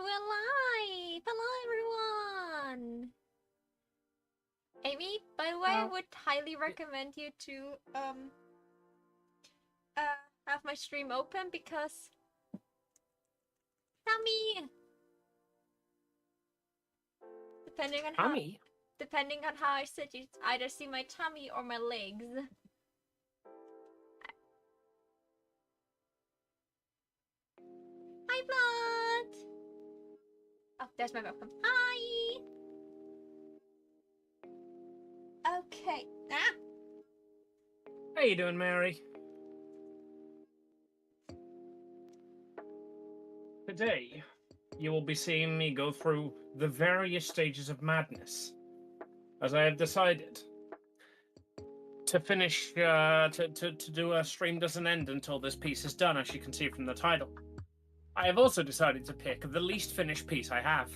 we're live! Hello, everyone! Amy, by the way, I would highly recommend you to have my stream open because tummy. Depending on how I sit, you either see my tummy or my legs. Hi, Blood! Oh, there's my welcome. Hi! Okay. Ah! How you doing, Mary? Today, you will be seeing me go through the various stages of madness, as I have decided to finish, to do a stream doesn't end until this piece is done, as you can see from the title. I have also decided to pick the least finished piece I have.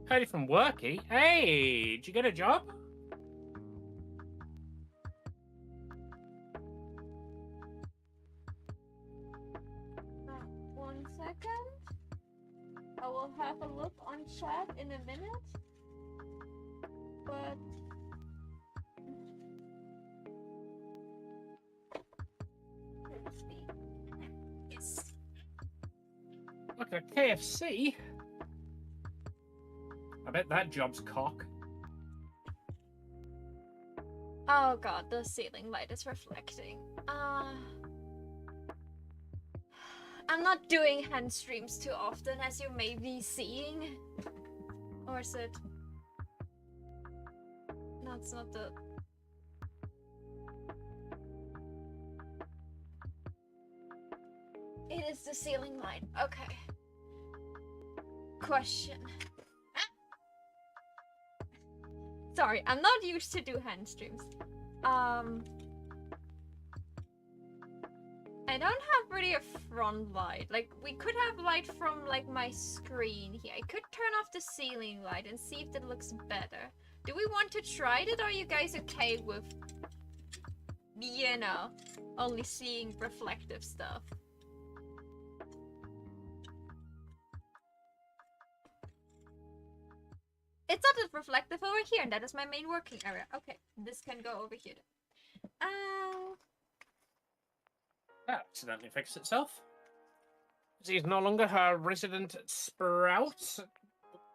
Heard it from Worky. Hey, did you get a job? One second. I will have a look on chat in a minute. But let's see. Yes. Look at KFC. I bet that job's cock. Oh god, the ceiling light is reflecting. I'm not doing hand streams too often, as you may be seeing. Or is it? No, it's not the... It is the ceiling light. Okay. Question. Sorry, I'm not used to do hand streams. I don't have really a front light. Like, we could have light from, like, my screen here. I could turn off the ceiling light and see if it looks better. Do we want to try it, or are you guys okay with, you know, only seeing reflective stuff? It's not as reflective over here, and that is my main working area. Okay, this can go over here. That accidentally fixed itself. He's no longer her resident sprout.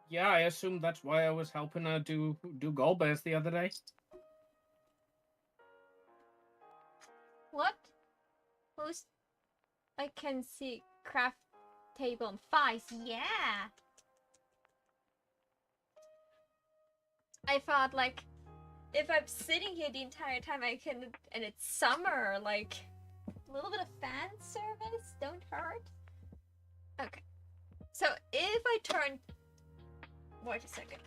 Yeah, I assume that's why I was helping her do goal bears the other day. What? Who's... I can see craft table and files. Yeah! I thought, like, if I'm sitting here the entire time, I can, and it's summer, like, a little bit of fan service don't hurt. Okay. So, if I turn... Wait a second.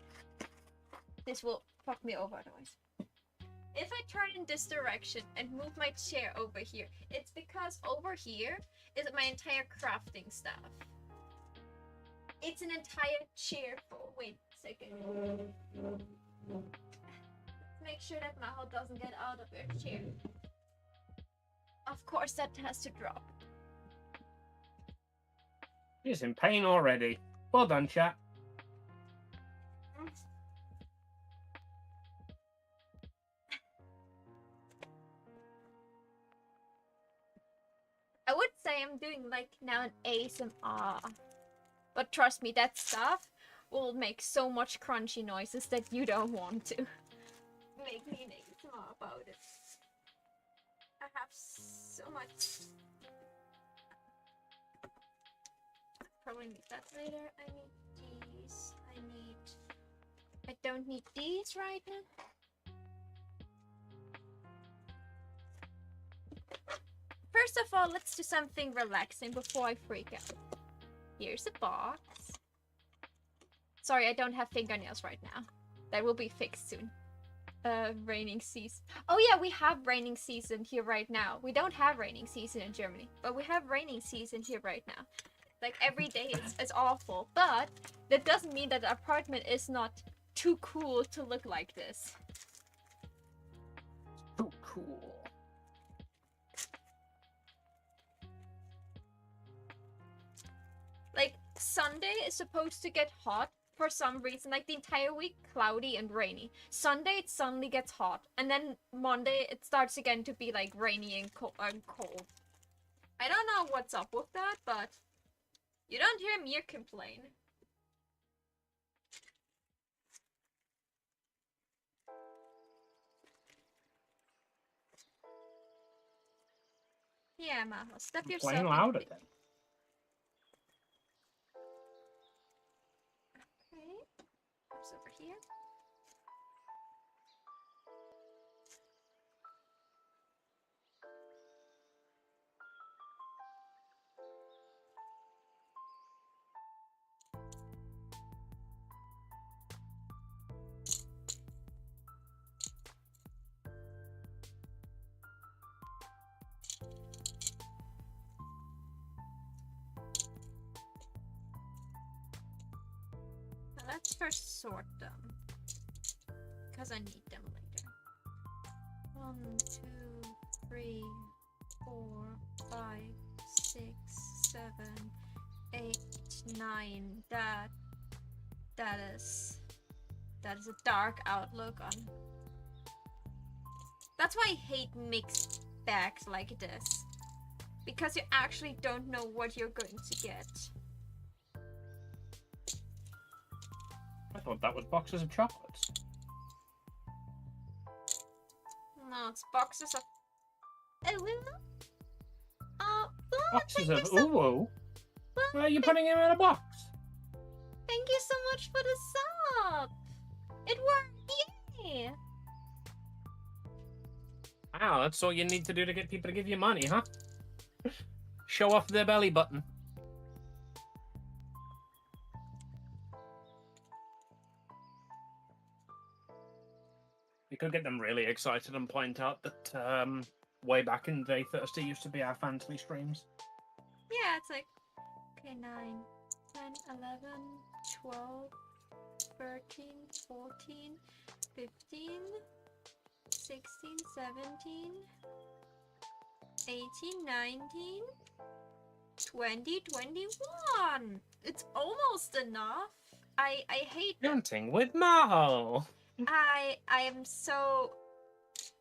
This will fuck me over otherwise. If I turn in this direction and move my chair over here, it's because over here is my entire crafting stuff. It's an entire chair full. Wait a second. Make sure that Maho doesn't get out of her chair. Of course, that has to drop. He's in pain already. Well done, chat. I would say I'm doing like now an ASMR. But trust me, that stuff will make so much crunchy noises that you don't want to. Make me an ASMR about it. I have so much. Probably need that later. I need these. I don't need these right now. First of all, let's do something relaxing before I freak out. Here's a box. Sorry, I don't have fingernails right now. That will be fixed soon. Raining season. Oh yeah, we have raining season here right now. We don't have raining season in Germany, but we have raining season here right now. Like every day it's awful, but that doesn't mean that the apartment is not too cool to look like this. Too cool. Sunday is supposed to get hot for some reason. Like the entire week, cloudy and rainy. Sunday it suddenly gets hot, and then Monday it starts again to be like rainy and cold. I don't know what's up with that, but you don't hear me complain. Yeah, Maho, step yourself Playing in louder the- then. Okay. What's over here? Now let's first sort them, because I need them later. 1, 2, 3, 4, 5, 6, 7, 8, 9. That is a dark outlook on. That's why I hate mixed bags like this, because you actually don't know what you're going to get. I thought that was boxes of chocolates. No, it's boxes of. Boxes thank of you so- ooh. Why are you putting him in a box? Thank you so much for the sub. It worked. Yay! Wow, that's all you need to do to get people to give you money, huh? Show off their belly button. You could get them really excited and point out that way back in the day, Thursday used to be our fantasy streams. Yeah, it's like, okay, 9, 10, 11, 12, 13, 14, 15, 16, 17, 18, 19, 20, 21. It's almost enough. I hate that. Hunting with Maho. I am so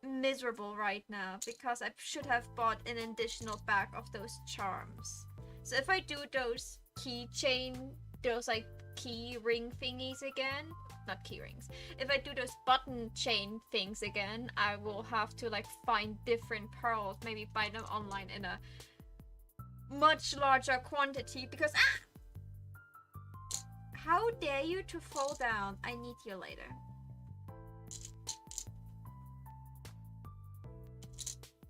miserable right now because I should have bought an additional bag of those charms. So if I do those keychain, those like key ring thingies again, not key rings, if I do those button chain things again, I will have to like find different pearls, maybe buy them online in a much larger quantity because how dare you to fall down? I need you later.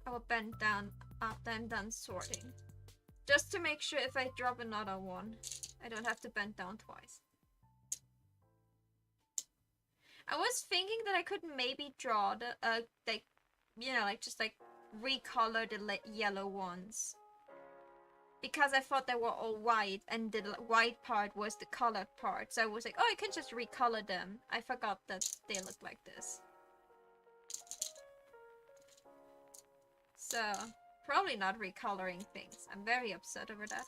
I will bend down after I'm done sorting. Just to make sure if I drop another one, I don't have to bend down twice. I was thinking that I could maybe draw the, like, you know, like just like recolor the yellow ones. Because I thought they were all white and the white part was the colored part. So I was like, oh, I can just recolor them. I forgot that they look like this. So, probably not recoloring things. I'm very upset over that.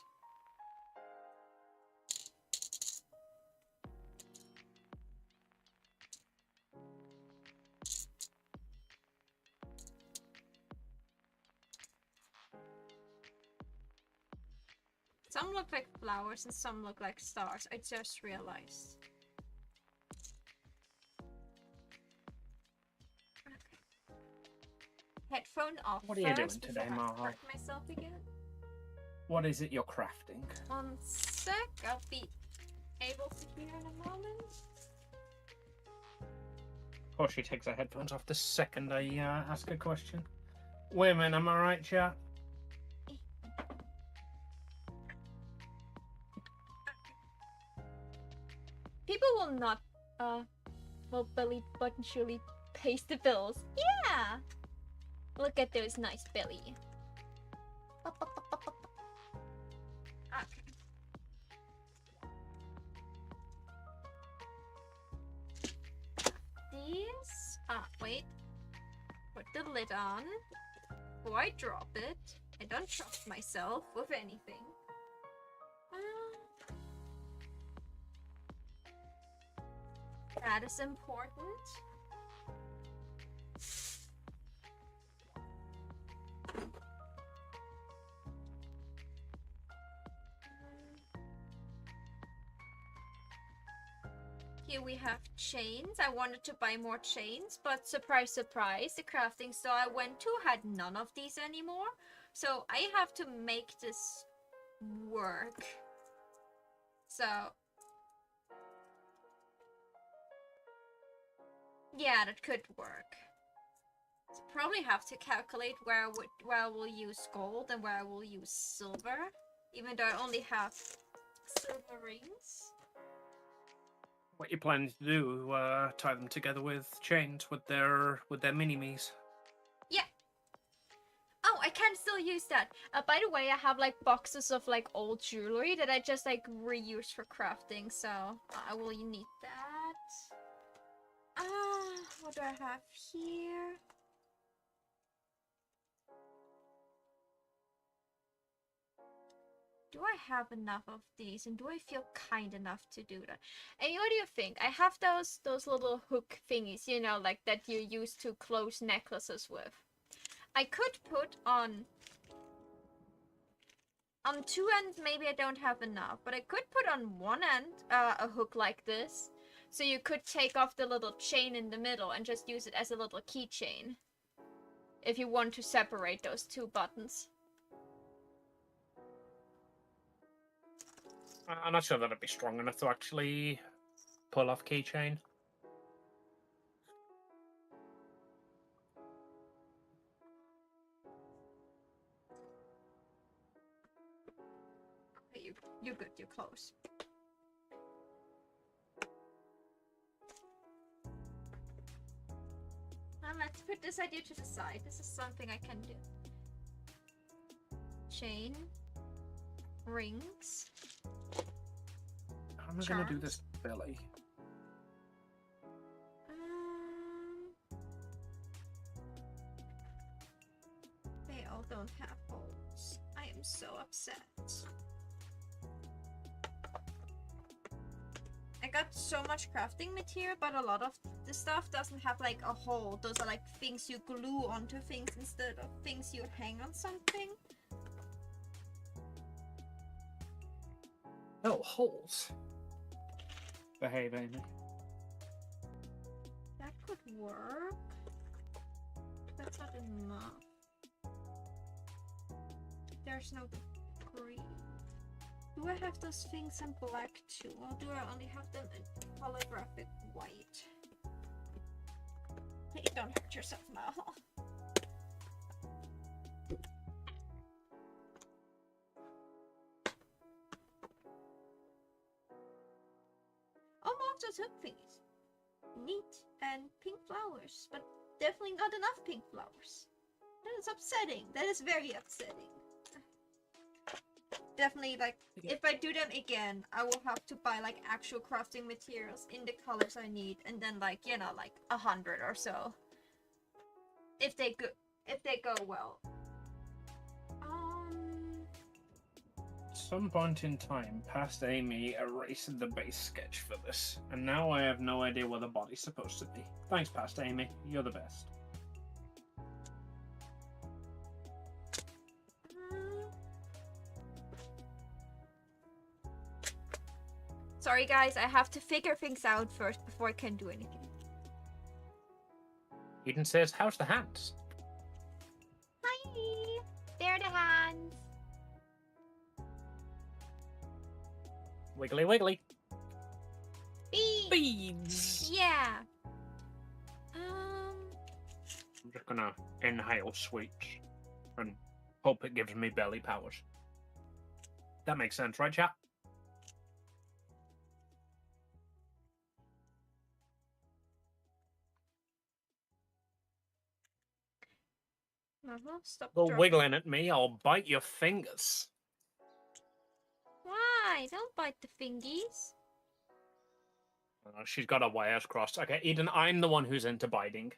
Some look like flowers and some look like stars. I just realized. Headphone off. What are you doing first today, before I Maho? hurt myself again. What is it you're crafting? 1 sec, I'll be able to hear in a moment. Of course, she takes her headphones off the second I ask a question. Women, am I right, chat? People will not, will belly button surely pays the bills. Yeah! Look at those nice belly. Okay. These, wait. Put the lid on. Before I drop it, I don't trust myself with anything. That is important. Here we have chains. I wanted to buy more chains, but surprise, surprise, the crafting store I went to had none of these anymore. So I have to make this work. So yeah, that could work. So probably have to calculate where I will use gold and where I will use silver, even though I only have silver rings. What you planning to do? Tie them together with chains with their mini-me's? Yeah. Oh, I can still use that. By the way, I have like boxes of like old jewelry that I just like reuse for crafting, so I will need that. What do I have here? Do I have enough of these, and do I feel kind enough to do that? And what do you think? I have those little hook thingies, you know, like that you use to close necklaces with. I could put on two ends. Maybe I don't have enough, but I could put on one end a hook like this, so you could take off the little chain in the middle and just use it as a little keychain if you want to separate those two buttons. I'm not sure that'd be strong enough to actually pull off keychain. Okay, you're good. You're close. Let's put this idea to the side. This is something I can do. Chain. Rings. How am I going to do this belly? They all don't have holes. I am so upset. I got so much crafting material, but a lot of the stuff doesn't have like a hole. Those are like things you glue onto things instead of things you hang on something. Oh, holes. Behave, Amy. That could work. That's not enough. There's no green. Do I have those things in black too, or do I only have them in holographic white? Hey, don't hurt yourself now. Almost those hook thingies. Neat and pink flowers, but definitely not enough pink flowers. That is upsetting. That is very upsetting. Definitely, like, if I do them again, I will have to buy, like, actual crafting materials in the colors I need, and then, like, you know, like, 100 or so. If they go well. At some point in time, past Amy erased the base sketch for this, and now I have no idea where the body's supposed to be. Thanks, past Amy. You're the best. Sorry, guys, I have to figure things out first before I can do anything. Eden says, how's the hands? Hi! They're the hands. Wiggly wiggly. Beads! Beads! Yeah. I'm just gonna inhale sweets and hope it gives me belly powers. That makes sense, right, chap? Stop. Go wiggling at me, I'll bite your fingers. Why? Don't bite the fingies. She's got her wires crossed. Okay, Eden, I'm the one who's into biting.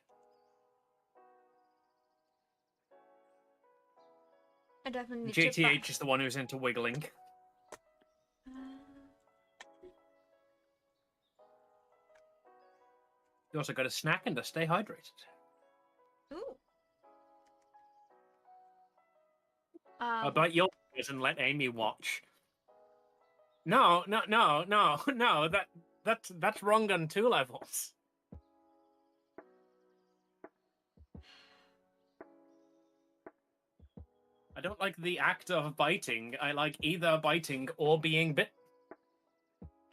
I definitely need GTH is the one who's into wiggling. You also got a snack and to stay hydrated. Ooh. But you'll and let Amy watch. No. That's wrong on 2 levels. I don't like the act of biting. I like either biting or being bit.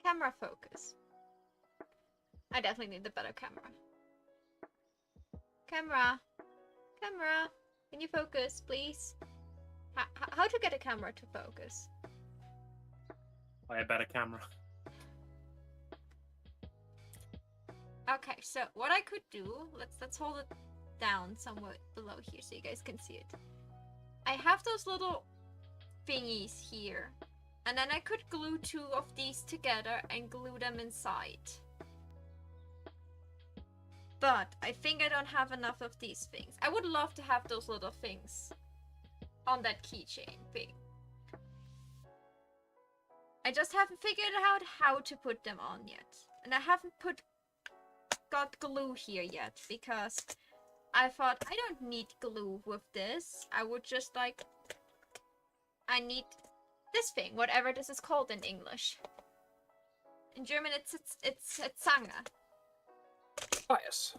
Camera focus. I definitely need the better camera. Camera. Can you focus, please? How to get a camera to focus? Buy a better camera. Okay, so what I could do, let's hold it down somewhat below here so you guys can see it. I have those little thingies here, and then I could glue 2 of these together and glue them inside. But I think I don't have enough of these things. I would love to have those little things on that keychain thing. I just haven't figured out how to put them on yet. And I haven't got glue here yet because I thought I don't need glue with this. I would just like, I need this thing, whatever this is called in English. In German it's Zange. Pliers.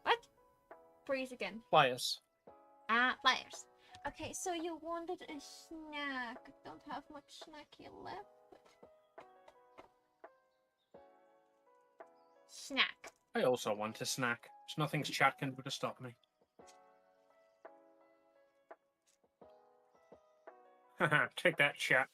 What? Breathe again. Pliers. Ah, pliers. Okay, so you wanted a snack. I don't have much snack here left. Snack. I also want a snack. There's nothing's chat can do to stop me. Haha, take that, chat.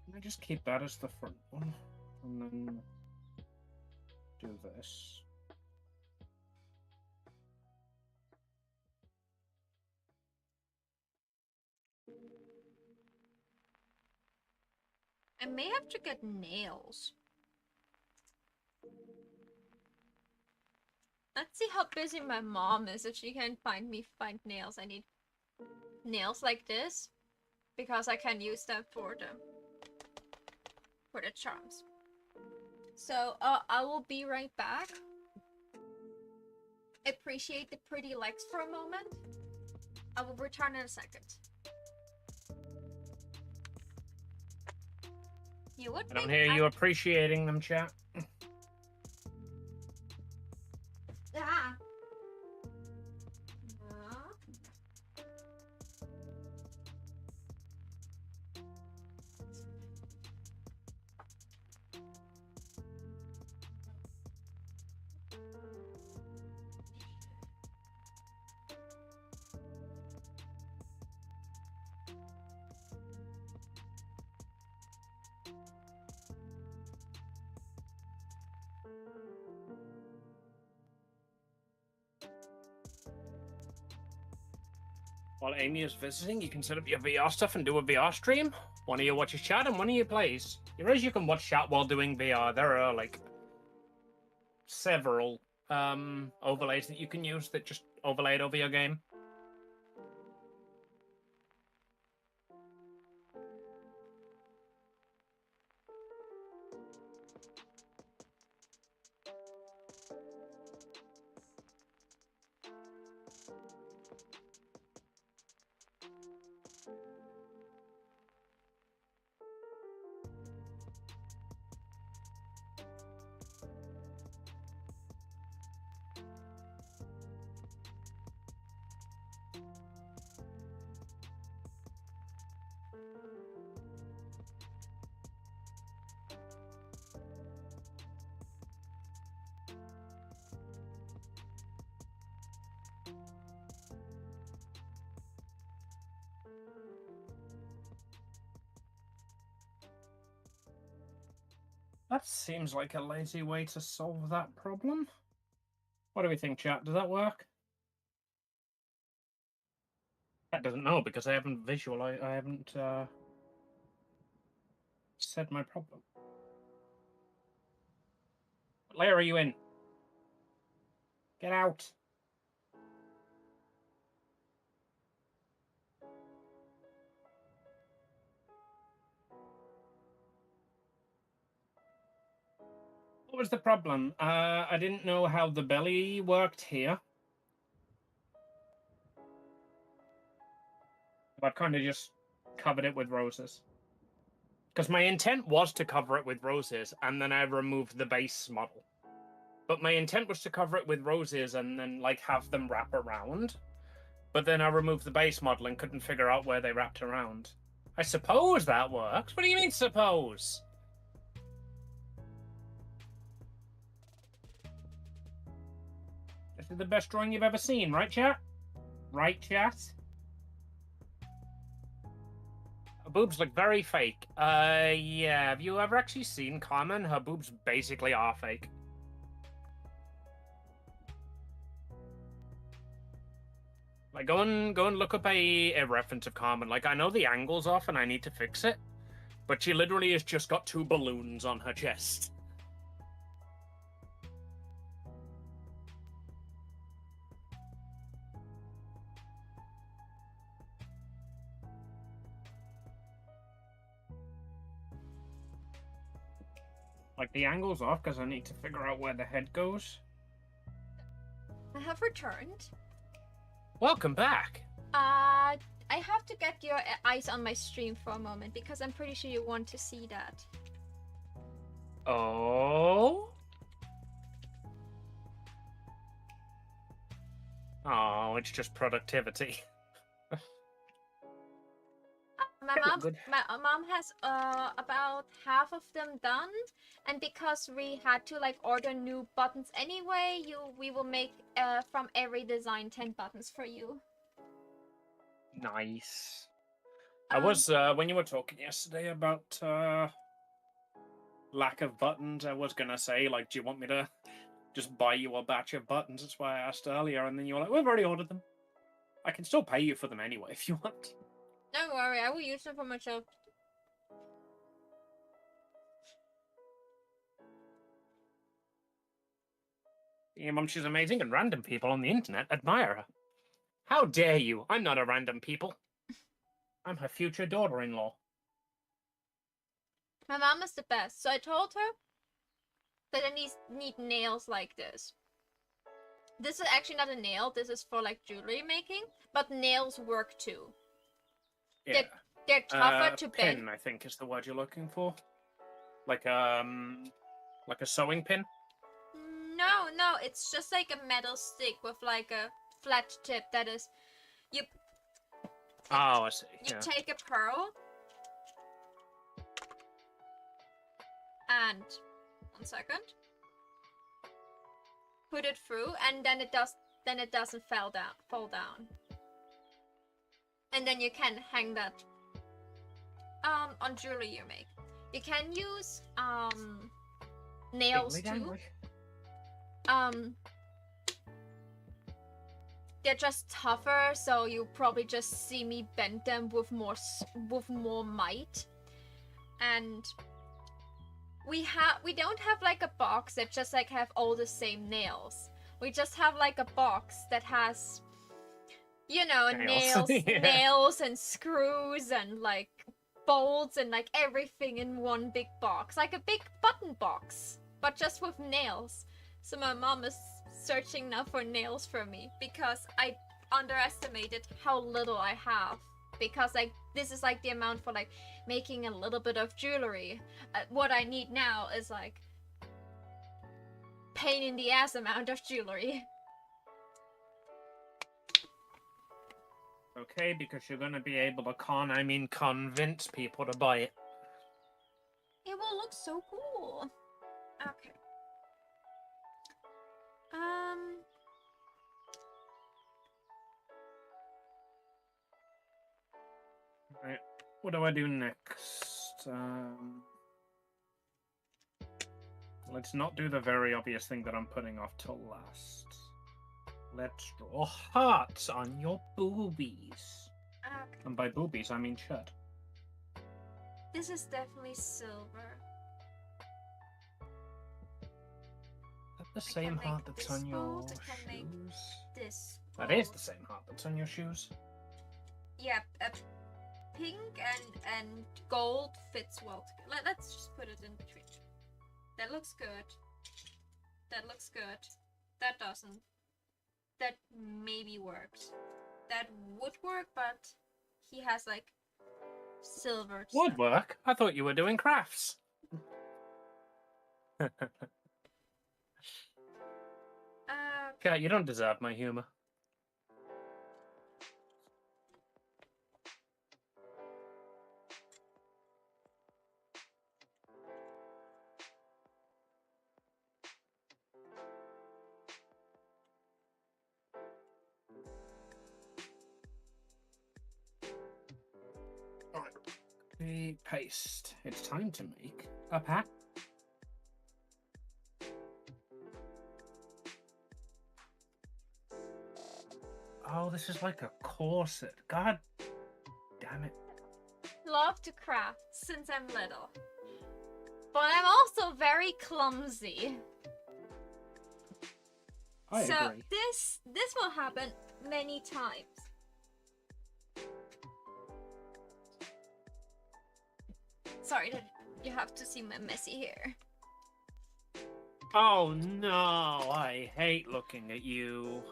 Can I just keep that as the front one? And then do this. I may have to get nails. Let's see how busy my mom is if she can find nails. I need nails like this because I can use them for the charms. So I will be right back. Appreciate the pretty legs for a moment. I will return in a second. You would I don't hear you appreciating them, chat. Ah. While Amy is visiting, you can set up your VR stuff and do a VR stream. One of you watches chat and one of you plays. You realize you can watch chat while doing VR. There are, like, several overlays that you can use that just overlay it over your game. That seems like a lazy way to solve that problem. What do we think, chat? Does that work? That doesn't know because I haven't visualized. I haven't said my problem. What layer are you in? Get out. What was the problem? I didn't know how the belly worked here. I've kind of just covered it with roses. Because my intent was to cover it with roses, and then I removed the base model. But my intent was to cover it with roses and then, like, have them wrap around. But then I removed the base model and couldn't figure out where they wrapped around. I suppose that works. What do you mean, suppose? This is the best drawing you've ever seen, right, chat? Right, chat? Her boobs look very fake. Yeah. Have you ever actually seen Carmen? Her boobs basically are fake. Like, go and look up a reference of Carmen. Like, I know the angle's off and I need to fix it, but she literally has just got 2 balloons on her chest. Like, the angle's off because I need to figure out where the head goes. I have returned. Welcome back. I have to get your eyes on my stream for a moment because I'm pretty sure you want to see that. Oh? Oh, it's just productivity. My mom has about half of them done, and because we had to like order new buttons anyway, we will make from every design 10 buttons for you. Nice. I was when you were talking yesterday about lack of buttons, I was gonna say, like, do you want me to just buy you a batch of buttons? That's why I asked earlier, and then you were like, we've already ordered them. I can still pay you for them anyway if you want. Don't worry, I will use them for myself. Your mum, she's amazing, and random people on the internet admire her. How dare you? I'm not a random people. I'm her future daughter-in-law. My mom is the best, so I told her that I need nails like this. This is actually not a nail, this is for like jewelry making, but nails work too. Yeah. They're tougher to pin, bend. I think, is the word you're looking for. Like a sewing pin? No, it's just like a metal stick with like a flat tip that is... Oh, I see. You take a pearl and 1 second, put it through, and then it doesn't fall down. And then you can hang that on jewelry you make. You can use nails too. They're just tougher, so you probably just see me bend them with more might. And we don't have like a box that just like have all the same nails. We just have like a box that has, you know, nails, Yeah. nails and screws and like bolts and like everything in one big box, like a big button box, but just with nails. So my mom is searching now for nails for me because I underestimated how little I have, because like this is like the amount for like making a little bit of jewelry. What I need now is like pain in the ass amount of jewelry. Okay, because you're gonna be able to convince people to buy it. It will look so cool. Okay. Right. What do I do next? Let's not do the very obvious thing that I'm putting off till last. Let's draw hearts on your boobies. Okay. And by boobies, I mean shirt. This is definitely silver. The same make heart that's this on your bold, I can make shoes. This. That is bold. the same heart that's on your shoes. Yeah, pink and gold fits well together. Let's just put it in between. That looks good. That looks good. That doesn't. That maybe works. That would work, but he has like silver. Would work? I thought you were doing crafts. Cat, you don't deserve my humor. Alright. Paste. It's time to make a pack. Oh, this is like a corset. God damn it. Love to craft since I'm little. But I'm also very clumsy. I agree. This will happen many times. Sorry that you have to see my messy hair. Oh no, I hate looking at you.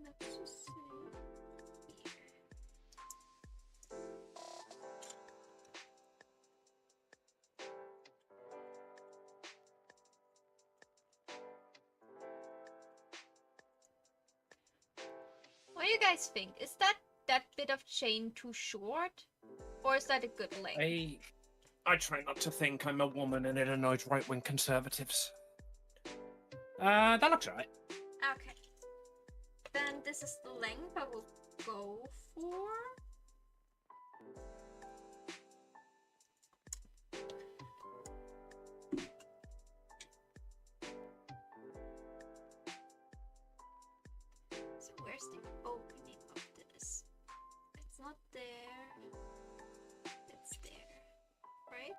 Let's just see here. What do you guys think? Is that bit of chain too short? Or is that a good length? I try not to think I'm a woman and it annoys right-wing conservatives. That looks right. Okay. Then this is the length I will go for. So where's the opening of this? It's not there. It's there. Right?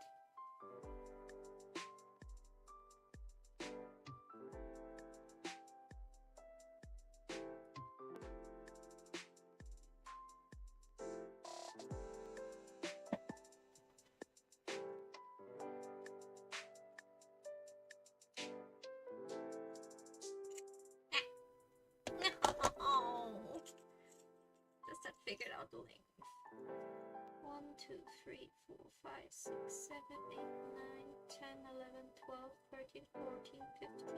Does that figure out the length? 1, 2, 3, 4, 5, 6, 7, 8, 9, 10, 11, 12, 13, 14, 15.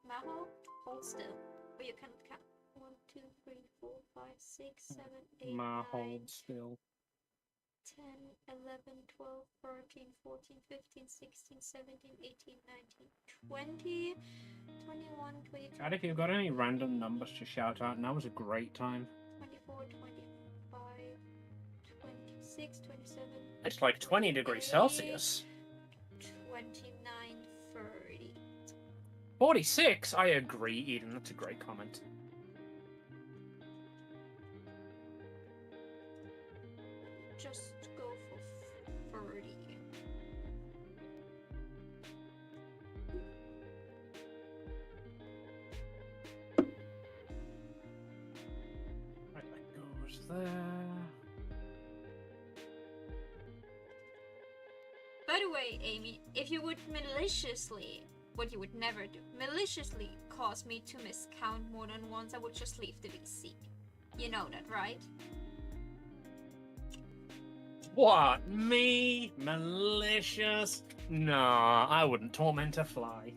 Maho, hold still. Or you can count. 1, 2, 3, 4, 5, 6, 7, 8, 9, hold still. 10, 11, 12, 13, 14, 15, 16, 17, 18, 19, 20, 21, 22, God, if you've got any random numbers to shout out, now is a great time. 24, 25, 26, 27. It's like 20 degrees Celsius. 29, 30. 46? I agree, Eden. That's a great comment. Just go for 30. Right, that goes there. By the way, Amy, if you would maliciously, what you would never do, maliciously cause me to miscount more than once, I would just leave the VC. You know that, right? What? Me? Malicious? Nah, I wouldn't torment a fly.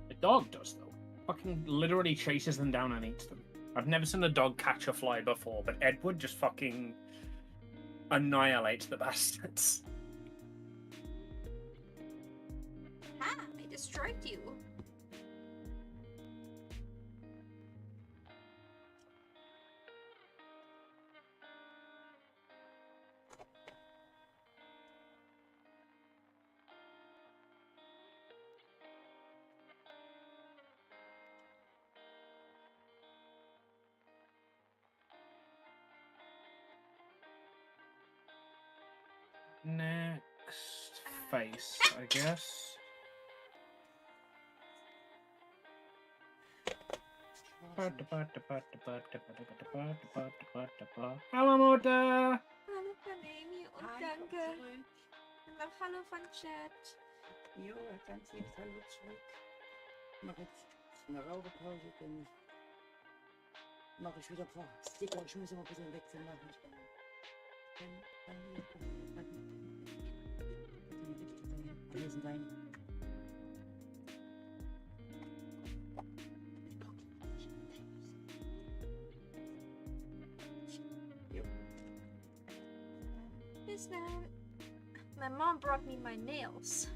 The dog does, though. Fucking literally chases them down and eats them. I've never seen a dog catch a fly before, but Edward just fucking annihilates the bastards. destroyed you. Next face, I guess. Hallo Mutter! Hallo von Amy und danke. Und auch hallo von Chat. Jo, ganz lieb, hallo zurück. Ich mache jetzt eine Raucherpause, dann mache ich wieder ein paar Sticker. Ich muss immer ein bisschen Wechsel machen. Hier sind deine. Jo. Bis dann. My mom brought me my nails.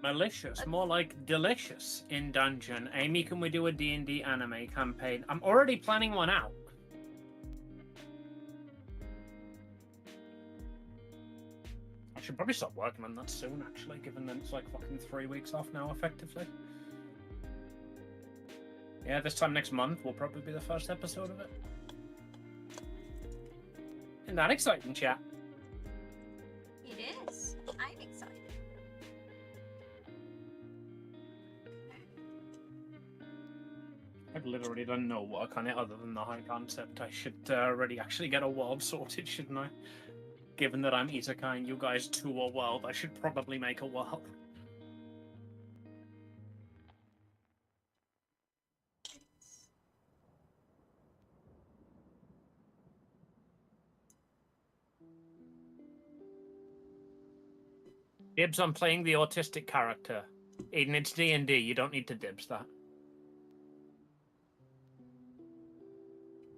Malicious, more like delicious in dungeon. Amy, can we do a D&D anime campaign? I'm already planning one out. I should probably start working on that soon, actually, given that it's like fucking 3 weeks off now, effectively. Yeah, this time next month will probably be the first episode of it. Isn't that exciting, chat? It is. I'm excited. I literally don't know what on it other than the high concept. I should already actually get a world sorted, shouldn't I? Given that I'm Isekai and you guys do a world, I should probably make a world. Dibs on playing the autistic character. Aiden, it's D&D. You don't need to dibs that.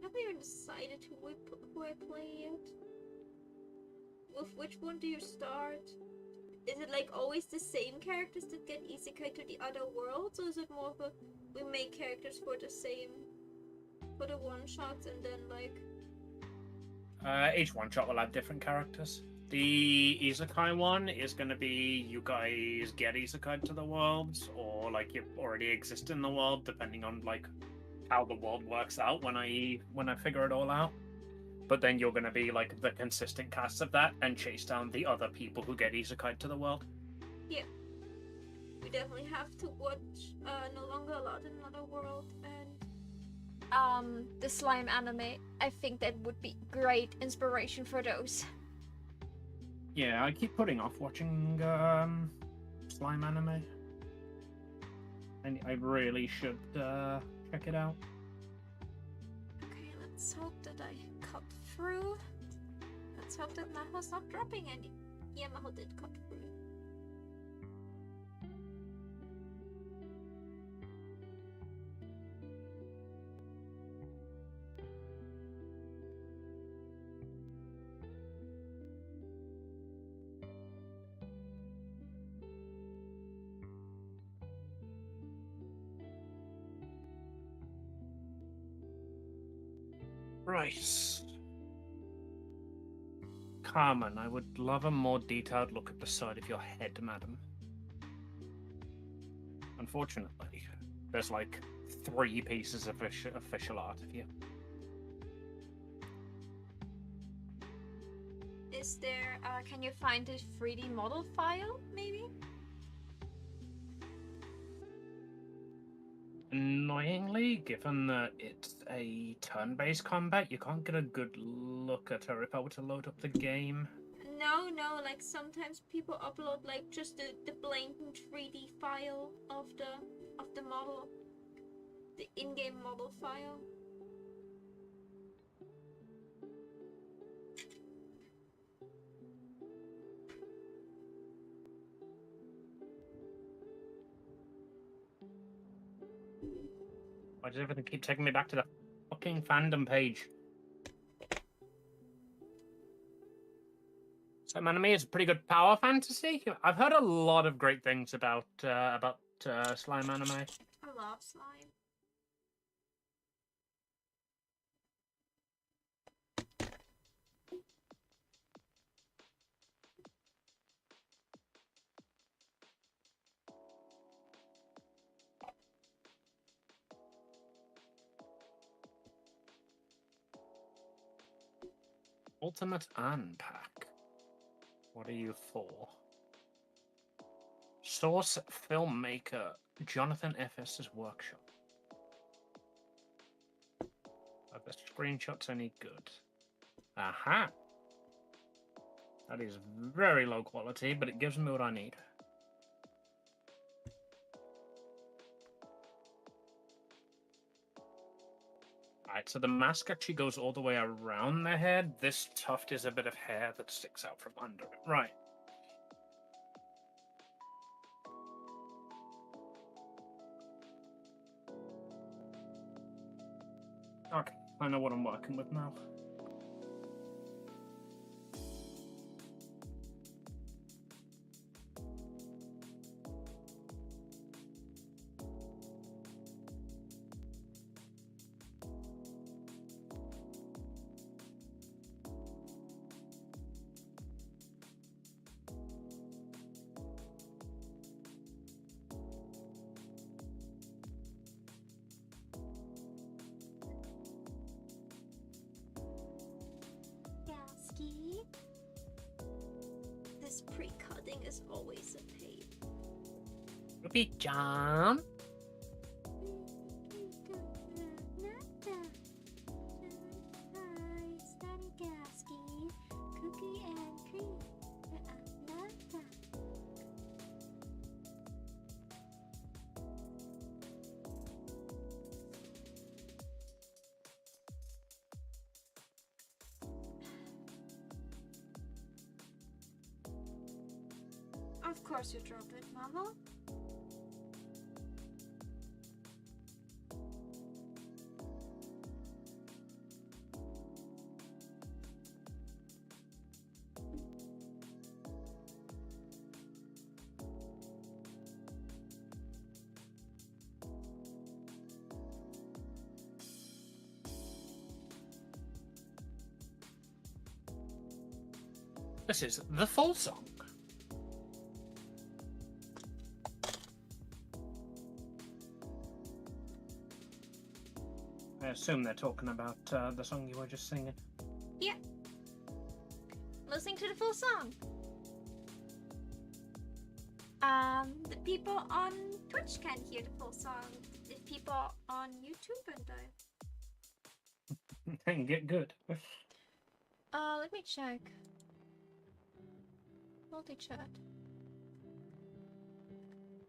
Have you even decided who I play yet? With which one do you start? Is it like always the same characters that get isekai to the other worlds, or is it more of a we make characters for the one shots and then like? Each one shot will have different characters. The isekai one is going to be you guys get isekai to the worlds, or like you already exist in the world, depending on like how the world works out when I figure it all out. But then you're going to be like the consistent cast of that and chase down the other people who get isekai to the world. Yeah, we definitely have to watch No Longer Allowed in Another World and the slime anime. I think that would be great inspiration for those. Yeah, I keep putting off watching slime anime. And I really should check it out. Okay, let's hope that I cut through. Let's hope that Maho's not dropping any. Yeah, Maho did cut through. Right. Carmen, I would love a more detailed look at the side of your head, madam. Unfortunately, there's like 3 pieces of official art of you. Is there, can you find a 3D model file, maybe? Annoyingly, given that it's a turn-based combat, you can't get a good look at her if I were to load up the game. No, like sometimes people upload like just the blatant 3D file of the model, the in-game model file. Why does everything keep taking me back to the fucking fandom page? Slime Anime is a pretty good power fantasy. I've heard a lot of great things about Slime Anime. I love slime. Ultimate Unpack. What are you for? Source filmmaker Jonathan F.S.'s workshop. Are the screenshots any good? Aha! That is very low quality, but it gives me what I need. Alright, so the mask actually goes all the way around the head. This tuft is a bit of hair that sticks out from under it. Right. Okay, I know what I'm working with now. Gasky. This pre-cutting is always a pain. Ruby Jam. Cookie and cream. Of course you dropped it, Mama. This is the full song. I assume they're talking about the song you were just singing. Yeah. Listening to the full song. The people on Twitch can hear the full song. The people on YouTube and And get good. let me check. Multi-chat.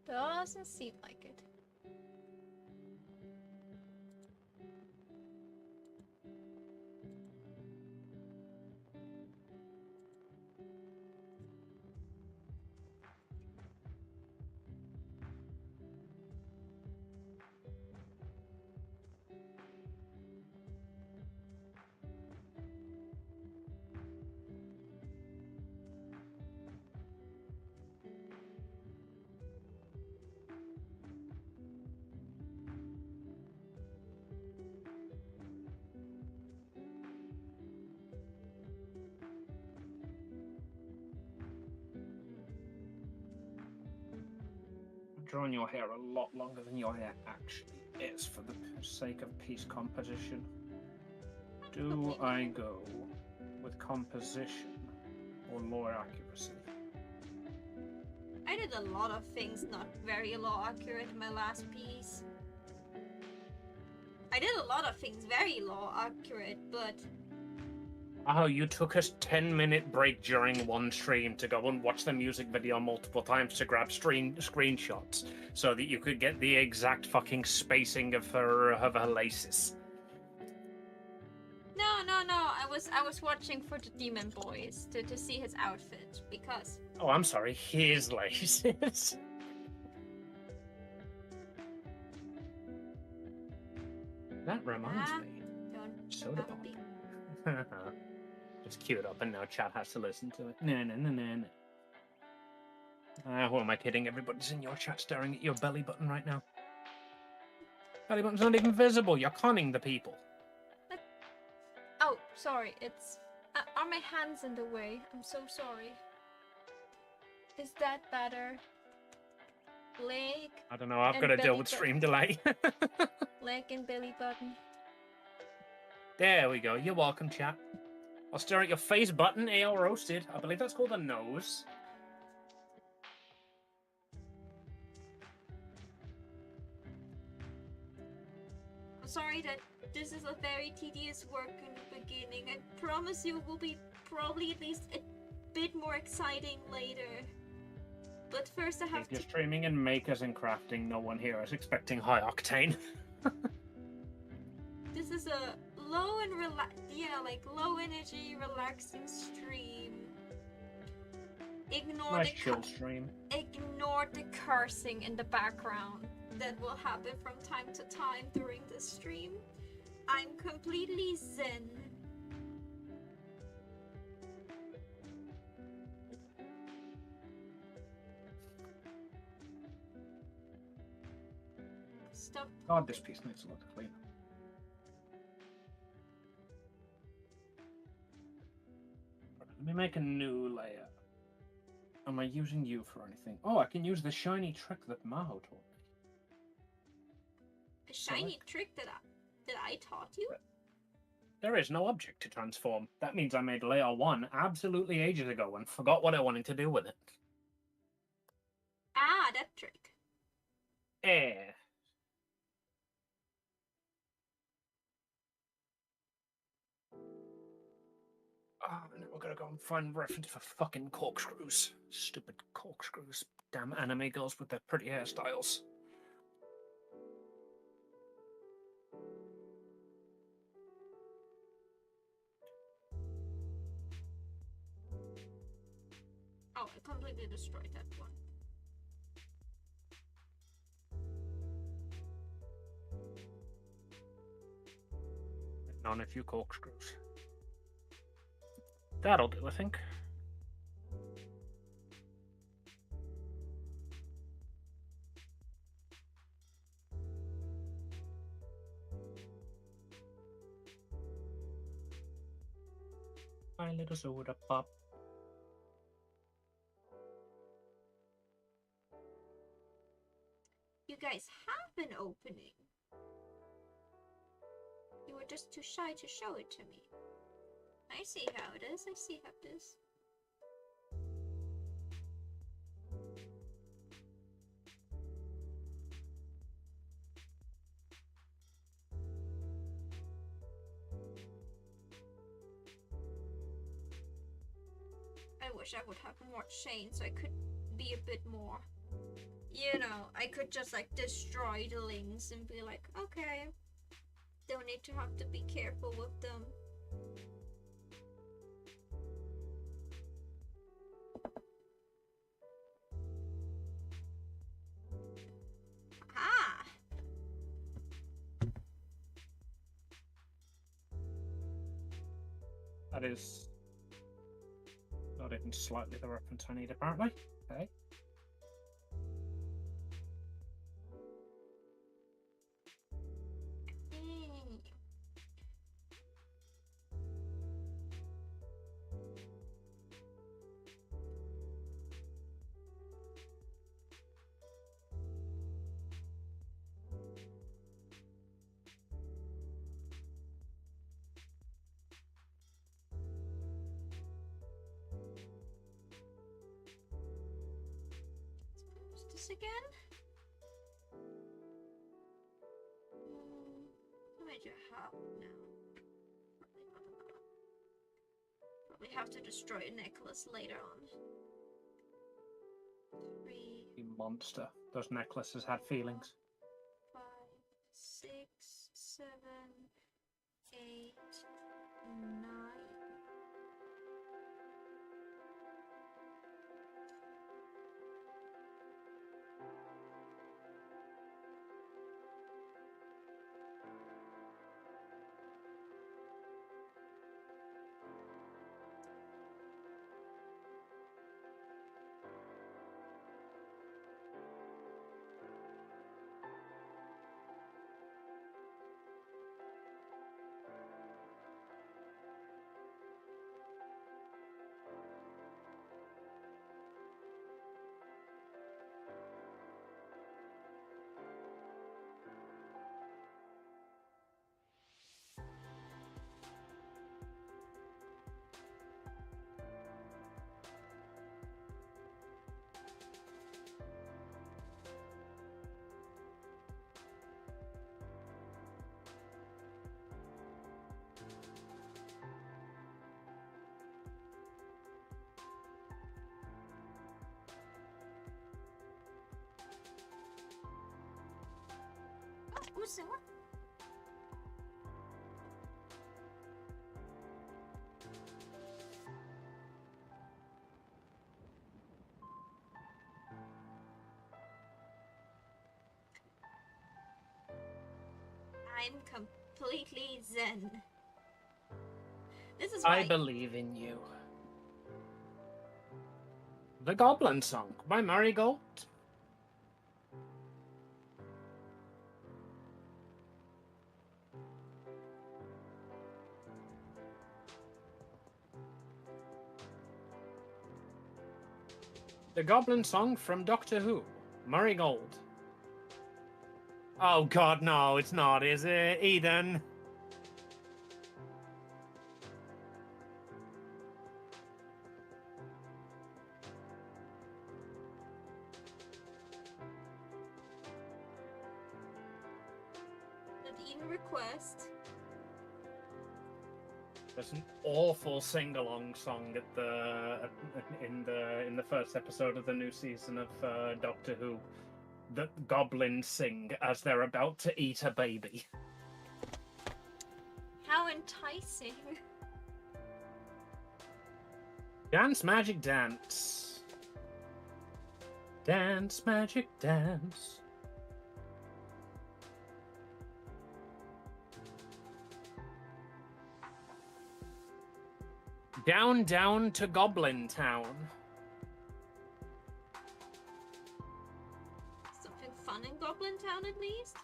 Doesn't seem like it. Drawn your hair a lot longer than your hair actually is for the sake of piece composition. Do I go with composition or lore accuracy? I did a lot of things not very law accurate in my last piece. I did a lot of things very law accurate, but Oh, you took a 10-minute break during one stream to go and watch the music video multiple times to grab screenshots so that you could get the exact fucking spacing of her laces. no. I was watching for the Demon Boys to see his outfit because Oh, I'm sorry, his laces. That reminds me. don't Soda have pop. be- Just queue it up, and now chat has to listen to it. No, no, no, no, no. Who am I kidding? Everybody's in your chat staring at your belly button right now. Belly button's not even visible. You're conning the people. Oh, sorry. It's are my hands in the way? I'm so sorry. Is that better? Leg. I don't know. I've And got to deal belly with button. stream delay. Leg and belly button. There we go. You're welcome, chat. I'll stare at your face button. Ale roasted. I believe that's called a nose. I'm sorry that this is a very tedious work in the beginning. I promise you it will be probably at least a bit more exciting later. But first I have If you're to... streaming in makers and crafting, no one here is expecting high octane. This is a low and low energy, relaxing stream. Ignore Nice the chill stream. ignore the cursing in the background that will happen from time to time during the stream. I'm completely zen. Stop. God, this piece needs a lot of cleanup. Let me make a new layer. Am I using you for anything? Oh, I can use the shiny trick that Maho taught me. A shiny trick that I taught you? There is no object to transform. That means I made layer 1 absolutely ages ago and forgot what I wanted to do with it. Ah, that trick. Eh. Oh, now we're gonna go and find reference for fucking corkscrews. Stupid corkscrews. Damn anime girls with their pretty hairstyles. Oh, I completely destroyed that one. On a few corkscrews. That'll do, I think. My little soda pop. You guys have an opening. You were just too shy to show it to me. I see how it is. I see how it is. I wish I would have more chains so I could be a bit more, you know, I could just like destroy the links and be like, okay, don't need to have to be careful with them. Ah! That is not even slightly the reference I need, apparently. Okay. This again? How many do I have now? Probably have to destroy a necklace later on. 3, You monster. Those necklaces had feelings. 5, 6, 7, 8, 9. Who's what? I'm completely zen. This is why I believe in you. The Goblin Song by Marigold. The Goblin Song from Doctor Who. Marigold. Oh god, no, it's not, is it, Eden? the Eden request. There's an awful sing-along song at in the first episode of the new season of Doctor Who that goblins sing as they're about to eat a baby. How enticing. Dance, magic, dance. Dance, magic, dance. Down, down to Goblin Town. Something fun in Goblin Town at least?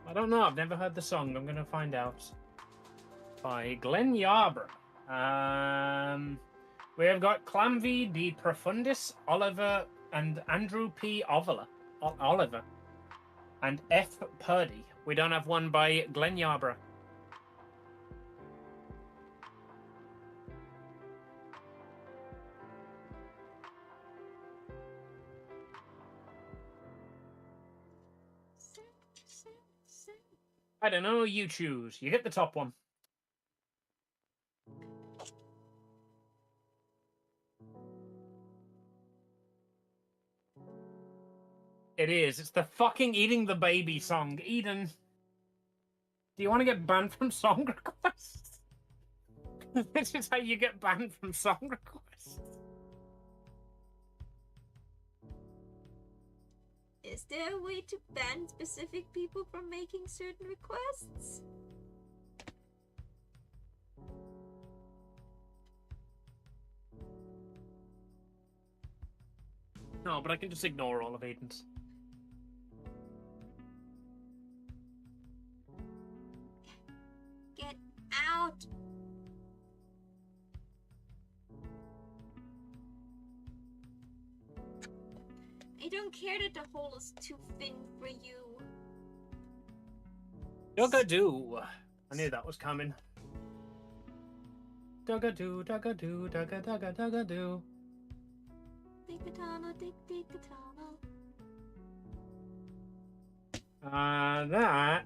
I don't know, I've never heard the song, I'm gonna find out. By Glenn Yarbrough. We have got Clamvy de Profundis, Oliver, and Andrew P. Oliver. And F. Purdy. We don't have one by Glenn Yarbrough. I don't know, you choose. You get the top one. It is. It's the fucking eating the baby song. Eden, do you want to get banned from song requests? This is how you get banned from song requests. Is there a way to ban specific people from making certain requests? No, but I can just ignore all of Aiden's. Get out! I don't care that the hole is too thin for you. Dugga-doo. I knew that was coming. Dugga-doo, dugga-doo, dugga-dugga, dugga-doo. Dick-a-tana, dick-dick-a-tana. That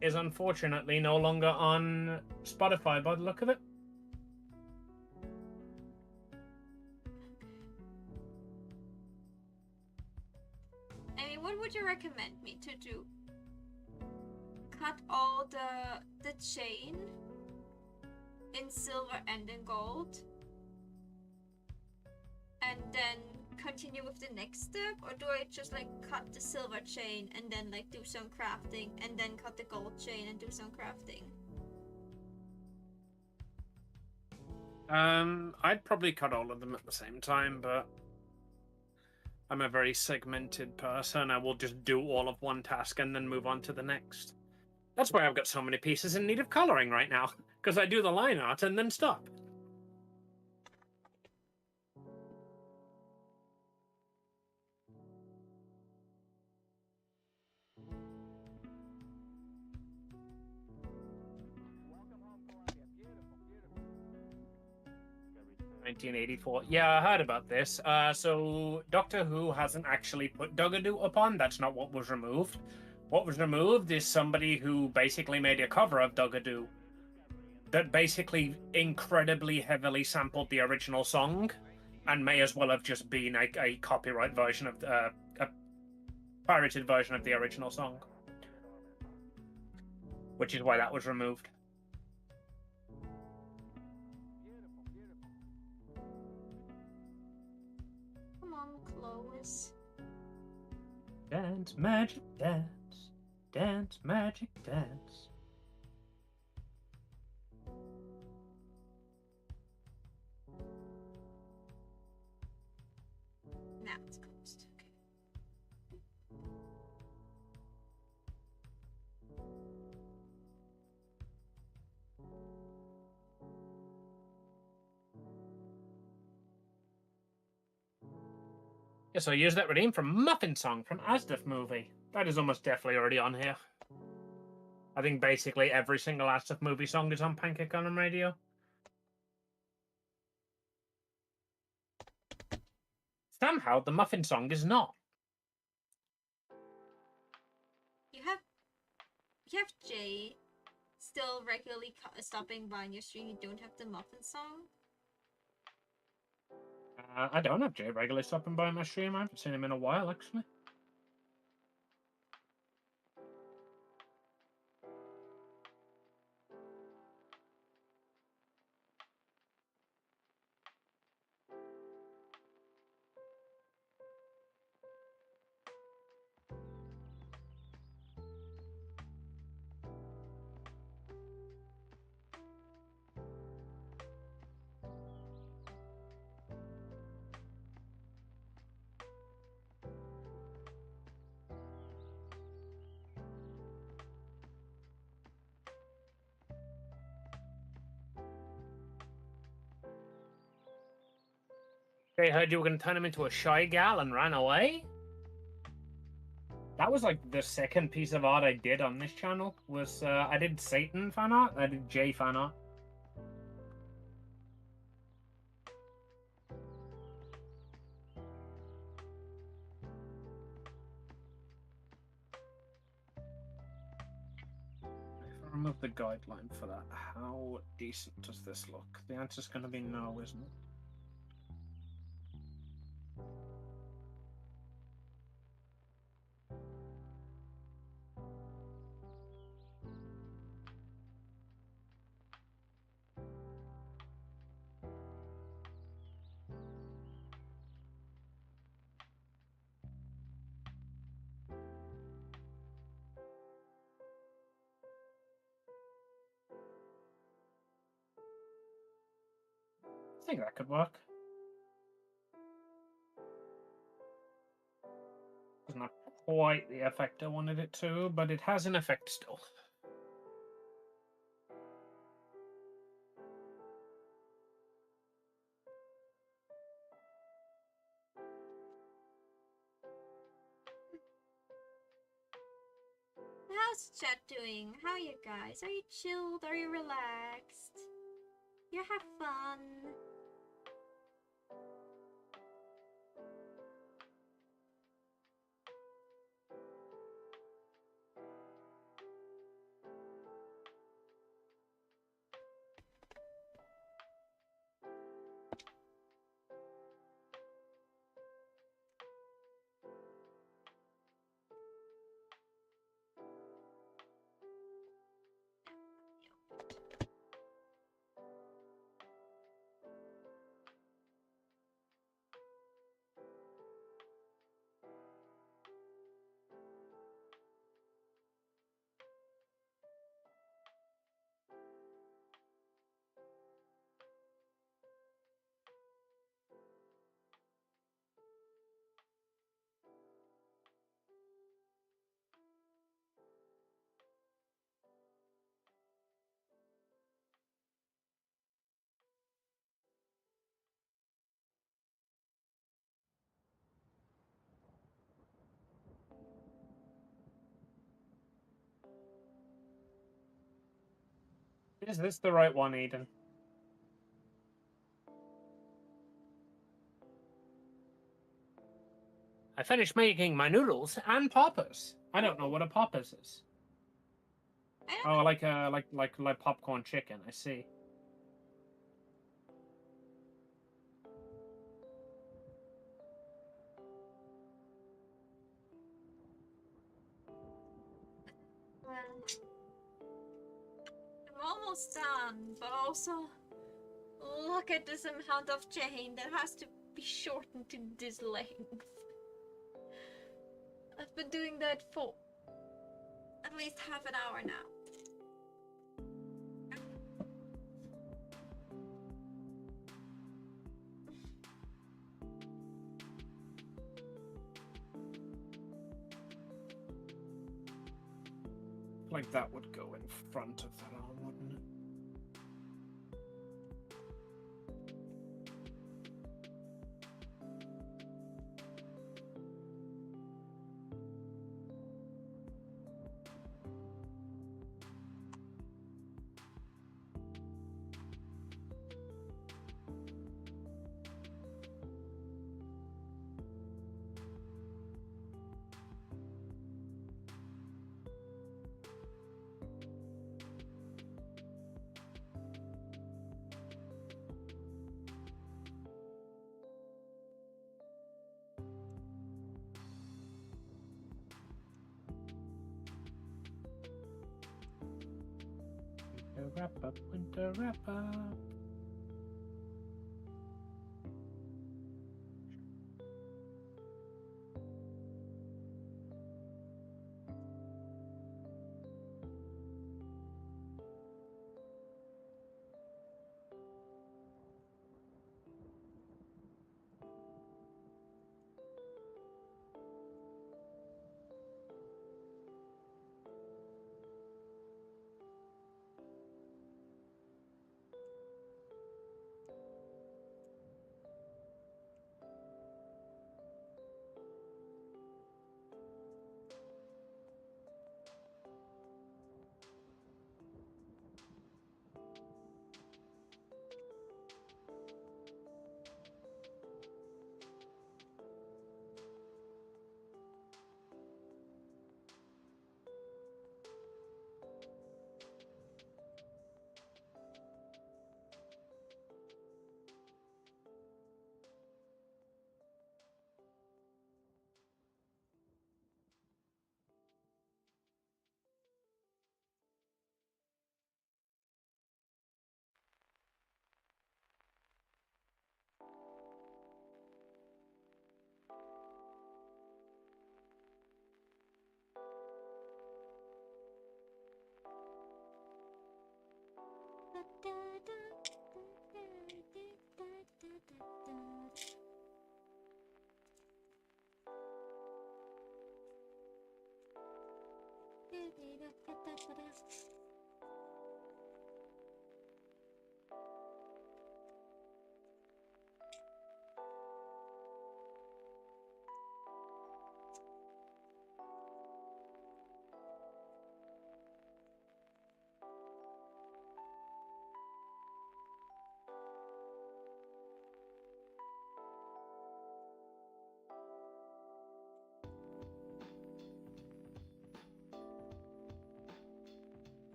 is unfortunately no longer on Spotify by the look of it. I mean, what would you recommend me to do? Cut all the chain in silver and in gold, and then continue with the next step, or do I just like cut the silver chain and then like do some crafting, and then cut the gold chain and do some crafting? I'd probably cut all of them at the same time, but I'm a very segmented person. I will just do all of one task and then move on to the next. That's why I've got so many pieces in need of coloring right now, because I do the line art and then stop. Welcome home, Columbia. Beautiful, beautiful. 1984. Yeah, I heard about this. So Doctor Who hasn't actually put Dugga-Doo upon. That's not what was removed. What was removed is somebody who basically made a cover of Dugga-Doo that basically incredibly heavily sampled the original song, and may as well have just been a copyright version of a pirated version of the original song. which is why that was removed. Come on, Clovis. Dance, magic, dance. Dance, magic, dance. Now it's closed. Okay. Yes, I used that redeem from Muffin Song from Asdif movie. That is almost definitely already on here. I think basically every single Asdif movie song is on Pancake Island Radio. Somehow the Muffin Song is not. You have Jay still regularly stopping by on your stream. You don't have the Muffin Song. I don't have Jay regularly stopping by my stream. I haven't seen him in a while, actually. They heard you were going to turn him into a shy gal and ran away? That was like the second piece of art I did on this channel. Was I did Satan fan art, I did Jay fan art. If I remove the guideline for that, how decent does this look? The answer's going to be no, isn't it? I think that could work. Doesn't have quite the effect I wanted it to, but it has an effect still. How's chat doing? How are you guys? Are you chilled? Are you relaxed? You have fun? Is this the right one, Eden? I finished making my noodles and poppers. I don't know what a poppers is. Oh, like popcorn chicken. I see. almost done, but also look at this amount of chain that has to be shortened to this length. I've been doing that for at least half an hour now. Like that would go in front of that arm, wouldn't it? Winter wrap up.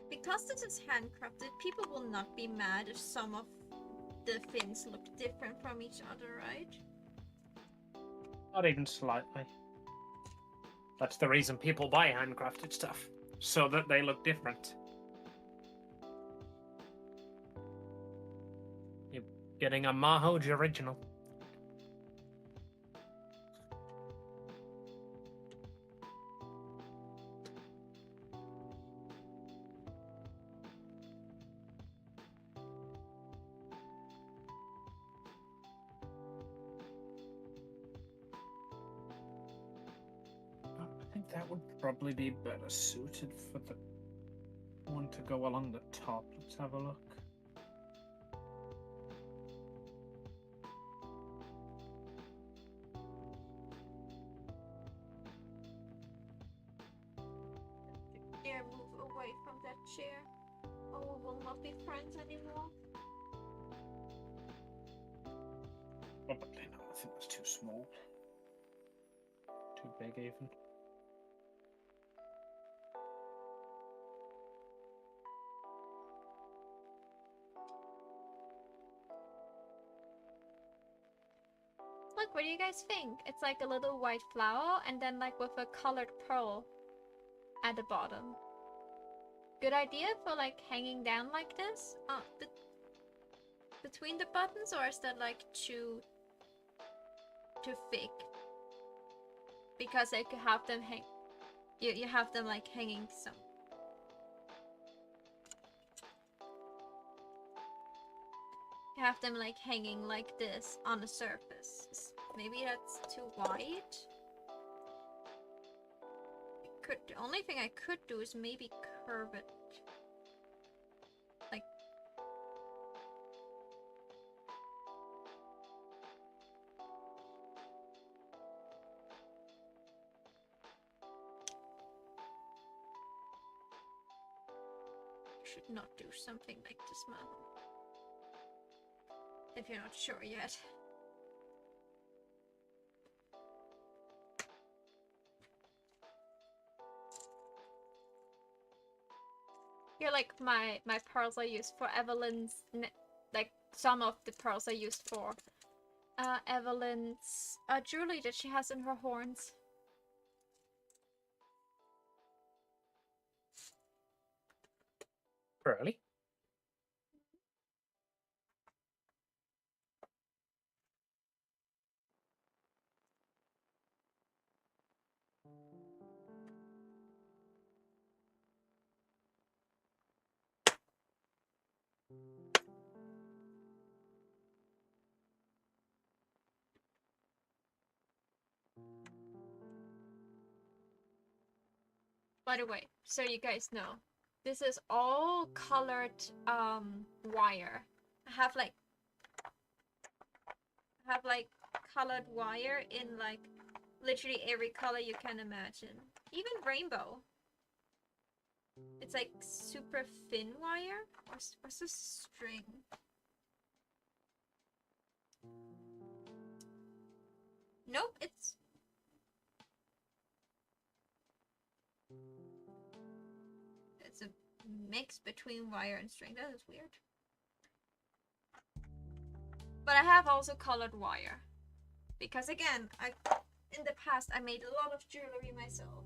Because this is handcrafted, people will not be mad if some of the fins look different from each other, right? Not even slightly. That's the reason people buy handcrafted stuff, so that they look different. You're getting a Mahoj original. I think that would probably be better suited for the one to go along the top. Let's have a look. Chair, move away from that chair, or we will not be friends anymore. Probably not. I think that's too small. Too big, even. Look, what do you guys think? It's like a little white flower and then like with a colored pearl at the bottom. good idea for like hanging down like this between the buttons, or is that like too thick? Because I could have them hang. You have them like hanging some. You have them like hanging like this on the surface. Maybe that's too wide. The only thing I could do is maybe curve it. Like. Should not do something like this, man. If you're not sure yet. Here, like my pearls I used for Evelyn's, like some of the pearls I used for Evelyn's jewelry that she has in her horns. Really? By the way, so you guys know, this is all colored wire. I have like colored wire in like literally every color you can imagine. Even rainbow. It's like super thin wire. What's this string? Nope, it's a mix between wire and string. That is weird. But I have also colored wire. Because again, in the past I made a lot of jewelry myself.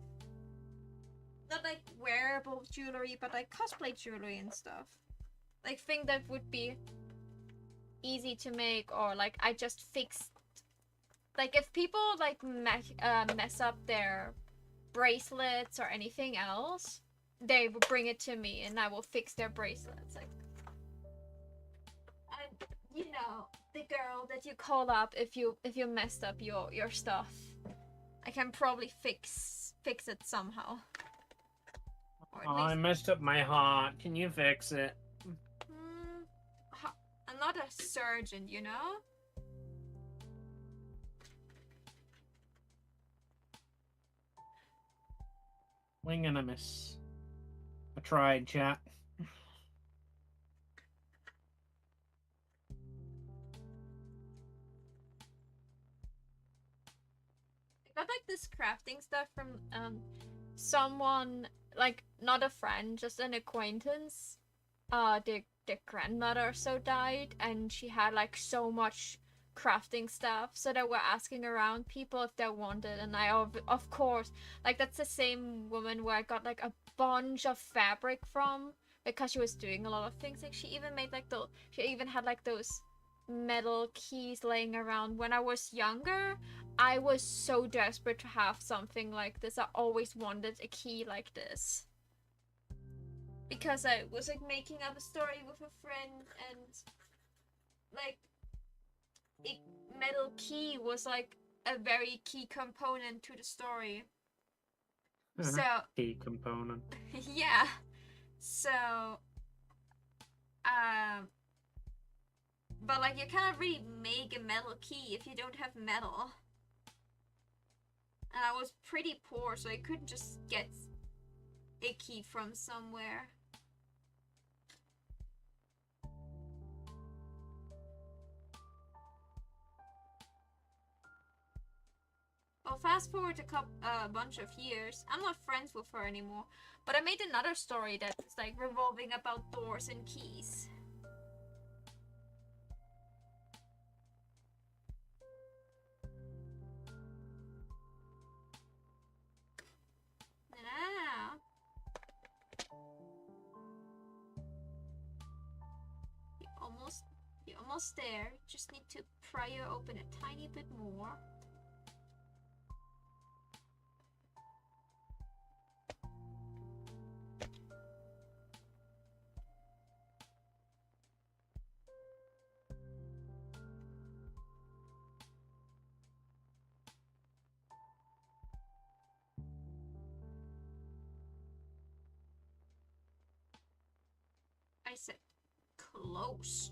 Not like wearable jewelry, but like cosplay jewelry and stuff. Like thing that would be easy to make, or like I just fixed. Like if people like mess up their bracelets or anything else, they will bring it to me and I will fix their bracelets. Like, and you know, the girl that you call up if you messed up your stuff, I can probably fix it somehow. Oh, I messed up my heart. Can you fix it? I'm not a surgeon, you know. Wing and a miss. I tried, chat. I got like this crafting stuff from someone, like not a friend, just an acquaintance. The grandmother so died, and she had like so much crafting stuff, so they were asking around people if they wanted, and I of course, like that's the same woman where I got like a bunch of fabric from, because she was doing a lot of things. Like she even made like she even had like those metal keys laying around. When I was younger, I was so desperate to have something like this. I always wanted a key like this. Because I was like making up a story with a friend, and like a metal key was like a very key component to the story. So key component. yeah. So but like you cannot really make a metal key if you don't have metal. And I was pretty poor, so I couldn't just get a key from somewhere. Well, fast forward a bunch of years. I'm not friends with her anymore, but I made another story that's like revolving about doors and keys. almost there. Just need to pry her open a tiny bit more. I said close.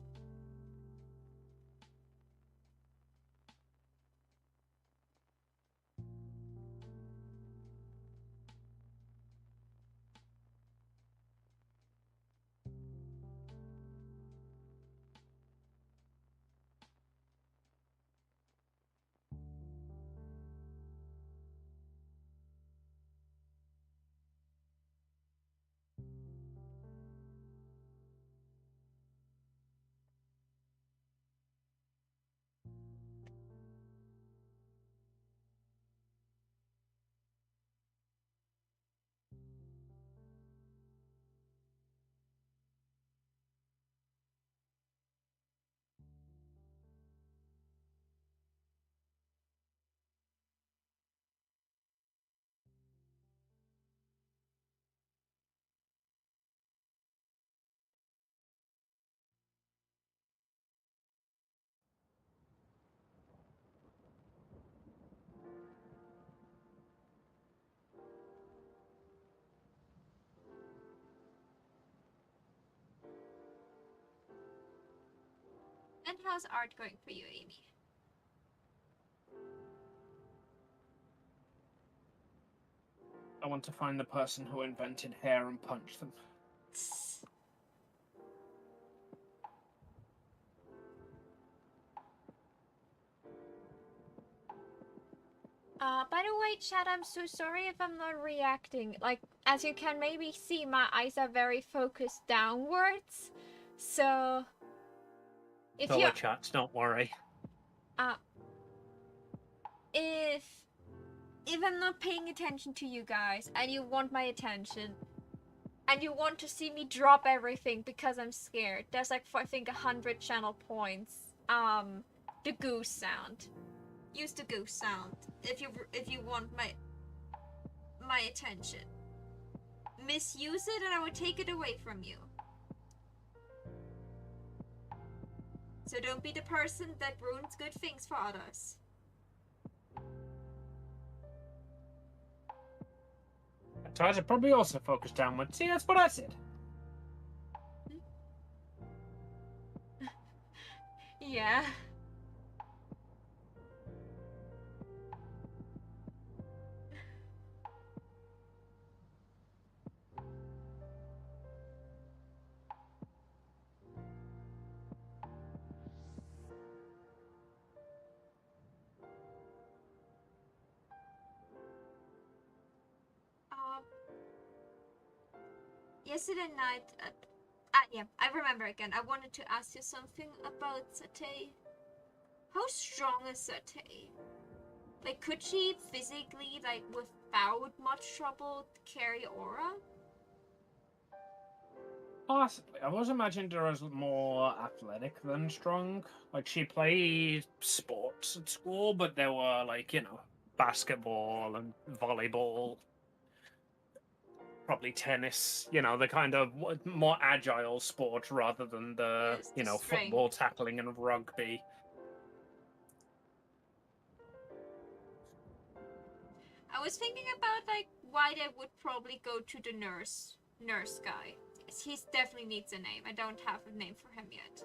And how's art going for you, Amy? I want to find the person who invented hair and punch them. By the way, chat, I'm so sorry if I'm not reacting. Like, as you can maybe see, my eyes are very focused downwards. So, if you chats, don't worry. if I'm not paying attention to you guys and you want my attention and you want to see me drop everything because I'm scared, there's like I think 100 channel points. The goose sound. Use the goose sound if you want my attention. Misuse it and I will take it away from you. So don't be the person that ruins good things for others. I should probably also focus downward. See, that's what I said. Yeah. Yesterday night, yeah, I remember again. I wanted to ask you something about Satay. How strong is Satay? Like, could she physically, like, without much trouble, carry Aura? Possibly. I've always imagined her as more athletic than strong. Like, she played sports at school, but there were, like, basketball and volleyball, probably tennis, the kind of more agile sport rather than the, Yes, the football, tackling, and rugby. I was thinking about, like, why they would probably go to the nurse guy. He definitely needs a name. I don't have a name for him yet.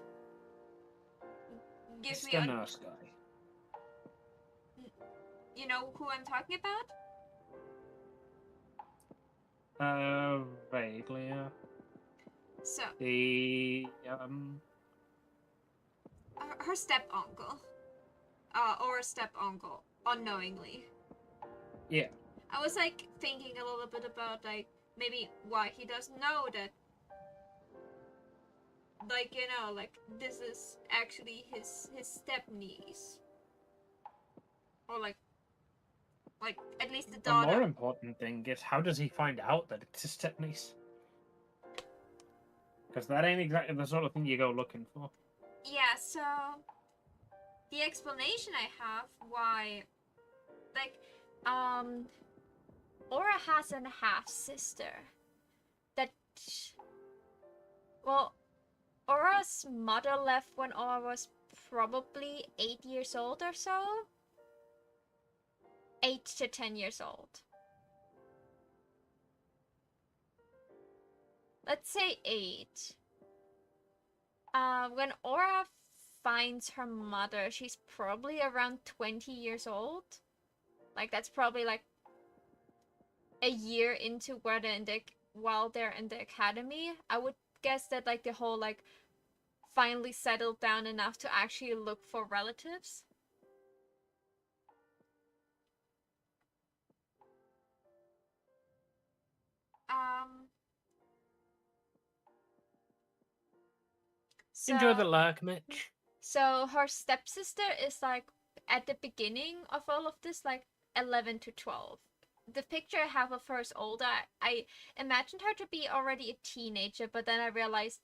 Give It's me the a... nurse guy. You know who I'm talking about? Vaguely, yeah. So, The, her step-uncle. Or a step-uncle, unknowingly. Yeah. I was, like, thinking a little bit about, like, maybe why he doesn't know that, like, like, this is actually his step-niece. Or, like, at least the The daughter. more important thing is, how does he find out that it's his step-niece? Because that ain't exactly the sort of thing you go looking for. Yeah, so the explanation I have why, like, Aura has a half sister that, well, Aura's mother left when Aura was probably 8 years old or so. 8 to 10 years old. Let's say 8. When Aura finds her mother, she's probably around 20 years old. Like, that's probably like a year into while they're in the academy. I would guess that like the whole like finally settled down enough to actually look for relatives. So, Enjoy the lurk, Mitch. so her stepsister is like at the beginning of all of this, like 11 to 12. The picture I have of her is older. I imagined her to be already a teenager, but then I realized,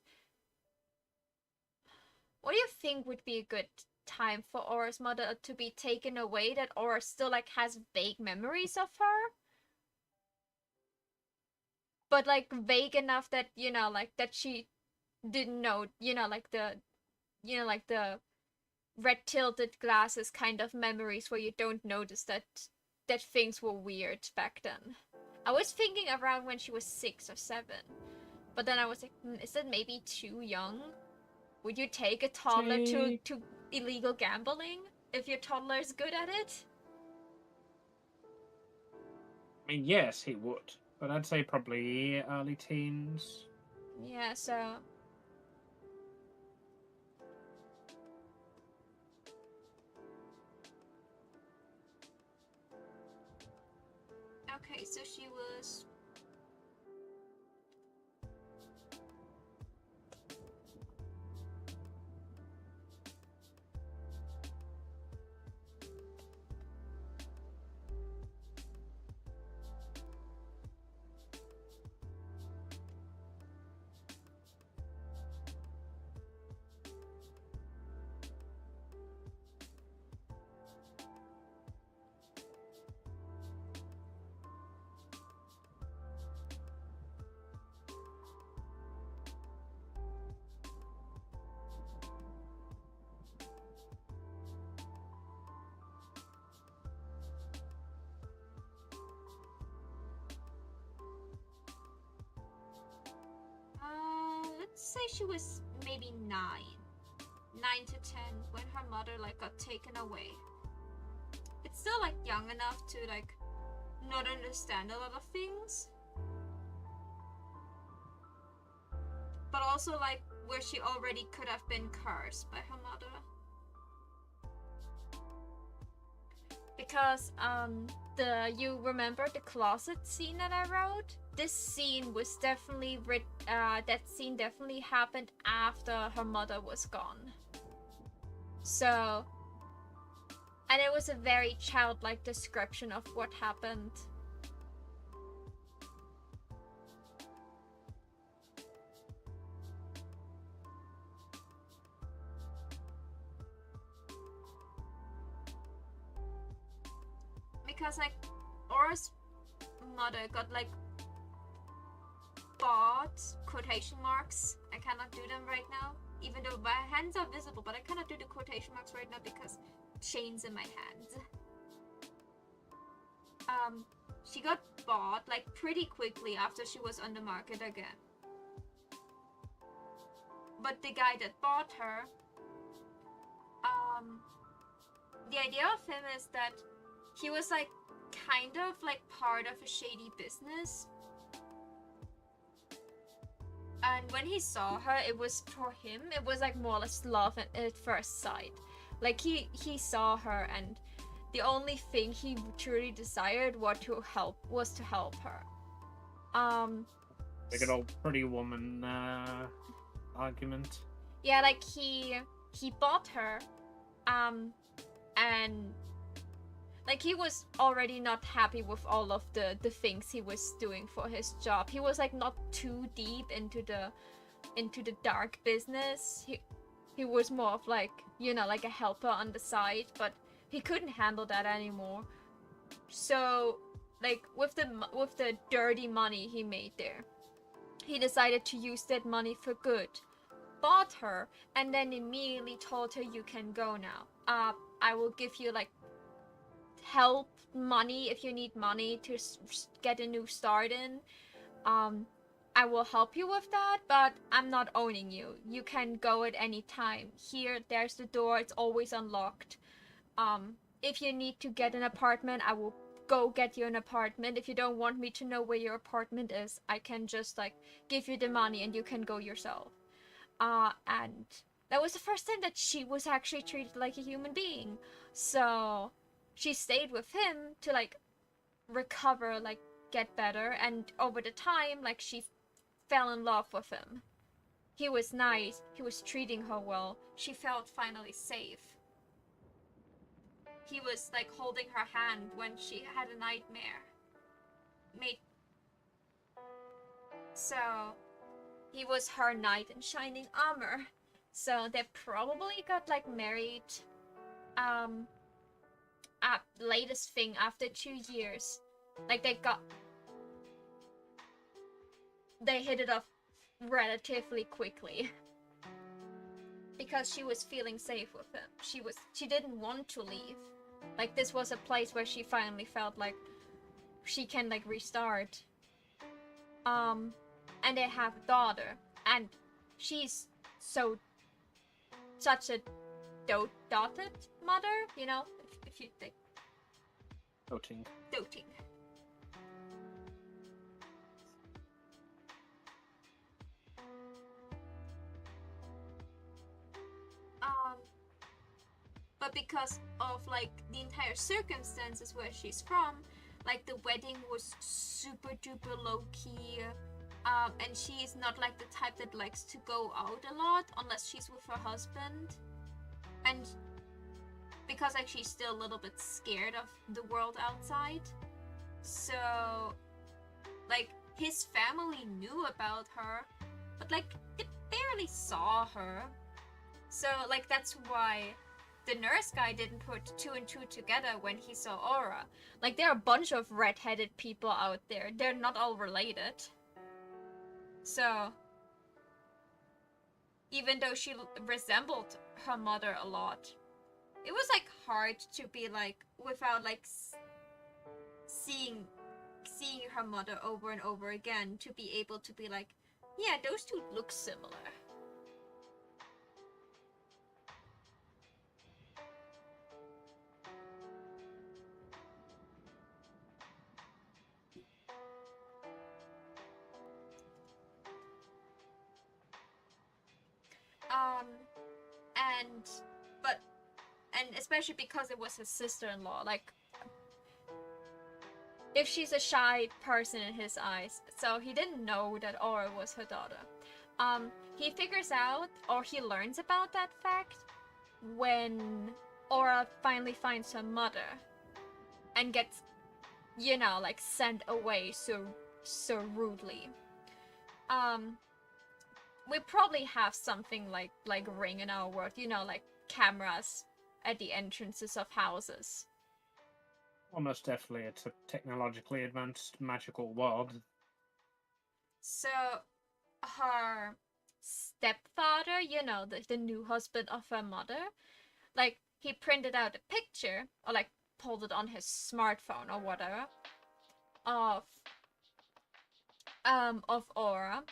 what do you think would be a good time for Aura's mother to be taken away, that Aura still like has vague memories of her? But like vague enough that, you know, like that she didn't know, like the red tilted glasses kind of memories where you don't notice that things were weird back then. I was thinking around when she was 6 or 7, but then I was like, is that maybe too young? Would you take a toddler to illegal gambling if your toddler is good at it? I mean, yes, he would, but I'd say probably early teens. Yeah, so okay, so she was let's say she was maybe 9 to 10 when her mother like got taken away. It's still like young enough to like not understand a lot of things, but also like where she already could have been cursed by her mother. Because you remember the closet scene that I wrote? This scene was definitely that scene definitely happened after her mother was gone. So, and it was a very childlike description of what happened. Because like Aura's mother got like bought quotation marks. I cannot do them right now, even though my hands are visible, but I cannot do the quotation marks right now because chains in my hands. She got bought like pretty quickly after she was on the market again. But the guy that bought her, the idea of him is that he was like kind of like part of a shady business. And when he saw her, it was for him, it was like more or less love at first sight. Like he saw her, and the only thing he truly desired was to help her. Like an old pretty woman argument. Yeah, like he bought her, and like he was already not happy with all of the things he was doing for his job. He was like not too deep into the dark business. He was more of like, you know, like a helper on the side, but he couldn't handle that anymore. So, like, with the dirty money he made there, he decided to use that money for good. Bought her, and then immediately told her, you can go now. I will give you, like, help money if you need money to get a new start in. I will help you with that, but I'm not owning you. You can go at any time. Here, there's the door. It's always unlocked. If you need to get an apartment, I will go get you an apartment. If you don't want me to know where your apartment is, I can just, like, give you the money and you can go yourself. And that was the first time that she was actually treated like a human being. So she stayed with him to, like, recover, like, get better, and over the time, like, she fell in love with him. He was nice, he was treating her well, she felt finally safe. He was, like, holding her hand when she had a nightmare. So he was her knight in shining armor. So they probably got, like, married at latest thing after 2 years. Like, they hit it off relatively quickly. Because she was feeling safe with him. She didn't want to leave. Like, this was a place where she finally felt like she can, like, restart. And they have a daughter. And she's such a doted mother, you know? If you think. Doting. Doting. But because of, like, the entire circumstances where she's from, like, the wedding was super duper low key, and she's not, like, the type that likes to go out a lot unless she's with her husband, and because, like, she's still a little bit scared of the world outside, so, like, his family knew about her, but, like, they barely saw her, so, like, that's why the nurse guy didn't put 2 and 2 together when he saw Aura. Like, there are a bunch of red-headed people out there. They're not all related. So, even though she resembled her mother a lot, it was, like, hard to be, like, without, like, seeing her mother over and over again, to be able to be like, yeah, those two look similar. And especially because it was his sister-in-law, like, if she's a shy person in his eyes, so he didn't know that Aura was her daughter. He figures out, or he learns about that fact when Aura finally finds her mother and gets, you know, like, sent away so rudely. We probably have something like Ring in our world, you know, like cameras at the entrances of houses. Almost definitely, it's a technologically advanced magical world. So, her stepfather, you know, the new husband of her mother, like, he printed out a picture, or, like, pulled it on his smartphone or whatever, of Aura,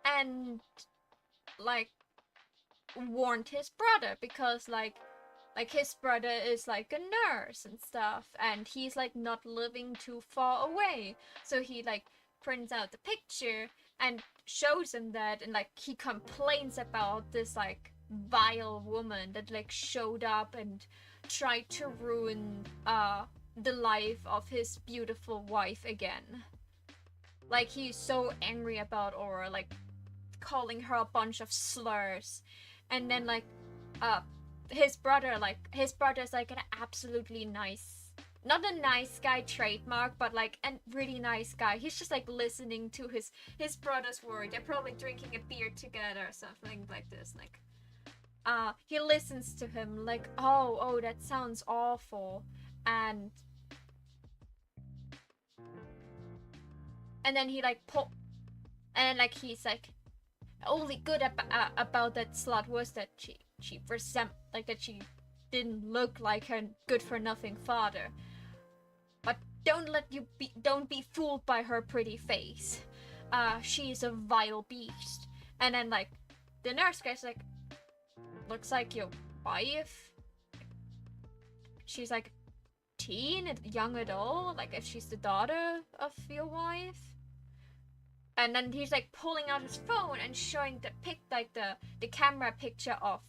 and, like, warned his brother, because, like, his brother is, like, a nurse and stuff, and he's, like, not living too far away, so he, like, prints out the picture and shows him that, and, like, he complains about this, like, vile woman that, like, showed up and tried to ruin the life of his beautiful wife again. Like, he's so angry about Aura, like, calling her a bunch of slurs, and then, like, his brother's like an absolutely nice, not a nice guy trademark, but like a really nice guy. He's just, like, listening to his brother's word. They're probably drinking a beer together or something like this. Like, he listens to him like, oh, that sounds awful, and then he like and like he's like, only good about that slut was that she like that she didn't look like her good for nothing father, but don't be fooled by her pretty face. She's a vile beast. And then like the nurse guy's like, looks like your wife. She's like teen, young adult, like if she's the daughter of your wife. And then he's like pulling out his phone and showing the camera picture of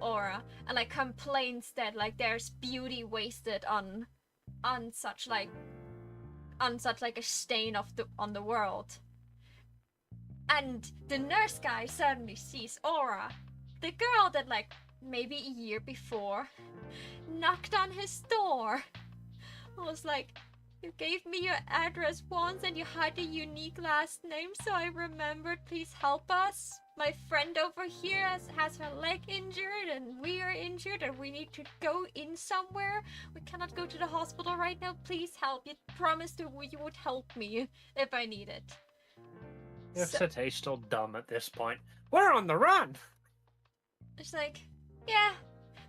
Aura, and like complains that like there's beauty wasted on such like a stain on the world. And the nurse guy suddenly sees Aura, the girl that like maybe a year before knocked on his door. Was like, you gave me your address once and you had a unique last name, so I remembered. Please help us. My friend over here has her leg injured and we are injured and we need to go in somewhere. We cannot go to the hospital right now. Please help. You promised that you would help me if I need it. If Satay's still dumb at this point, we're on the run! It's like, yeah.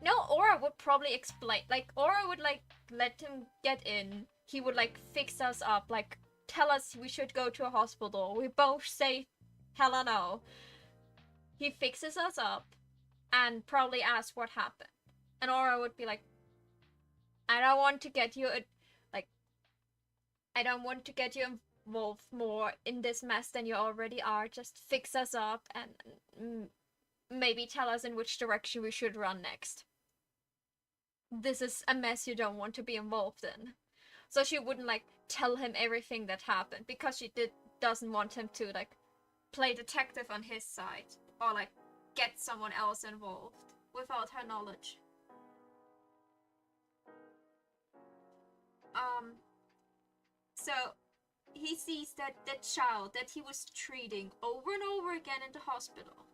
No, Aura would probably explain. Like, Aura would like let him get in. He would like fix us up, like tell us we should go to a hospital. We both say hella no. He fixes us up and probably asks what happened. And Aura would be like, I don't want to get you involved more in this mess than you already are. Just fix us up and maybe tell us in which direction we should run next. This is a mess you don't want to be involved in. So she wouldn't like tell him everything that happened because she doesn't want him to like play detective on his side or like get someone else involved without her knowledge. So he sees that child that he was treating over and over again in the hospital.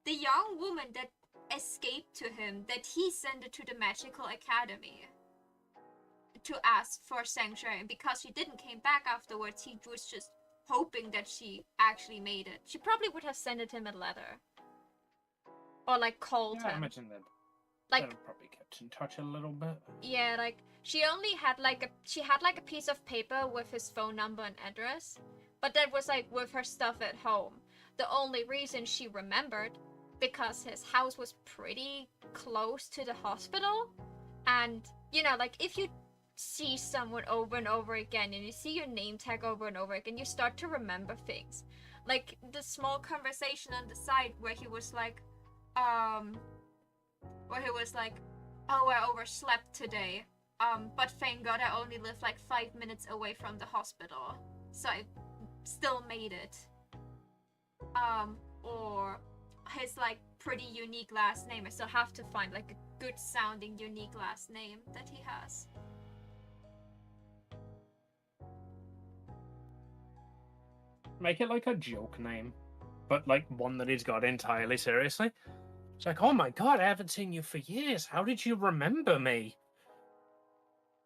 The young woman that escaped to him, that he sent it to the magical academy to ask for sanctuary, and because she didn't came back afterwards, he was just hoping that she actually made it. She probably would have sent him a letter. Or like called him. I imagine that. Like probably kept in touch a little bit. Yeah, like she only had like a piece of paper with his phone number and address, but that was like with her stuff at home. The only reason she remembered, because his house was pretty close to the hospital, and you know, like if you see someone over and over again and you see your name tag over and over again, you start to remember things. Like the small conversation on the side where he was like, oh, I overslept today. But thank God I only live like 5 minutes away from the hospital, so I still made it. Or his like pretty unique last name. I still have to find like a good sounding unique last name that he has. Make it like a joke name, but like one that he's got entirely seriously. It's like, oh my God, I haven't seen you for years. How did you remember me?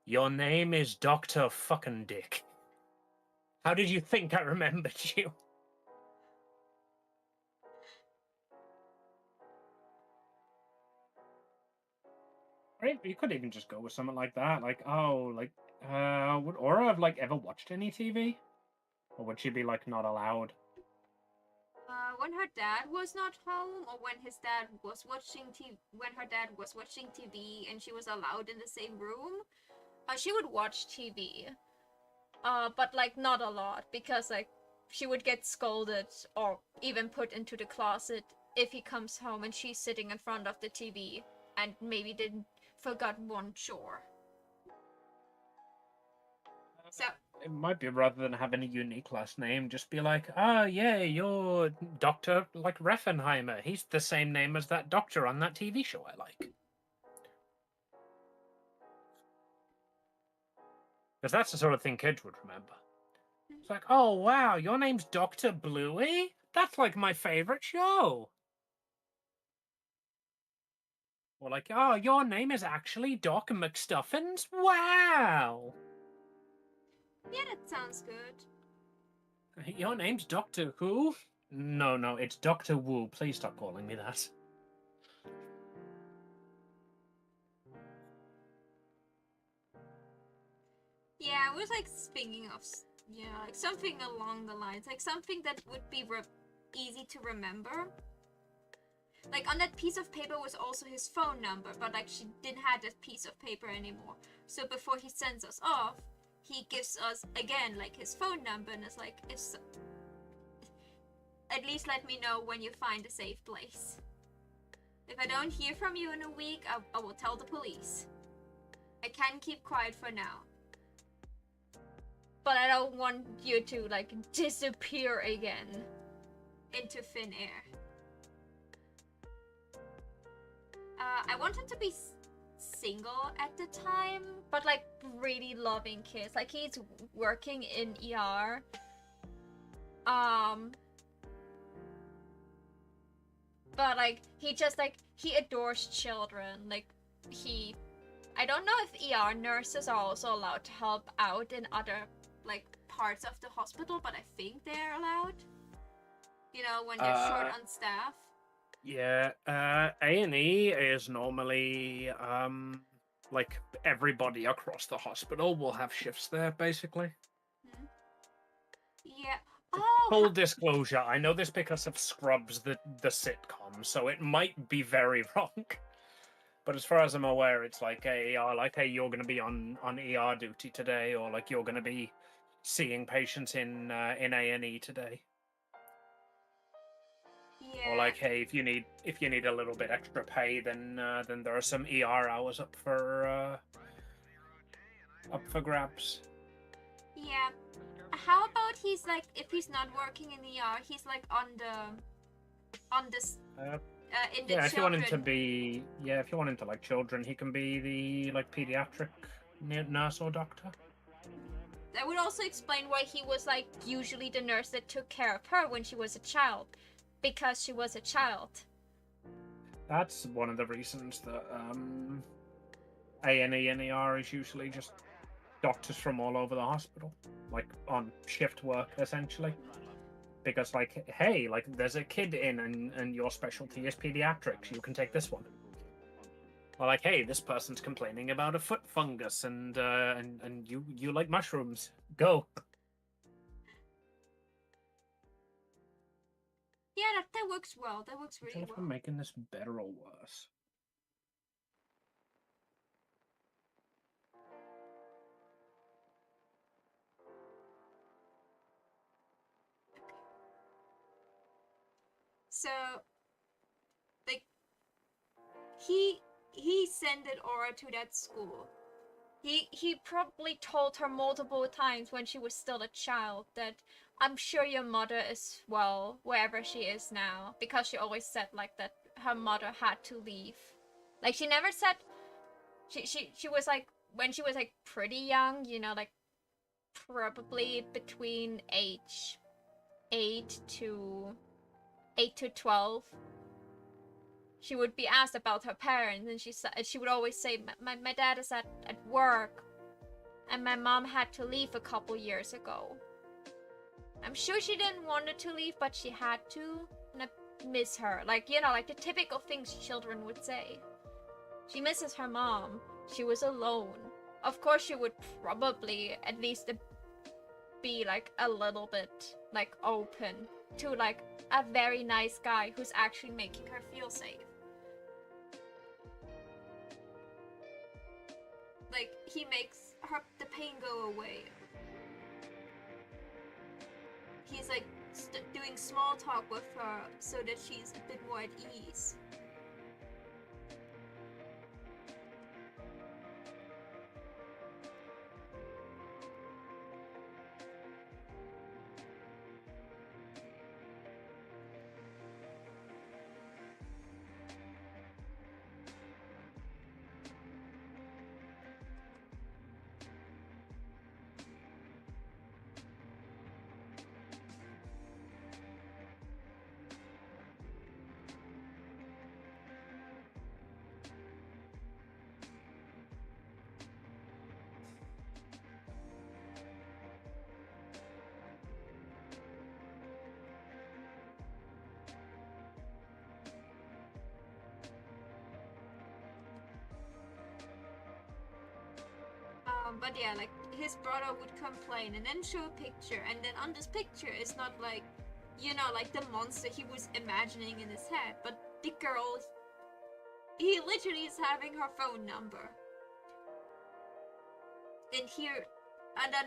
Your name is Dr. Fucking Dick. How did you think I remembered you? Right, you could even just go with something like that. Like, oh, like, would Aura have like ever watched any TV? Or would she be like not allowed? When her dad was not home, or when his dad was watching TV, when her dad was watching TV and she was allowed in the same room, she would watch TV. But like not a lot, because like she would get scolded or even put into the closet if he comes home and she's sitting in front of the TV and maybe forgot one chore. So it might be, rather than having a unique last name, just be like, oh yeah, you're Dr. like Reffenheimer. He's the same name as that doctor on that TV show I like. Because that's the sort of thing kids would remember. It's like, oh wow, your name's Dr. Bluey? That's like my favorite show. Or like, oh, your name is actually Doc McStuffins? Wow! Yeah, that sounds good. Your name's Doctor Who? No, it's Doctor Wu. Please stop calling me that. Yeah, I was like thinking of like something along the lines, like something that would be easy to remember. Like on that piece of paper was also his phone number, but like she didn't have that piece of paper anymore. So before he sends us off, he gives us again like his phone number and it's like, if so, at least let me know when you find a safe place. If I don't hear from you in a week, I will tell the police. I can keep quiet for now. But I don't want you to like disappear again into thin air. I wanted to be single at the time, but like really loving kids. Like he's working in ER. But like he just like he adores children. Like I don't know if ER nurses are also allowed to help out in other like parts of the hospital, but I think they're allowed. You know, when they're short on staff. Yeah, A&E is normally, like, everybody across the hospital will have shifts there, basically. Yeah. Oh, Full disclosure, I know this because of Scrubs, the sitcom, so it might be very wrong. But as far as I'm aware, it's like hey, you're going to be on ER duty today, or like you're going to be seeing patients in A&E today. yeah. Or like, hey, if you need a little bit extra pay, then there are some ER hours up for grabs. Yeah. How about he's like, if he's not working in ER, he's like in the Yeah, if you want him to children. be, if you want him to like children, he can be the like pediatric nurse or doctor. That would also explain why he was like usually the nurse that took care of her when she was a child, because she was a child. That's one of the reasons that A&E and ER is usually just doctors from all over the hospital, like on shift work essentially. Because like, hey, like there's a kid in and your specialty is pediatrics, you can take this one. Or like, hey, this person's complaining about a foot fungus and you like mushrooms. Go. Yeah, that works well. That works really If well. I'm making this better or worse. So, like, he sent Aura to that school. He probably told her multiple times when she was still a child that I'm sure your mother is well wherever she is now, because she always said like that her mother had to leave. Like she never said she was like when she was like pretty young, you know, like probably between age 8 to 12. She would be asked about her parents, and she would always say, my dad is at work, and my mom had to leave a couple years ago. I'm sure she didn't want to leave, but she had to, and I miss her. Like, you know, like the typical things children would say. She misses her mom. She was alone. Of course, she would probably at least be like a little bit like open to like a very nice guy who's actually making her feel safe. Like, he makes the pain go away. He's like doing small talk with her so that she's a bit more at ease. But yeah, like his brother would complain and then show a picture, and then on this picture it's not like, you know, like the monster he was imagining in his head, but the girl, he literally is having her phone number. And here, and then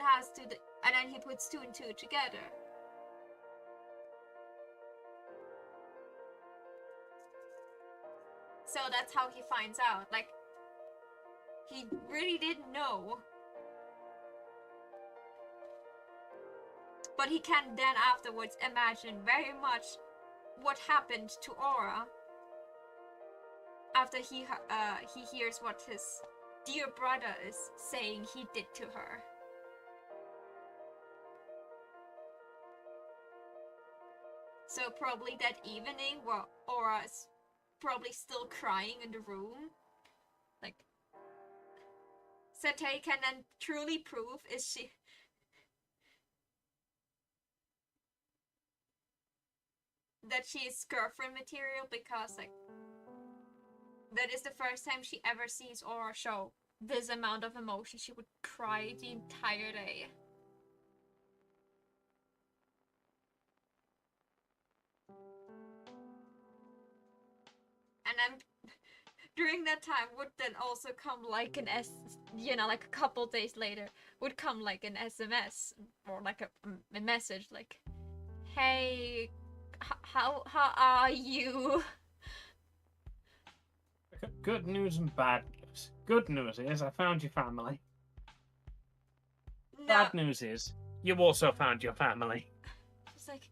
and then he puts 2 and 2 together. So that's how he finds out. Like, he really didn't know. But he can then afterwards imagine very much what happened to Aura after he hears what his dear brother is saying he did to her. So probably that evening where Aura is probably still crying in the room, like, Satei can then truly prove that she is girlfriend material, because like that is the first time she ever sees Aura show this amount of emotion. She would cry the entire day. And then during that time would then also come like an like a couple days later would come like an SMS or like a message like, hey, how are you? Good news and bad news. Good news is I found your family. No. Bad news is you also found your family. It's like,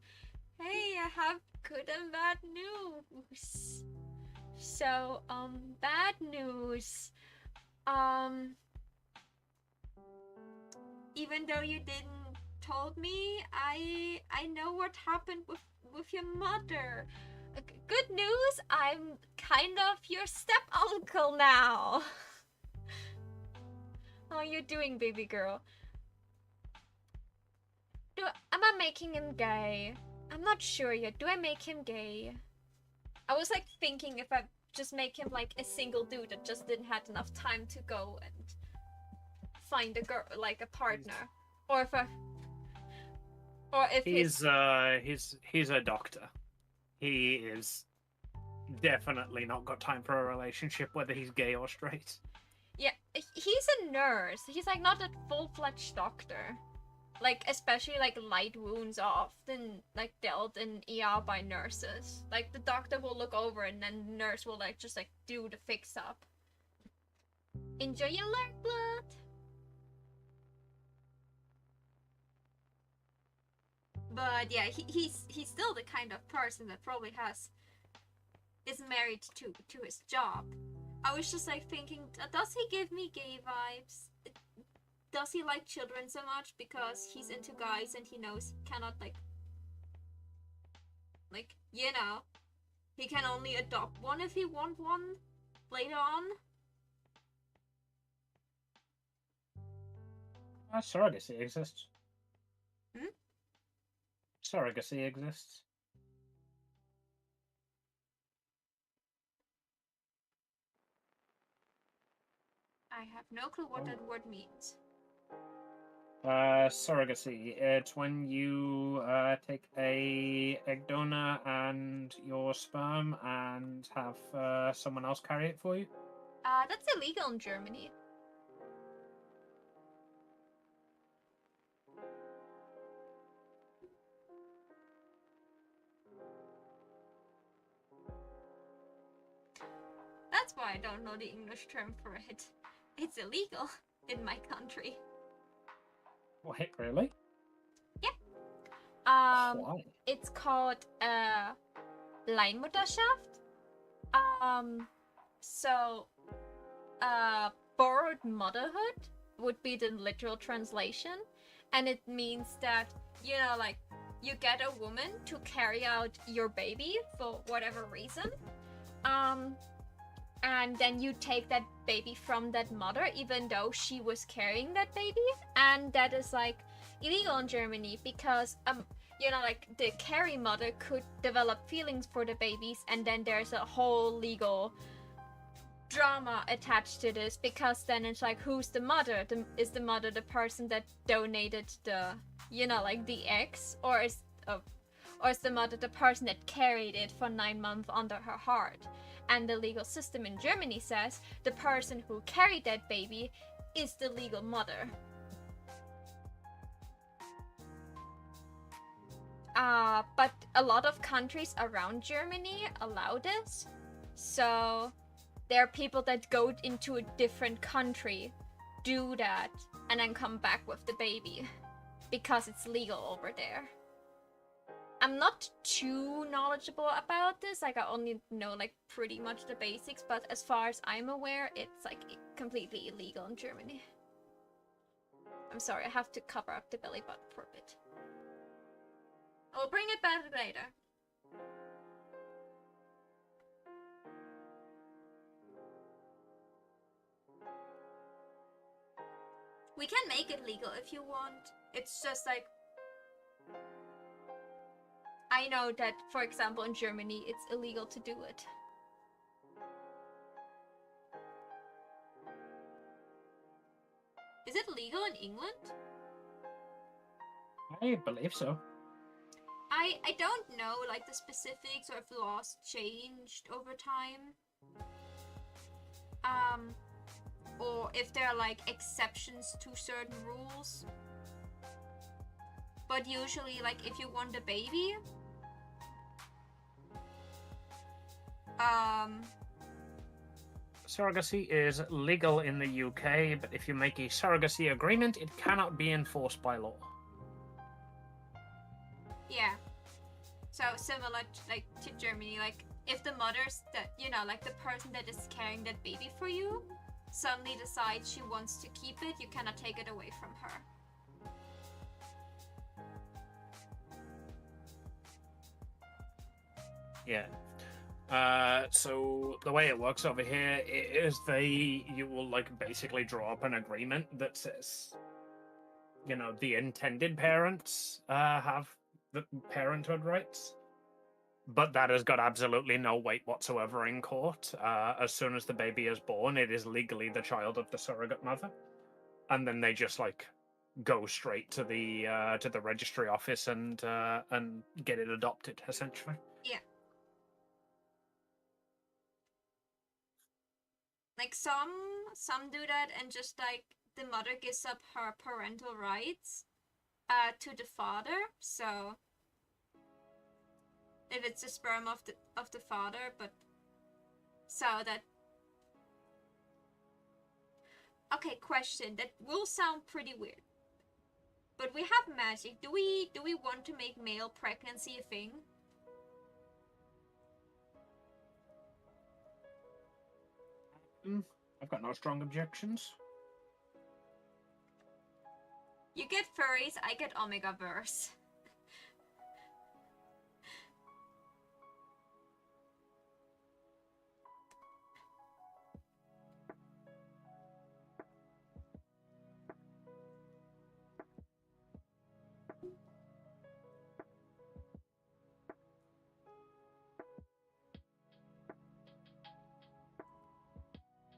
hey, I have good and bad news. So, bad news. Even though you didn't told me, I know what happened with your mother. Good news, I'm kind of your step uncle now. How are you doing, baby girl? Am I making him gay? I'm not sure yet. Do I make him gay? I was like thinking if I just make him like a single dude that just didn't have enough time to go and find a girl, like a partner, or if he's a doctor. He is definitely not got time for a relationship, whether he's gay or straight. Yeah, he's a nurse. He's like not a full-fledged doctor. Like, especially like light wounds are often like dealt in ER by nurses. Like the doctor will look over and then the nurse will like just like do the fix up. Enjoy your lark blood. But yeah, he's still the kind of person that probably is married to his job. I was just like thinking, does he give me gay vibes? Does he like children so much because he's into guys and he knows he cannot like you know, he can only adopt one if he wants one later on? Surrogacy exists. Hmm? Surrogacy exists. I have no clue what that word means. Surrogacy. It's when you take a egg donor and your sperm and have someone else carry it for you. That's illegal in Germany. That's why I don't know the English term for it. It's illegal in my country. Wait, really? Yep. Why? It's called Leihmutterschaft. So borrowed motherhood would be the literal translation, and it means that, you know, like you get a woman to carry out your baby for whatever reason, and then you take that baby from that mother even though she was carrying that baby, and that is like illegal in Germany because you know, like the carry mother could develop feelings for the babies, and then there's a whole legal drama attached to this, because then it's like, who's the mother? Is the mother the person that donated the, like the eggs, or is the mother the person that carried it for 9 months under her heart? And the legal system in Germany says the person who carried that baby is the legal mother. But a lot of countries around Germany allow this. So there are people that go into a different country, do that, and then come back with the baby because it's legal over there. I'm not too knowledgeable about this. Like, I only know like pretty much the basics, but as far as I'm aware, it's like completely illegal in Germany. I'm sorry, I have to cover up the belly button for a bit. I'll bring it back later. We can make it legal if you want. It's just like, I know that, for example, in Germany, it's illegal to do it. Is it legal in England? I believe so. I don't know like the specifics, or if the laws changed over time. Or if there are like exceptions to certain rules. But usually, like, if you want a baby, surrogacy is legal in the UK, but if you make a surrogacy agreement, it cannot be enforced by law. yeah. So similar to Germany, like if the mother's that like the person that is carrying that baby for you suddenly decides she wants to keep it, you cannot take it away from her. Yeah. So the way it works over here is you will like basically draw up an agreement that says, the intended parents have the parenthood rights, but that has got absolutely no weight whatsoever in court. As soon as the baby is born, it is legally the child of the surrogate mother, and then they just like go straight to the registry office and get it adopted, essentially. Yeah. Like some do that, and just like the mother gives up her parental rights to the father. So if it's the sperm of the father, but so that. Okay, question. That will sound pretty weird. But we have magic. Do we want to make male pregnancy a thing? I've got no strong objections. You get furries, I get Omega-verse.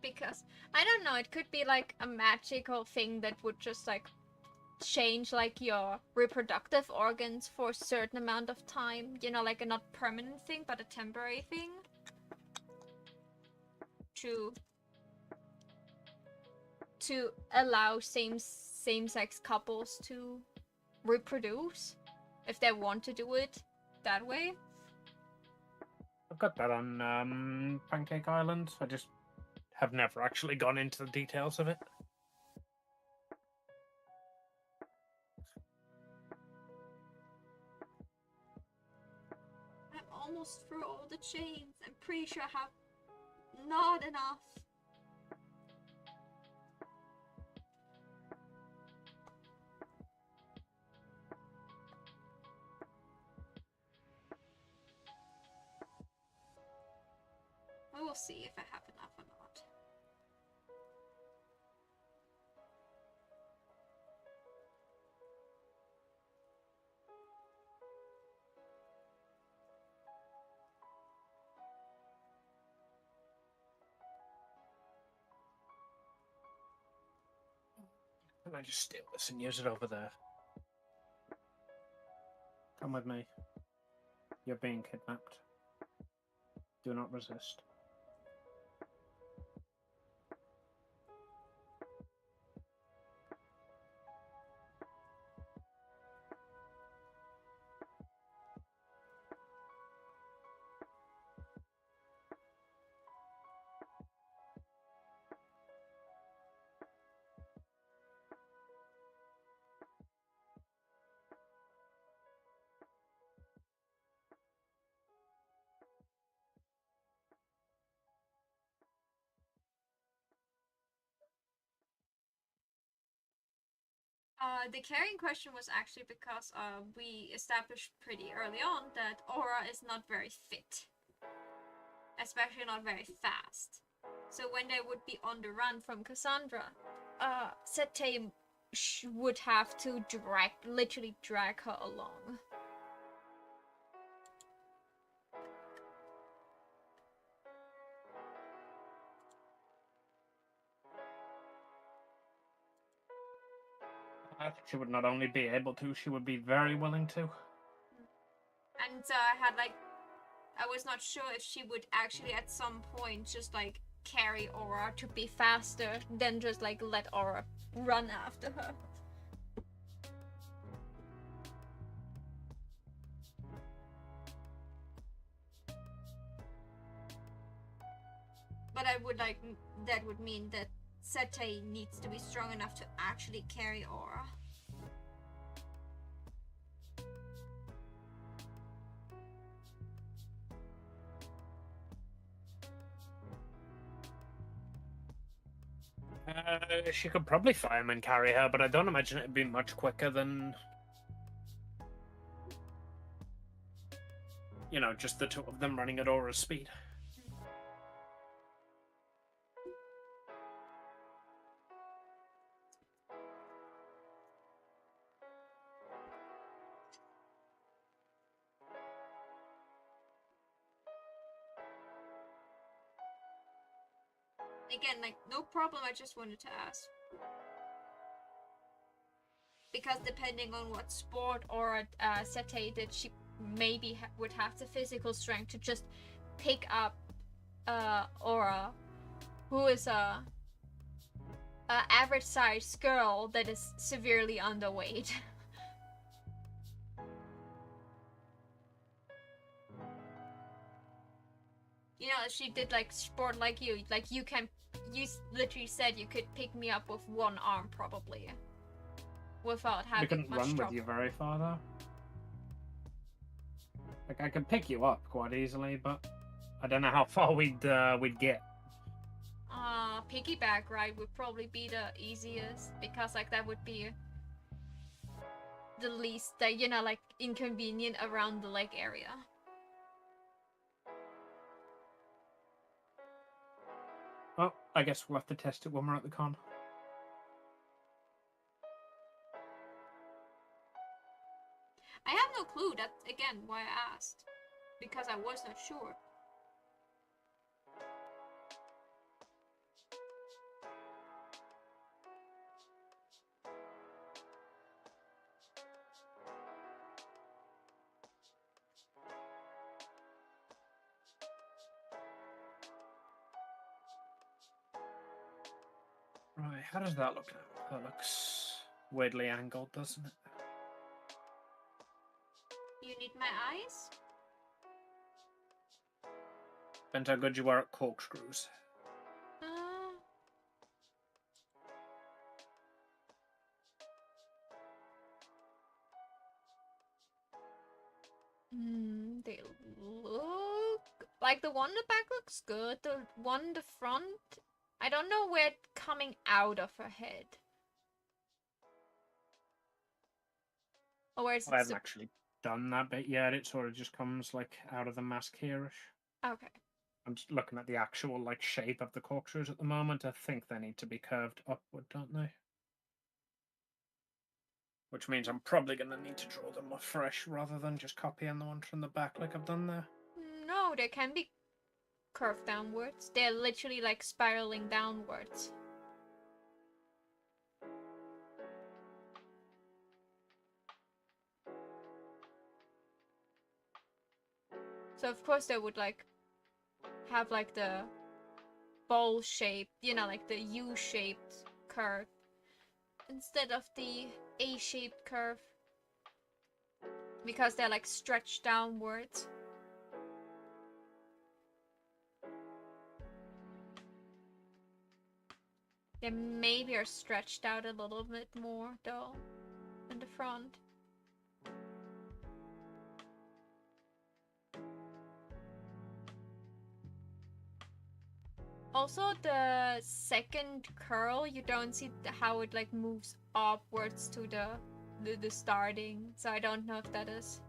Because, I don't know, it could be like a magical thing that would just like change like your reproductive organs for a certain amount of time. Like a not permanent thing, but a temporary thing. To allow same-sex couples to reproduce if they want to do it that way. I've got that on Pancake Island. I just have never actually gone into the details of it. I'm almost through all the chains. I'm pretty sure I have not enough. We will see if I have enough or not. Can I just steal this and use it over there? Come with me. You're being kidnapped. Do not resist. The carrying question was actually because we established pretty early on that Aura is not very fit, especially not very fast. So when they would be on the run from Cassandra, Sete would have to literally drag her along. I think she would not only be able to, she would be very willing to. And I was not sure if she would actually at some point just like carry Aura to be faster than just like let Aura run after her. But that would mean that Sete needs to be strong enough to actually carry Aura. She could probably fireman carry her, but I don't imagine it'd be much quicker than, you know, just the two of them running at Aura's speed. Again, like, no problem, I just wanted to ask. Because depending on what sport or Sete did, she maybe would have the physical strength to just pick up Aura, who is a average-sized girl that is severely underweight. You know, if she did like sport like you literally said you could pick me up with one arm probably, without having We couldn't much run trouble. with you very far though. Like I could pick you up quite easily, but I don't know how far we'd get. Piggyback ride would probably be the easiest, because like that would be the least like inconvenient around the lake area. Well, I guess we'll have to test it when we're at the con. I have no clue. That's again why I asked, because I was not sure. Right, how does that look now? That looks weirdly angled, doesn't it? You need my eyes? Depends how good you are at corkscrews. They look like the one in the back looks good. The one in the front, I don't know where it's coming out of her head. Or where is I it? haven't actually done that bit yet. It sort of just comes like out of the mask here-ish. Okay. I'm just looking at the actual like shape of the corkscrews at the moment. I think they need to be curved upward, don't they? Which means I'm probably going to need to draw them afresh rather than just copying the ones from the back like I've done there. No, they can be curved downwards. They're literally like spiraling downwards. So of course they would like have like the bowl shaped, you know, like the U-shaped curve instead of the A-shaped curve because they're like stretched downwards. They maybe are stretched out a little bit more though in the front. Also, the second curl, you don't see how it like moves upwards to the starting. So I don't know if that is.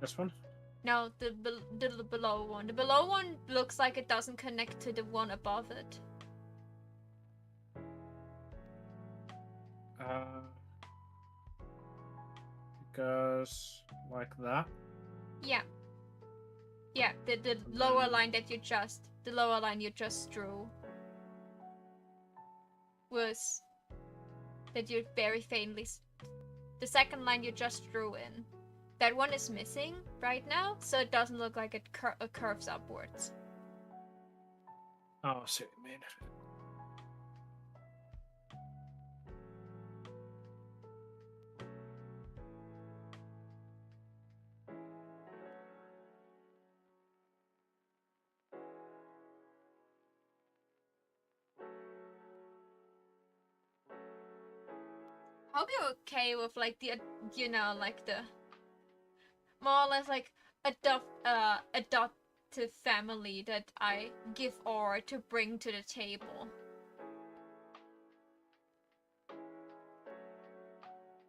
This one? No, the below one. The below one looks like it doesn't connect to the one above it. It goes like that. Yeah. Yeah, the lower line that you just, the lower line you just drew was that you very faintly, the second line you just drew in, that one is missing right now, so it doesn't look like it curves upwards. Oh, I see what you mean. I'll be okay with like the, you know, like the more or less like adoptive family that I give or to bring to the table.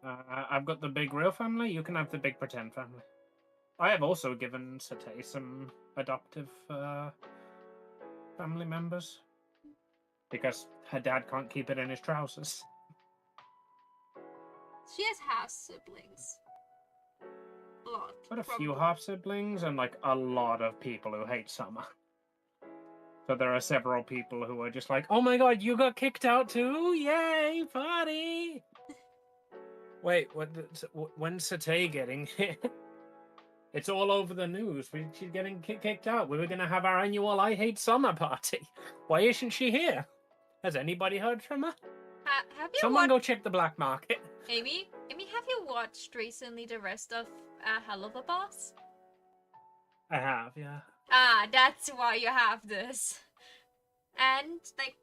I've got the big real family. You can have the big pretend family. I have also given Satay some adoptive family members because her dad can't keep it in his trousers. She has half siblings. A lot. But a few probably. half siblings and like a lot of people who hate summer. So there are several people who are just like, "Oh my god, you got kicked out too! Yay, party!" Wait, when's Satay getting hit? It's all over the news. She's getting kicked out. We were going to have our annual I Hate Summer party. Why isn't she here? Has anybody heard from her? Have you Someone go check the black market. Amy, have you watched recently the rest of Hell of a Boss? I have, yeah. Ah, that's why you have this. And, like,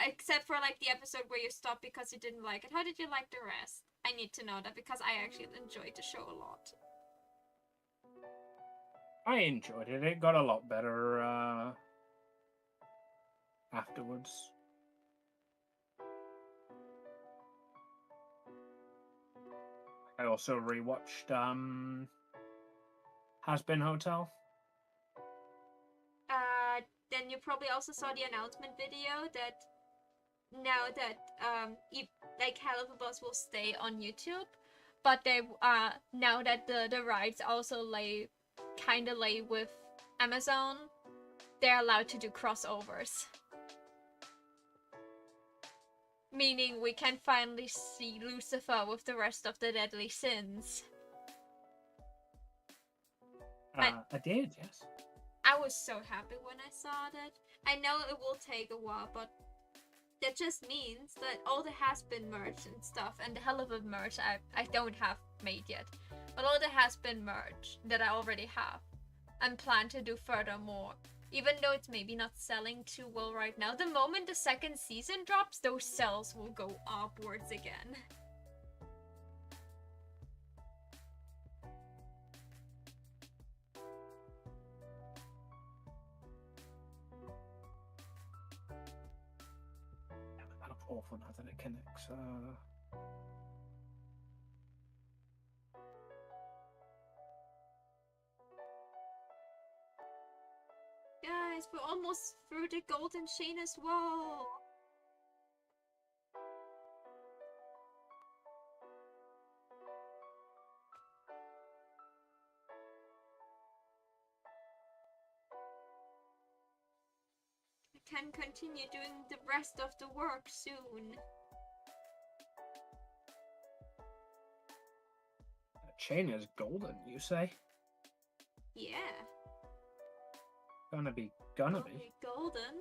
except for, like, the episode where you stopped because you didn't like it, how did you like the rest? I need to know that because I actually enjoyed the show a lot. I enjoyed it. It got a lot better afterwards. I also rewatched Has Been Hotel. Then you probably also saw the announcement video that now that like Hell of a Boss will stay on YouTube, but they now that the rights also lay with Amazon, they're allowed to do crossovers. Meaning we can finally see Lucifer with the rest of the deadly sins. I did, yes. I was so happy when I saw that. I know it will take a while, but that just means that all the has-been merch and stuff, and the Hell of a merch I don't have made yet, but all the has-been merch that I already have, and plan to do furthermore. Even though it's maybe not selling too well right now, the moment the second season drops, those sales will go upwards again. That looks awful now that it connects. Guys, we're almost through the golden chain as well. I can continue doing the rest of the work soon. chain is golden, you say? Yeah. Gonna be. Only golden.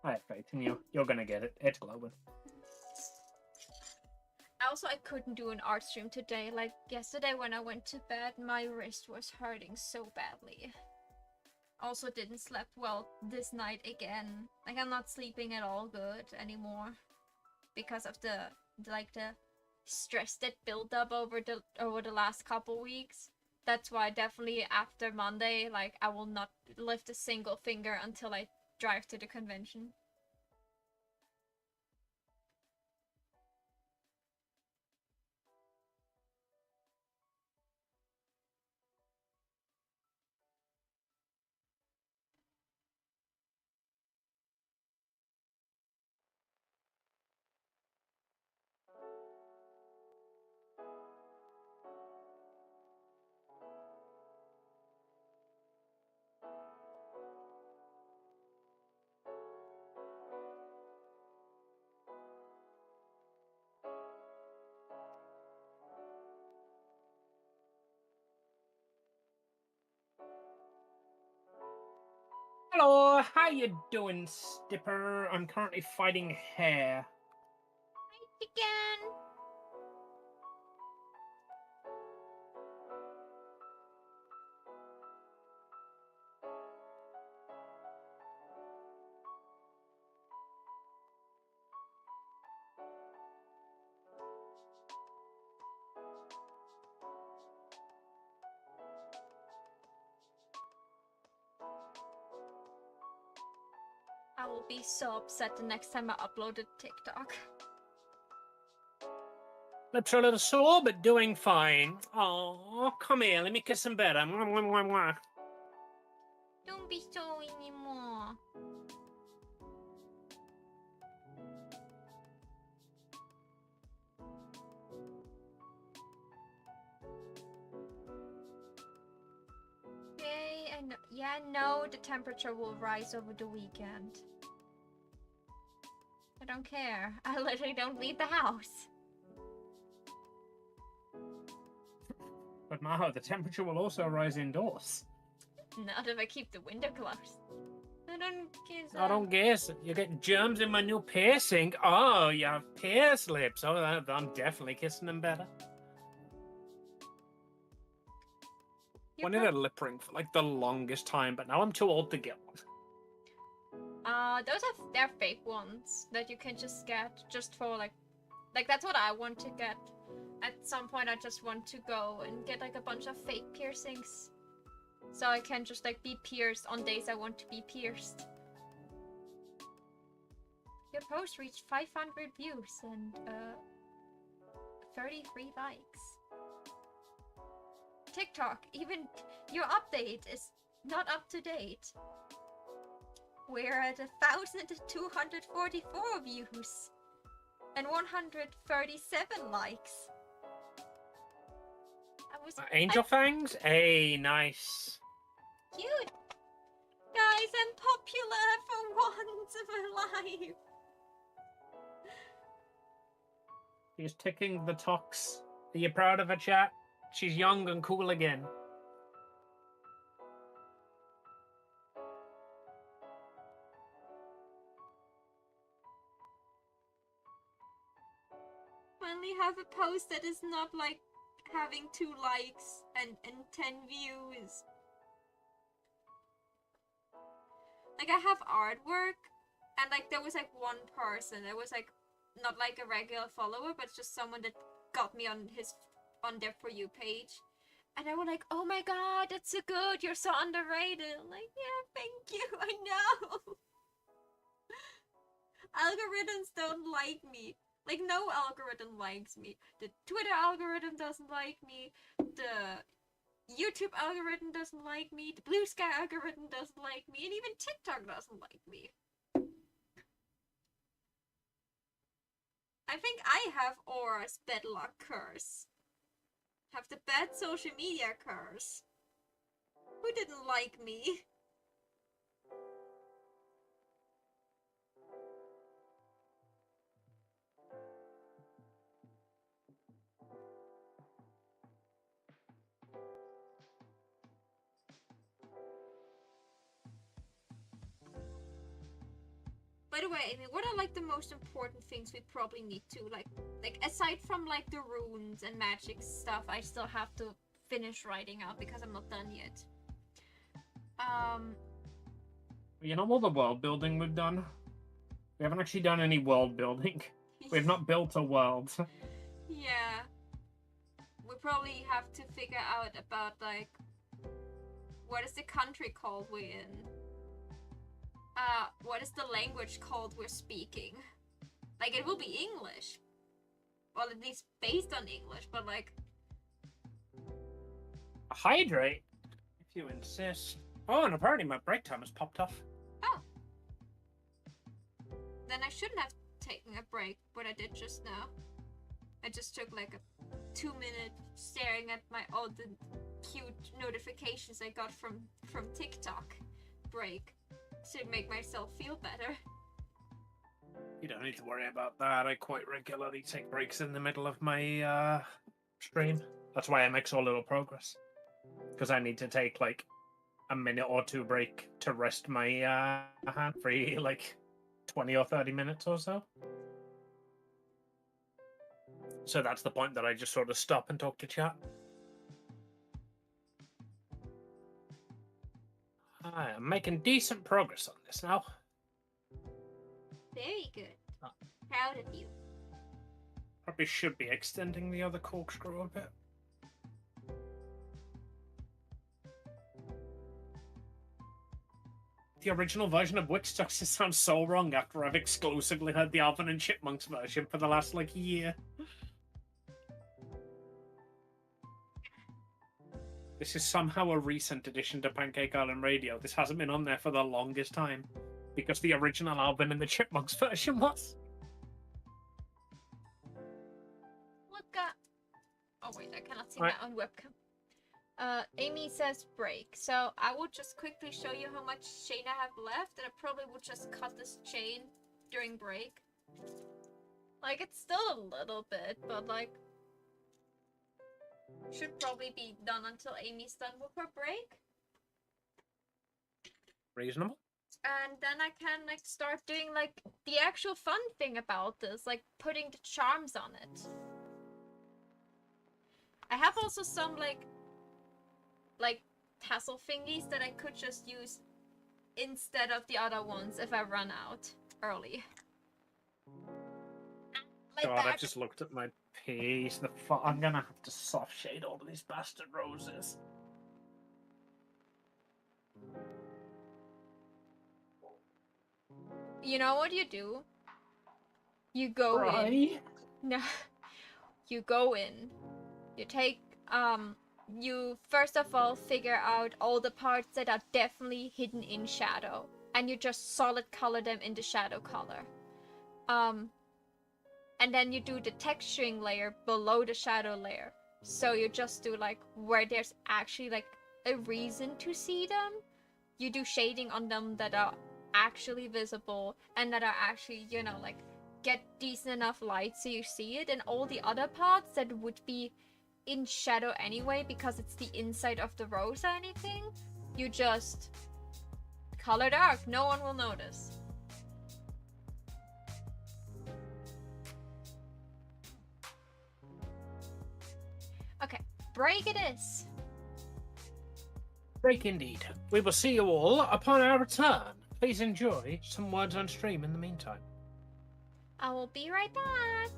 I have faith in you. You're gonna get it. It's glowing. Also, I couldn't do an art stream today. Like, yesterday when I went to bed, my wrist was hurting so badly. Also didn't sleep well this night again. Like, I'm not sleeping at all good anymore. Because of the stress that built up over the last couple weeks. That's why definitely after Monday, like, I will not lift a single finger until I drive to the convention. Hello, how you doing, Stipper? I'm currently fighting hair. Again. I will be so upset the next time I upload a TikTok. Lips are a little sore, but doing fine. Oh, come here, let me kiss some better. Mwah, mwah, mwah, mwah. Don't be so anymore. Okay, and yeah, no, the temperature will rise over the weekend. I don't care. I literally don't leave the house. But Maho, the temperature will also rise indoors. Not if I keep the window closed. I don't guess. I don't guess. You're getting germs in my new piercing. Oh, you have pierced lips. Oh, I'm definitely kissing them better. Wanted a lip ring for like the longest time, but now I'm too old to get one. They're fake ones that you can just get just for like that's what I want to get. At some point, I just want to go and get like a bunch of fake piercings, so I can just like be pierced on days I want to be pierced. Your post reached 500 views and 33 likes. TikTok, even your update is not up to date. We're at 1,244 views and 137 likes. Angel fangs? Hey, nice. Cute. Guys, I'm popular for once in my life. She's ticking the tox. Are you proud of her, chat? She's young and cool again. Finally have a post that is not like having 2 likes and 10 views. Like, I have artwork, and like there was like one person that was like not like a regular follower, but just someone that got me on their For You page. And I was like, oh my god, that's so good, you're so underrated. I'm like, yeah, thank you, I know. Algorithms don't like me. Like, no algorithm likes me. The Twitter algorithm doesn't like me. The YouTube algorithm doesn't like me. The Blue Sky algorithm doesn't like me. And even TikTok doesn't like me. I think I have Aura's bad luck curse. Have the bad social media curse. Who didn't like me? By the way, Amy, what are like the most important things we probably need to like aside from like the runes and magic stuff, I still have to finish writing out because I'm not done yet. You know all the world building we've done? We haven't actually done any world building. We've not built a world. Yeah. We probably have to figure out about like what is the country called we're in? What is the language called we're speaking? Like it will be English. Well, at least based on English, but like Hydrate? If you insist. Oh, and apparently my break time has popped off. oh. Then I shouldn't have taken a break, but I did just now. I just took like a 2-minute staring at all the cute notifications I got from TikTok break to make myself feel better. You don't need to worry about that. I quite regularly take breaks in the middle of my stream. That's why I make so little progress. Because I need to take like a minute or two break to rest my hand free, like 20 or 30 minutes or so. So that's the point that I just sort of stop and talk to chat. I am making decent progress on this now. Very good. Oh. Proud of you. Probably should be extending the other corkscrew a bit. The original version of Witch Doctor sounds so wrong after I've exclusively heard the Alvin and Chipmunks version for the last, like, year. This is somehow a recent addition to Pancake Island Radio. This hasn't been on there for the longest time. Because the original Alvin and the Chipmunks version was. Look at... Oh wait, I cannot see Right. that on webcam. Amy says break. So I will just quickly show you how much chain I have left, and I probably will just cut this chain during break. Like, it's still a little bit, but like... should probably be done until Amy's done with her break. Reasonable. And then I can like start doing like the actual fun thing about this, like putting the charms on it. I have also some like tassel thingies that I could just use instead of the other ones if I run out early. My God, back. I've just looked at my piece. I'm gonna have to soft shade all of these bastard roses. You know what you do? You go in. Right. No. You go in. You take you first of all figure out all the parts that are definitely hidden in shadow, and you just solid color them into shadow color. And then you do the texturing layer below the shadow layer. So you just do like where there's actually like a reason to see them. You do shading on them that are actually visible and that are actually, you know, like get decent enough light so you see it. And all the other parts that would be in shadow anyway because it's the inside of the rose or anything, you just color dark. No one will notice. Okay, break it is. Break indeed. We will see you all upon our return. Please enjoy some words on stream in the meantime. I will be right back.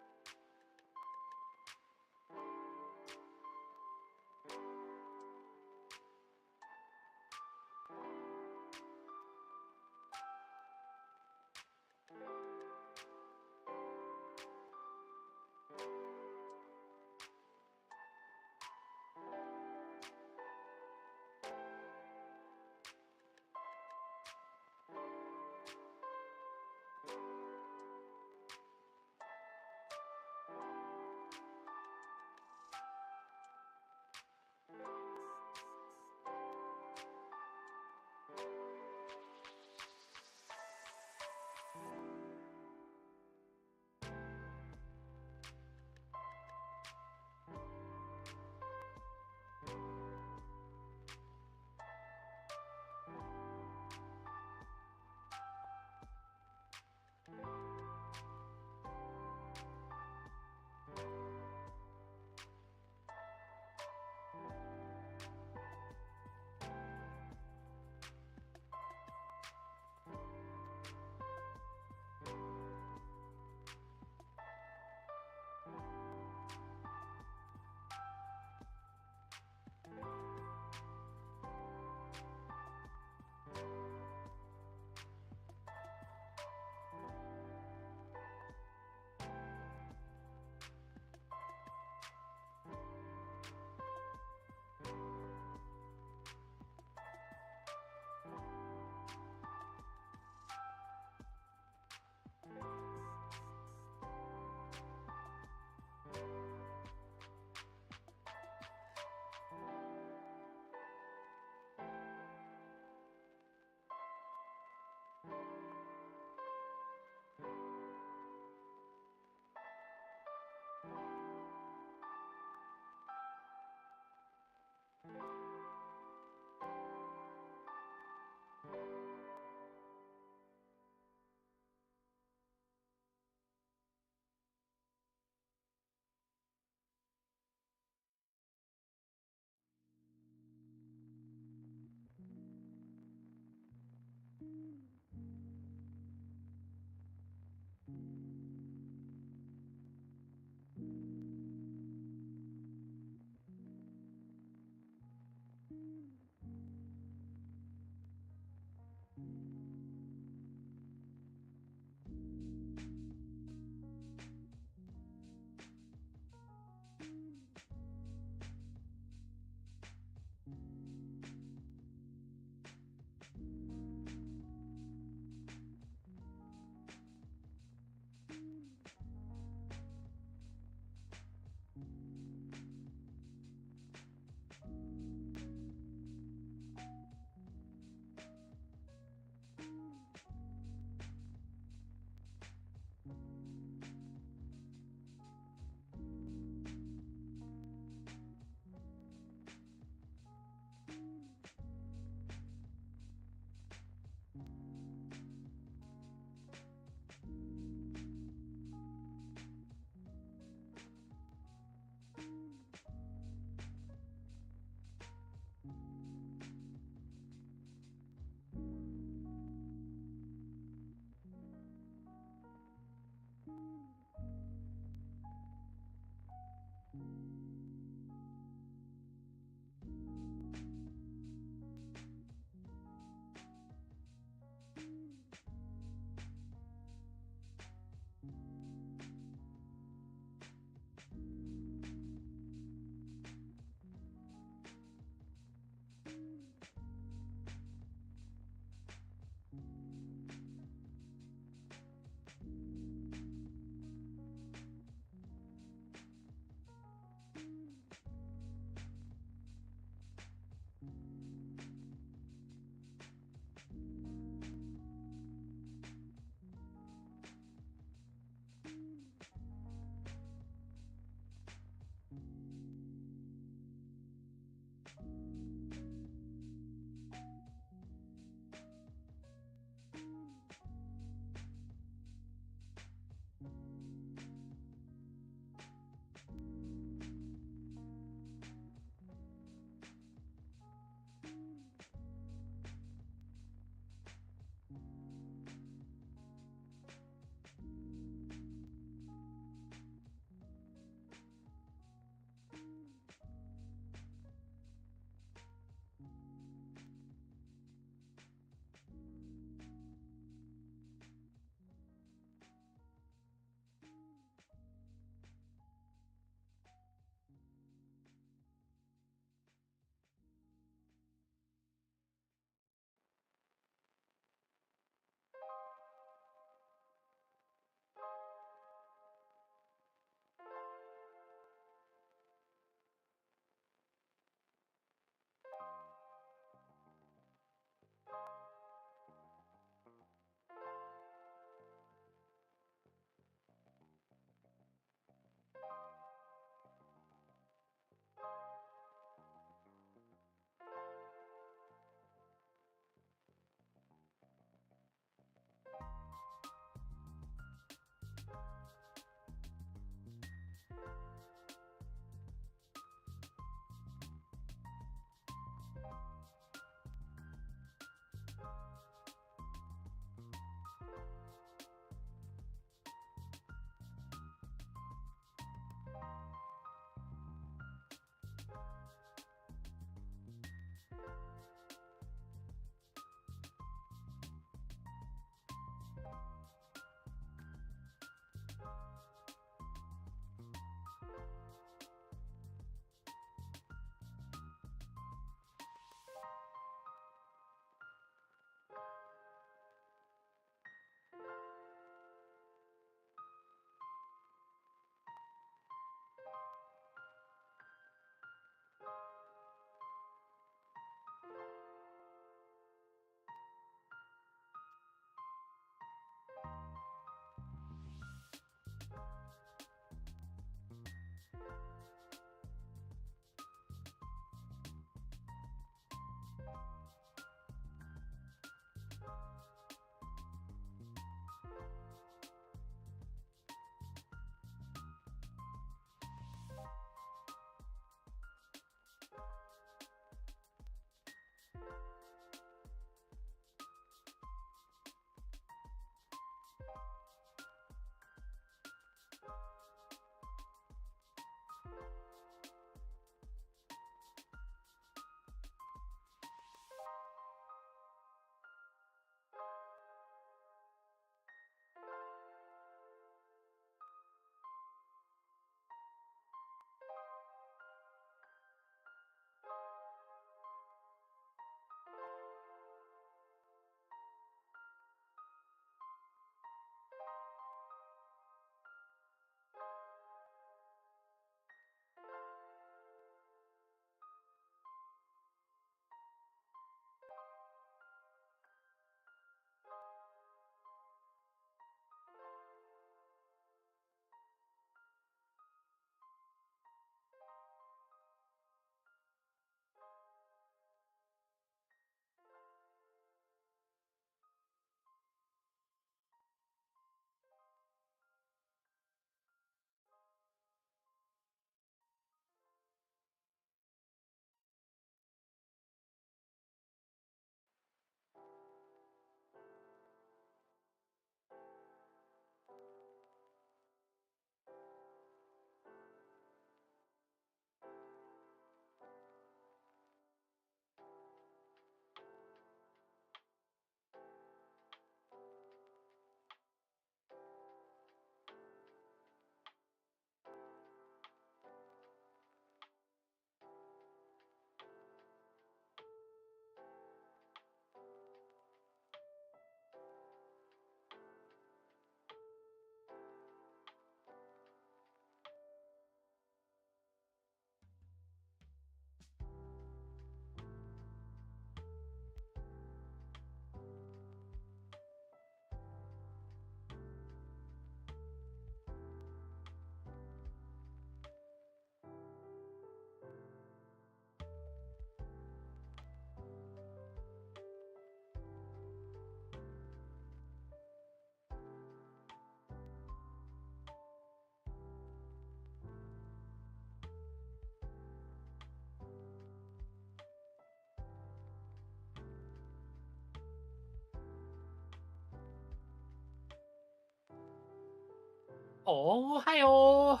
Oh, hi-oh!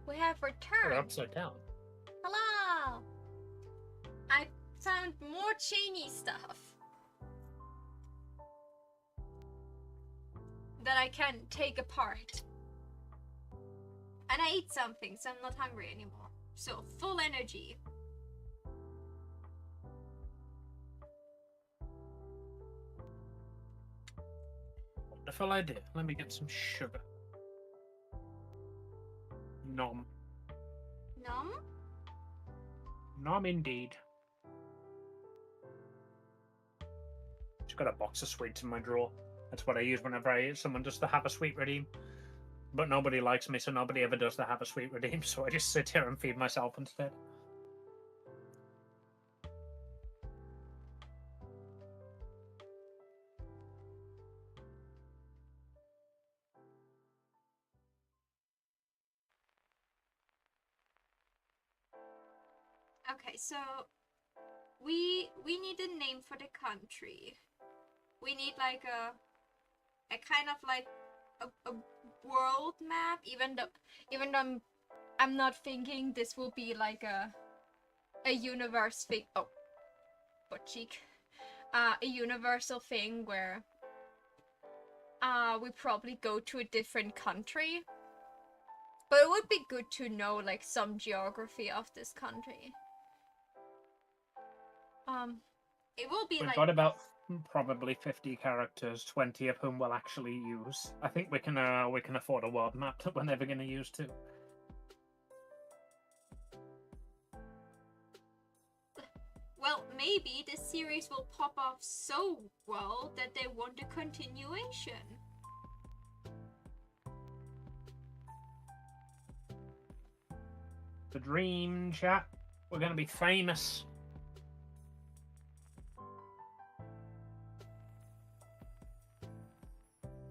We have We're returned. upside down. Hello! I found more chainy stuff that I can take apart. And I ate something, so I'm not hungry anymore. So, full energy. Wonderful idea. Let me get some sugar. Nom. Nom? Nom indeed. Just got a box of sweets in my drawer. That's what I use whenever someone does the have a sweet redeem. But nobody likes me, so nobody ever does the have a sweet redeem, so I just sit here and feed myself instead. Okay, so we need a name for the country. We need like a kind of like a world map, even though I'm not thinking this will be like a universe thing. Oh, butt cheek. A universal thing where we probably go to a different country. But it would be good to know like some geography of this country. It will be We've like got about probably 50 characters, 20 of whom we'll actually use. I think we can afford a world map that we're never going to use too. well, maybe this series will pop off so well that they want a continuation. The dream, chat. We're going to be famous.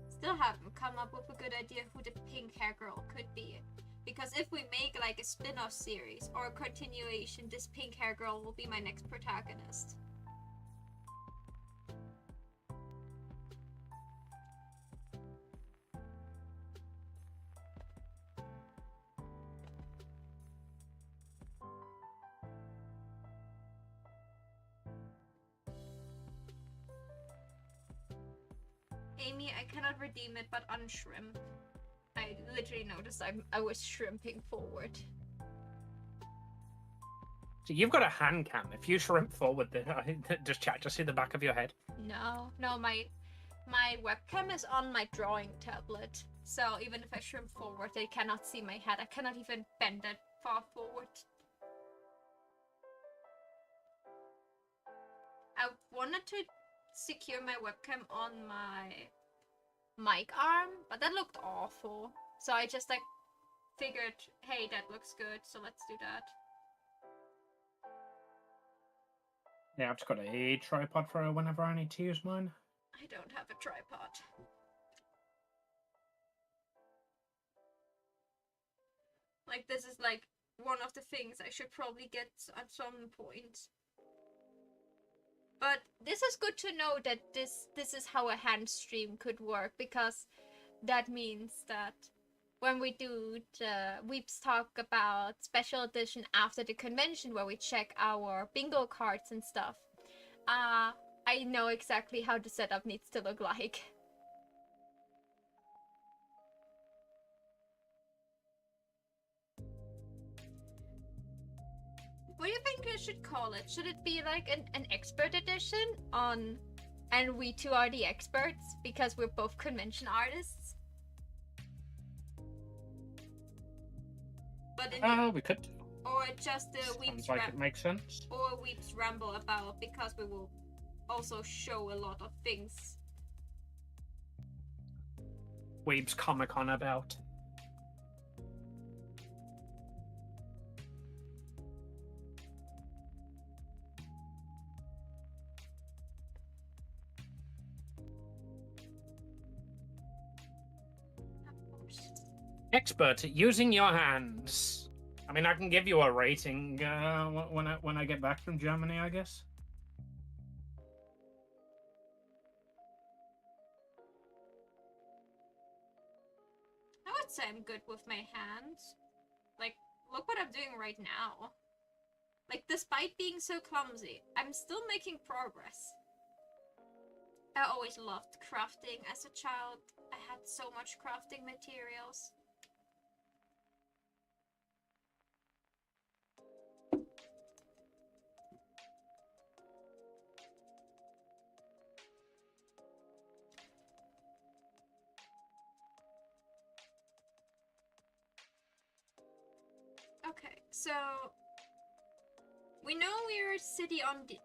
Still haven't come up with a good idea who the pink hair girl could be. Because if we make like a spin-off series or a continuation, this pink hair girl will be my next protagonist. Amy, I cannot redeem it, but unshrimp. I literally noticed I was shrimping forward. So you've got a hand cam. If you shrimp forward, just chat to see the back of your head. No, my webcam is on my drawing tablet. So even if I shrimp forward, they cannot see my head. I cannot even bend it far forward. I wanted to secure my webcam on my mic arm, but that looked awful. So I just like figured, hey, that looks good, so let's do that. Yeah, I've just got a tripod for whenever I need to use mine. I don't have a tripod. Like, this is like one of the things I should probably get at some point. But this is good to know that this is how a hand stream could work, because that means that when we do the Weeps talk about special edition after the convention where we check our bingo cards and stuff, I know exactly how the setup needs to look like. What do you think I should call it? Should it be like an expert edition on, and we two are the experts because we're both convention artists? But in We could. or just the Sounds like it makes sense. or Weeps ramble about, because we will also show a lot of things. Weeb's Comic Con about. Expert at using your hands. I mean, I can give you a rating when I get back from Germany, I guess. I would say I'm good with my hands. Like, look what I'm doing right now. Like, despite being so clumsy, I'm still making progress. I always loved crafting as a child. I had so much crafting materials. Okay, so we know we're a city on the.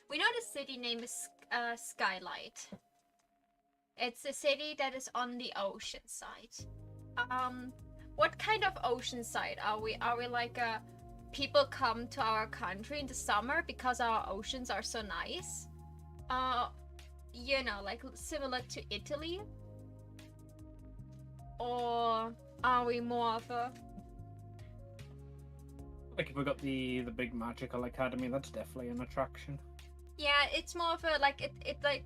We know the city name is Skylight. It's a city that is on the ocean side. What kind of ocean side are we? Are we like a people come to our country in the summer because our oceans are so nice? You know, like similar to Italy? Or are we more of a Like if we got the big magical academy, that's definitely an attraction. yeah, it's more of a like it like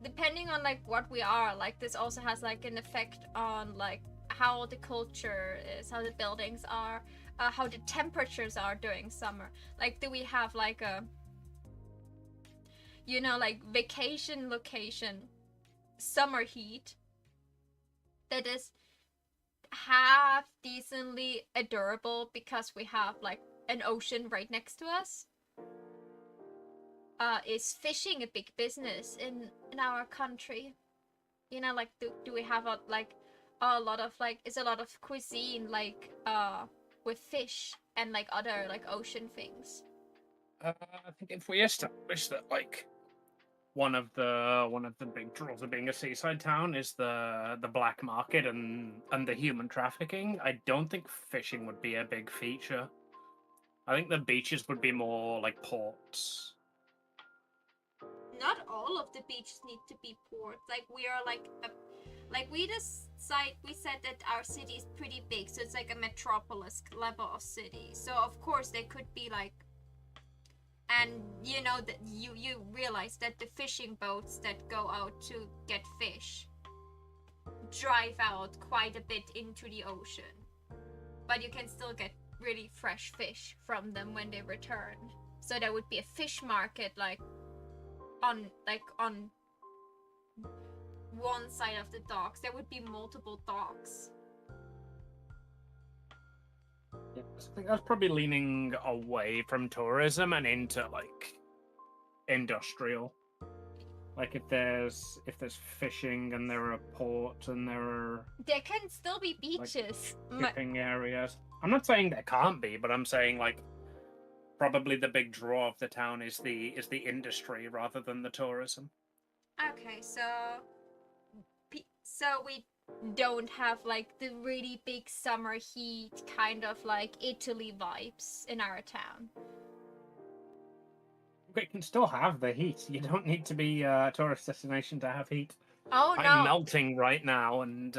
depending on like what we are, like this also has like an effect on like how the culture is, how the buildings are, how the temperatures are during summer. Like do we have like a you know like vacation location summer heat that is half decently adorable because we have like an ocean right next to us? Is fishing a big business in our country? You know, like do we have a lot of like is a lot of cuisine like with fish and like other like ocean things? I think if we establish that like one of the big draws of being a seaside town is the black market and the human trafficking, I don't think fishing would be a big feature. I think the beaches would be more like ports. Not all of the beaches need to be ports. Like we are like we said that our city is pretty big, so it's like a metropolis level of city. So of course they could be like, and you know that you realize that the fishing boats that go out to get fish drive out quite a bit into the ocean, but you can still get really fresh fish from them when they return. So there would be a fish market like on one side of the docks. There would be multiple docks. Yeah, I think that's probably leaning away from tourism and into like industrial. Like if there's fishing and there are ports and there are There can still be beaches. shipping areas. I'm not saying there can't be, but I'm saying like probably the big draw of the town is the industry rather than the tourism. Okay, so we don't have like the really big summer heat kind of like Italy vibes in our town. It can still have the heat. You don't need to be a tourist destination to have heat. Oh I'm no. melting right now, and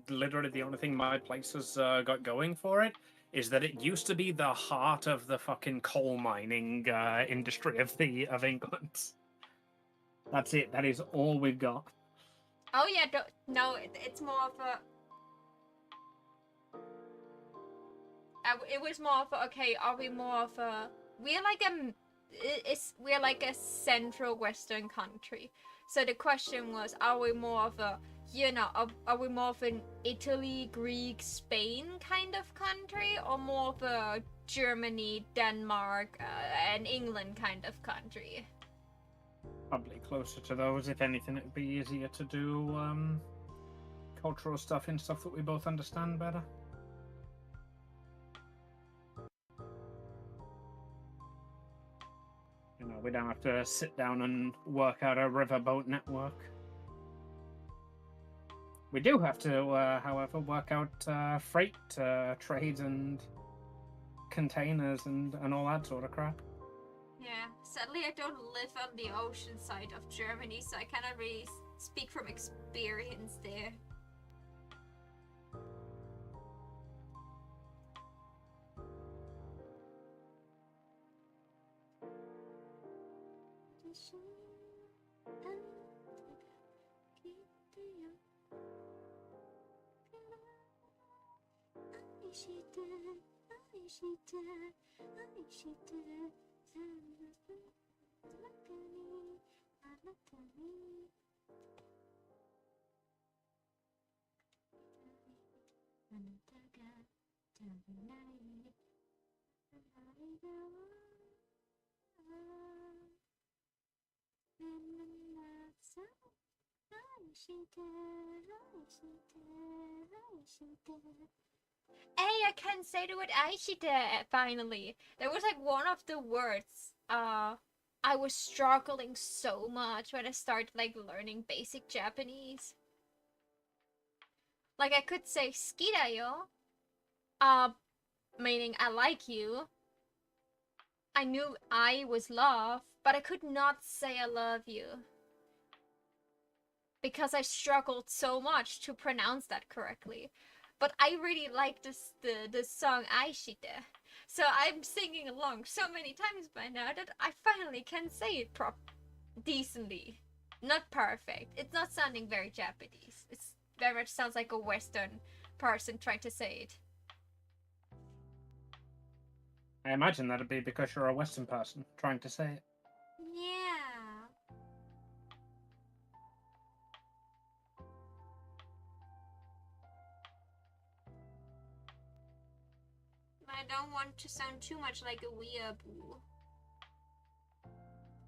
literally the only thing my place has got going for it is that it used to be the heart of the fucking coal mining industry of England. That's it. That is all we've got. Oh yeah, no, it's more of a. It was more of a, okay. Are we more of a? We're like we're like a central Western country. So the question was, are we more of a, you know, are we more of an Italy, Greek, Spain kind of country, or more of a Germany, Denmark, and England kind of country? Probably closer to those. If anything, it'd be easier to do cultural stuff and stuff that we both understand better. You know, we don't have to sit down and work out a riverboat network. We do have to, however, work out freight trades and containers and all that sort of crap. Yeah, sadly I don't live on the ocean side of Germany, so I cannot really speak from experience there. Hey, I can say the word Aishite finally. That was like one of the words I was struggling so much when I started like learning basic Japanese. Like I could say skidayo, meaning I like you. I knew I was love, but I could not say I love you. Because I struggled so much to pronounce that correctly. But I really like the song Aishite. So I'm singing along so many times by now that I finally can say it decently. Not perfect. It's not sounding very Japanese. It's very much sounds like a Western person trying to say it. I imagine that'd be because you're a Western person trying to say it. Yeah. I don't want to sound too much like a weeaboo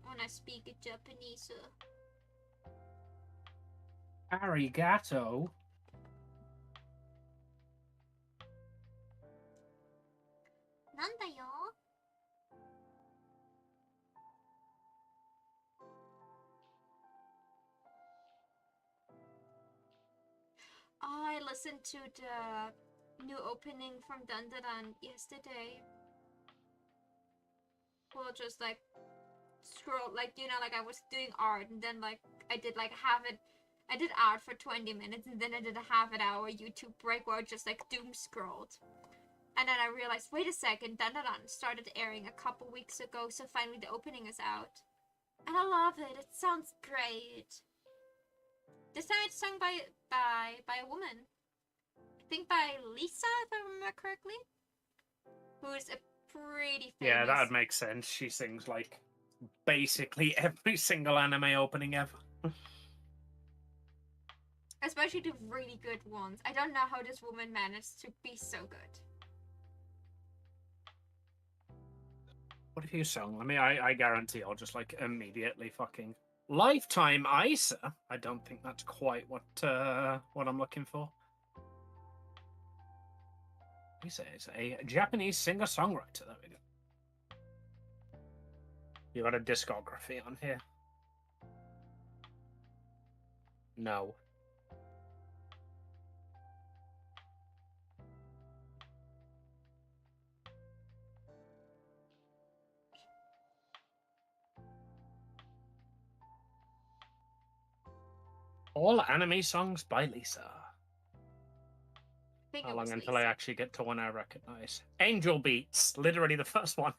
when I speak Japanese. Arigato. Nandayo? Oh, I listened to the new opening from Dandadan yesterday. Well, just like scroll, like, you know, like I was doing art and then like I did like I did art for 20 minutes and then I did a half an hour YouTube break where I just like doom scrolled. And then I realized, wait a second, Dandadan started airing a couple weeks ago, so finally the opening is out. And I love it, it sounds great. This time it's sung by a woman. I think by Lisa, if I remember correctly. Who is a pretty famous... Yeah, that'd make sense. She sings like basically every single anime opening ever. Especially the really good ones. I don't know how this woman managed to be so good. What have you sung? I guarantee I'll just like immediately fucking Lifetime Isa. I don't think that's quite what I'm looking for. Isa is a Japanese singer-songwriter. There we go. You got a discography on here? No. All anime songs by Lisa. How long until I actually get to one I recognize? Angel Beats, literally the first one.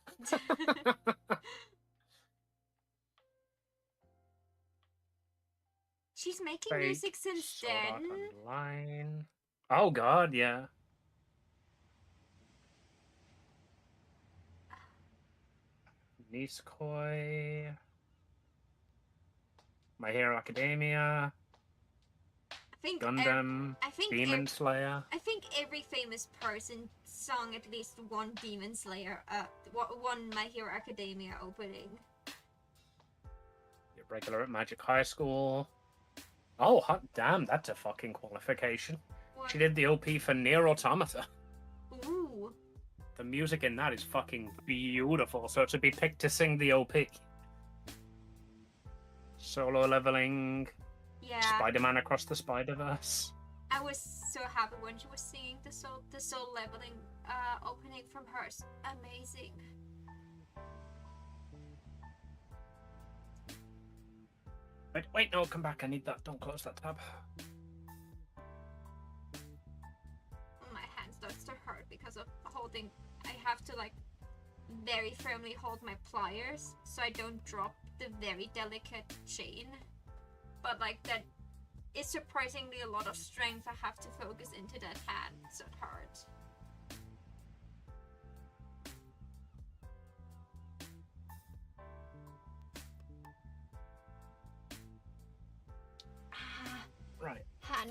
She's making music since then. Online. Oh god, yeah. Nisekoi. My Hero Academia. Gundam. Demon Slayer. I think every famous person sung at least one Demon Slayer, one My Hero Academia opening. You're regular at Magic High School. Oh, hot damn, that's a fucking qualification. What? She did the OP for Nier Automata. Ooh. The music in that is fucking beautiful, so to be picked to sing the OP. Solo Leveling. Yeah. Spider-Man Across the Spider-Verse. I was so happy when she was singing the Soul Leveling opening from hers. Amazing. Wait, no, come back. I need that. Don't close that tab. My hand starts to hurt because of holding. I have to like very firmly hold my pliers so I don't drop the very delicate chain. But like that is surprisingly a lot of strength I have to focus into that hand, so it hurts.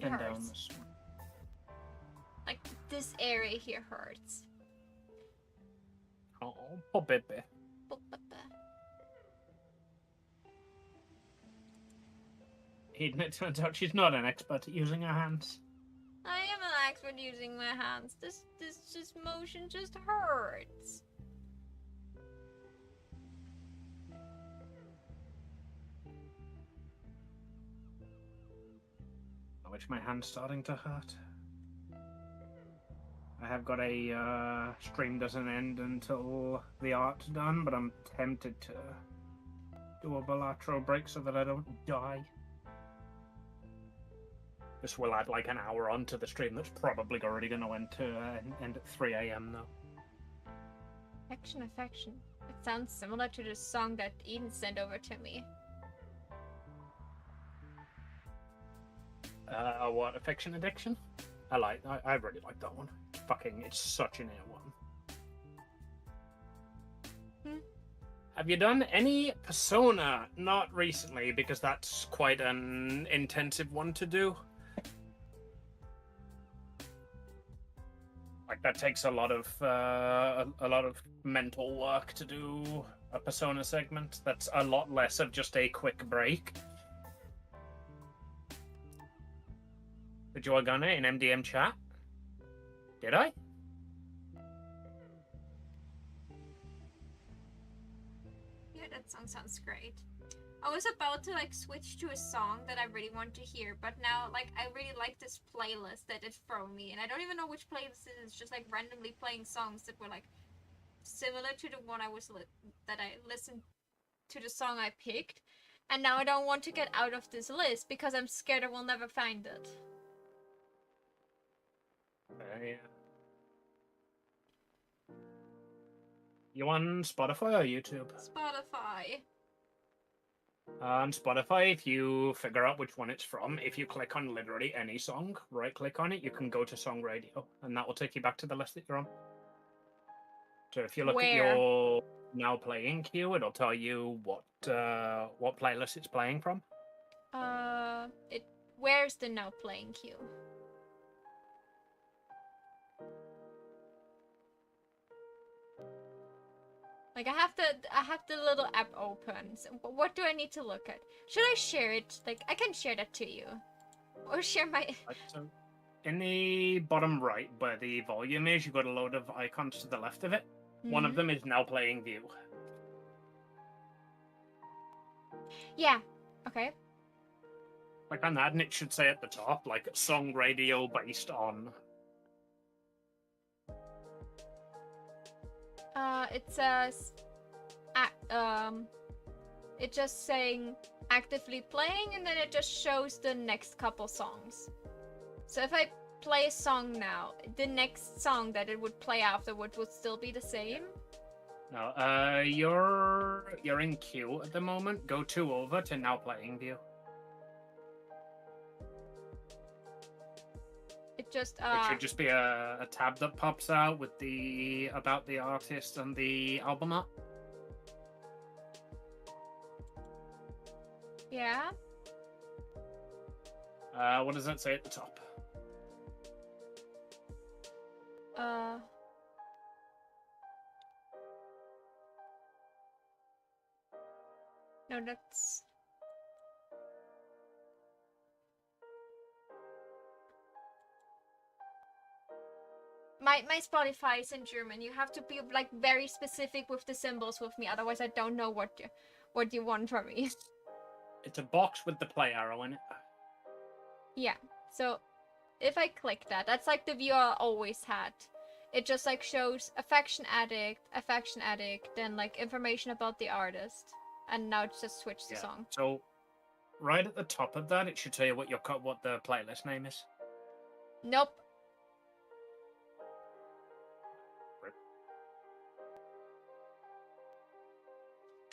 it Then down hurts. this one. Like, this area here hurts. Oh, poor baby. It turns out she's not an expert at using her hands. I am an expert using my hands. This just motion just hurts. Which my hand's starting to hurt. I have got a stream doesn't end until the art's done, but I'm tempted to do a bilateral break so that I don't die. This will add like an hour onto the stream that's probably already going to end at 3 a.m. though. Affection, affection. It sounds similar to the song that Eden sent over to me. What, Affection Addiction? I really like that one. It's such an air one. Have you done any Persona? Not recently, because that's quite an intensive one to do. Like, that takes a lot of mental work to do a Persona segment. That's a lot less of just a quick break. Did you Organa in MDM chat? Did I? Yeah, that song sounds great. I was about to like switch to a song that I really want to hear, but now like I really like this playlist that it thrown me, and I don't even know which playlist it is. Just like randomly playing songs that were like similar to the one that I listened to the song I picked, and now I don't want to get out of this list because I'm scared I will never find it. Yeah. You on Spotify or YouTube? Spotify. On Spotify, if you figure out which one it's from, if you click on literally any song, right-click on it, you can go to Song Radio, and that will take you back to the list that you're on. So if you look at your now playing queue, it'll tell you what playlist it's playing from. Where's the now playing queue? Like I have the little app open. So what do I need to look at? Should I share it? Like I can share that to you, or share my. So in the bottom right, where the volume is, you've got a load of icons to the left of it. One of them is now playing view. Yeah. Okay. Click on that, and it should say at the top, like song radio based on. It says, it's just saying actively playing, and then it just shows the next couple songs. So if I play a song now, the next song that it would play afterward would still be the same? No, you're in queue at the moment. Go over to now playing view. It just It should just be a tab that pops out with the about the artist and the album art. Yeah. What does that say at the top? No, that's. My Spotify is in German. You have to be like very specific with the symbols with me, otherwise I don't know what you want from me. It's a box with the play arrow in it. Yeah. So if I click that, that's like the view I always had. It just like shows affection addict, then like information about the artist, and now it's just switch the song. So right at the top of that, it should tell you what the playlist name is. Nope.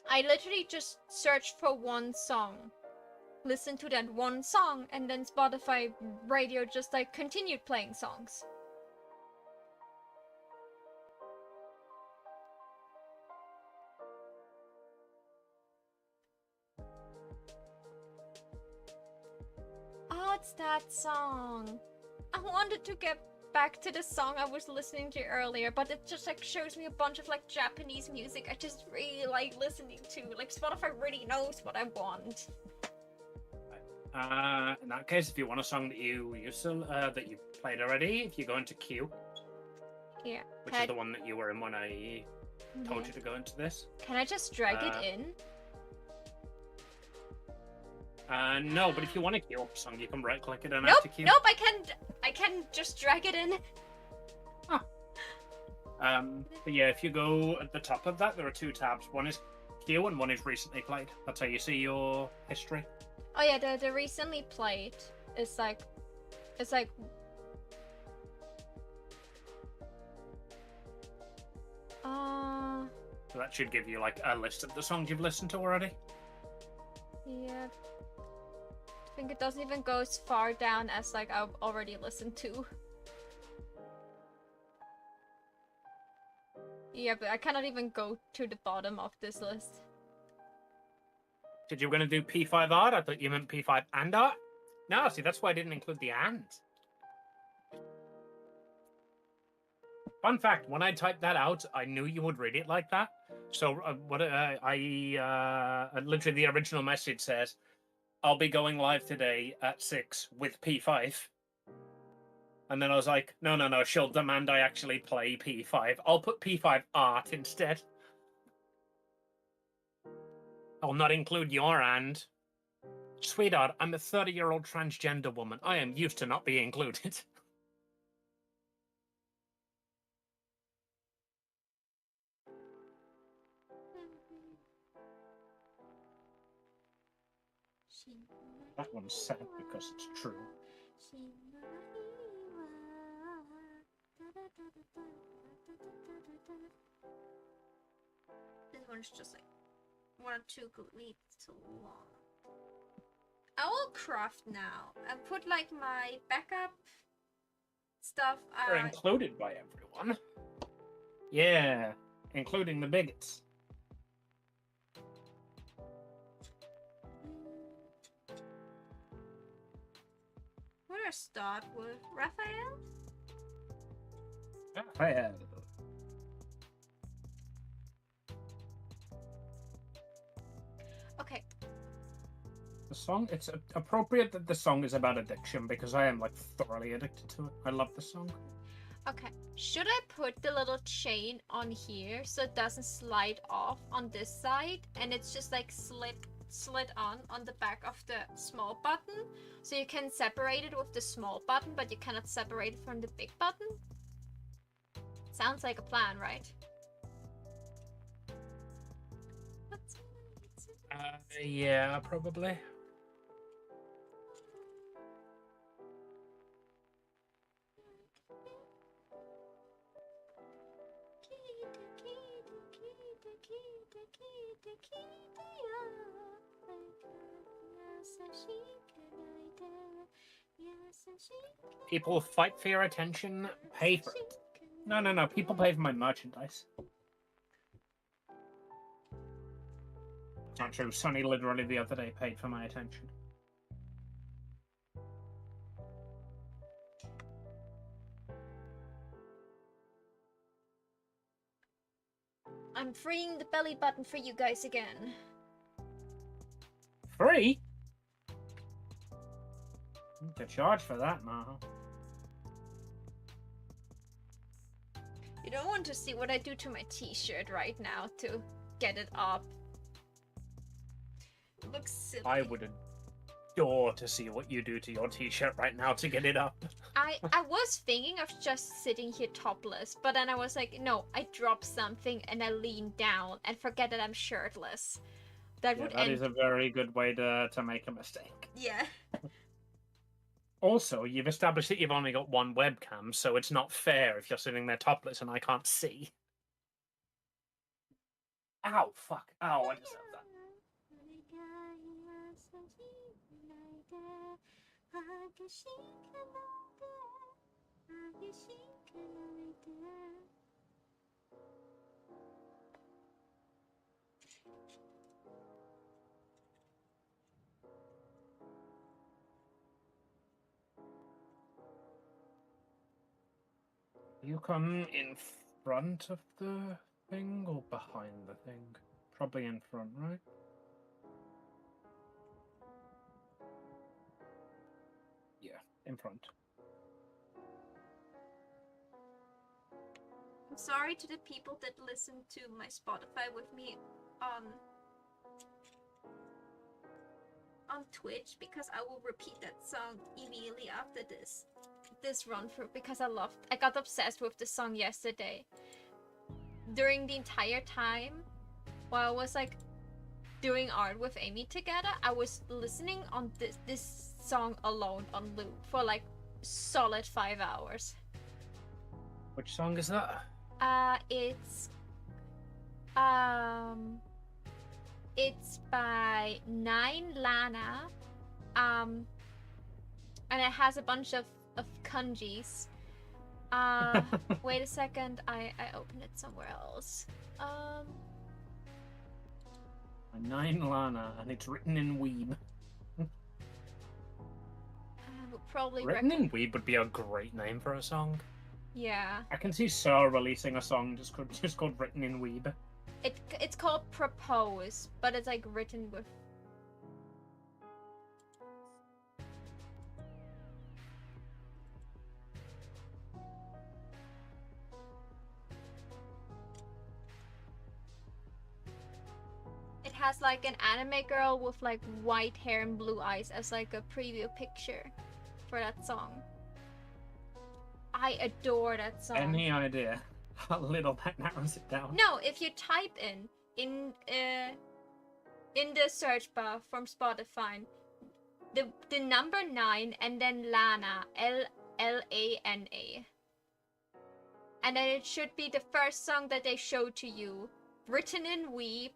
I literally just searched for one song, listened to that one song, and then Spotify radio just like continued playing songs. Oh, what's that song? I wanted to get back to the song I was listening to earlier, but it just like shows me a bunch of like Japanese music I just really like listening to. Like Spotify really knows what I want. In that case, if you want a song that you used to that you played already, if you go into Q, Yeah. which is the one that you were in when I told you to go into this. Can I just drag it in? No, but if you want a queue up song, you can right click it and add Nope, to queue. nope, I can just drag it in. But yeah, if you go at the top of that, there are two tabs. One is queue and one is recently played. That's how you see your history. Oh yeah, the recently played is like, it's like. So that should give you like a list of the songs you've listened to already. Yeah. I think it doesn't even go as far down as like I've already listened to. Yeah, but I cannot even go to the bottom of this list. Did you were going to do P5 art? I thought you meant P5 and art. No, see, that's why I didn't include the and. Fun fact, when I typed that out, I knew you would read it like that. So literally the original message says, I'll be going live today at 6 with P5. And then I was like, no, she'll demand I actually play P5. I'll put P5 art instead. I'll not include your and. Sweetheart, I'm a 30-year-old transgender woman. I am used to not being included. That one's sad because it's true. This one's just like 1 or 2 beats too long. I will craft now and put like my backup stuff. They're included by everyone. Yeah, including the bigots. What do I start with? Raphael? Raphael. Okay. The song, it's appropriate that the song is about addiction because I am like thoroughly addicted to it. I love the song. Okay. Should I put the little chain on here so it doesn't slide off on this side and it's just like slid on the back of the small button so you can separate it with the small button but you cannot separate it from the big button? Sounds like a plan, right? Yeah, probably. People fight for your attention, pay for it. No, people pay for my merchandise. It's not true. Sonny literally the other day paid for my attention. I'm freeing the belly button for you guys again. Free? You have to charge for that now. You don't want to see what I do to my t-shirt right now to get it up. It looks silly. I would adore to see what you do to your t-shirt right now to get it up. I was thinking of just sitting here topless, but then I was like, no, I drop something and I lean down and forget that I'm shirtless. That would end. That is a very good way to make a mistake. Yeah. Also, you've established that you've only got one webcam, so it's not fair if you're sitting there topless and I can't see. Ow, fuck. Ow, I deserve that. You come in front of the thing or behind the thing? Probably in front, right? Yeah, in front. I'm sorry to the people that listen to my Spotify with me on Twitch, because I will repeat that song immediately after this run through, because I got obsessed with the song yesterday. During the entire time while I was like doing art with Amy together, I was listening on this song alone on loop for like solid 5 hours. Which song is that? It's by Nine Lana, and it has a bunch of kanjis. Wait a second, I opened it somewhere else. Nine Lana, and it's written in Weeb. I would probably Written in Weeb would be a great name for a song. Yeah. I can see Sir releasing a song just called Written in Weeb. It's called Propose, but it's like written with. It has like an anime girl with like white hair and blue eyes as like a preview picture for that song. I adore that song. Any idea how little that narrows it down? No, if you type in the search bar from Spotify, the number 9 and then Lana, Lana, and then it should be the first song that they show to you, written in Weep.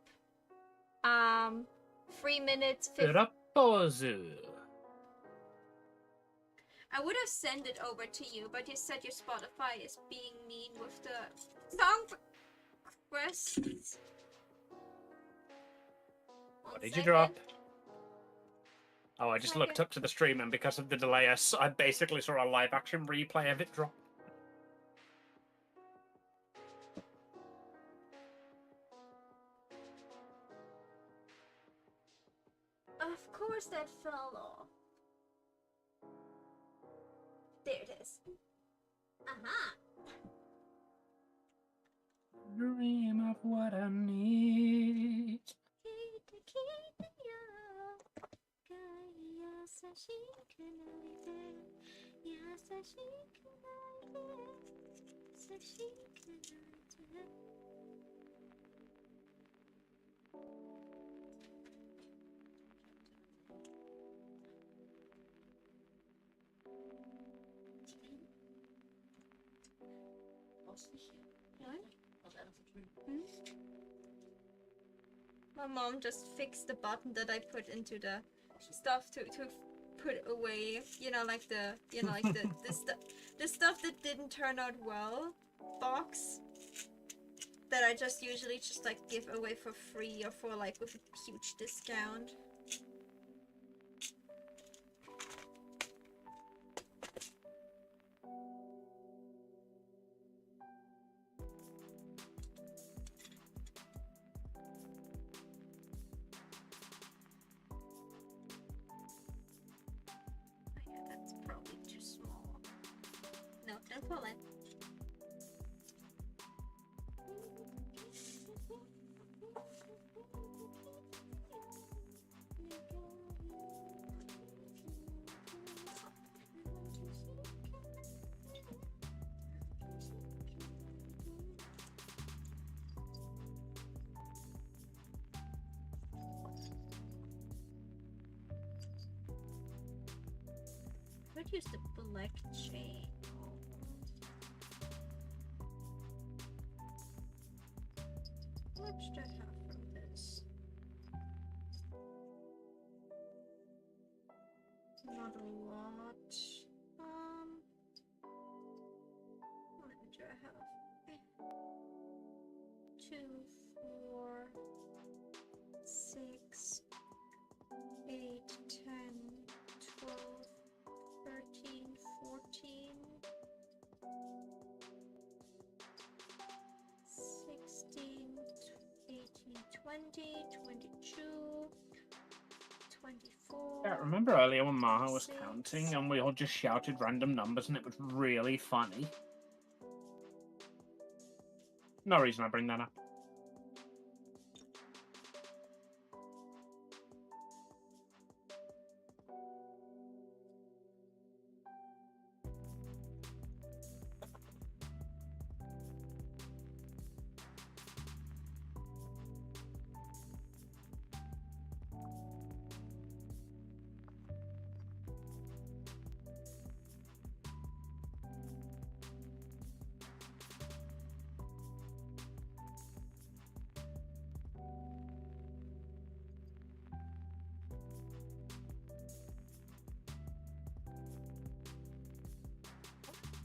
3 minutes 50. Propose. I would have sent it over to you, but you said your Spotify is being mean with the song requests. What did you drop? Oh, I just looked up to the stream, and because of the delay, I basically saw a live action replay of it drop. Of course that fell off. There it is. Dream of what I need. My mom just fixed the button that I put into the stuff to put away, like the the stuff that didn't turn out well box that I just usually just like give away for free or for like with a huge discount. I'd use the black chain. How much do I have from this? Not a lot. How many do I have? 2, 4, 6, 8, 10, 12, 13, 14, 20, 22, 24. Yeah, remember earlier when Maha was 26. counting and we all just shouted random numbers and it was really funny? No reason I bring that up.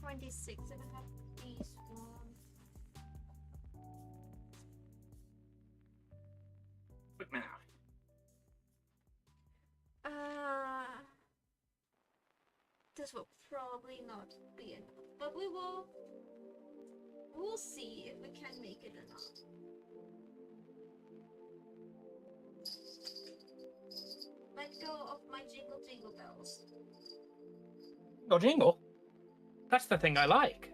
Twenty-six, and I have these one. But now, This will probably not be enough, but we'll see if we can make it enough. Let go of my jingle jingle bells. go jingle. That's the thing I like.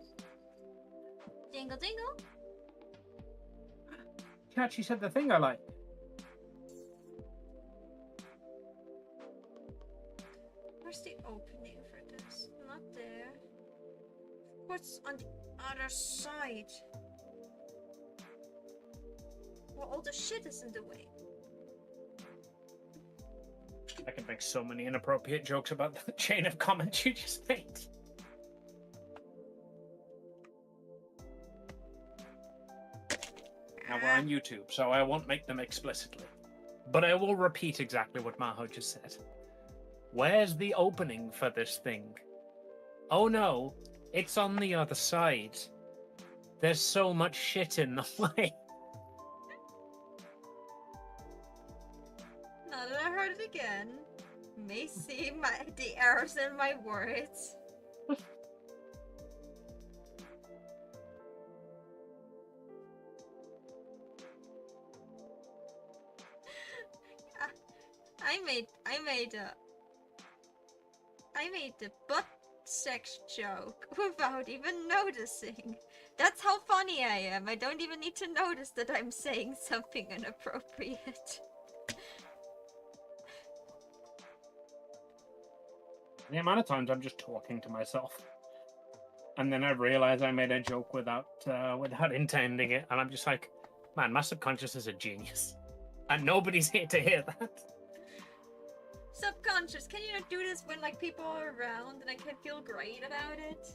Jingle jingle. She actually said the thing I like. Where's the opening for this? Not there. What's on the other side? Well, all the shit is in the way. I can make so many inappropriate jokes about the chain of comments you just made. Now we're on YouTube, so I won't make them explicitly. But I will repeat exactly what Maho just said. Where's the opening for this thing? Oh no, it's on the other side. There's so much shit in the way. Now that I heard it again, may see the errors in my words. I made the butt sex joke without even noticing. That's how funny I am. I don't even need to notice that I'm saying something inappropriate. The amount of times I'm just talking to myself, and then I realize I made a joke without intending it, and I'm just like, man, my subconscious is a genius, and nobody's here to hear that. Subconscious, can you not do this when like people are around and I can feel great about it?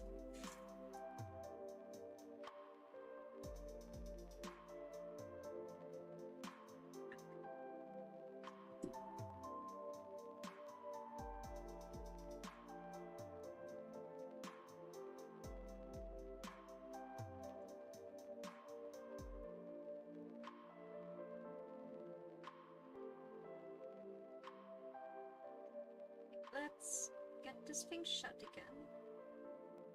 Let's get this thing shut again.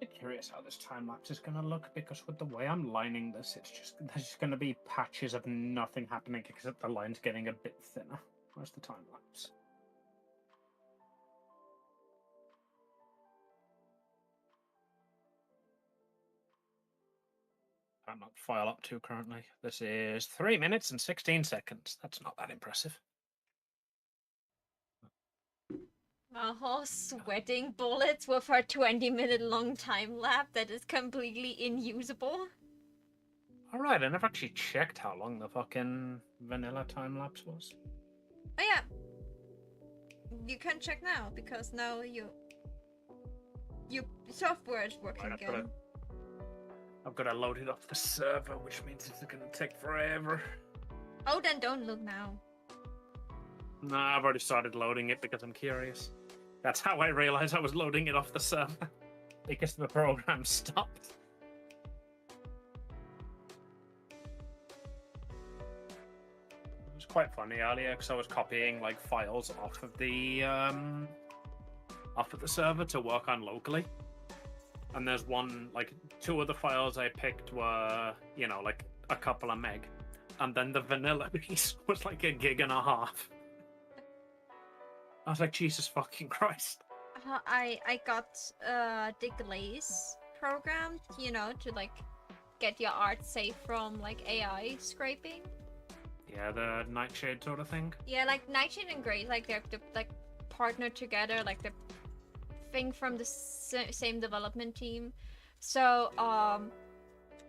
I'm curious how this time lapse is going to look, because with the way I'm lining this, there's just going to be patches of nothing happening except the line's getting a bit thinner. Where's the time lapse? I'm not file up to currently. This is 3 minutes and 16 seconds. That's not that impressive. Maho sweating bullets with her 20-minute long time lapse that is completely unusable. Alright, I never actually checked how long the fucking vanilla time lapse was. Oh yeah. You can check now because now your software is working Right, again. I've got to load it off the server, which means it's going to take forever. Oh, then don't look now. Nah, I've already started loading it because I'm curious. That's how I realized I was loading it off the server. Because the program stopped. It was quite funny earlier because I was copying like files off of the server to work on locally. And there's two of the files I picked were, like a couple of meg. and then the vanilla piece was like 1.5 gigs. I was like, Jesus fucking Christ. I got the glaze program, you know, to like get your art safe from like AI scraping. Yeah, the Nightshade sort of thing. Yeah, like Nightshade and Grace, like they're like partnered together, like the thing from the same development team. So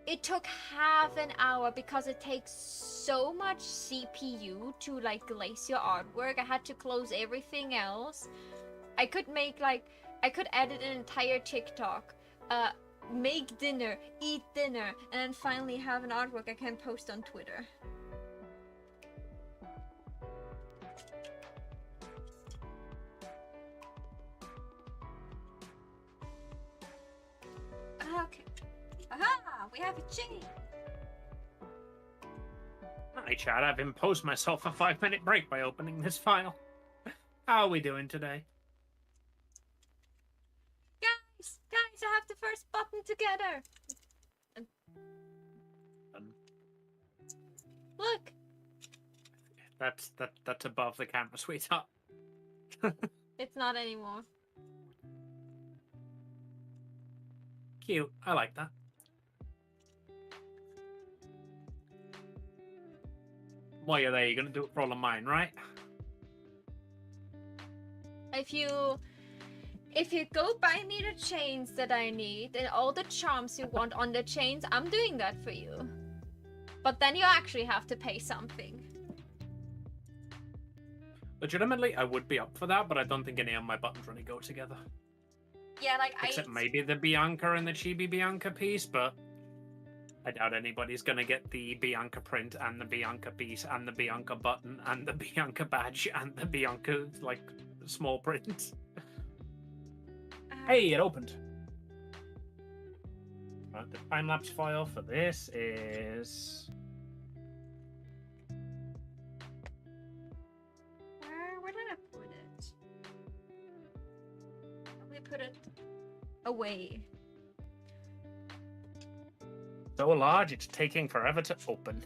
it took half an hour because it takes so much CPU to like glaze your artwork. I had to close everything else. I could edit an entire TikTok, make dinner, eat dinner, and then finally have an artwork I can post on Twitter. Okay. Aha! We have a chain! Hi, Chad. I've imposed myself a 5-minute break by opening this file. How are we doing today? Guys, I have the first button together! Look! That's above the camera, sweetheart. It's not anymore. Cute. I like that. While you're there, you're gonna do it for all of mine, right? If you go buy me the chains that I need and all the charms you want on the chains, I'm doing that for you. But then you actually have to pay something. Legitimately, I would be up for that, but I don't think any of my buttons really go together. Yeah, like Except maybe the Bianca and the Chibi Bianca piece, but I doubt anybody's gonna get the Bianca print and the Bianca piece and the Bianca button and the Bianca badge and the Bianca, like, small print. Hey, it opened. The time-lapse file for this is... Where did I put it? Probably put it away. so large, it's taking forever to open.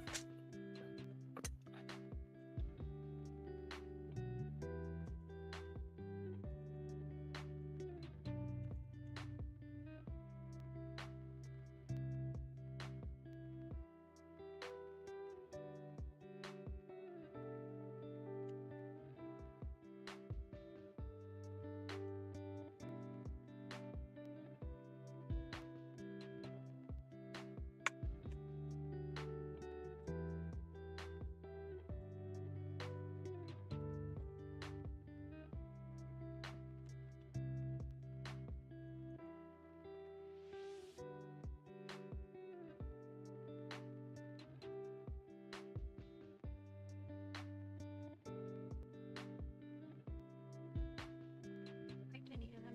Quite many of them.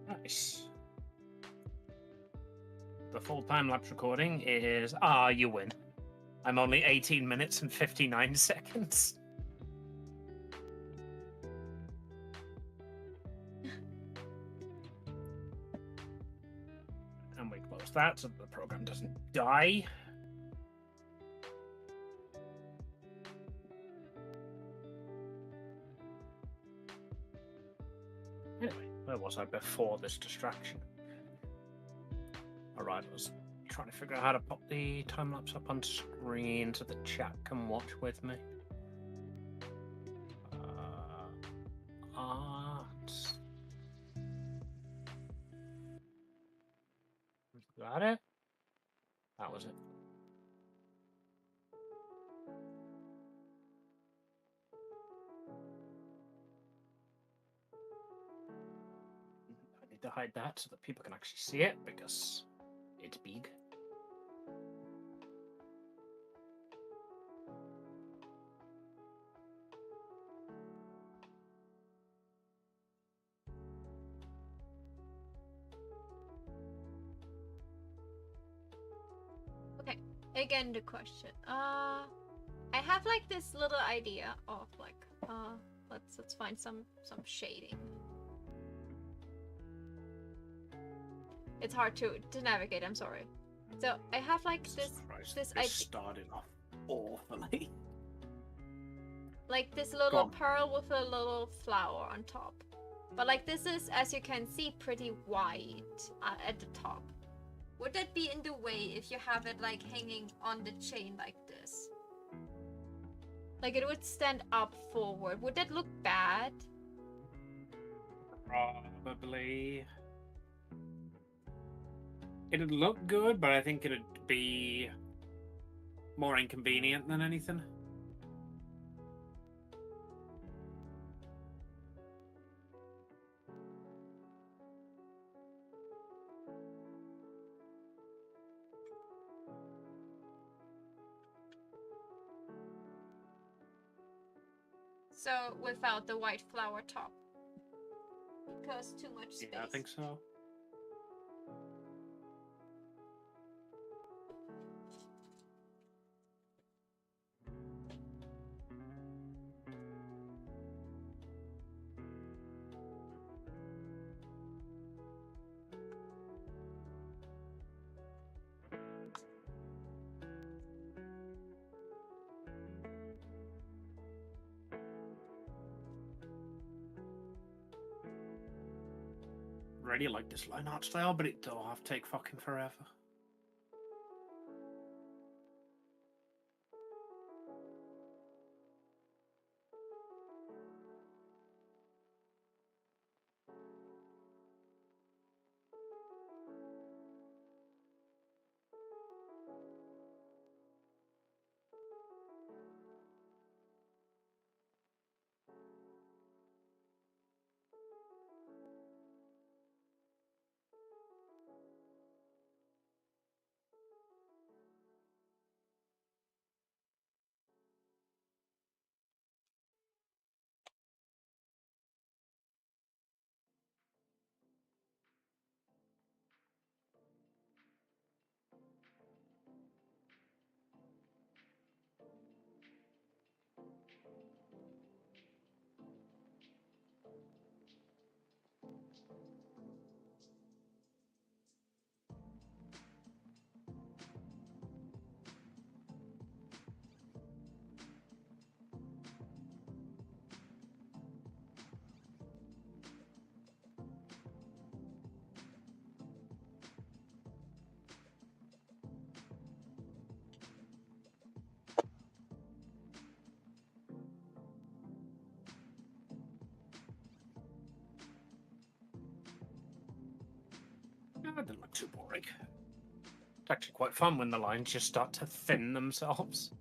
Nice. The full time-lapse recording is... you win. I'm only 18 minutes and 59 seconds. And we close that so the program doesn't die. Anyway, where was I before this distraction? Alright, I was trying to figure out how to pop the time-lapse up on screen so the chat can watch with me. Art. Was that it? That was it. I need to hide that so that people can actually see it because it's big. Okay. again the question. I have like this little idea of like let's find some shading. It's hard to navigate. I'm sorry. So I have like Jesus Christ, this this idea, started off awfully. like this Go little on. pearl with a little flower on top. But like this is, as you can see, pretty white at the top. Would that be in the way if you have it like hanging on the chain like this? Like it would stand up forward. Would that look bad? Probably. It'd look good, but I think it'd be more inconvenient than anything. So without the white flower top. Because too much space. Yeah, I think so. Really like this line art style, but it don't have to take fucking forever. That didn't look too boring. It's actually quite fun when the lines just start to thin themselves.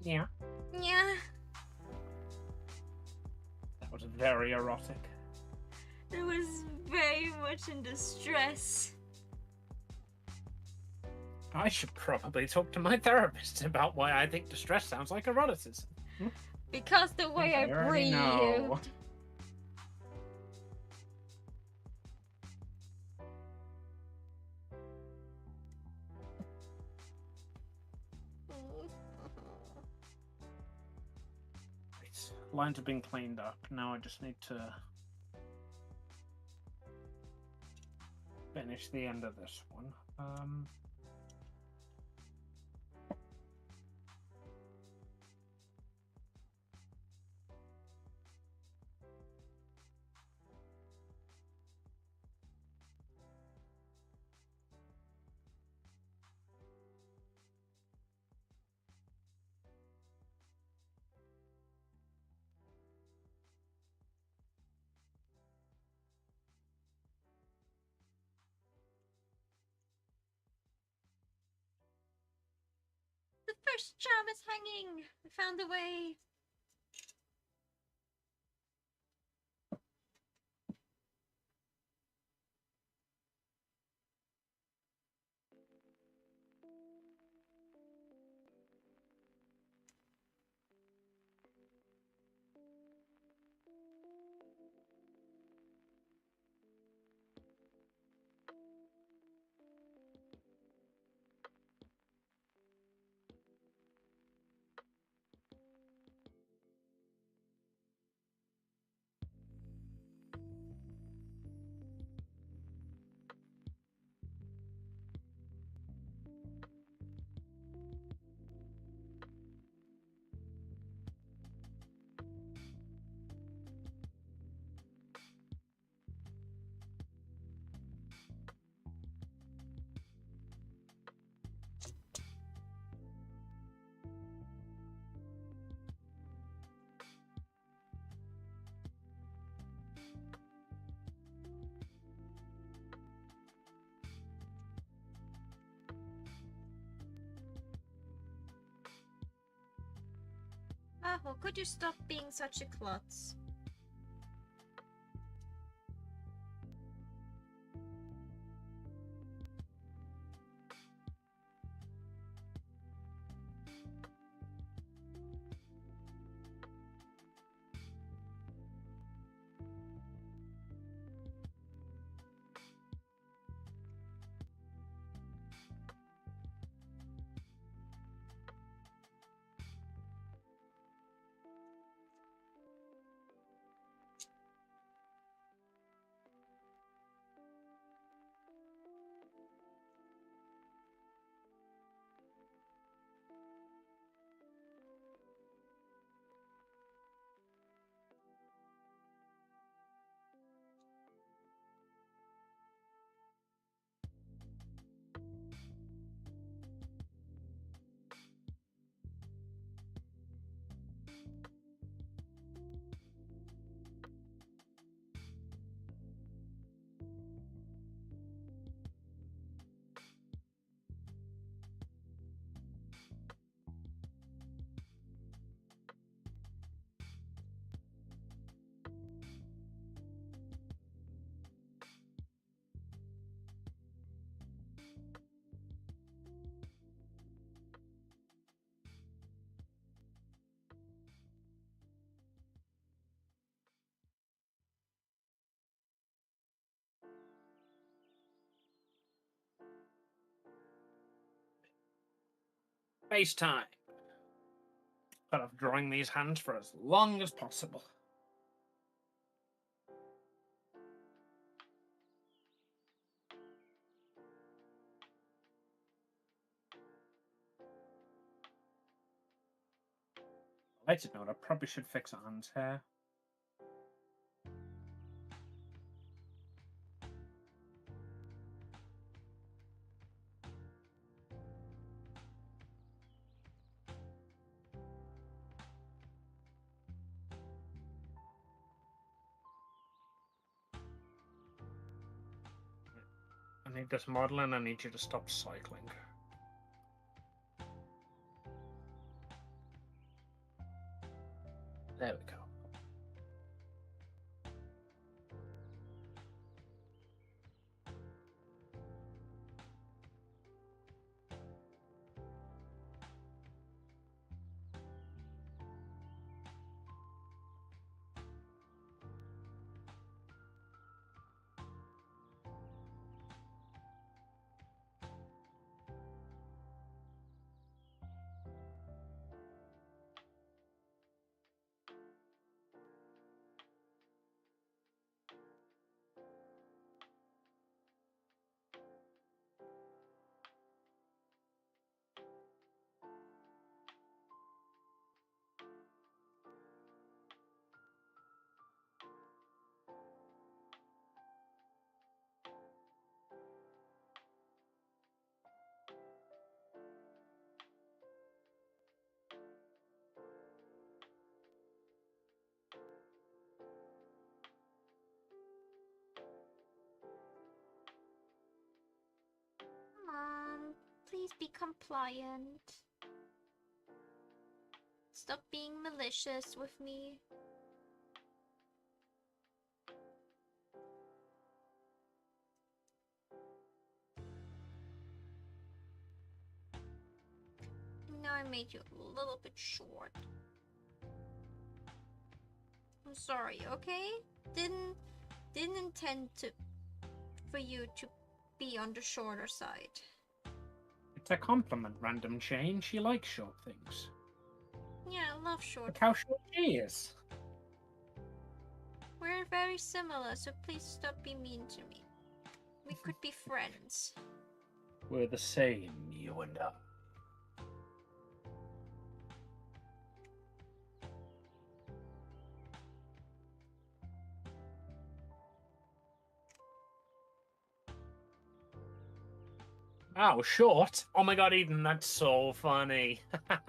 Yeah, Yeah, that was very erotic. I was very much in distress. I should probably talk to my therapist about why I think distress sounds like eroticism. Because the way I already know. breathed. Right. Lines have been cleaned up. Now I just need to finish the end of this one. The first job is hanging. I found a way. Aho, could you stop being such a klutz? FaceTime. Put off drawing these hands for as long as possible. Related note, I probably should fix Anne's hair. I need this model and I need you to stop cycling. There we go. Come on, please be compliant. Stop being malicious with me. Now I made you a little bit short. I'm sorry, okay? Didn't intend for you to be on the shorter side. It's a compliment, Random Chain. She likes short things. Yeah, I love short. Look how short she is. We're very similar, so please stop being mean to me. We could be friends. We're the same, you and I. Oh, short? Oh my god, Eden, that's so funny. Okay.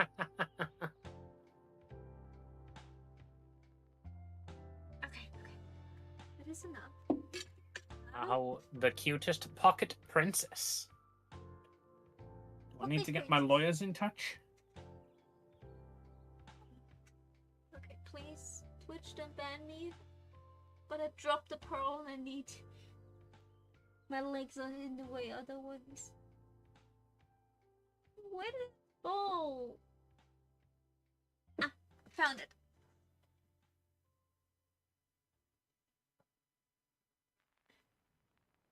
That is enough. Oh, the cutest pocket princess. Do I need to get my lawyers in touch? Okay, please, Twitch, don't ban me. But I dropped the pearl and I need... My legs are in the way, other ones. Where did it go? Ah, found it.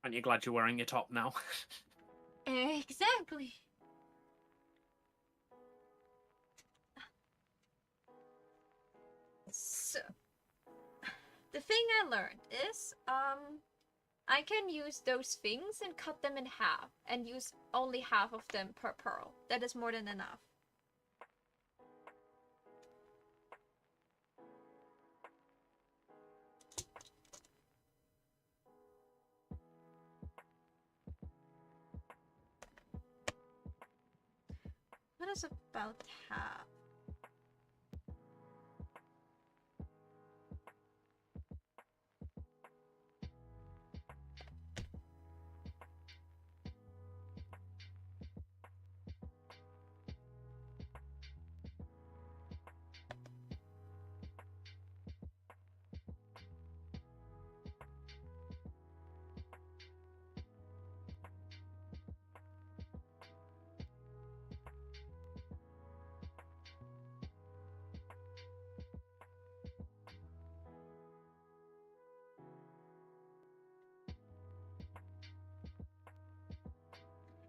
Aren't you glad you're wearing your top now? Exactly. So, the thing I learned is, I can use those things and cut them in half and use only half of them per pearl. That is more than enough. What is about half?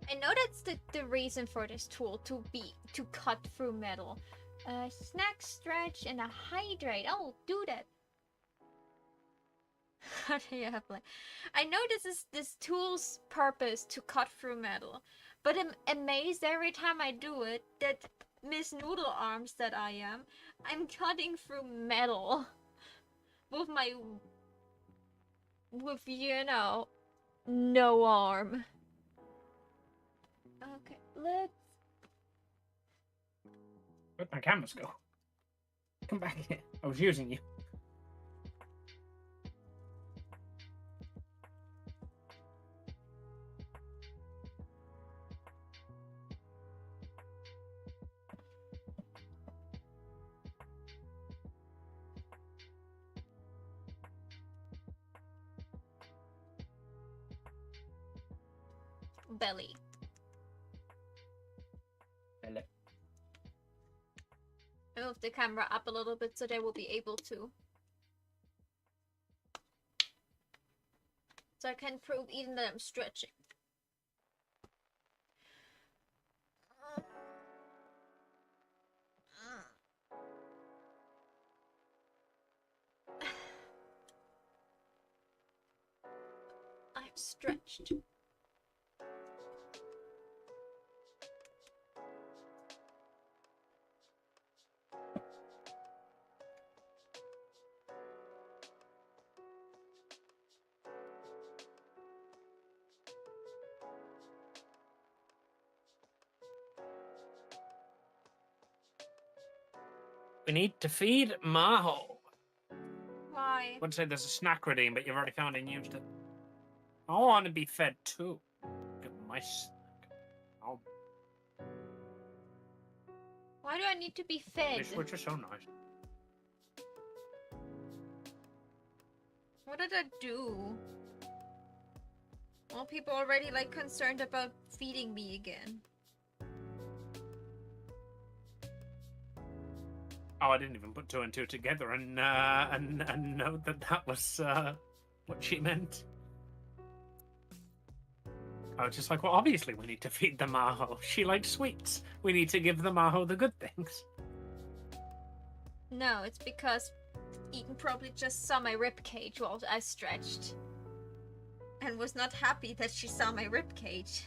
I know that's the reason for this tool, to cut through metal. Snack, stretch, and a hydrate. Oh, do that. How do you have like? I know this tool's purpose to cut through metal, but I'm amazed every time I do it that Miss Noodle Arms that I am, I'm cutting through metal with you know, no arm. Okay, let's... Where'd my cameras go? Come back here. I was using you. belly. Hello. Move the camera up a little bit so they will be able to. So I can prove even that I'm stretching. I'm stretched. We need to feed Maho. Why? I would say there's a snack redeem, but you've already found and used it. I want to be fed too. Get my snack. Oh, Why do I need to be fed? fish, which are so nice. What did I do? Well, people already like concerned about feeding me again. Oh, I didn't even put two and two together and know that was what she meant. I was just like, well, obviously we need to feed the Maho. She likes sweets. We need to give the Maho the good things. No, it's because Eden probably just saw my ribcage while I stretched. And was not happy that she saw my ribcage.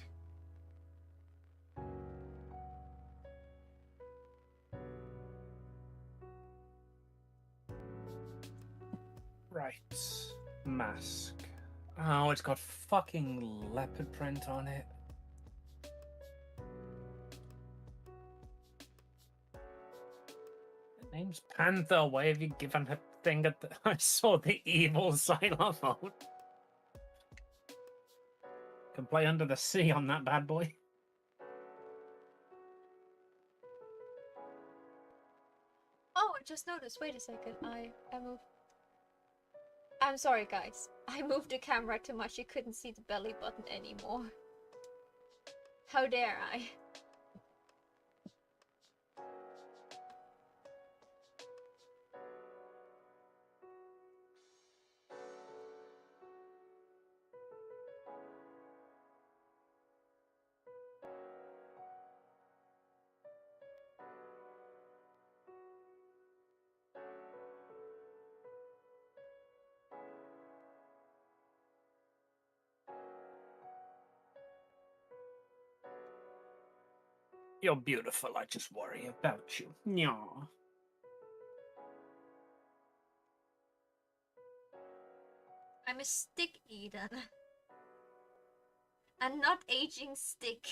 Right. Mask. Oh, it's got fucking leopard print on it. The name's Panther. Why have you given her thing at the... I saw the evil xylophone. Can play under the sea on that bad boy. Oh, I just noticed. Wait a second. I moved. I'm sorry, guys. I moved the camera too much. You couldn't see the belly button anymore. How dare I? You're beautiful. I just worry about you. Nyah. I'm a stick, Eden. And not aging stick.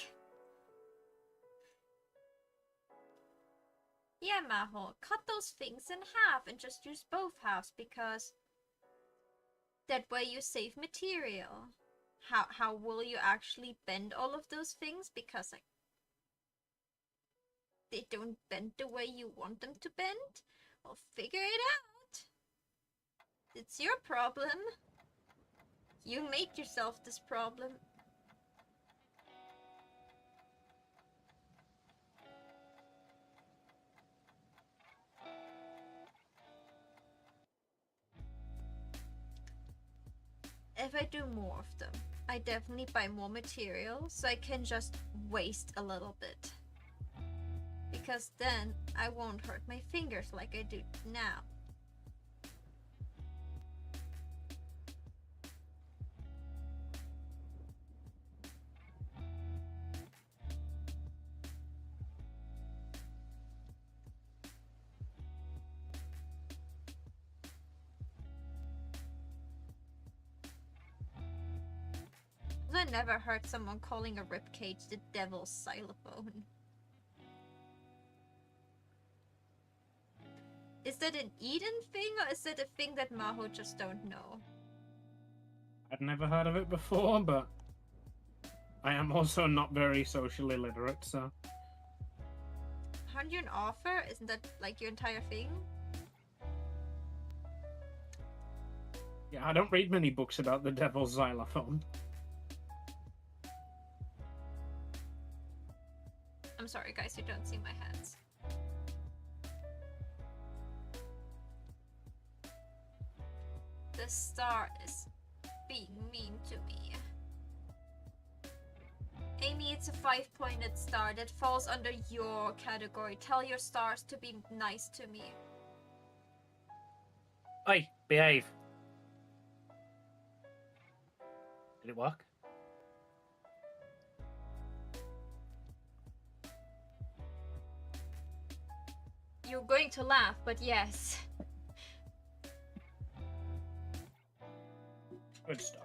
Yeah, Maho, cut those things in half and just use both halves because that way you save material. How will you actually bend all of those things? Because like they don't bend the way you want them to bend? Well, figure it out. It's your problem. You made yourself this problem. If I do more of them, I definitely buy more material so I can just waste a little bit. Because then I won't hurt my fingers like I do now. I never heard someone calling a ribcage the devil's xylophone. Is that an Eden thing or is that a thing that Maho just don't know? I'd never heard of it before, but I am also not very socially literate, so... Aren't you an author? Isn't that like your entire thing? Yeah, I don't read many books about the devil's xylophone. I'm sorry, guys, you don't see my hands. The star is being mean to me. Amy, it's a 5-pointed star that falls under your category. Tell your stars to be nice to me. Oi, behave. Did it work? You're going to laugh, but yes. Good star.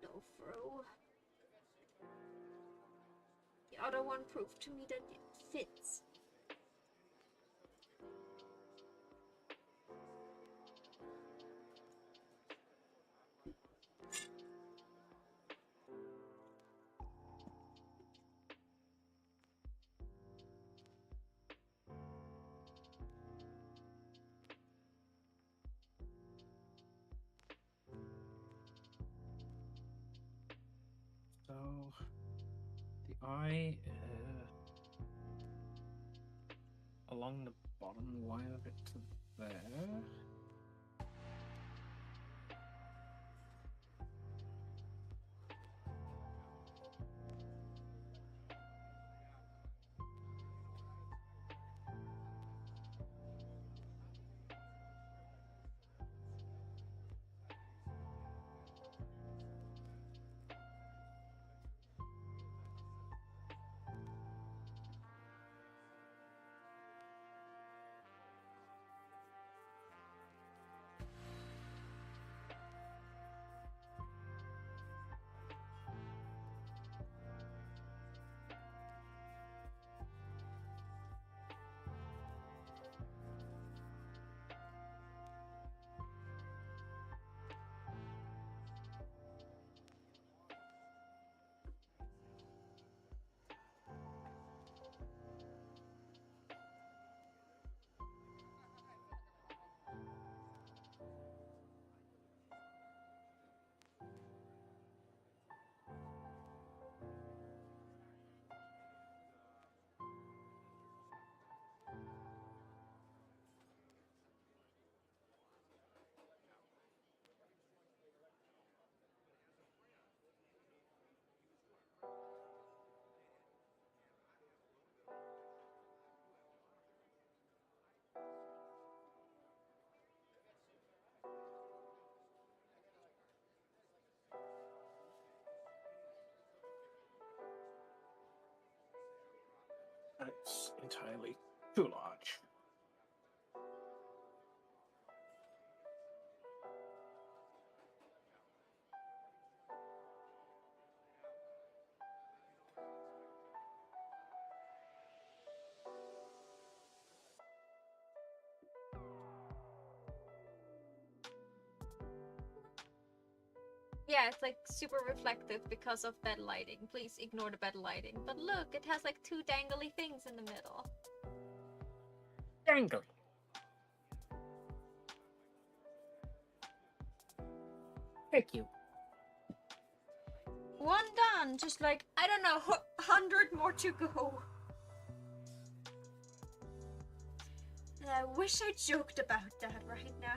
No, Fro. The other one proved to me that it fits. So the eye along the bottom line of it to there. It's entirely too large. Yeah, it's like super reflective because of bed lighting. Please ignore the bed lighting. But look, it has like 2 dangly things in the middle. Dangly. Thank you. One done, just like, I don't know, 100 more to go. And I wish I joked about that right now.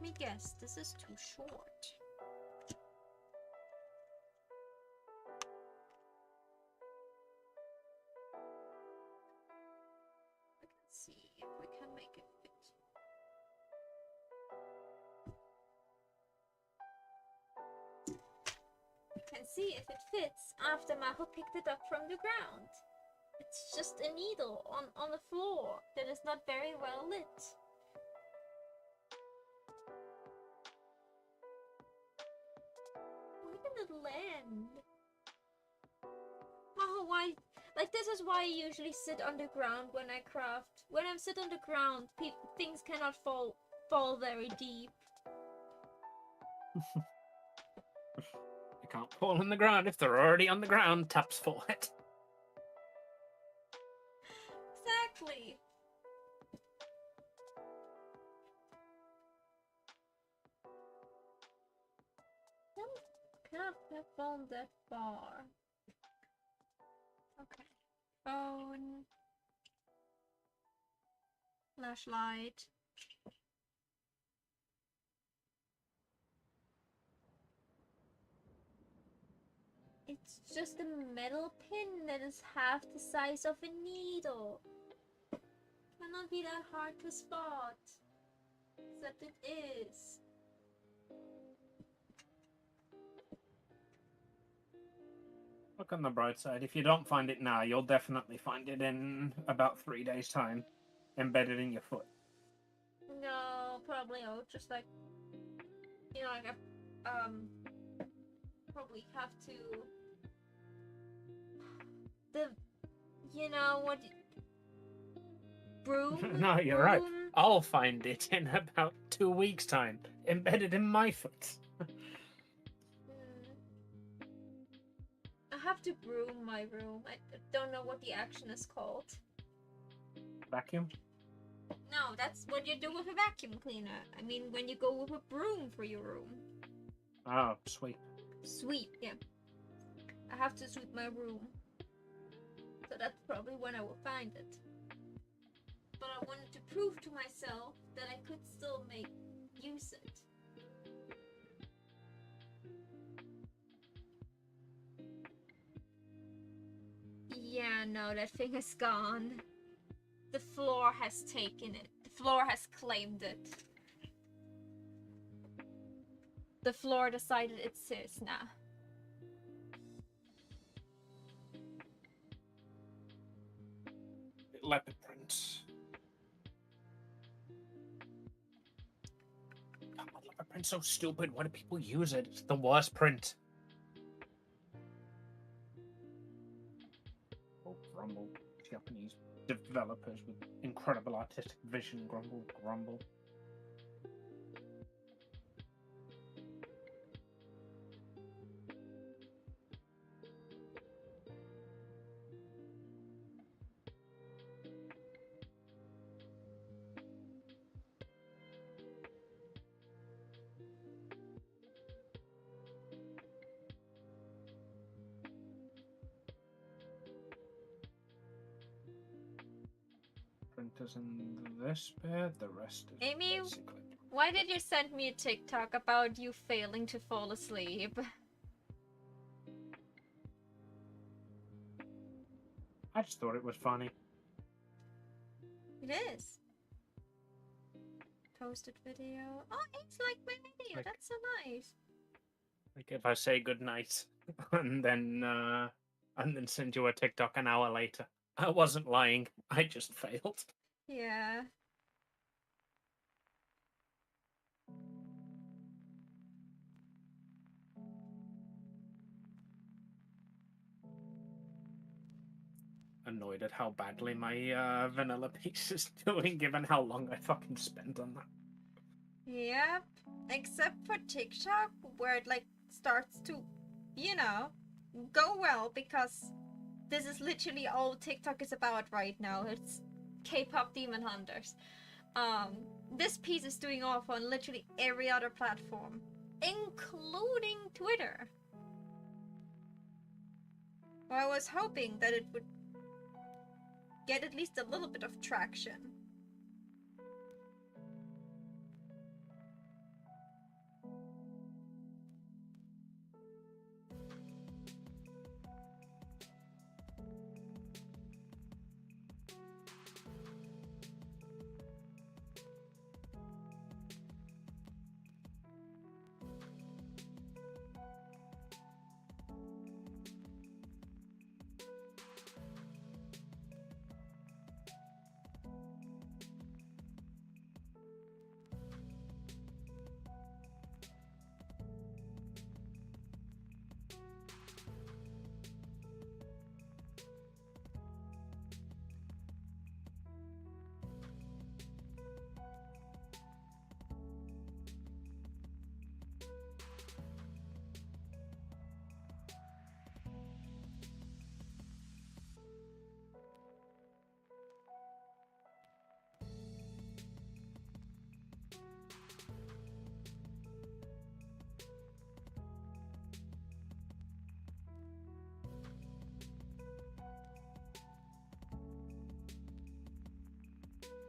me guess, this is too short. Let's see if we can make it fit. We can see if it fits after Maho picked it up from the ground. It's just a needle on the floor that is not very well lit. Where did it land? Maho, why? Like, this is why I usually sit on the ground when I craft. When I sit on the ground, things cannot fall very deep. They can't fall on the ground if they're already on the ground. Taps for it. Exactly. Cannot have fallen that far. Okay. Phone. Flashlight. It's just a metal pin that is half the size of a needle. Cannot be that hard to spot. Except it is. Look on the bright side. If you don't find it now, you'll definitely find it in about 3 days' time, embedded in your foot. No, probably I'll just like, you know, like I probably have to you know what, broom. No, you're right. I'll find it in about 2 weeks' time, embedded in my foot. I have to broom my room. I don't know what the action is called. Vacuum? No, that's what you do with a vacuum cleaner. I mean, when you go with a broom for your room. Oh, sweet. Sweep, yeah. I have to sweep my room. So that's probably when I will find it. But I wanted to prove to myself that I could still use it. Yeah, no, that thing is gone. The floor has taken it. The floor has claimed it. The floor decided it's his now. Leopard print. God, leopard print's so stupid. Why do people use it? It's the worst print. Oh, grumble. Japanese developers with incredible artistic vision. Grumble, grumble. Printers in this bit, the rest is Amy, basically... why did you send me a TikTok about you failing to fall asleep? I just thought it was funny. It is. Posted video. Oh, it's like my video. Like- That's so nice. Like if I say goodnight and then send you a TikTok an hour later. I wasn't lying. I just failed. Yeah. Annoyed at how badly my vanilla piece is doing, given how long I fucking spent on that. Yep. Except for TikTok, where it like starts to, you know, go well, because this is literally all TikTok is about right now. It's K-pop demon hunters. This piece is doing off on literally every other platform, including Twitter. Well, I was hoping that it would get at least a little bit of traction.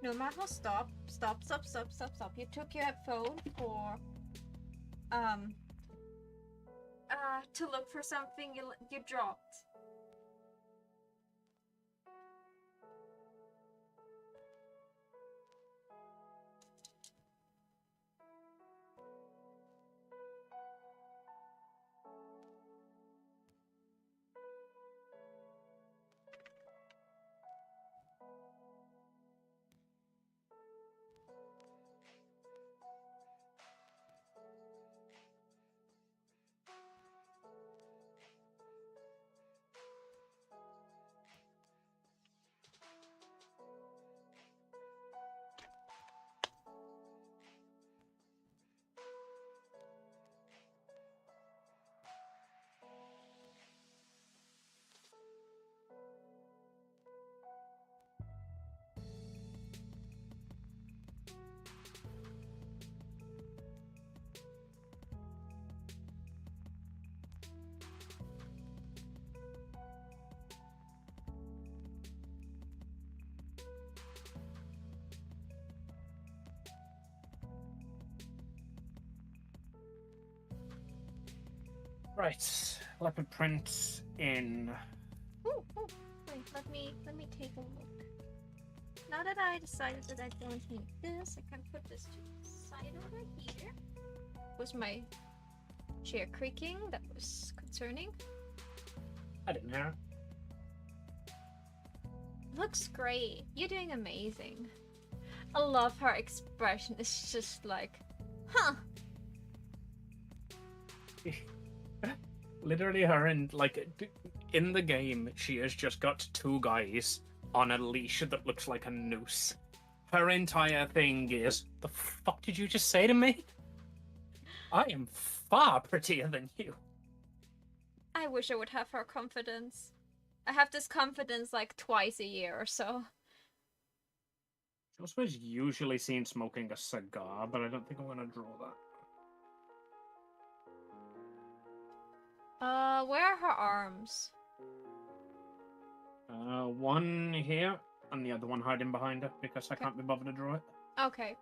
No matter, stop. You took your phone for to look for something you dropped. Right, leopard print in. Ooh, wait, let me take a look. Now that I decided that I don't need this, I can put this to the side over here. Was my chair creaking? That was concerning. I didn't hear. Looks great. You're doing amazing. I love her expression. It's just like, huh. Literally, her and in the game, she has just got two guys on a leash that looks like a noose. Her entire thing is, the fuck did you just say to me? I am far prettier than you. I wish I would have her confidence. I have this confidence like twice a year or so. I was usually seen smoking a cigar, but I don't think I'm gonna draw that. Where are her arms? One here, and the other one hiding behind her, because I can't be bothered to draw it. Okay.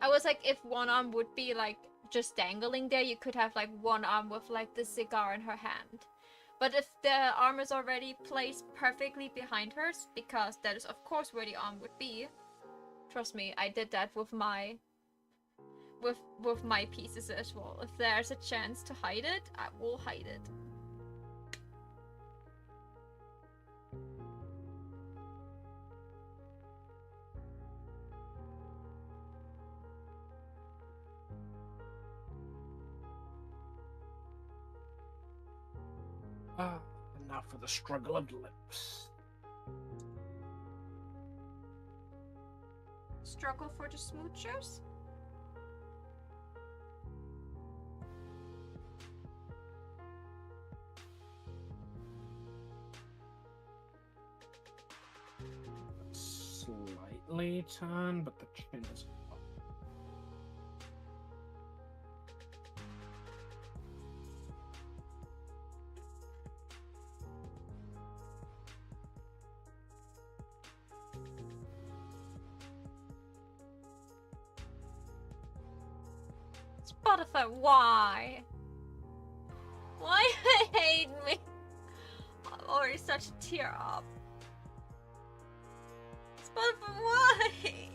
I was like, if one arm would be like just dangling there, you could have like one arm with like the cigar in her hand. But if the arm is already placed perfectly behind hers, because that is of course where the arm would be. Trust me, I did that with my pieces as well. If there's a chance to hide it, I will hide it. And now for the struggle of lips. Struggle for the smoochers? Slightly tan, but the chin is up. Spotify, why? Why you hate me? I'm already such a tear up. Spotify, why?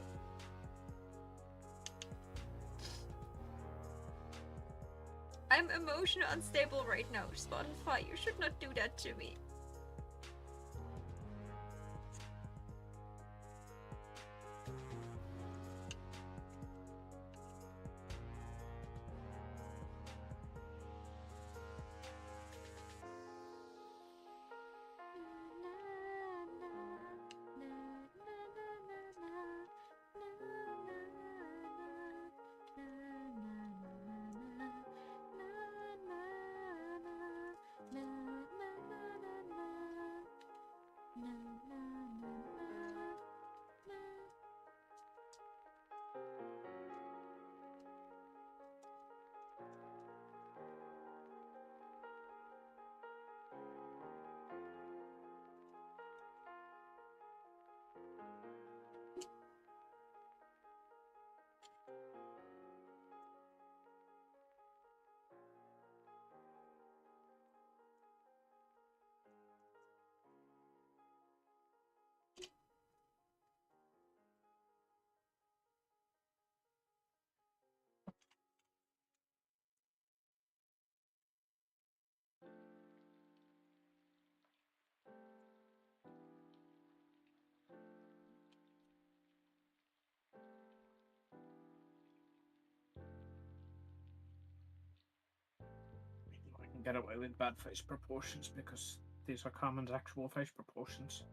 I'm emotionally unstable right now, Spotify. You should not do that to me. get away with bad face proportions because these are Carmen's actual face proportions.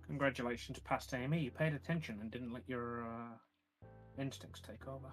Congratulations, past Amy. You paid attention and didn't let your instincts take over.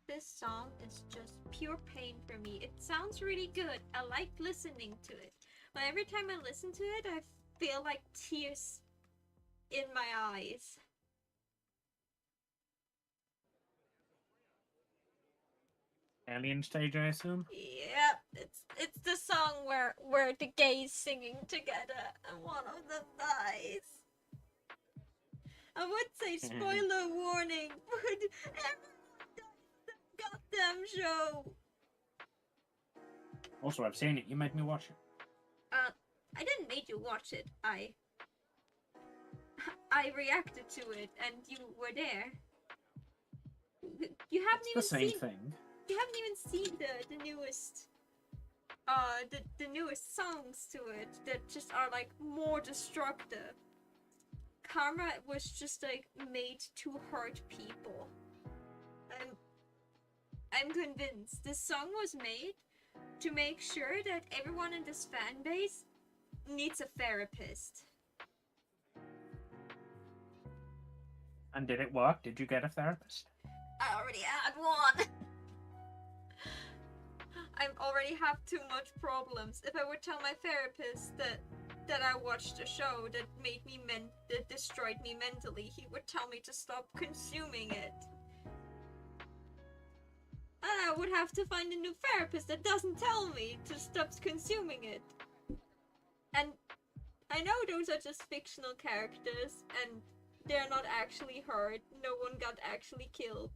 This song is just pure pain for me. It sounds really good. I like listening to it. But every time I listen to it, I feel like tears in my eyes. Alien stage, I assume? Yep, it's the song where the gays singing together and one of them dies. I would say spoiler warning, but everyone dies in the goddamn show. Also, I've seen it. You made me watch it. I didn't make you watch it. I reacted to it, and you were there. You haven't It's the even same seen. thing. You haven't even seen the newest. The newest songs to it that just are like more destructive. Karma was just like made to hurt people. I'm convinced this song was made to make sure that everyone in this fan base needs a therapist. And did it work? Did you get a therapist? I already had one. I already have too much problems. If I would tell my therapist that I watched a show that made me that destroyed me mentally, he would tell me to stop consuming it. And I would have to find a new therapist that doesn't tell me to stop consuming it. And I know those are just fictional characters and they're not actually hurt. No one got actually killed.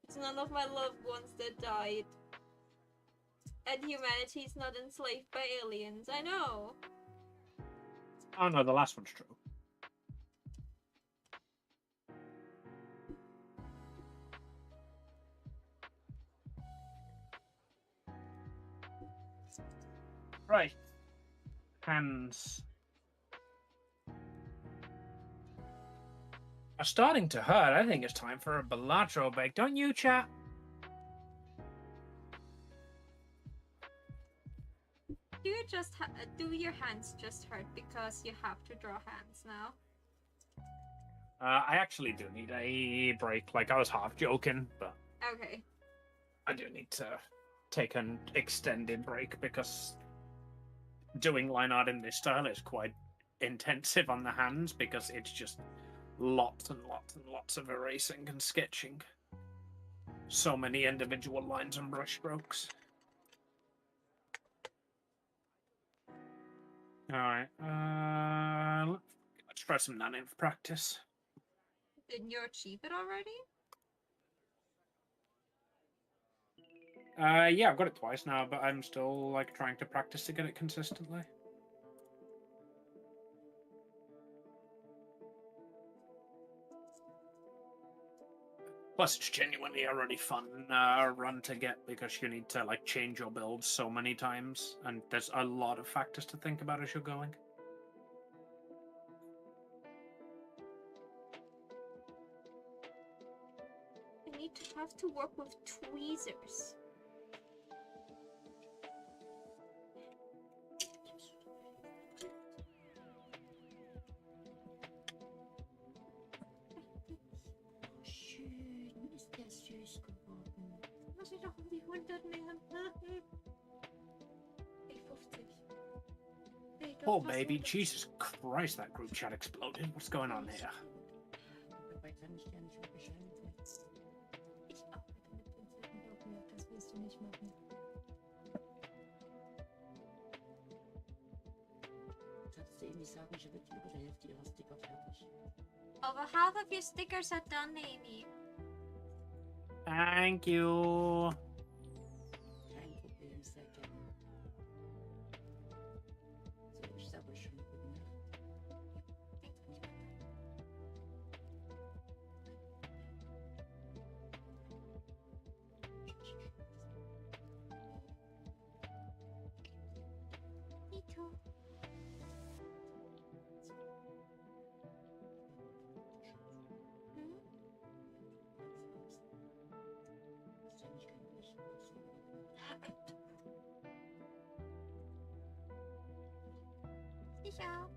It's none of my loved ones that died. And humanity's not enslaved by aliens. I know. Oh no, the last one's true. Right. Hands are starting to hurt. I think it's time for a Bellagio break. Don't you, chat? Do your hands just hurt because you have to draw hands now? I actually do need a break. Like, I was half joking, but Okay. I do need to take an extended break because doing line art in this style is quite intensive on the hands because it's just lots and lots and lots of erasing and sketching. So many individual lines and brush strokes. Alright, let's try some nanning for practice. Didn't you achieve it already? Yeah, I've got it twice now, but I'm still, like, trying to practice to get it consistently. Plus, it's genuinely a really fun run to get because you need to like change your build so many times, and there's a lot of factors to think about as you're going. I need to have to work with tweezers. Schön ist der süß geworden. Muss ich doch um die 100 nehmen? 50. Oh, baby, Jesus Christ, that group chat exploded. What's going on here? Dabei kann ich ja nicht unterscheiden. Ich arbeite mit Pinzetten, glaub mir, das willst du nicht machen. Kannst du eben nicht sagen, ich habe jetzt über der Hälfte ihrer Sticker fertig. Over half of your stickers are done, Amy. Thank you. Kein Problem, sehr gerne. So, ich sage euch schon guten Nacht. Ito. Hm? Ist ja nicht kein Wissen. Ich auch.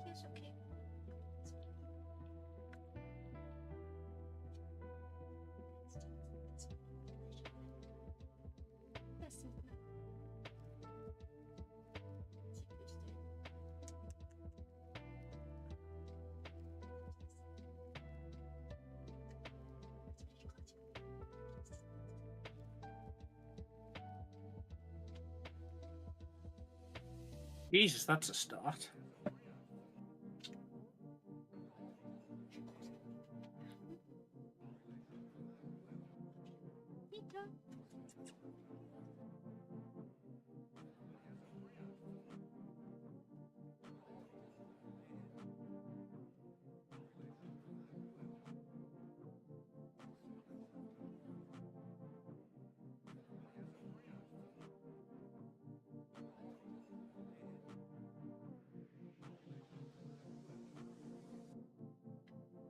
Hier ist okay. Das sind wir. Jesus, that's a start. Ito.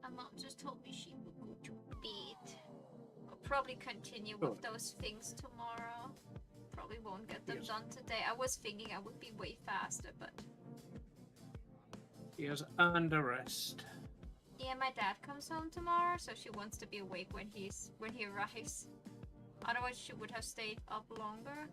My mom just told me she would go to bed. I'll probably continue with those things tomorrow. Probably won't get them Yes. done today. I was thinking I would be way faster, but He is under rest. yeah, my dad comes home tomorrow, so she wants to be awake when he arrives. Otherwise, she would have stayed up longer.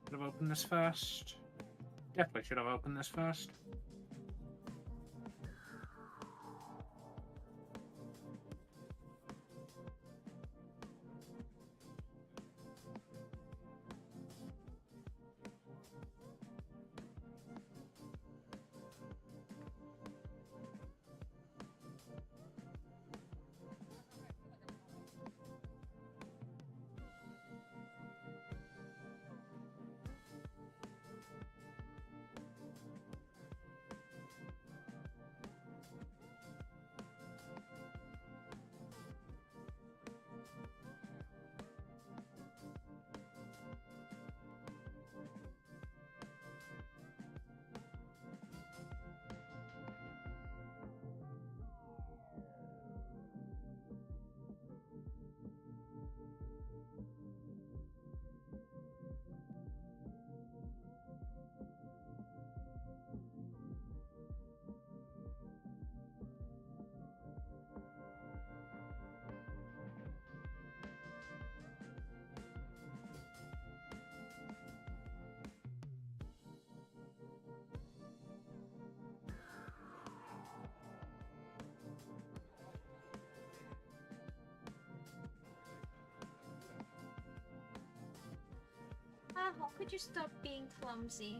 Should have opened this first. Definitely should have opened this first. Aho, could you stop being clumsy?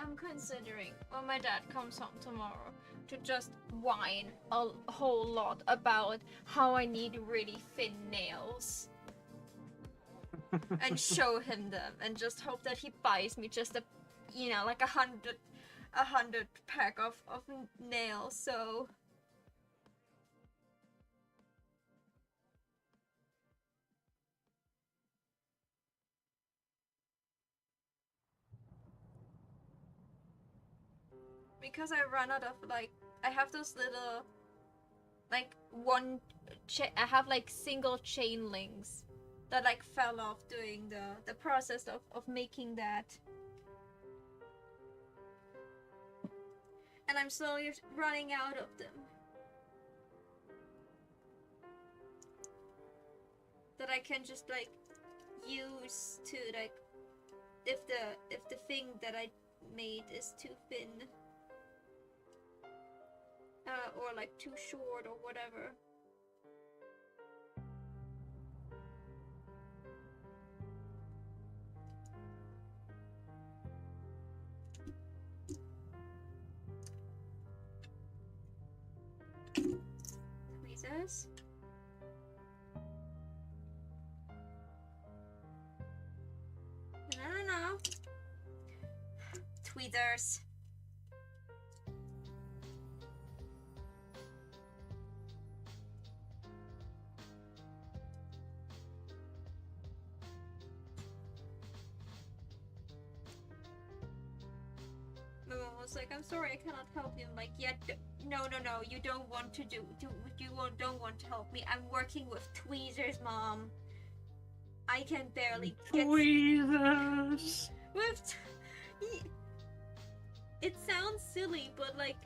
I'm considering when my dad comes home tomorrow to just whine a whole lot about how I need really thin nails and show him them and just hope that he buys me just a, you know, like a hundred pack of nails. So because I run out of like, I have those little like I have like single chain links that like fell off during the process of making that, and I'm slowly running out of them that I can just like use to like if the thing that I made is too thin or like too short or whatever. Tweezers. No. Tweezers. My mom was like, I'm sorry, I cannot help you. I'm like, yeah, no, you don't want to don't want to help me. I'm working with tweezers, Mom. I can barely get Tweezers! It sounds silly, but like,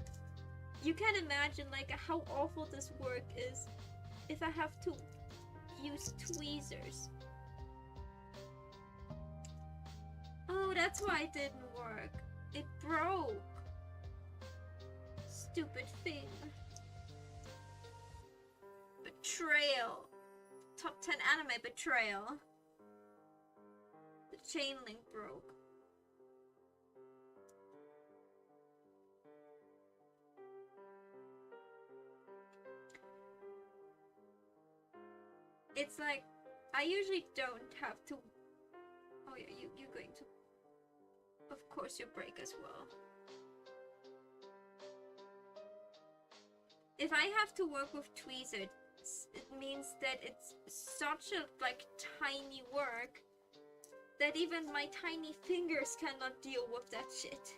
you can imagine like how awful this work is if I have to use tweezers. Oh, that's why it didn't work. It broke. Stupid thing. Betrayal. Top 10 anime betrayal. The chain link broke. It's like, I usually don't have to... Oh yeah, you're going to... Of course you break as well. If I have to work with tweezers, it means that it's such a like tiny work that even my tiny fingers cannot deal with that shit.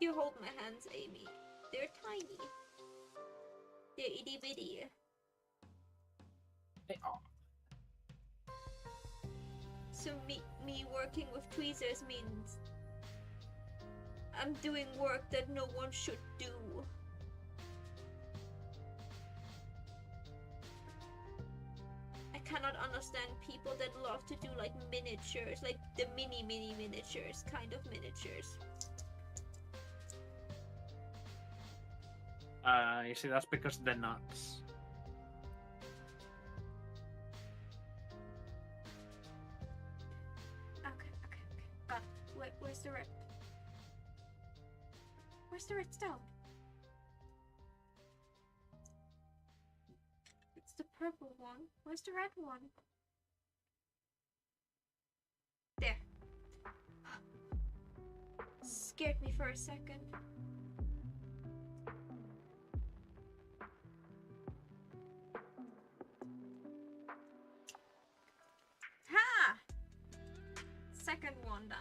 You hold my hands, Amy. They're tiny. They're itty bitty. They are. So me working with tweezers means I'm doing work that no one should do. I cannot understand people that love to do like miniatures, like the mini miniatures, kind of miniatures. You see, that's because they're nuts. Okay. Got it. Where's the red? Where's the redstone? It's the purple one. Where's the red one? There. Scared me for a second. Ha! Second one done.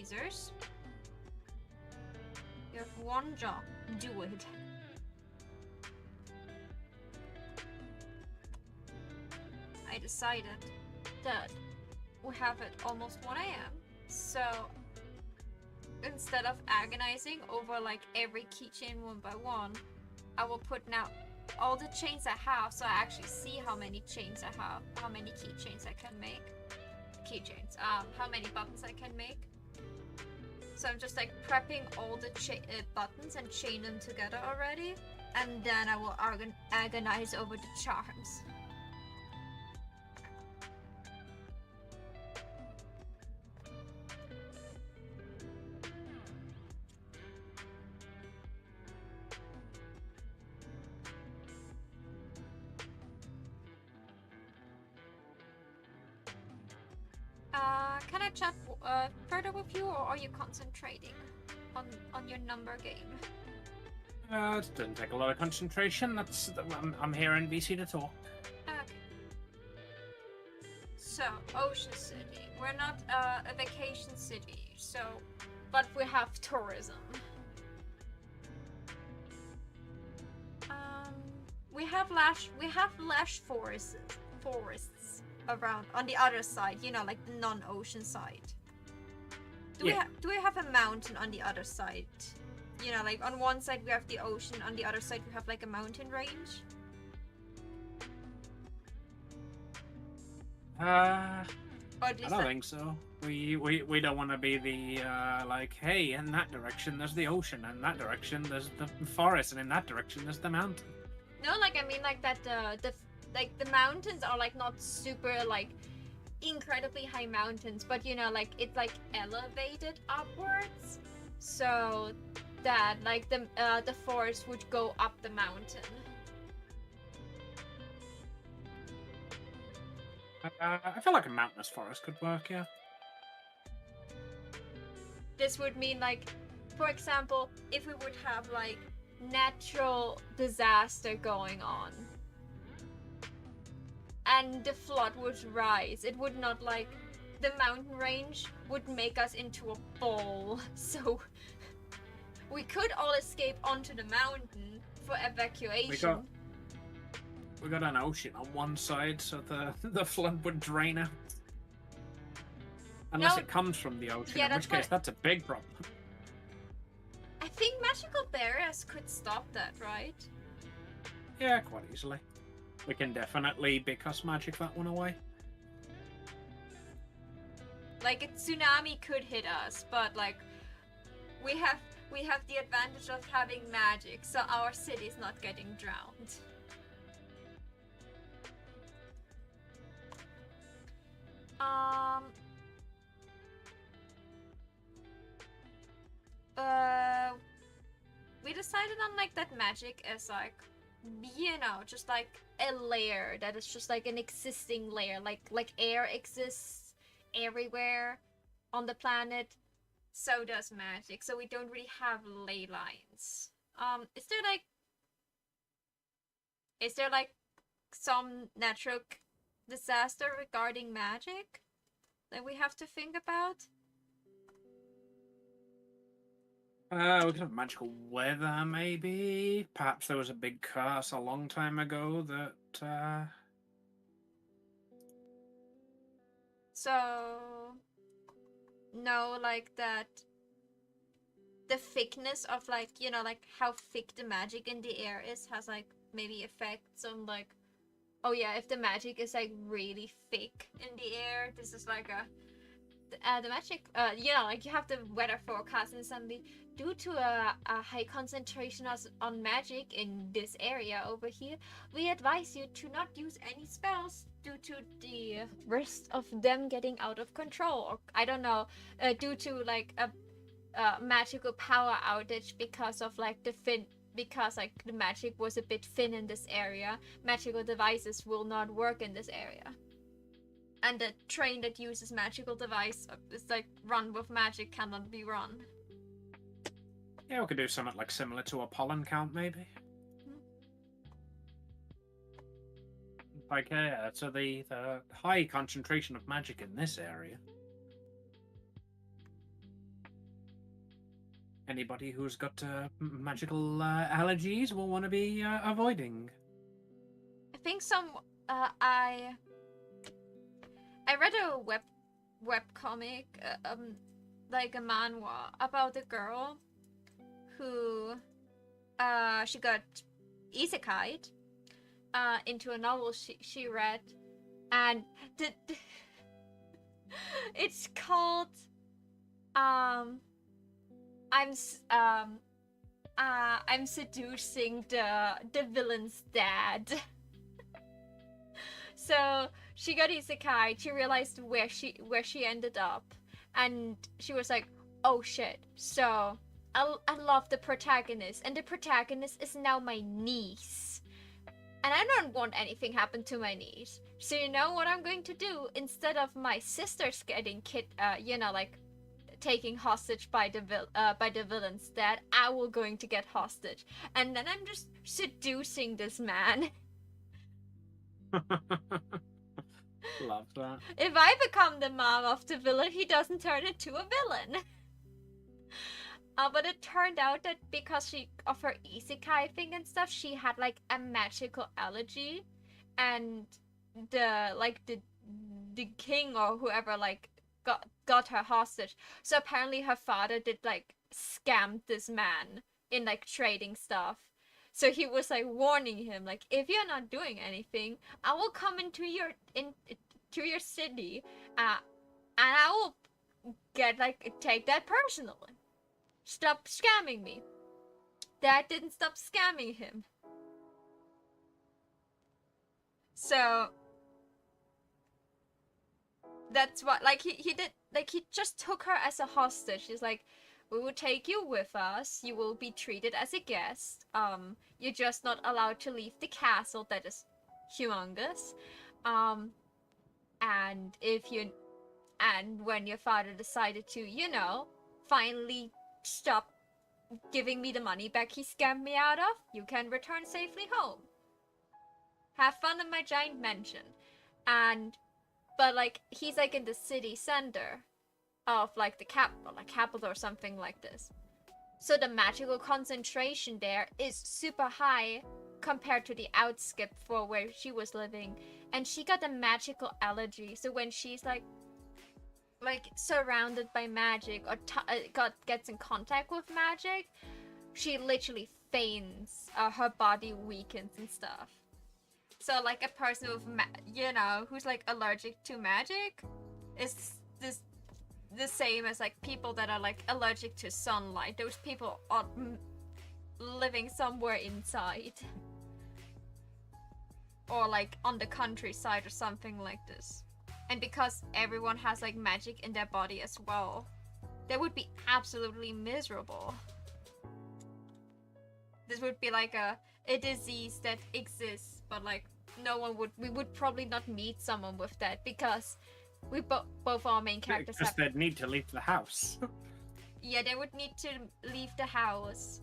tweezers. You have one job. Do it. I decided that we have it almost 1 a.m. So instead of agonizing over like every keychain one by one, I will put now all the chains I have, so I actually see how many chains I have, how many keychains I can make. Keychains, how many buttons I can make. So I'm just like prepping all the buttons and chain them together already, and then I will agonize over the charms. Can I chat further with you, or are you concentrating on your number game? It doesn't take a lot of concentration. I'm here in BC to talk. Okay. So, Ocean City. We're not a vacation city, so, but we have tourism. We have lush forests around on the other side, you know, like the non-ocean side. Do we have a mountain on the other side? You know, like on one side we have the ocean, on the other side we have like a mountain range. Or at I least don't think so. We don't want to be the like, hey, in that direction there's the ocean, and in that direction there's the forest, and in that direction there's the mountain. No, like I mean like that the mountains are like not super like incredibly high mountains, but you know, like it's like elevated upwards, so that like the forest would go up the mountain. I feel like a mountainous forest could work, yeah. This would mean like, for example, if we would have like natural disaster going on and the flood would rise, it would not like, the mountain range would make us into a ball, so we could all escape onto the mountain for evacuation. We got an ocean on one side, so the flood would drain out. Unless it comes from the ocean, yeah, in which case that's a big problem. I think magical barriers could stop that, right? Yeah, quite easily. We can definitely because magic that one away. Like a tsunami could hit us, but like we have the advantage of having magic, so our city's not getting drowned. We decided on like that magic is like, you know, just like a layer that is just like an existing layer, like air exists everywhere on the planet, so does magic. So we don't really have ley lines. Is there like some natural disaster regarding magic that we have to think about? We could have magical weather, maybe. Perhaps there was a big curse a long time ago that. So, no, like that. The thickness of like, you know, like how thick the magic in the air is has like maybe effects on like, oh yeah, if the magic is like really thick in the air, this is like the magic, you know, like you have the weather forecast and suddenly, due to a high concentration on magic in this area over here, we advise you to not use any spells due to the risk of them getting out of control, or I don't know, due to like a magical power outage because of like because like the magic was a bit thin in this area. Magical devices will not work in this area. And the train that uses magical device is like run with magic cannot be run. Yeah, we could do something like similar to a pollen count, maybe. Like, yeah, so the high concentration of magic in this area. Anybody who's got magical allergies will want to be avoiding. I think I read a web comic, like a manhwa about a girl who she got isekai'd into a novel she read, and it's called I'm seducing the villain's dad. So she got isekai. She realized where she ended up, and she was like, "Oh shit!" So I love the protagonist, and the protagonist is now my niece, and I don't want anything happen to my niece. So you know what I'm going to do? Instead of my sisters getting taking hostage by the villain's dad, I will going to get hostage, and then I'm just seducing this man. Love that. If I become the mom of the villain, he doesn't turn into a villain. But it turned out that because of her isekai thing and stuff, she had like a magical allergy, and the king or whoever like got her hostage. So apparently her father did like scam this man in like trading stuff. So he was like warning him, like, if you're not doing anything, I will come into your city, and I will take that personally. Stop scamming me. Dad didn't stop scamming him. So that's what, like, he did, like, he just took her as a hostage. He's like, we will take you with us. You will be treated as a guest. You're just not allowed to leave the castle that is humongous. And when your father decided to, finally stop giving me the money back he scammed me out of, you can return safely home. Have fun in my giant mansion. But like, he's like in the city center of like the capital or something like this. So the magical concentration there is super high compared to the outskip for where she was living, and she got a magical allergy. So when she's like surrounded by magic or gets in contact with magic, she literally faints. Her body weakens and stuff. So like a person with who's like allergic to magic is the same as like people that are like allergic to sunlight. Those people are living somewhere inside, or like on the countryside or something like this. And because everyone has like magic in their body as well, they would be absolutely miserable. This would be like a disease that exists, but like we would probably not meet someone with that, because we both our main characters Because they'd need to leave the house. Yeah, they would need to leave the house.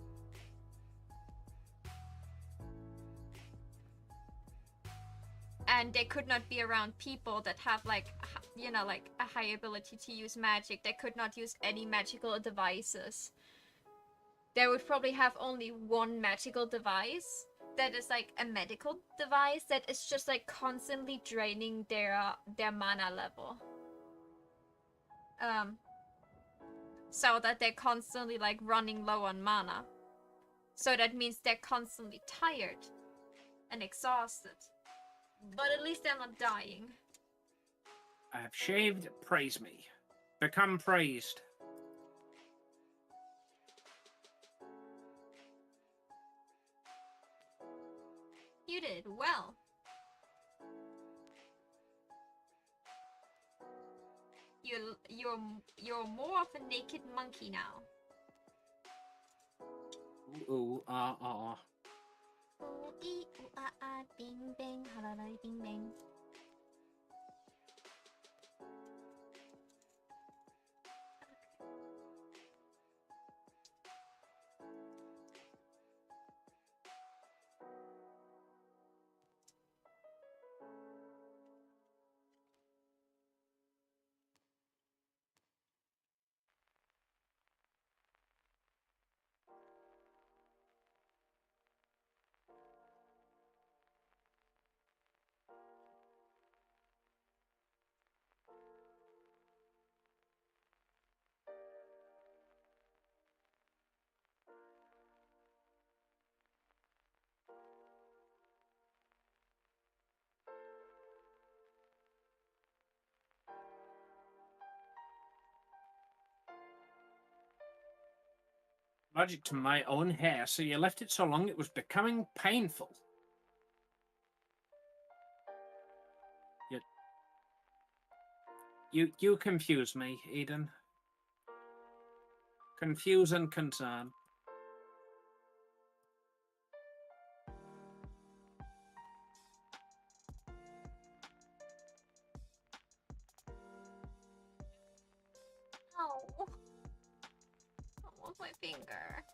And they could not be around people that have like a high ability to use magic. They could not use any magical devices. They would probably have only one magical device that is like a medical device that is just like constantly draining their mana level. So that they're constantly like running low on mana. So that means they're constantly tired and exhausted. But at least they're not dying. I have shaved, praise me. Become praised. You did well. You're more of a naked monkey now. Ooh, Ooh, ee, ooh, ah, ah, bing, bang, halalai, bing, bang. Allergic to my own hair, so you left it so long it was becoming painful. You confuse me, Eden. Confuse and concern. Oh. Oh, my finger.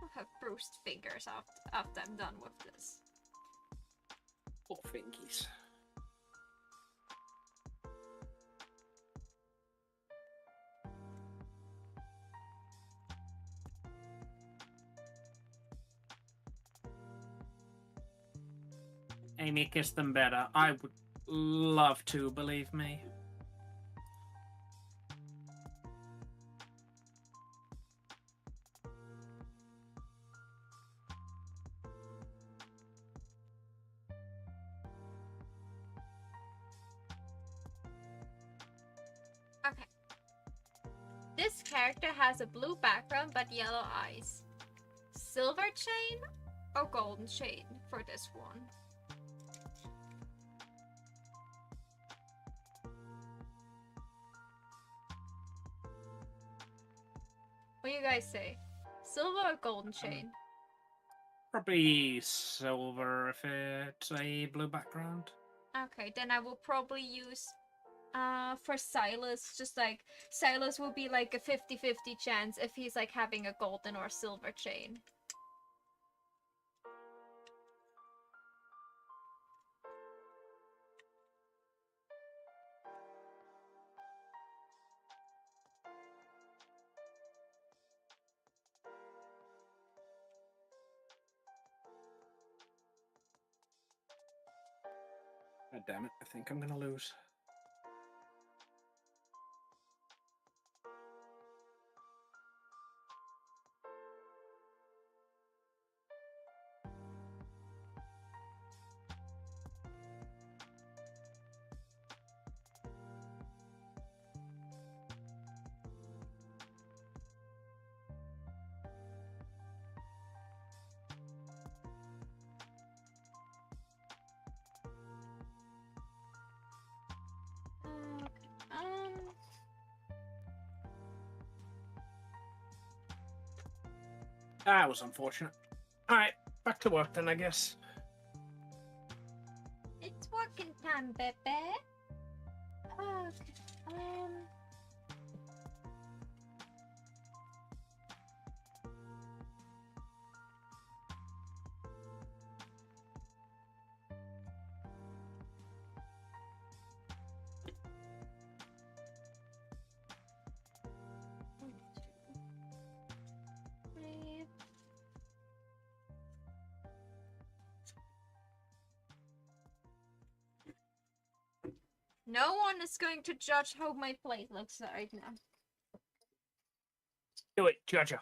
I'll have bruised fingers after I'm done with this. Poor fingies. Amy, kiss them better. I would love to, believe me. Okay. This character has a blue background but yellow eyes. Silver chain or golden chain for this one? What do you guys say? Silver or golden chain? Probably silver if it's a blue background. Okay, then I will probably use for Silas, just like Silas will be like a 50-50 chance if he's like having a golden or silver chain. God damn it, I think I'm gonna lose. Um, That was unfortunate. Alright, back to work then, I guess. it's working time, baby. Okay. One, two, three. No one is going to judge how my plate looks right now. Do it, Judger.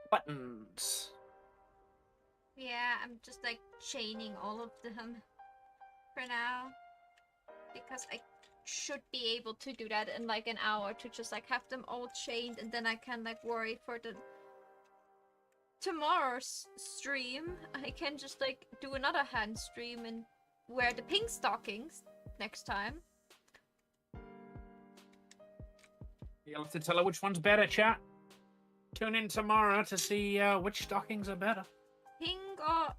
Buttons. Yeah, I'm just like chaining all of them for now. Because I should be able to do that in like an hour to just like have them all chained, and then I can like worry for the tomorrow's stream. I can just like do another hand stream and wear the pink stockings next time. You'll have to tell her which one's better, chat. Tune in tomorrow to see which stockings are better. Pink or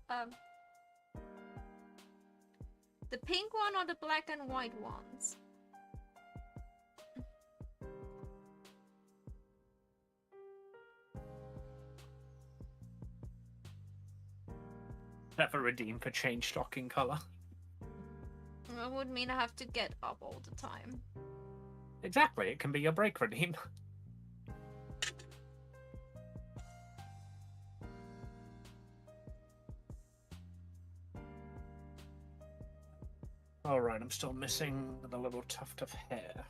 the pink one or the black and white ones? Never redeem for change stocking color. That would mean I have to get up all the time. Exactly, it can be your break redeem. Alright, I'm still missing the little tuft of hair.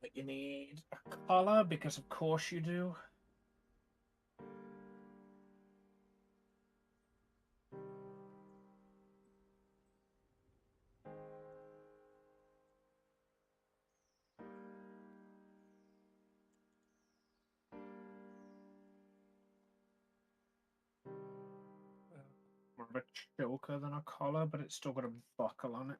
But you need a collar, because of course you do. More of a choker than a collar, but it's still got a buckle on it.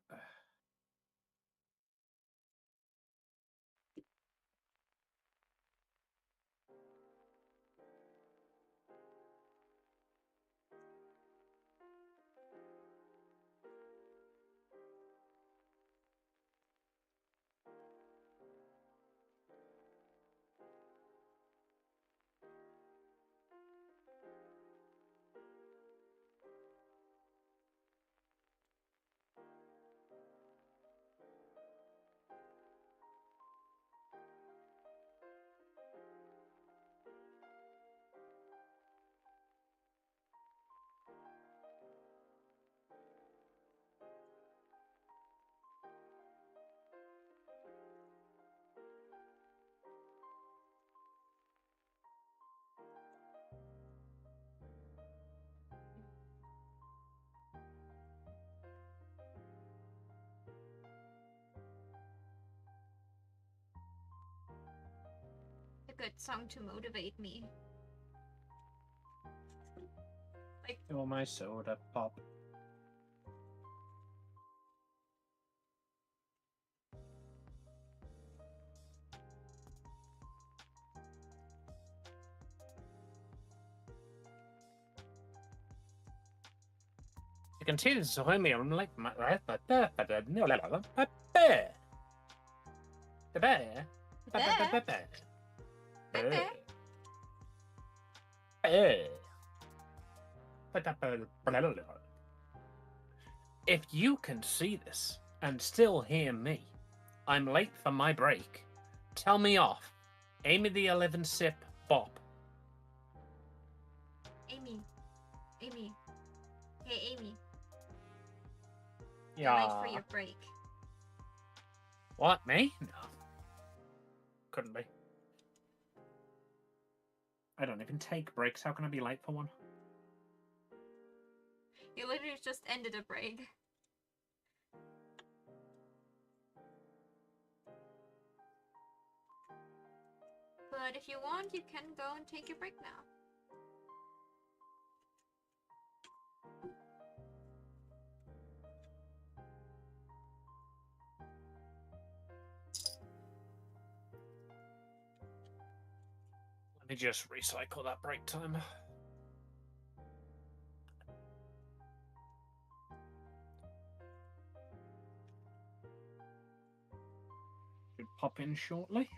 A good song to motivate me. Like, Oh, my soda pop. You can see this is me. I'm like my If you can see this and still hear me, I'm late for my break. Tell me off. Amy the 11 sip bop. Amy. Amy. Hey, Amy. Yeah. You're late for your break. What, me? No. Couldn't be. I don't even take breaks. How can I be late for one? You literally just ended a break. But if you want, you can go and take your break now. Let me just recycle that break time. Should pop in shortly.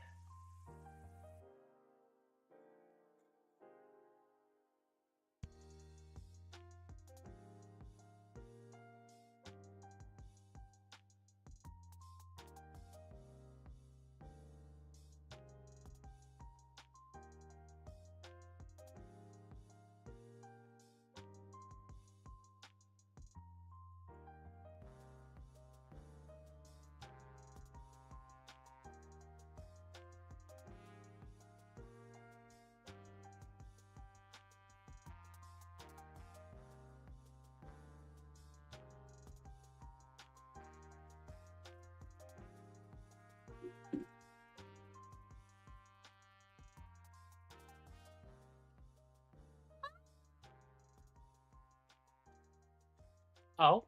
Oh.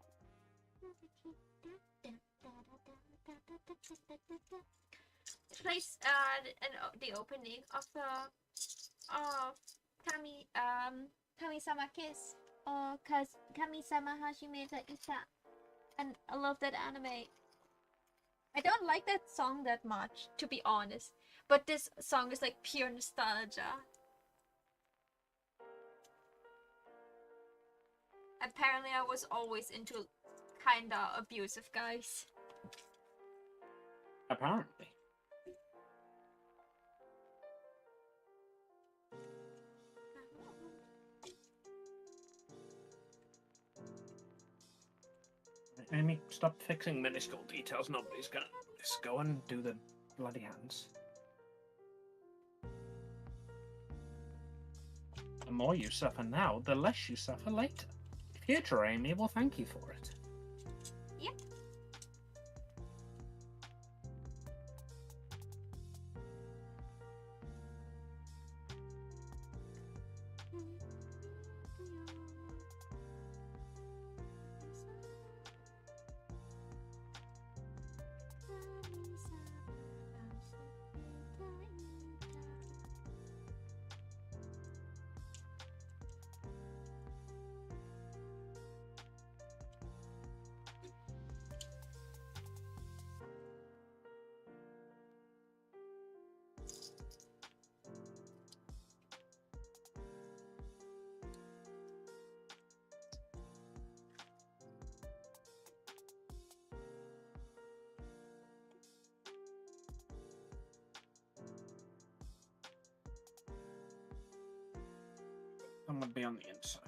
Place the opening of the Kami-sama Kiss or Kami-sama Hashime the Ita, and I love that anime. I don't like that song that much, to be honest. But this song is like pure nostalgia. Apparently, I was always into kinda abusive guys. Apparently. Amy, stop fixing minuscule details. Nobody's gonna notice. Go and do the bloody hands. The more you suffer now, the less you suffer later. Future Amy will thank you for it. Yep. Some would be on the inside.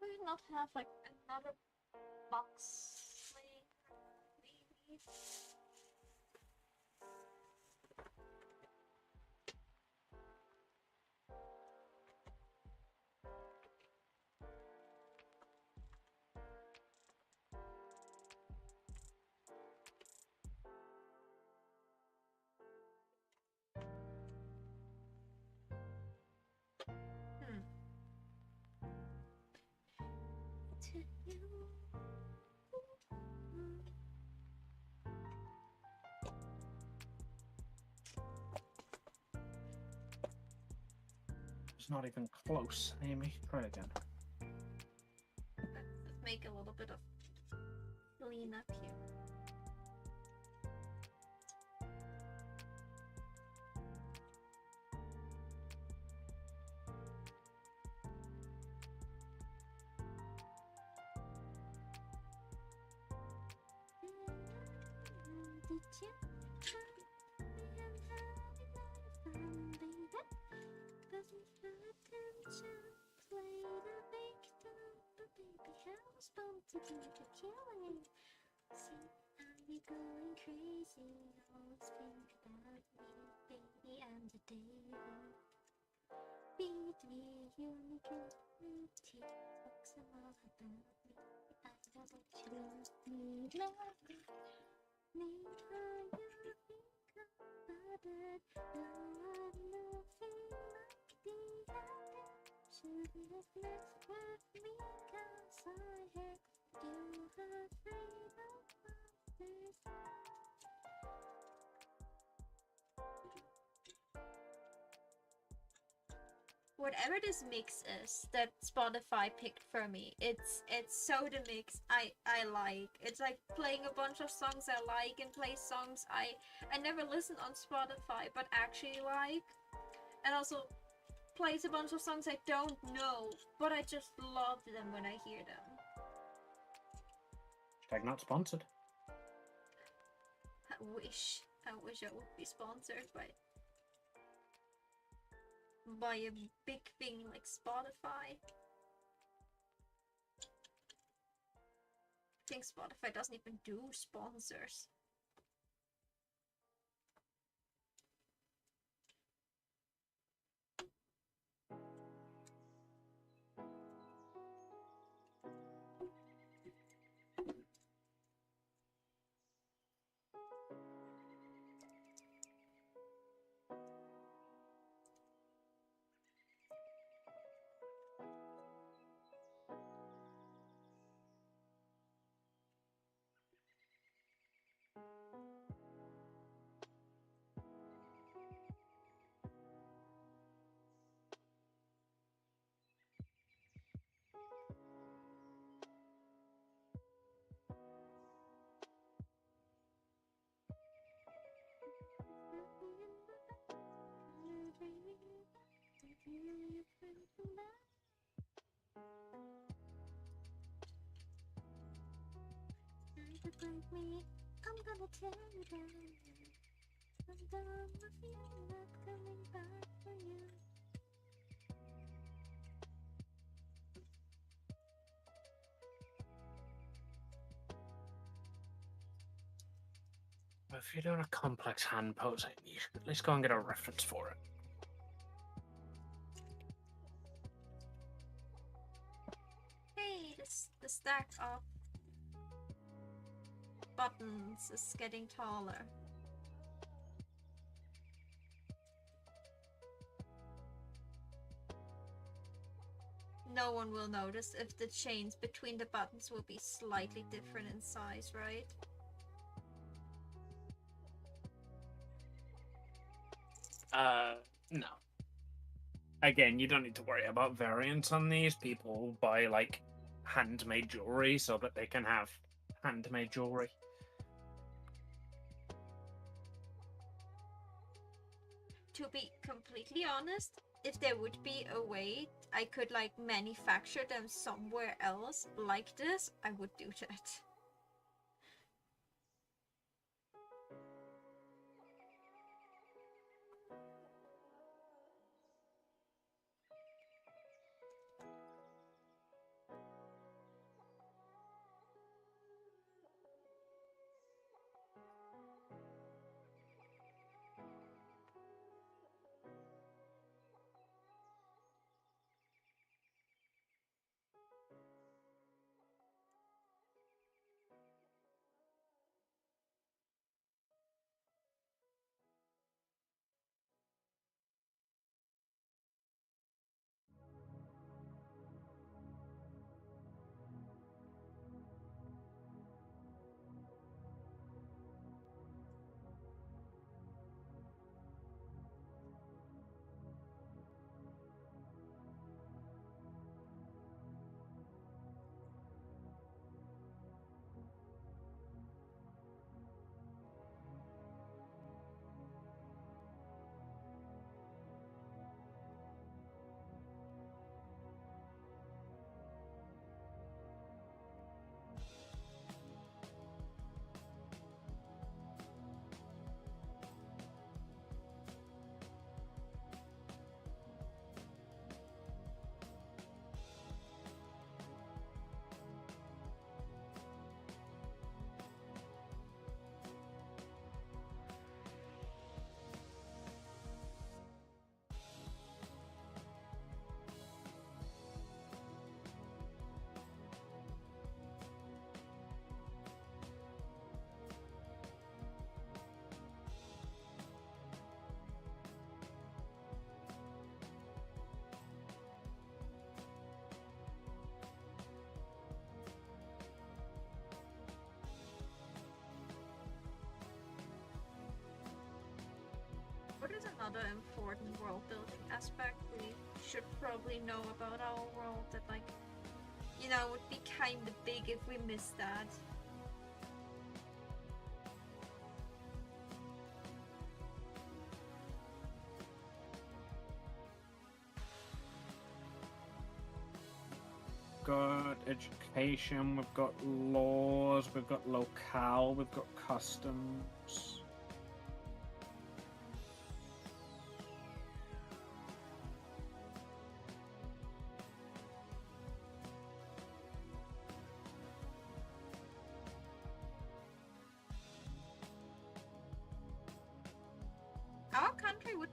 We not have like another box maybe. To you. It's not even close, Amy. Try again. Let's make a little bit of clean up here. Did you to do the killing. See, are you going crazy? Always think about me, baby, and the day. Beat me, you can talk some more about me. I know that you love me, love me. Need how you think about it. No, I'm nothing like the other. Shouldn't have messed with me, 'cause I had you afraid of monsters. Whatever this mix is that Spotify picked for me, it's so the mix I like. It's like playing a bunch of songs I like and play songs I never listen on Spotify but actually like, and also plays a bunch of songs I don't know but I just love them when I hear them. Hashtag not sponsored. I wish I would be sponsored by by a big thing like Spotify. I think Spotify doesn't even do sponsors. I'm gonna tear you down. I'm done with you, not coming back for you. If you're doing a complex hand pose, you should at least go and get a reference for it. Hey, the stack of buttons is getting taller. No one will notice if the chains between the buttons will be slightly different in size, right? No. Again, you don't need to worry about variants on these. People buy, like, handmade jewelry so that they can have handmade jewelry. To be completely honest, if there would be a way I could like manufacture them somewhere else like this, I would do that. What is another important world building aspect we should probably know about our world that like, you know, would be kind of big if we missed that? Got education, we've got laws, we've got locale, we've got customs.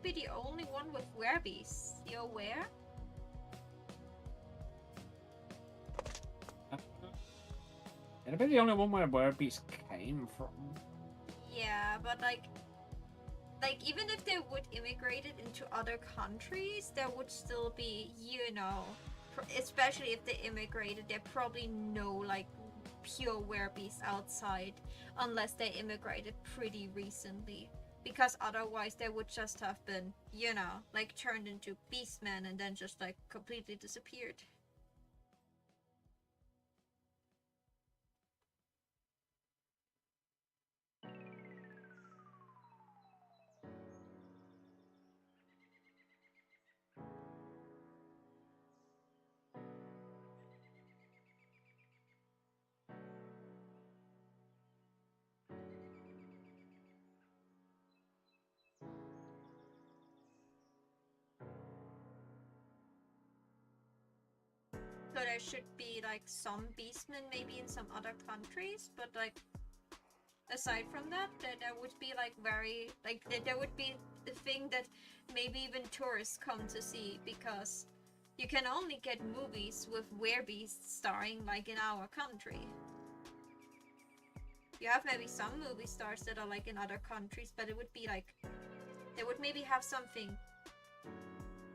would be the only one with werbeasts. You aware? It'd be the only one where beasts came from. Yeah, but like even if they would immigrated into other countries, there would still be, you know, especially if they immigrated, there probably no like pure werbeasts outside, unless they immigrated pretty recently. Because otherwise they would just have been, you know, like turned into beastmen and then just like completely disappeared. So there should be like some beastmen maybe in some other countries, but like aside from that, there would be like very like there would be the thing that maybe even tourists come to see, because you can only get movies with werbeasts starring like in our country. You have maybe some movie stars that are like in other countries, but it would be like they would maybe have something.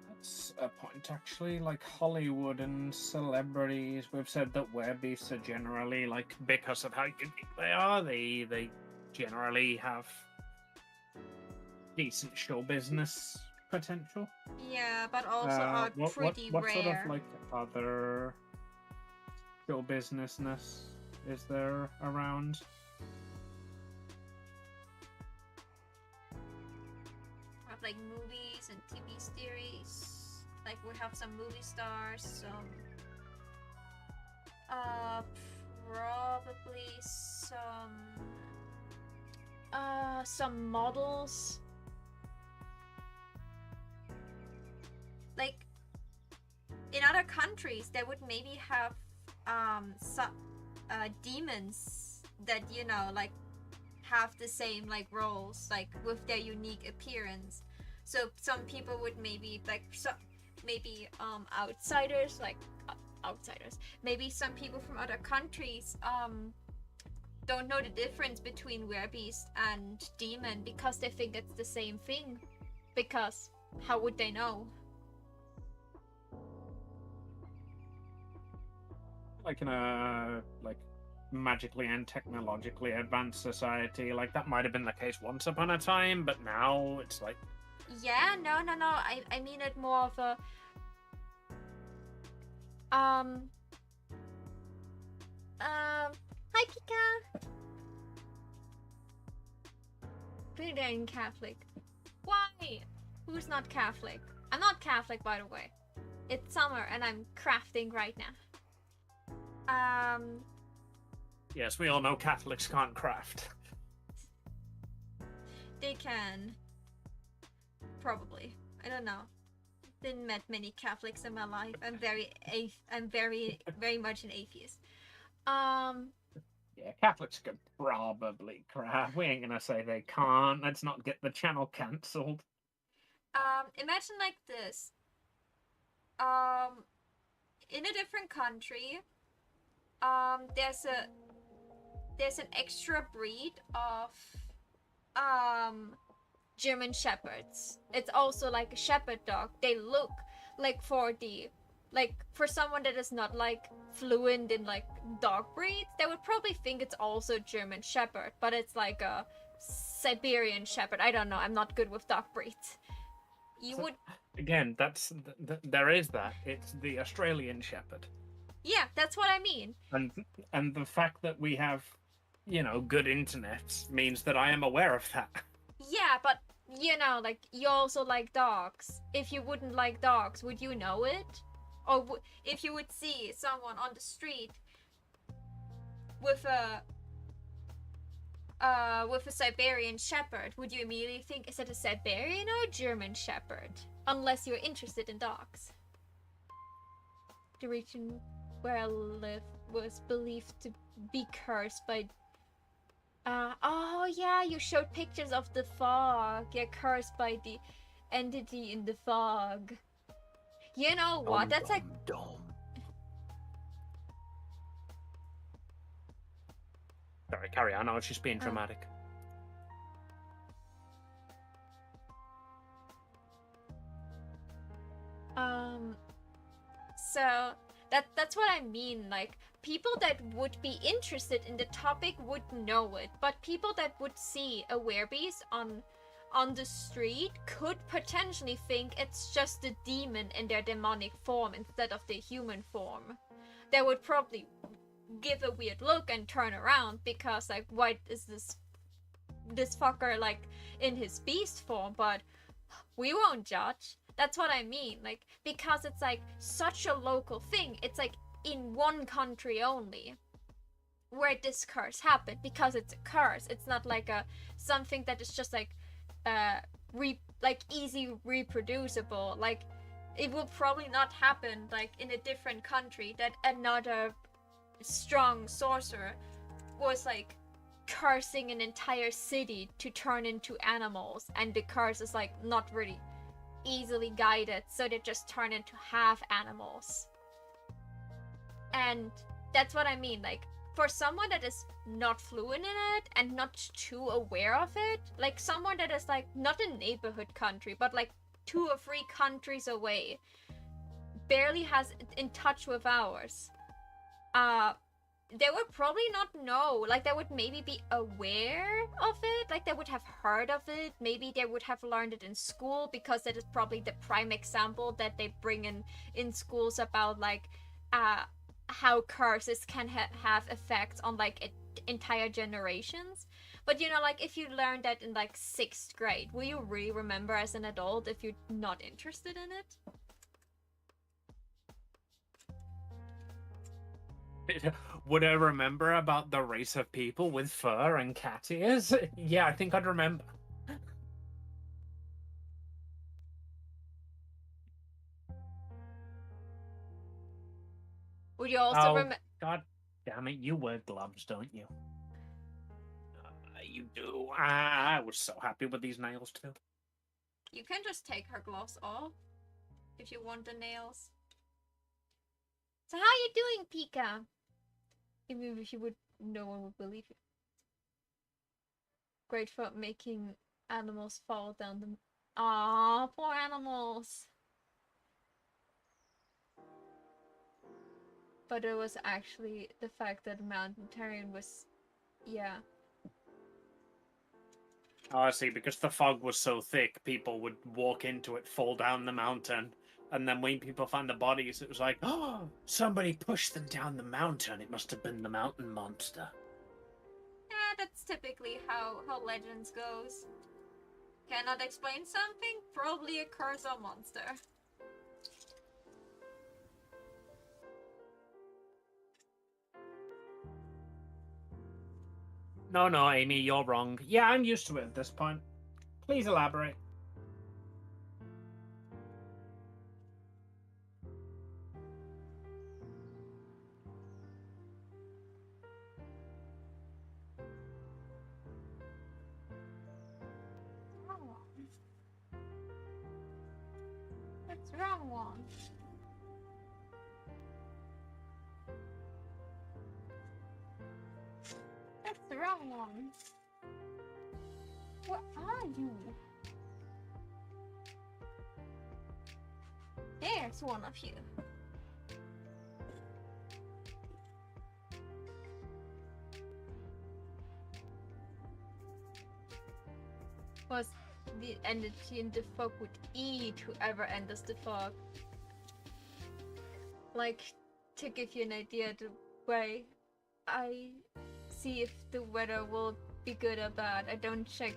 That's a point, actually. Like Hollywood and celebrities, we've said that werbeasts are generally, like, because of how unique they are, they generally have decent show business potential. Yeah, but also are pretty what rare. sort of like other show businessness is there around? We have like movies and TV series. Like we have some movie stars, probably some models. Like in other countries, they would maybe have some demons that, you know, like have the same like roles, like with their unique appearance. So some people would maybe like outsiders, like outsiders. Maybe some people from other countries don't know the difference between werbeast and demon because they think it's the same thing. Because how would they know? Like in a magically and technologically advanced society, like that might have been the case once upon a time, but now it's like, yeah, no. I mean it more of a hi Kika. Pretty dang Catholic. Why? Who's not Catholic? I'm not Catholic, by the way. It's summer and I'm crafting right now. yes, we all know Catholics can't craft. They can. Probably. I don't know. Didn't met many Catholics in my life. I'm very much an atheist. Yeah, Catholics could probably craft. We ain't gonna say they can't. Let's not get the channel cancelled. Imagine like this. In a different country, there's an extra breed of German Shepherds. It's also like a shepherd dog. They look like for someone that is not like fluent in like dog breeds, they would probably think it's also German Shepherd, but it's like a Siberian Shepherd. I don't know. I'm not good with dog breeds. You would Again, there is that. It's the Australian Shepherd. Yeah, that's what I mean. And the fact that we have, you know, good internet means that I am aware of that. Yeah, but you know, like you also like dogs. If you wouldn't like dogs, would you know it? Or if you would see someone on the street with a Siberian Shepherd, would you immediately think, is it a Siberian or a German Shepherd? Unless you're interested in dogs. The region where I live was believed to be cursed by... oh yeah, you showed pictures of the fog. Yeah, cursed by the entity in the fog. You know what? That's like Dom. Sorry, carry on. I was just being dramatic. So that's what I mean. Like, people that would be interested in the topic would know it, but people that would see a werebeast on the street could potentially think it's just a demon in their demonic form instead of their human form. They would probably give a weird look and turn around because, like, what is this fucker like in his beast form? But we won't judge. That's what I mean. Like, because it's like such a local thing. It's like in one country only where this curse happened, because it's a curse. It's not like a something that is just like easy reproducible. Like, it will probably not happen like in a different country that another strong sorcerer was like cursing an entire city to turn into animals, and the curse is like not really easily guided, so they just turn into half animals. And that's what I mean. Like, for someone that is not fluent in it and not too aware of it, like someone that is like not a neighborhood country but like 2 or 3 countries away, barely has in touch with ours, they would probably not know. Like, they would maybe be aware of it, like they would have heard of it, maybe they would have learned it in school, because that is probably the prime example that they bring in schools about like how curses can have effects on like entire generations. But you know, like, if you learned that in like 6th grade, will you really remember as an adult if you're not interested in it? Would I remember about the race of people with fur and cat ears? Yeah, I think I'd remember. Would you also remember? God damn it, you wear gloves, don't you? You do. I was so happy with these nails too. You can just take her gloves off if you want the nails. So how you doing, Pika? Even if you would, no one would believe you. Great for making animals fall down the... Aw, poor animals. But it was actually the fact that mountain terrain was... Yeah. Oh, I see, because the fog was so thick, people would walk into it, fall down the mountain, and then when people found the bodies, it was like, oh, somebody pushed them down the mountain. It must have been the mountain monster. Yeah, that's typically how legends goes. Cannot explain something? Probably a curse or monster. No, Amy, you're wrong. Yeah, I'm used to it at this point. Please elaborate. Wrong one. That's the wrong one. That's the wrong one. Where are you? There's one of you. Was the entity in the fog would eat whoever enters the fog. Like, to give you an idea, the way I see if the weather will be good or bad, I don't check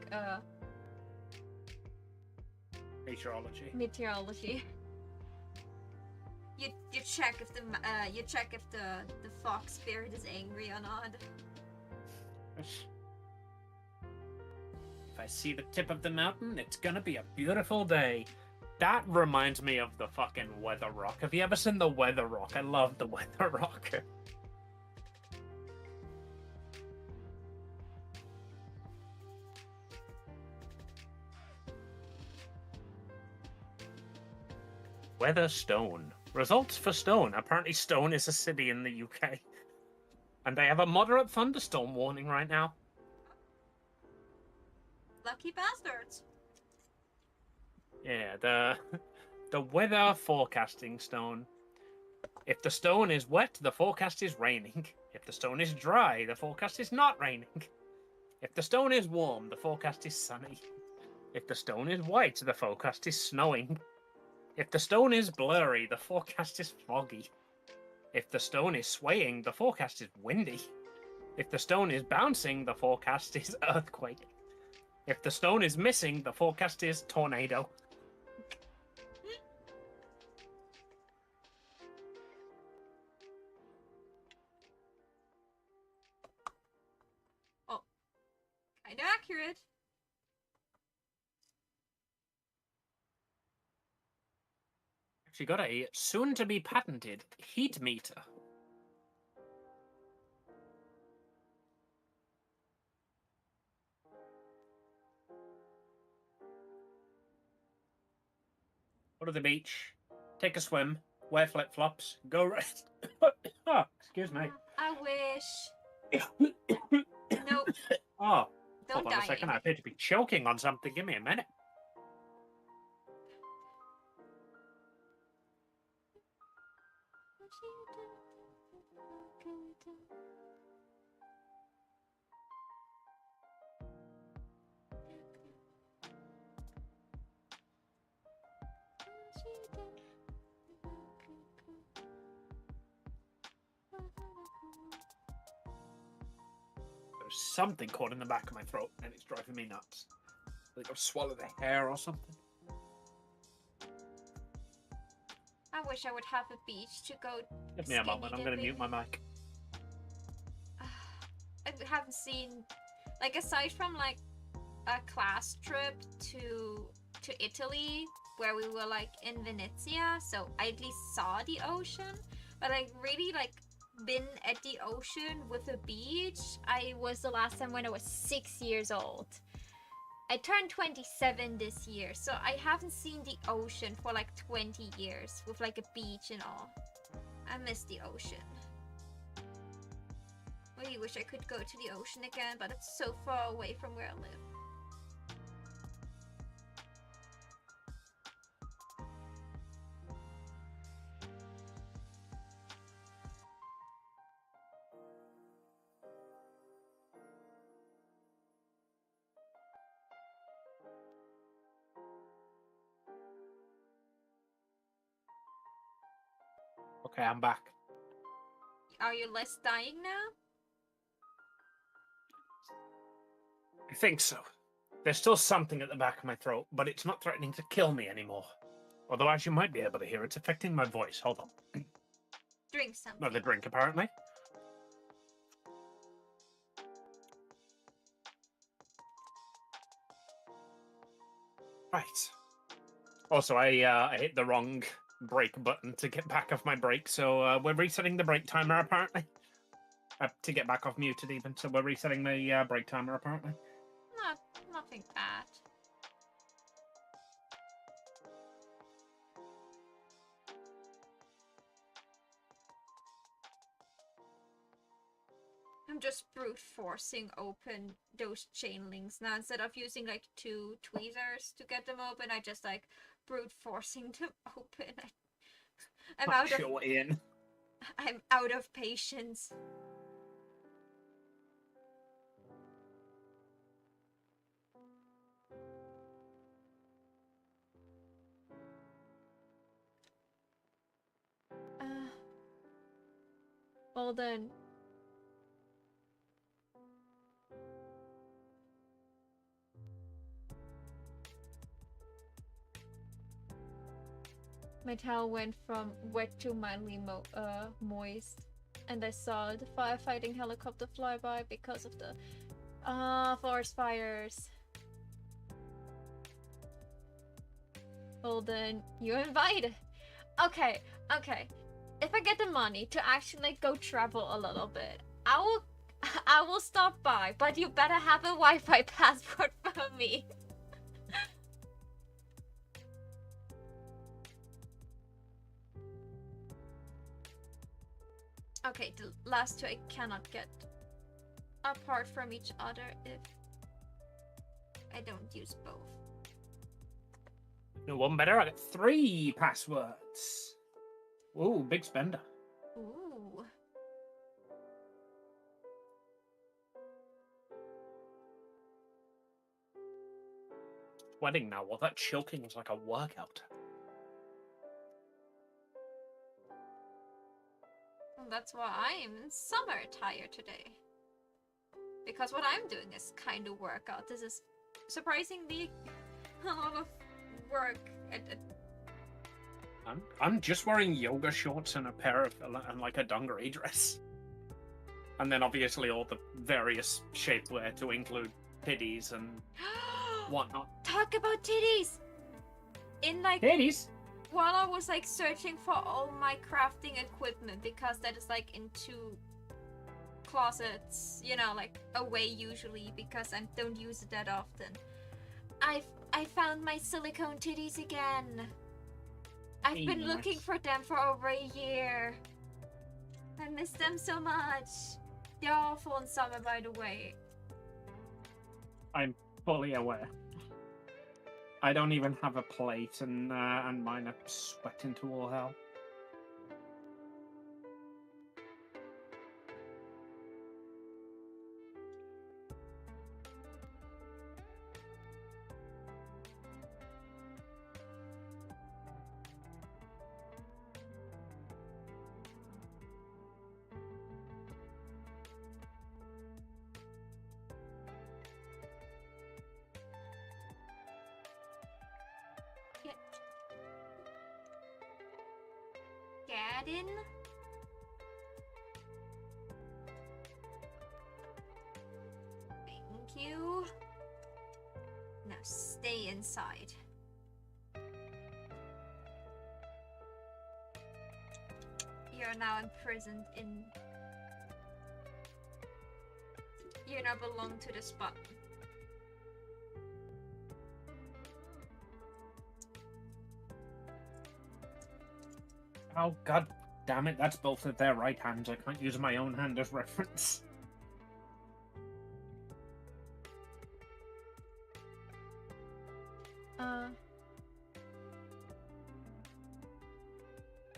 Meteorology. meteorology. You check if the fox spirit is angry or not. If I see the tip of the mountain, it's gonna be a beautiful day. That reminds me of the fucking Weather Rock. Have you ever seen the Weather Rock? I love the Weather Rock. Weatherstone. Results for Stone. Apparently Stone is a city in the UK. And they have a moderate thunderstorm warning right now. Lucky bastards. Yeah, the weather forecasting stone. If the stone is wet, the forecast is raining. If the stone is dry, the forecast is not raining. If the stone is warm, the forecast is sunny. If the stone is white, the forecast is snowing. If the stone is blurry, the forecast is foggy. If the stone is swaying, the forecast is windy. If the stone is bouncing, the forecast is earthquake. If the stone is missing, the forecast is tornado. Kinda accurate. She got a soon-to-be patented heat meter. Go to the beach, take a swim, wear flip-flops, go rest. Oh, excuse me. I wish. Nope. Oh, Don't hold on a die. second. I appear to be choking on something. Give me a minute. There's something caught in the back of my throat, and it's driving me nuts. I think I've swallowed a hair or something. I wish I would have a beach to go. Give me a moment. I'm going to skinny mute my mic. I haven't seen, like, aside from like a class trip to Italy where we were like in Venezia, so I at least saw the ocean, but I really like been at the ocean with a beach. I was the last time when I was 6 years old. I turned 27 this year, so I haven't seen the ocean for like 20 years with like a beach and all. I miss the ocean. Really wish I could go to the ocean again, but it's so far away from where I live. Okay, I'm back. Are you less dying now? I think so. There's still something at the back of my throat, but it's not threatening to kill me anymore. Although, as you might be able to hear, it's affecting my voice. Hold on. Drink something. Another drink, apparently. Right. Also, I hit the wrong brake button to get back off my brake, so we're resetting the brake timer, apparently. To get back off muted, even. So we're resetting the brake timer, apparently. Nothing bad. I'm just brute forcing open those chain links now. Instead of using like 2 tweezers to get them open, I just like brute forcing them open. I'm out of in. I'm out of patience. Well then. My towel went from wet to mildly moist, and I saw the firefighting helicopter fly by because of the forest fires. Well then, you're invited. Okay. If I get the money to actually go travel a little bit, I will stop by, but you better have a Wi-Fi passport for me. Okay, the last two I cannot get apart from each other if I don't use both. No one better. I got 3 passwords. Ooh, big spender. Ooh. Sweating now. Well, that choking was like a workout. And that's why I'm in summer attire today. Because what I'm doing is kind of workout. This is surprisingly a lot of work. I'm just wearing yoga shorts and a pair of and like a dungaree dress, and then obviously all the various shapewear to include titties and whatnot. Talk about titties! In like Titties. while I was like searching for all my crafting equipment, because that is like in 2 closets, you know, like away usually because I don't use it that often. I found my silicone titties again. I've been Nice. looking for them for over a year. I miss them so much. They're awful in summer, by the way. I'm fully aware. I don't even have a plate, and mine are sweating to all hell. Get in. Thank you. Now stay inside. You're now imprisoned in... You now belong to the spot. Oh, god damn it, that's both of their right hands. I can't use my own hand as reference.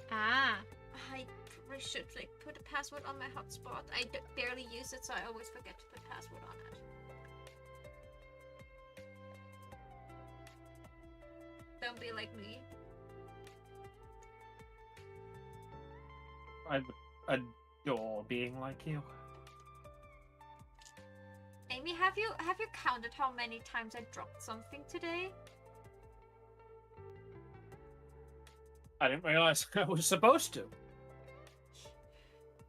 I probably should like put a password on my hotspot. I barely use it, so I always forget to put password on it. Don't be like me. I would adore being like you. Amy, have you counted how many times I dropped something today? I didn't realize I was supposed to.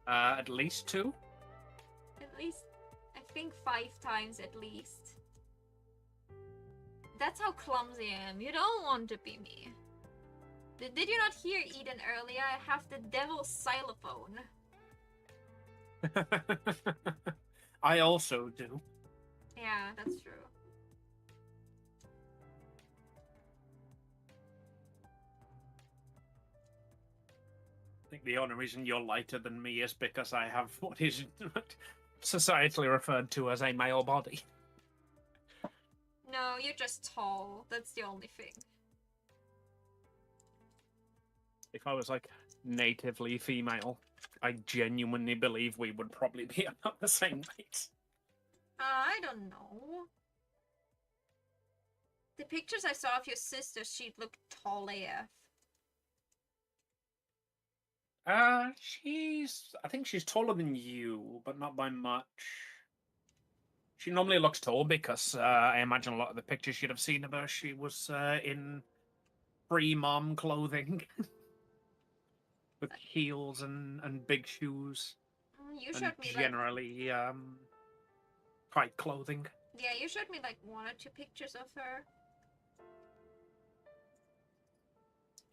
At least 2? At least, I think 5 times at least. That's how clumsy I am. You don't want to be me. Did you not hear Eden earlier? I have the devil's xylophone. I also do. Yeah, that's true. I think the only reason you're lighter than me is because I have what is societally referred to as a male body. No, you're just tall. That's the only thing. If I was like natively female, I genuinely believe we would probably be about the same weight. I don't know. The pictures I saw of your sister, she looked tall AF. I think she's taller than you, but not by much. She normally looks tall because I imagine a lot of the pictures you'd have seen of her, she was in pre-mom clothing. With heels and big shoes. You showed and me generally tight clothing. Yeah, you showed me like 1 or 2 pictures of her.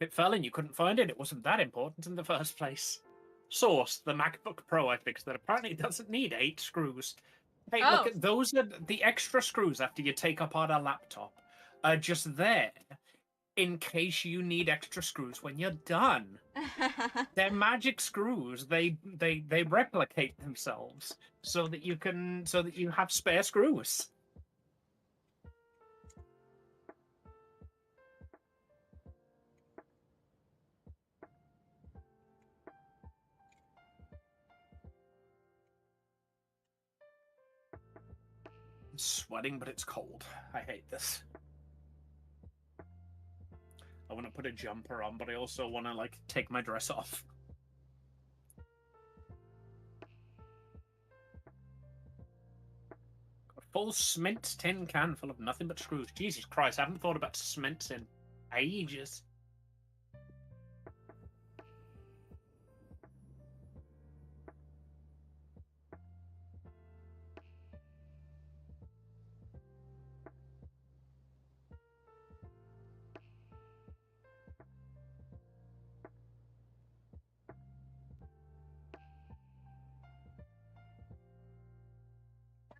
It fell and you couldn't find it. It wasn't that important in the first place. Source, the MacBook Pro I fixed that apparently doesn't need 8 screws. Hey, Oh. look, at those are the extra screws after you take apart a laptop. Are just there in case you need extra screws when you're done. They're magic screws. They replicate themselves so that you have spare screws. I'm sweating, but it's cold. I hate this. I want to put a jumper on, but I also want to like take my dress off. A full cement tin can full of nothing but screws. Jesus Christ, I haven't thought about cement in ages.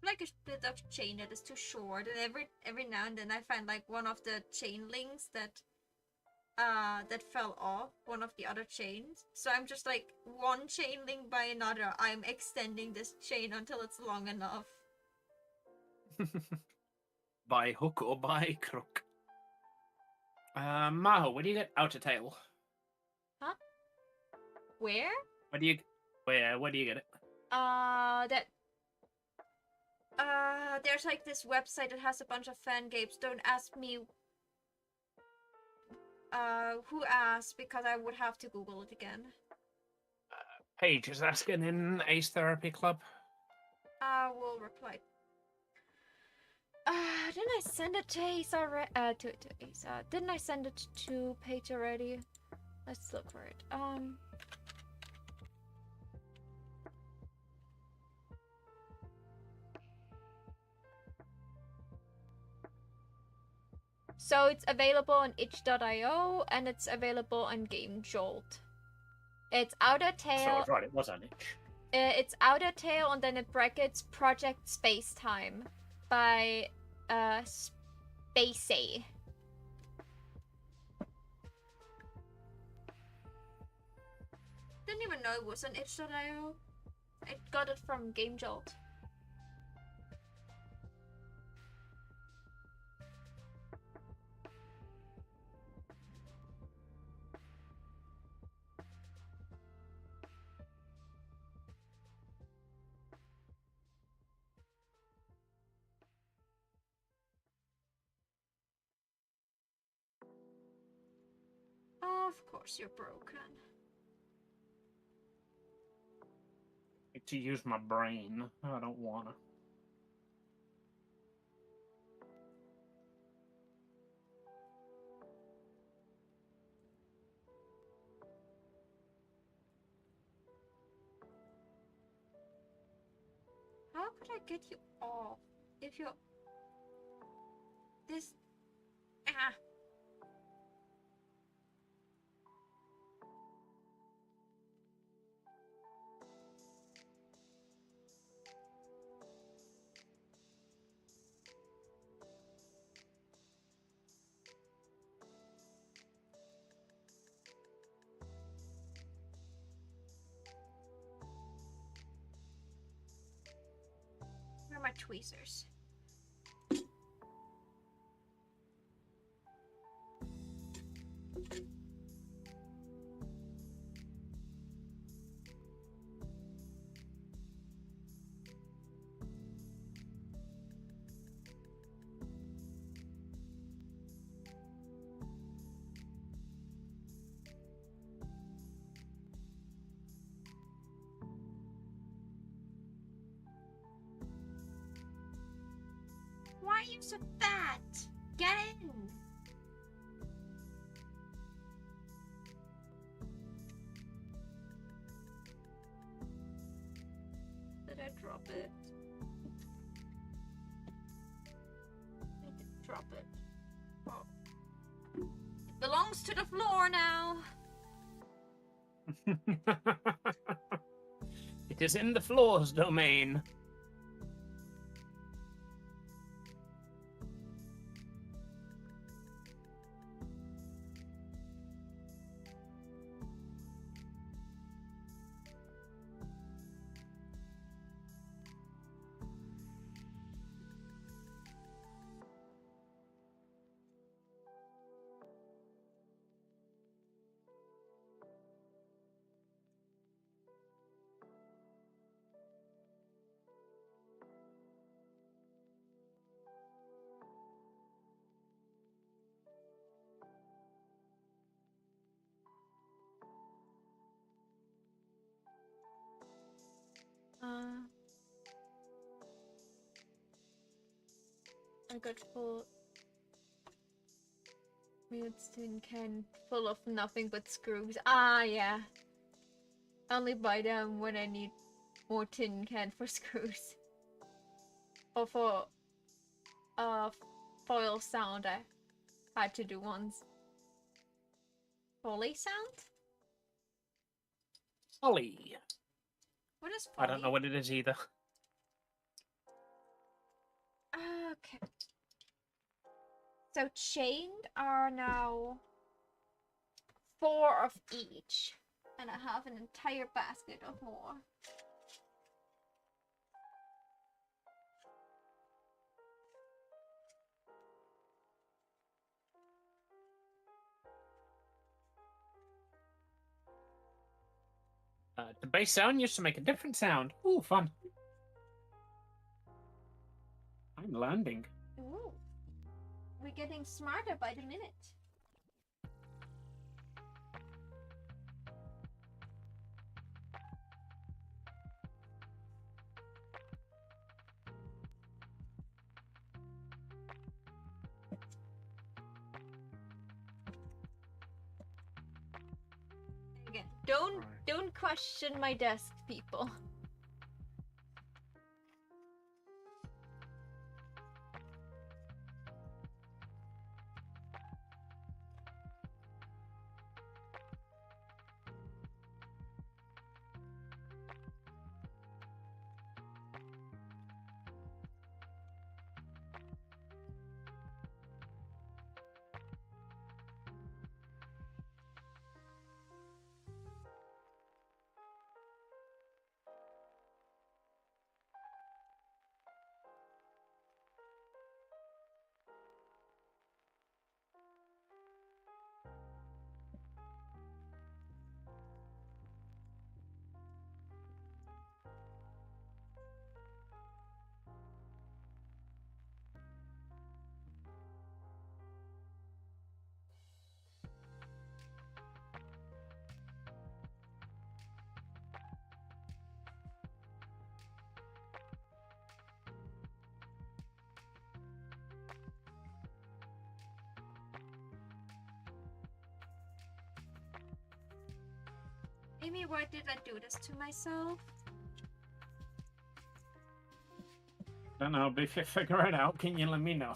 Like a bit of chain that is too short, and every now and then I find like one of the chain links that fell off, one of the other chains. So I'm just like one chain link by another. I'm extending this chain until it's long enough. By hook or by crook. Maho, where do you get outer tail? Huh? Where? Where do you get it? There's like this website that has a bunch of fan games. Don't ask me who asked, because I would have to Google it again. Paige is asking in Ace Therapy Club. I will reply. Didn't I send it to Ace already? To Ace. Didn't I send it to Paige already? Let's look for it. So it's available on itch.io and it's available on Game Jolt. It's Outer So I Tail. was right, it was on itch. It's Outer Tail and then it brackets Project Space Time by Spacey. Didn't even know it was on itch.io. I got it from Game Jolt. Of course you're broken. To use my brain. I don't wanna. How could I get you off if you're this? Ah. Where are my tweezers? Why are you so fat? Get in! Did I drop it? I didn't drop it. Oh. It belongs to the floor now! It is in the floor's domain. Uh, I got full mute tin can full of nothing but screws. Ah, yeah. I only buy them when I need more tin can for screws. Or for foil sound I had to do once. Foley sound? Ollie. What is I foley? don't know what it is either. Okay. So chained are now 4 of each. And I have an entire basket of more. The bass sound used to make a different sound. Ooh, fun. I'm landing. Ooh. We're getting smarter by the minute. Again, don't question my desk, people. Amy, why did I do this to myself? Don't know, but if you figure it out, can you let me know?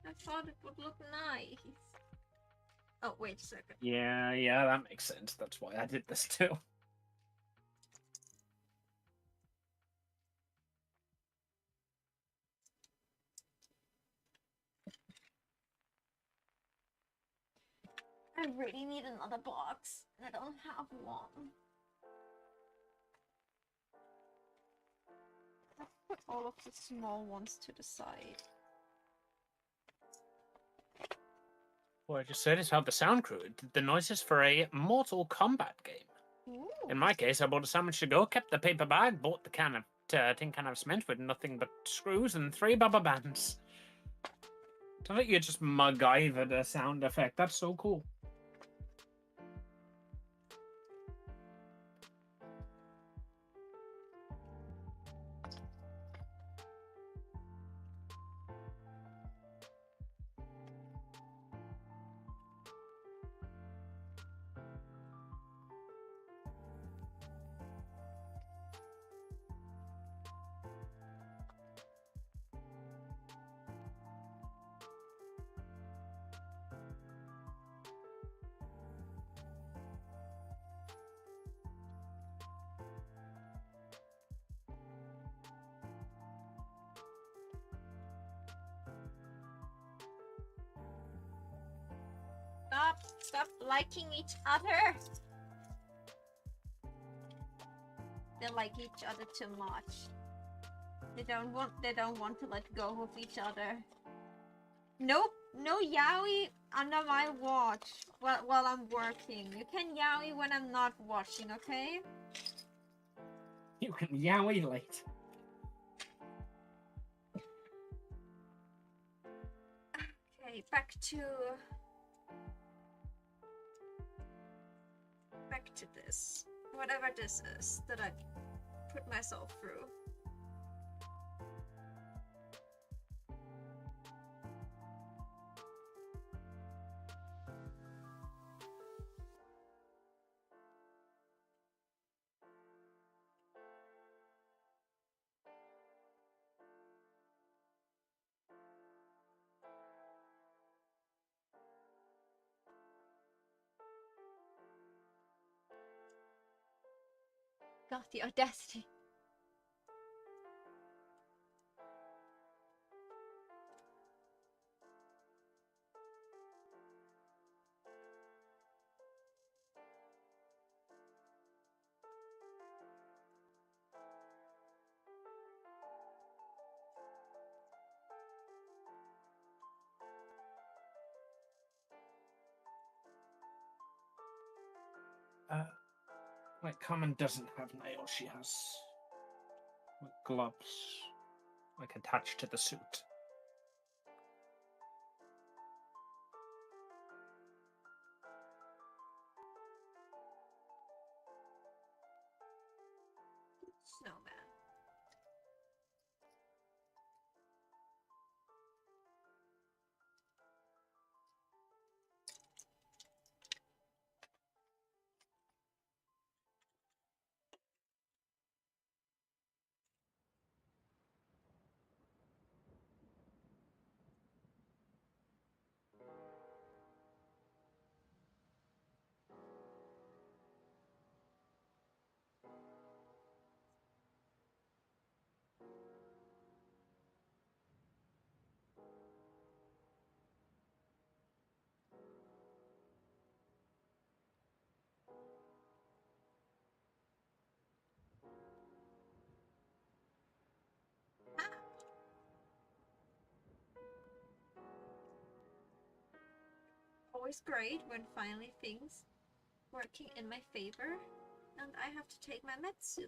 I thought it would look nice. Oh, wait a second. Yeah, that makes sense. That's why I did this too. I really need another box, and I don't have one. I'll put all of the small ones to the side. What I just said is how the sound crew did the noises for a Mortal Kombat game. Ooh. In my case, I bought a sandwich to go, kept the paper bag, bought the tin can of cement with nothing but screws and 3 rubber bands. I thought you just MacGyvered a sound effect. That's so cool. Stop liking each other. They like each other too much. They don't want to let go of each other. Nope, no yaoi under my watch while I'm working. You can yaoi when I'm not watching, okay? You can yaoi late. Okay, back to this. Whatever this is that I put myself through. God, the audacity. Like, Carmen doesn't have nails. She has like, gloves, like attached to the suit. Snowman. Always great when finally things working in my favor, and I have to take my meds soon.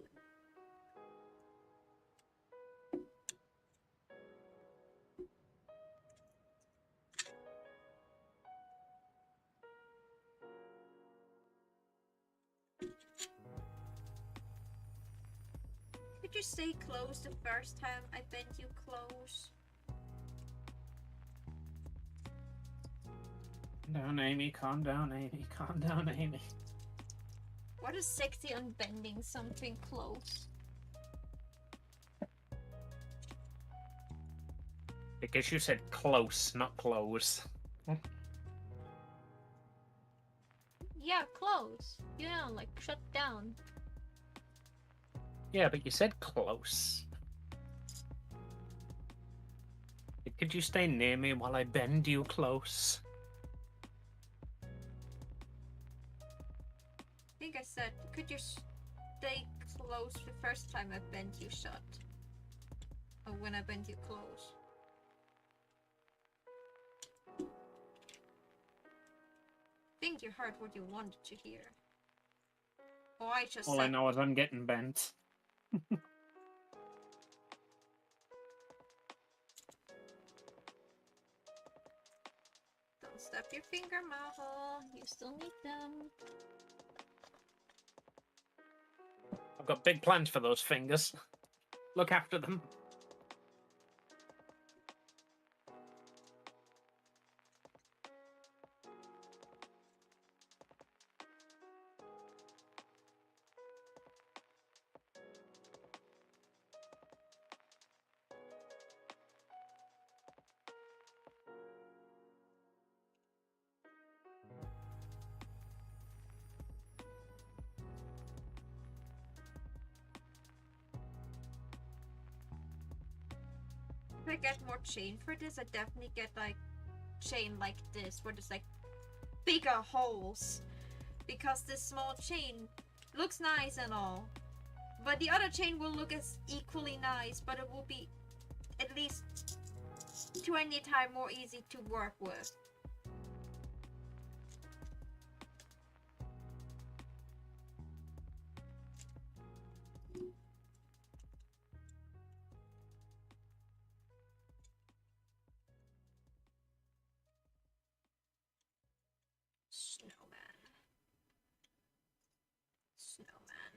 Could you stay close the first time I bent you close? Calm down, Amy. Calm down, Amy. Calm down, Amy. What is sexy on bending something close? Because you said close, not close. Yeah, close. You know, like shut down. Yeah, but you said close. Could you stay near me while I bend you close? I think I said, could you stay close the first time I bent you shut? Or when I bent you close? I think you heard what you wanted to hear. Oh, I just All said... I know is I'm getting bent. Don't step your finger, Maho. You still need them. I've got big plans for those fingers. Look after them. If I get more chain for this, I definitely get like chain like this, where there's like bigger holes. Because this small chain looks nice and all. But the other chain will look as equally nice, but it will be at least 20 times more easy to work with. Snowman. Snowman.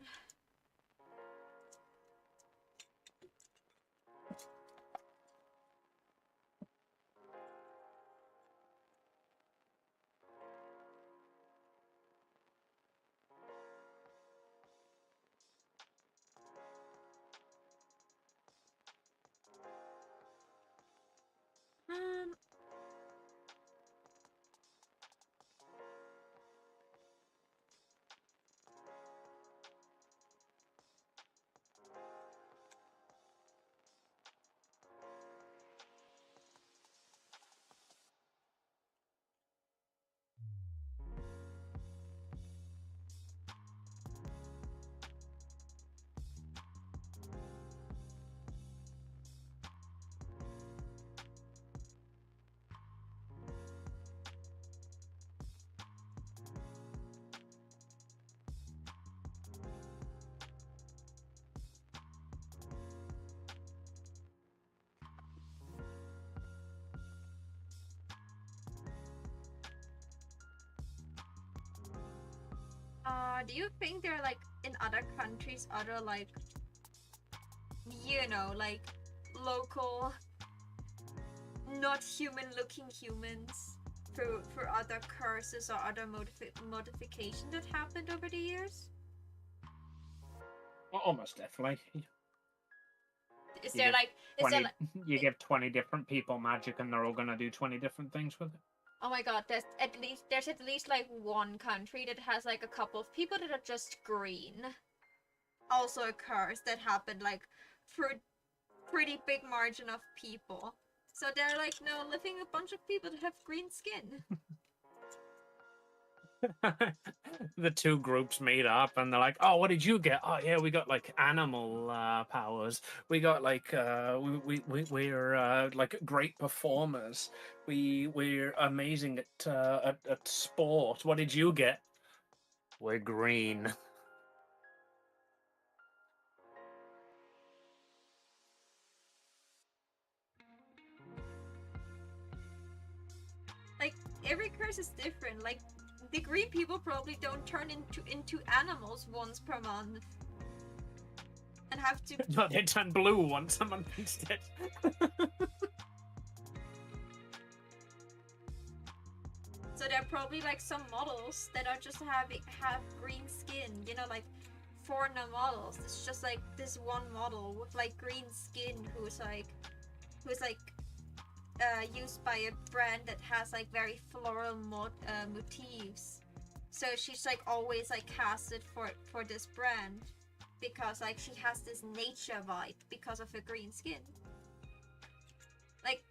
Do you think there are like in other countries other like like local not human looking humans for other curses or other modification that happened over the years? Almost definitely. Is You there give like is there 20, like you give 20 different people magic and they're all gonna do 20 different things with it. oh my god, there's at least like one country that has like a couple of people that are just green. Also a curse that happened like for pretty big margin of people. So they're like no living a bunch of people that have green skin. The two groups meet up and they're like, "Oh, what did you get? Oh, yeah, we got like animal powers. We got like we're like great performers. We're amazing at sport. What did you get? We're green." Like every curse is different. Like the green people probably don't turn into animals once per month. And have to No, they turn blue once a month instead. so there are probably like some models that are just have green skin, like foreigner models. It's just like this one model with like green skin who's like used by a brand that has like very floral motifs. So she's like always like casted for this brand because like she has this nature vibe because of her green skin. Like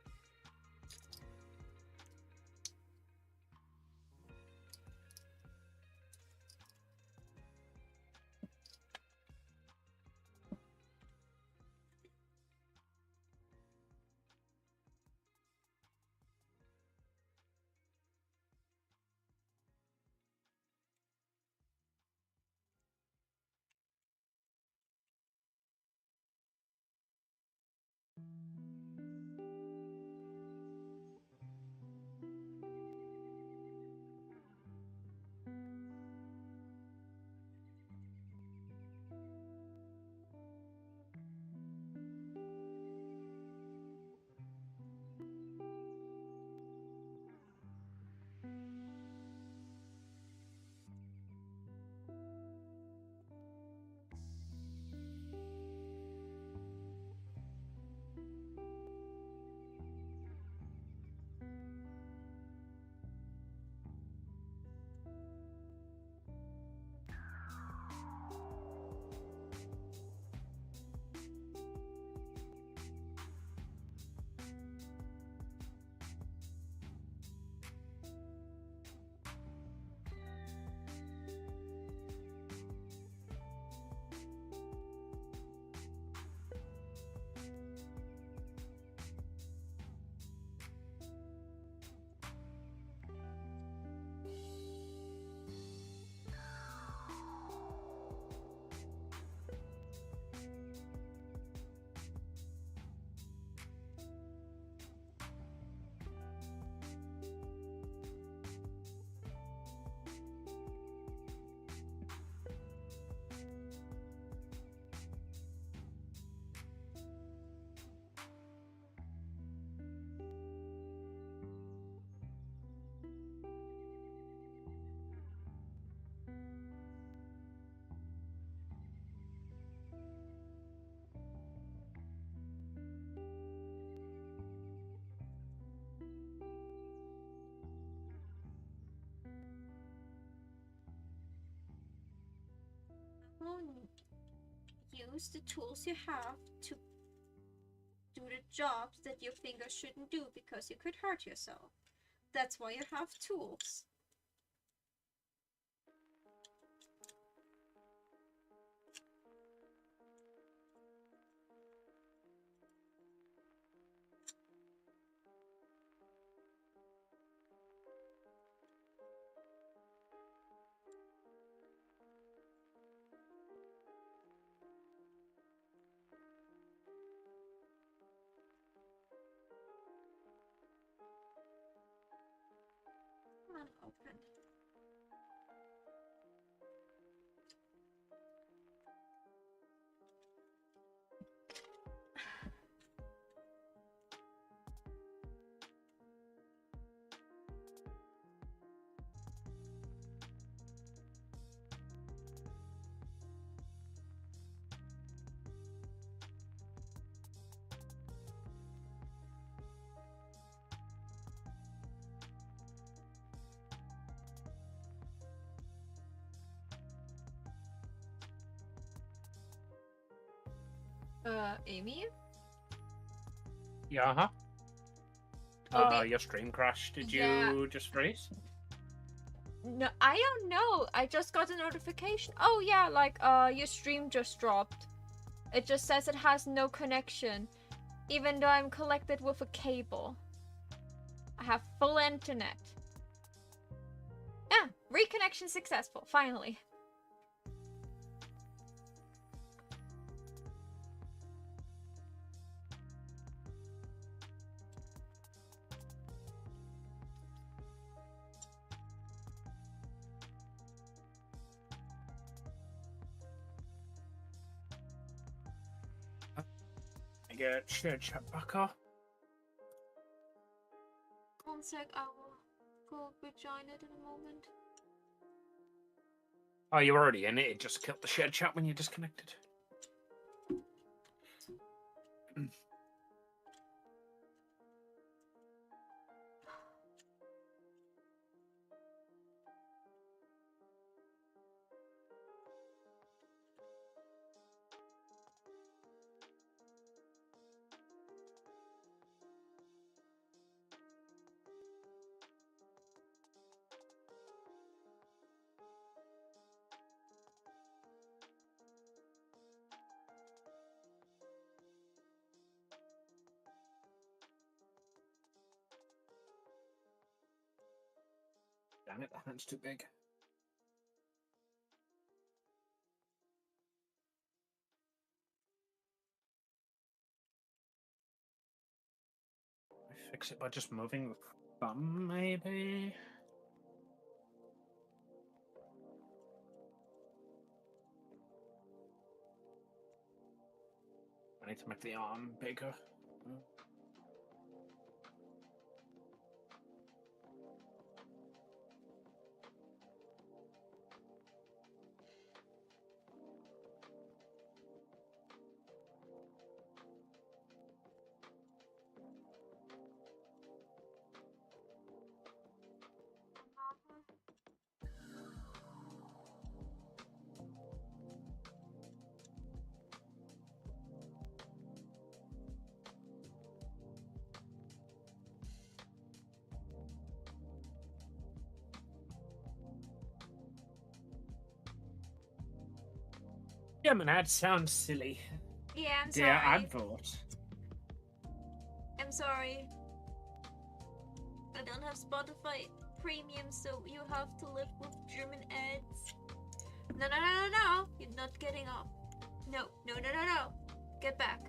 use the tools you have to do the jobs that your fingers shouldn't do because you could hurt yourself. That's why you have tools. Come on, open. Amy? Yeah, huh? Obi- Your stream crashed. Did Yeah. you just freeze? No, I don't know. I just got a notification. Oh yeah, like your stream just dropped. It just says it has no connection, even though I'm connected with a cable. I have full internet. Yeah, reconnection successful, finally. I get shared chat back up. 1 sec, I will go rejoin it in a moment. Oh, you were already in it. It just killed the shared chat when you disconnected. Damn it, the hand's too big. I fix it by just moving the thumb, maybe? I need to make the arm bigger. Yeah, man, that sounds silly. Yeah, I'm Dear sorry. advert. I'm sorry. I don't have Spotify Premium, so you have to live with German ads. No, no, no, no, no! You're not getting off. No, no, no, no, no! Get back.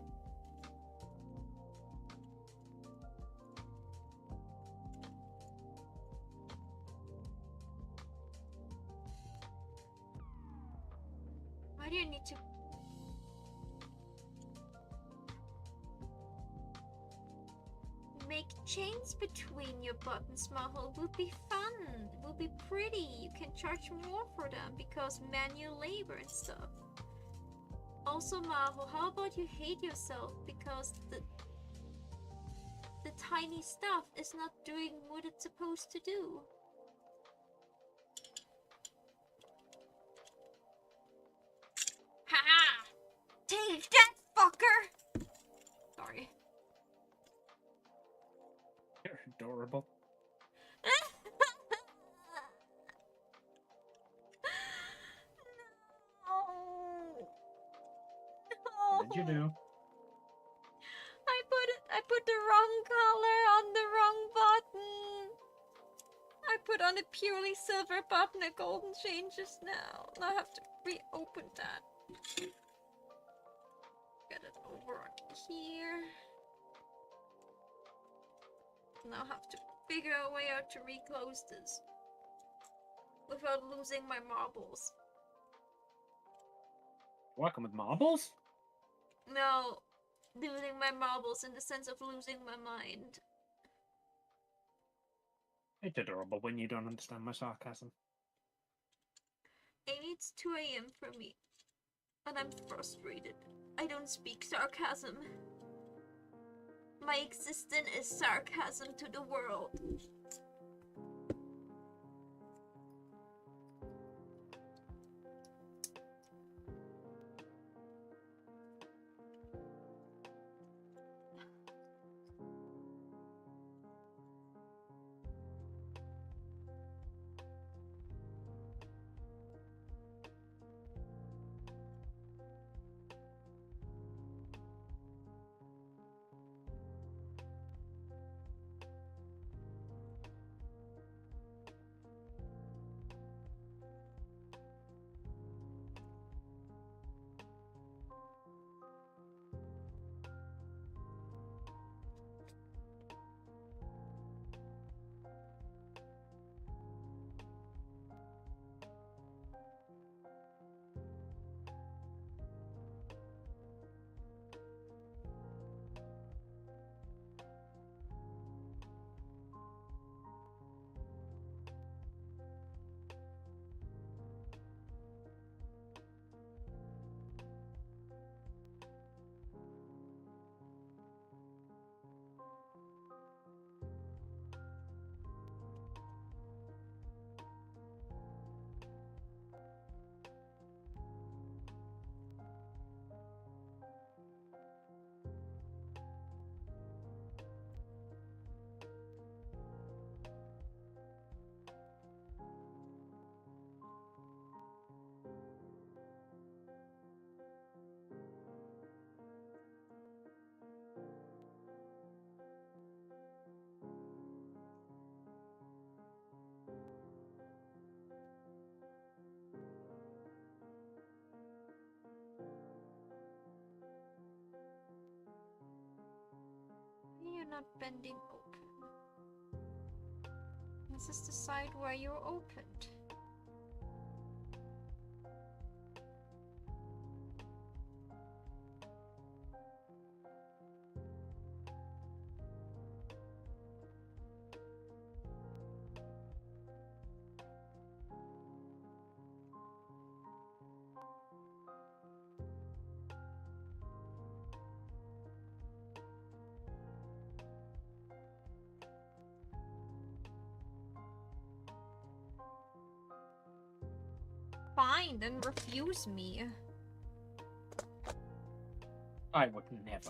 Why do you need to... Make chains between your buttons, Maho. Would be fun. Would be pretty. You can charge more for them because manual labor and stuff. Also, Maho, how about you hate yourself because the tiny stuff is not doing what it's supposed to do? Haha! Take that, fucker! Sorry. You're adorable. No. What did you do? I put the wrong color on the wrong button. I put on a purely silver button, a golden changes now. And I have to reopen that. Get it over on here. Now I have to figure a way out to reclose this without losing my marbles. Working with marbles? No, losing my marbles in the sense of losing my mind. It's adorable when you don't understand my sarcasm. And it's 2 AM for me, and I'm frustrated. I don't speak sarcasm. My existence is sarcasm to the world. not bending open. This is the side where you're opened. Fine, then refuse me. I would never.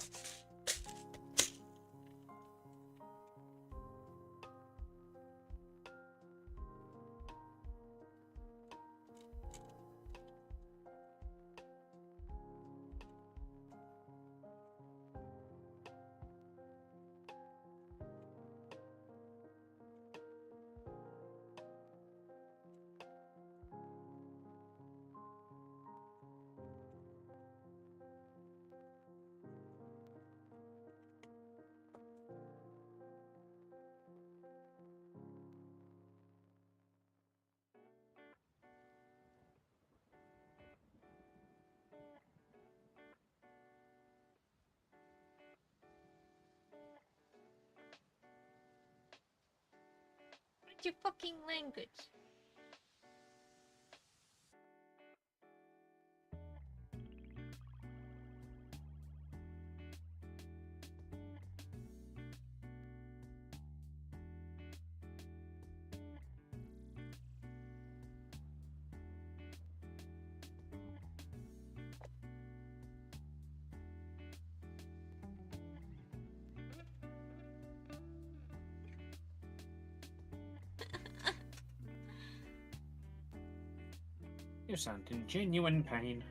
What's your fucking language? You sound in genuine pain.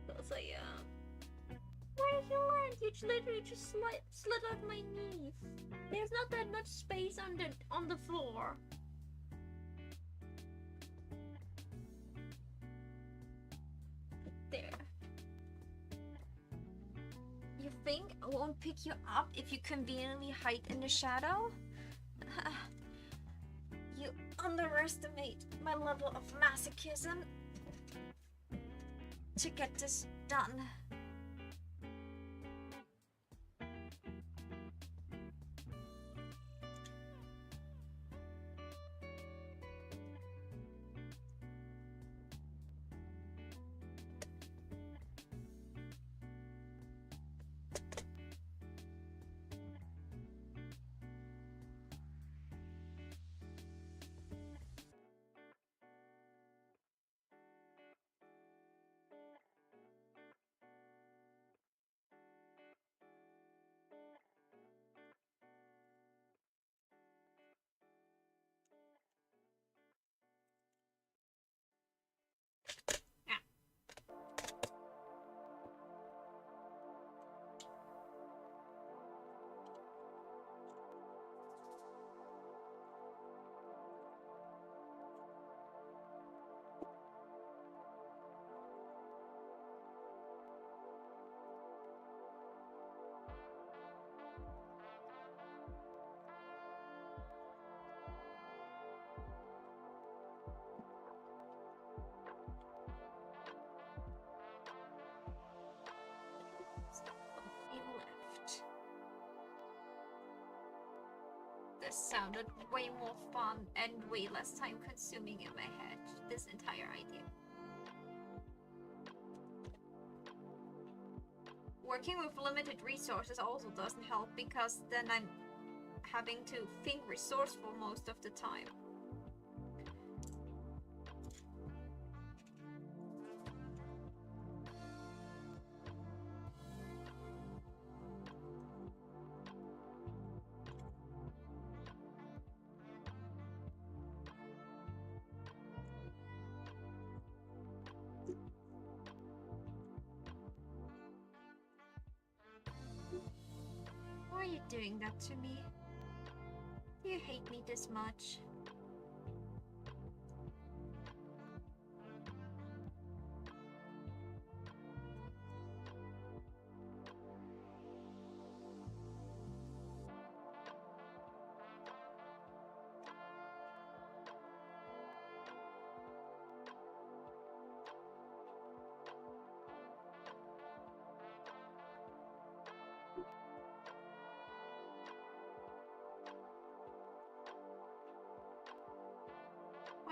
Because I where did you land? You literally just slid off my knee. There's not that much space on the floor. There. You think I won't pick you up if you conveniently hide in the shadow? You underestimate my level of masochism to get this done. Left. This sounded way more fun and way less time consuming in my head, this entire idea. Working with limited resources also doesn't help because then I'm having to think resourceful most of the time. Why are you doing that to me? Do you hate me this much?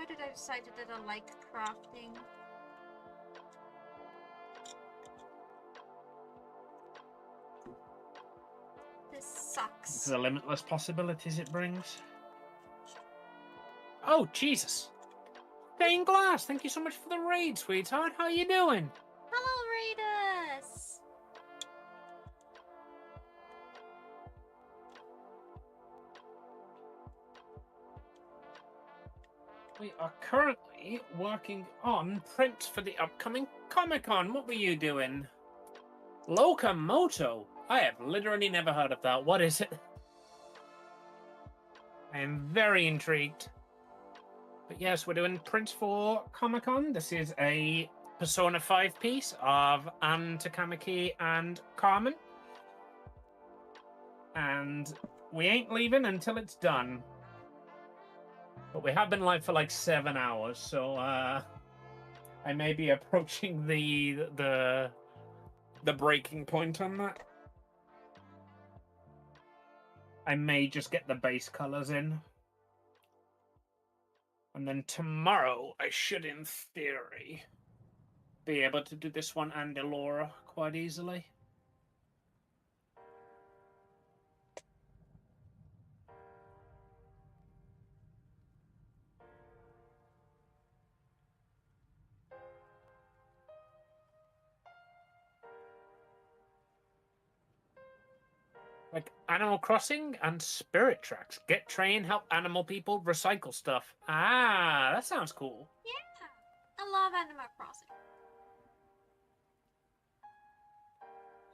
Why did I decide that I like crafting? This sucks. The limitless possibilities it brings. Oh, Jesus. Stained Glass, thank you so much for the raid, sweetheart. How you doing? Hello, Raiders! We are currently working on prints for the upcoming Comic-Con. What were you doing? Locomoto? I have literally never heard of that. What is it? I am very intrigued. But yes, we're doing prints for Comic-Con. This is a Persona 5 piece of Anne Takamaki and Carmen. And we ain't leaving until it's done. But we have been live for like 7 hours, so I may be approaching the breaking point on that. I may just get the base colors in. And then tomorrow I should, in theory, be able to do this one and Elora quite easily. Like Animal Crossing and Spirit Tracks. Get train, help animal people recycle stuff. Ah, that sounds cool. Yeah, I love Animal Crossing.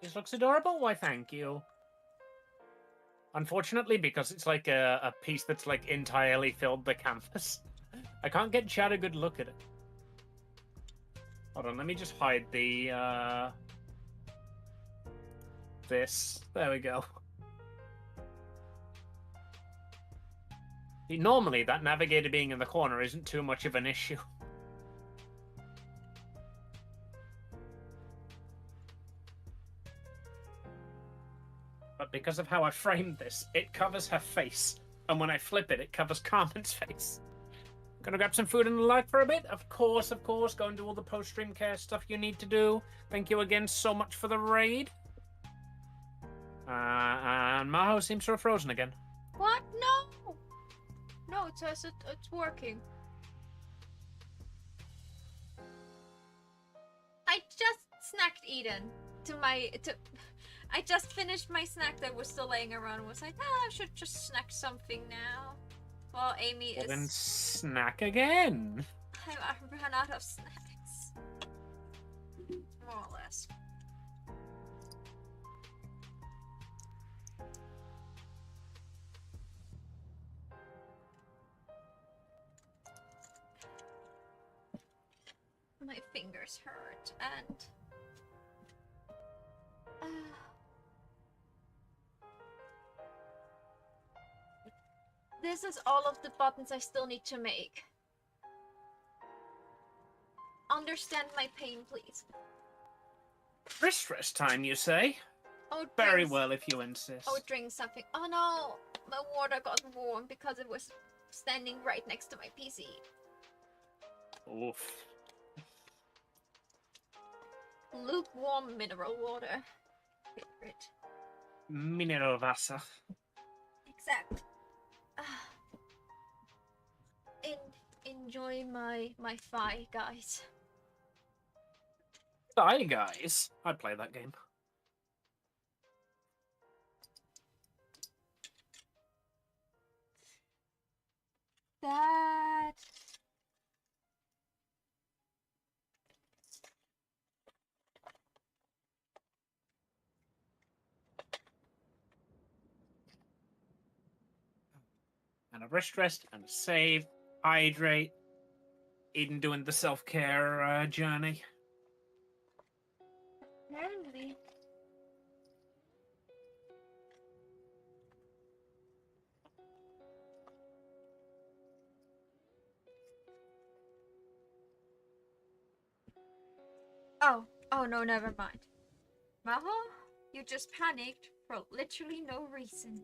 This looks adorable. Why, thank you. Unfortunately, because it's like a piece that's like entirely filled the canvas, I can't get Chad a good look at it. Hold on, let me just hide the this. There we go. Normally, that navigator being in the corner isn't too much of an issue. But because of how I framed this, it covers her face. And when I flip it, it covers Carmen's face. Gonna grab some food and the like for a bit? Of course, of course. Go and do all the post-stream care stuff you need to do. Thank you again so much for the raid. And Maho seems to have frozen again. What? No! No, it says it's working. I just snacked Eden I just finished my snack that was still laying around and was like, I should just snack something now. Well, Amy Well, is... then snack again. I've run out of snacks. More or less. My fingers hurt and... This is all of the buttons I still need to make. Understand my pain, please. Wrist rest time, you say? Oh, Very drinks. well, if you insist. Oh, drink something. Oh no! My water got warm because it was standing right next to my PC. Oof. Lukewarm mineral water. Favorite. Mineral Wasser. Exactly. Enjoy my Fi, guys. Hi, guys. I'd play that game. That... And a wrist rest and a save. Hydrate. Eden doing the self-care journey. Apparently. Oh no, never mind. Maho, you just panicked for literally no reason.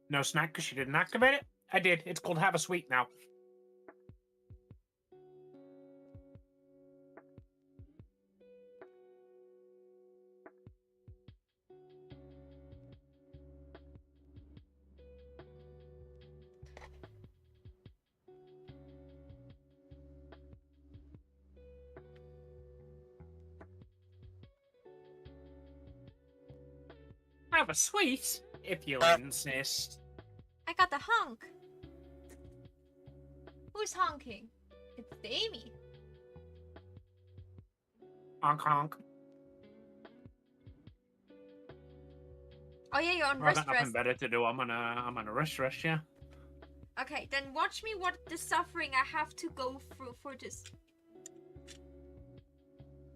No snack because she didn't activate it? I did. It's called Have a Sweet now. have a sweet, if you insist. I got the honk. Who's honking? It's Amy. Honk honk. Oh yeah, you're on I wrist got nothing rest. better to do. I'm on a wrist rest, yeah. Okay, then watch me what the suffering I have to go through for this.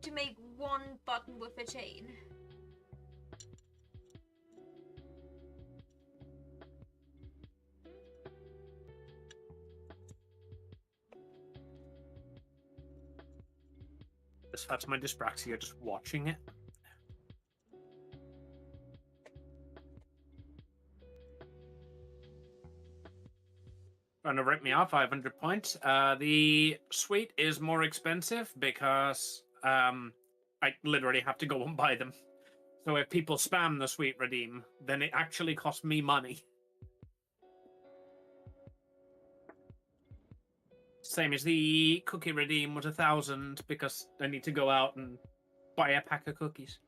To make one button with a chain. That's my dyspraxia, just watching it. Trying to rip me off 500 points. The suite is more expensive because I literally have to go and buy them. So if people spam the suite redeem, then it actually costs me money. Same as the cookie redeem was 1,000 because I need to go out and buy a pack of cookies.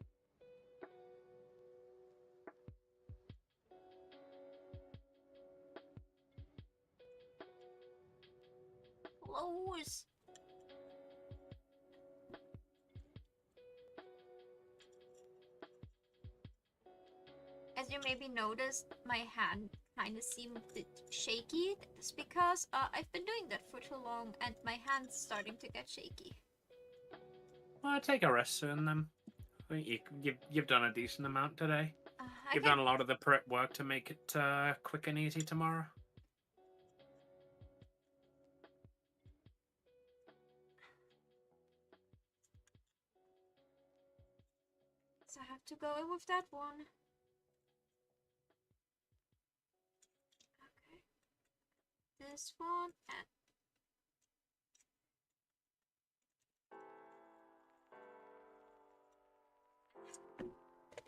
Close. As you maybe noticed, my hand kind of seemed a bit shaky. It's because I've been doing that for too long and my hand's starting to get shaky. Well, take a rest soon then. I think you've done a decent amount today. I You've can- done a lot of the prep work to make it quick and easy tomorrow. So I have to go in with that one. Okay. This one and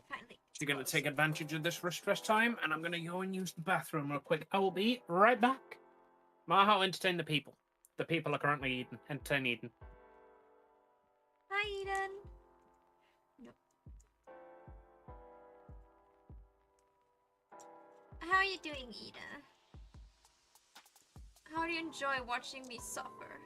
finally. You're going to take advantage of this rest time, and I'm going to go and use the bathroom real quick. I will be right back. Maho, entertain the people. The people are currently eating. Entertain Eden. Hi, Eden. No. How are you doing, Eden? How do you enjoy watching me suffer?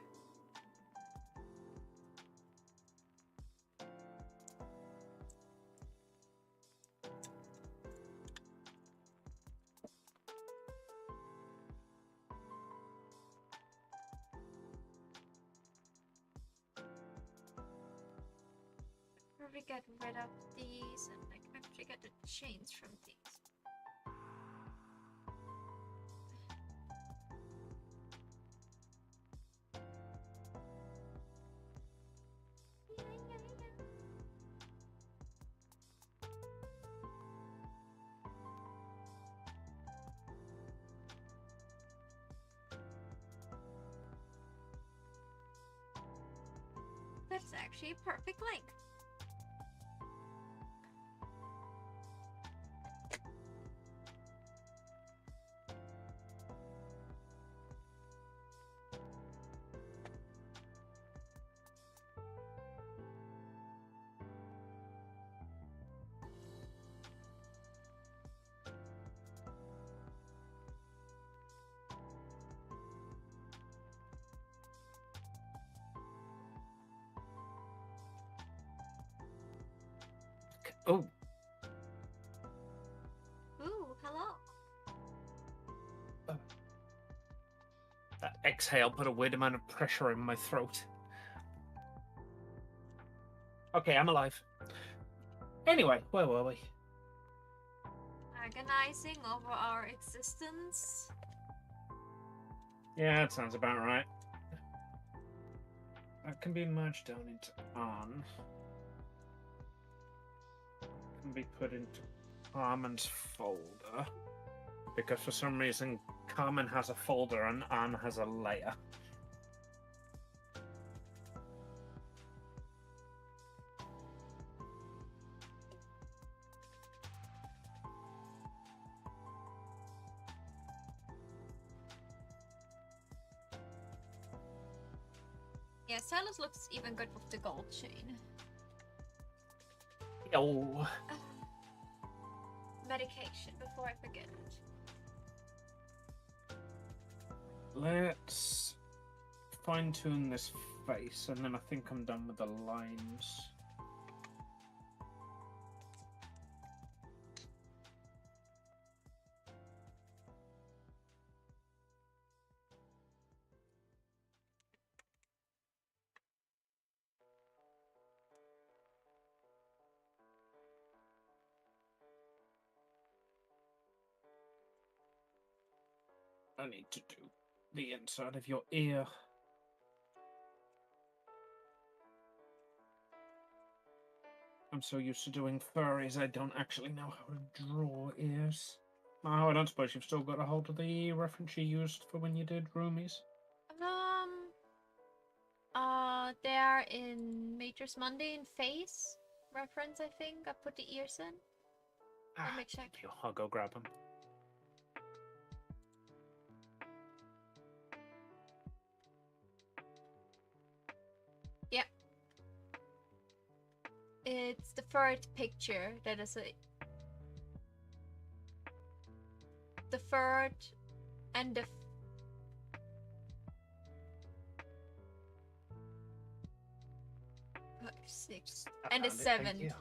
Probably get rid of these and like actually get the chains from these. That's actually a perfect length. Oh, Ooh, hello. that exhale put a weird amount of pressure in my throat. Okay, I'm alive. Anyway, where were we? Agonizing over our existence. Yeah, that sounds about right. That can be merged down into on. Can be put into Carmen's folder. Because for some reason, Carmen has a folder and Anne has a layer. Yeah, Silas looks even good with the gold chain. Oh, medication before I forget it. Let's fine-tune this face, and then I think I'm done with the lines. I need to do the inside of your ear. I'm so used to doing furries, I don't actually know how to draw ears. Oh, I don't suppose you've still got a hold of the reference you used for when you did roomies? They are in Matrix Monday in face reference, I think. I put the ears in. Let me check. Thank you. I'll go grab them. Yep. It's the third picture that is the third and the 5, 6 and the 7th.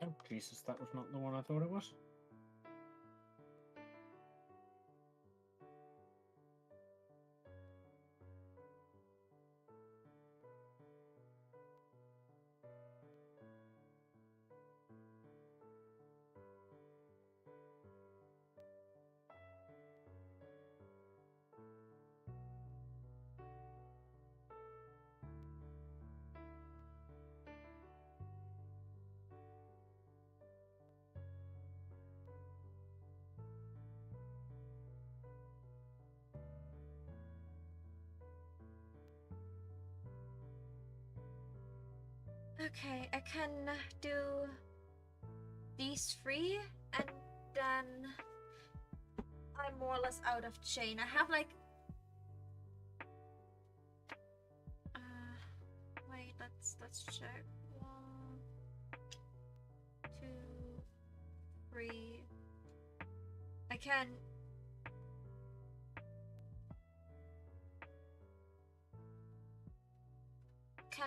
Oh, Jesus, that was not the one I thought it was. Okay, I can do these 3 and then I'm more or less out of chain. I have like wait, let's check. 1, 2, 3. I can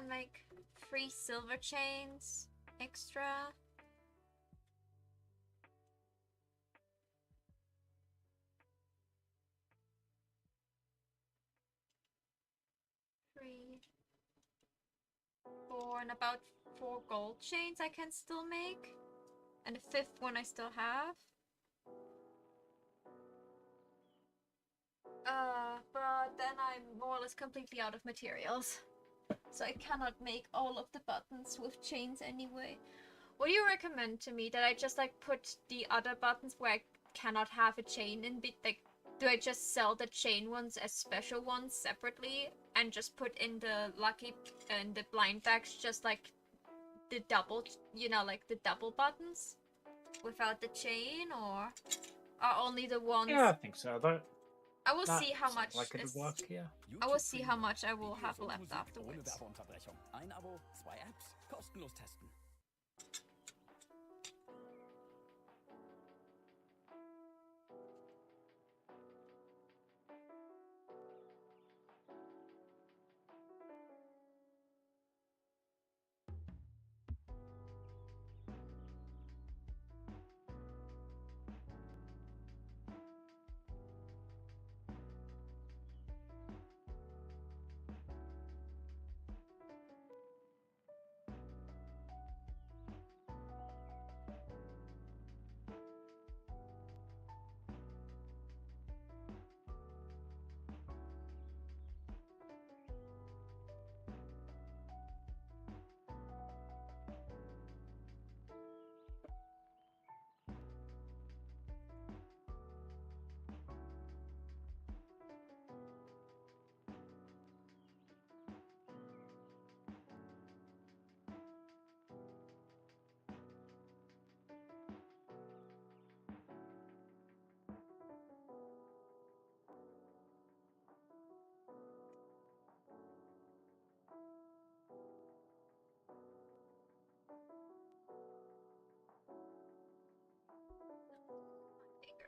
make 3 silver chains extra. Three, 4, and about 4 gold chains I can still make. And the 5th one I still have. But then I'm more or less completely out of materials. So I cannot make all of the buttons with chains anyway. What do you recommend to me? That I just like put the other buttons where I cannot have a chain in bit? Like, do I just sell the chain ones as special ones separately and just put in the lucky and the blind bags just like the double, you know, like the double buttons without the chain, or are only the ones? Yeah, I think so. I will see how much like it would work, yeah. I will see how much I will have left afterwards. Ein Abo, 2 Apps, kostenlos testen.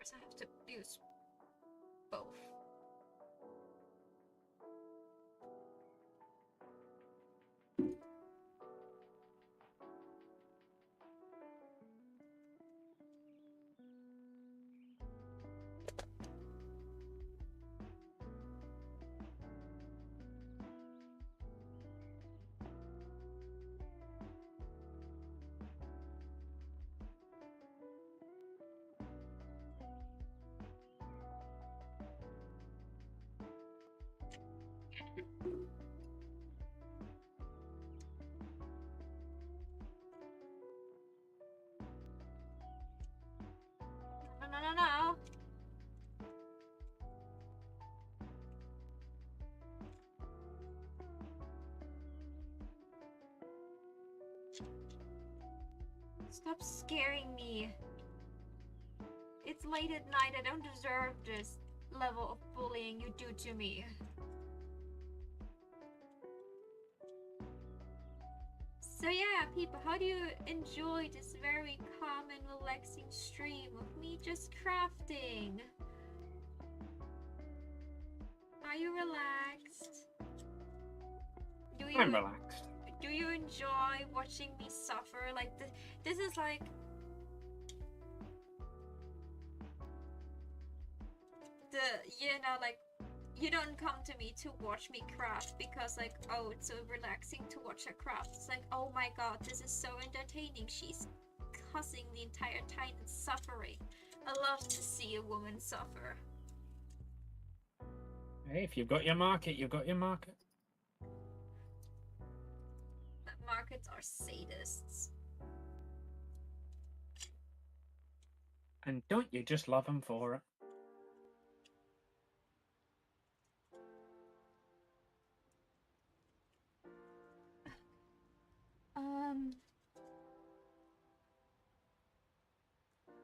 guess I have to use both. No. Stop scaring me. It's late at night. I don't deserve this level of bullying you do to me. So yeah, people, how do you enjoy this very calm and relaxing stream of me just crafting? Are you relaxed? I'm relaxed. Do you enjoy watching me suffer? Like this is like like you don't come to me to watch me craft because like, oh, it's so relaxing to watch her craft. It's like, oh my god, this is so entertaining. She's cussing the entire time and suffering. I love to see a woman suffer. Hey, if you've got your market, you've got your market. Markets are sadists. And don't you just love them for it?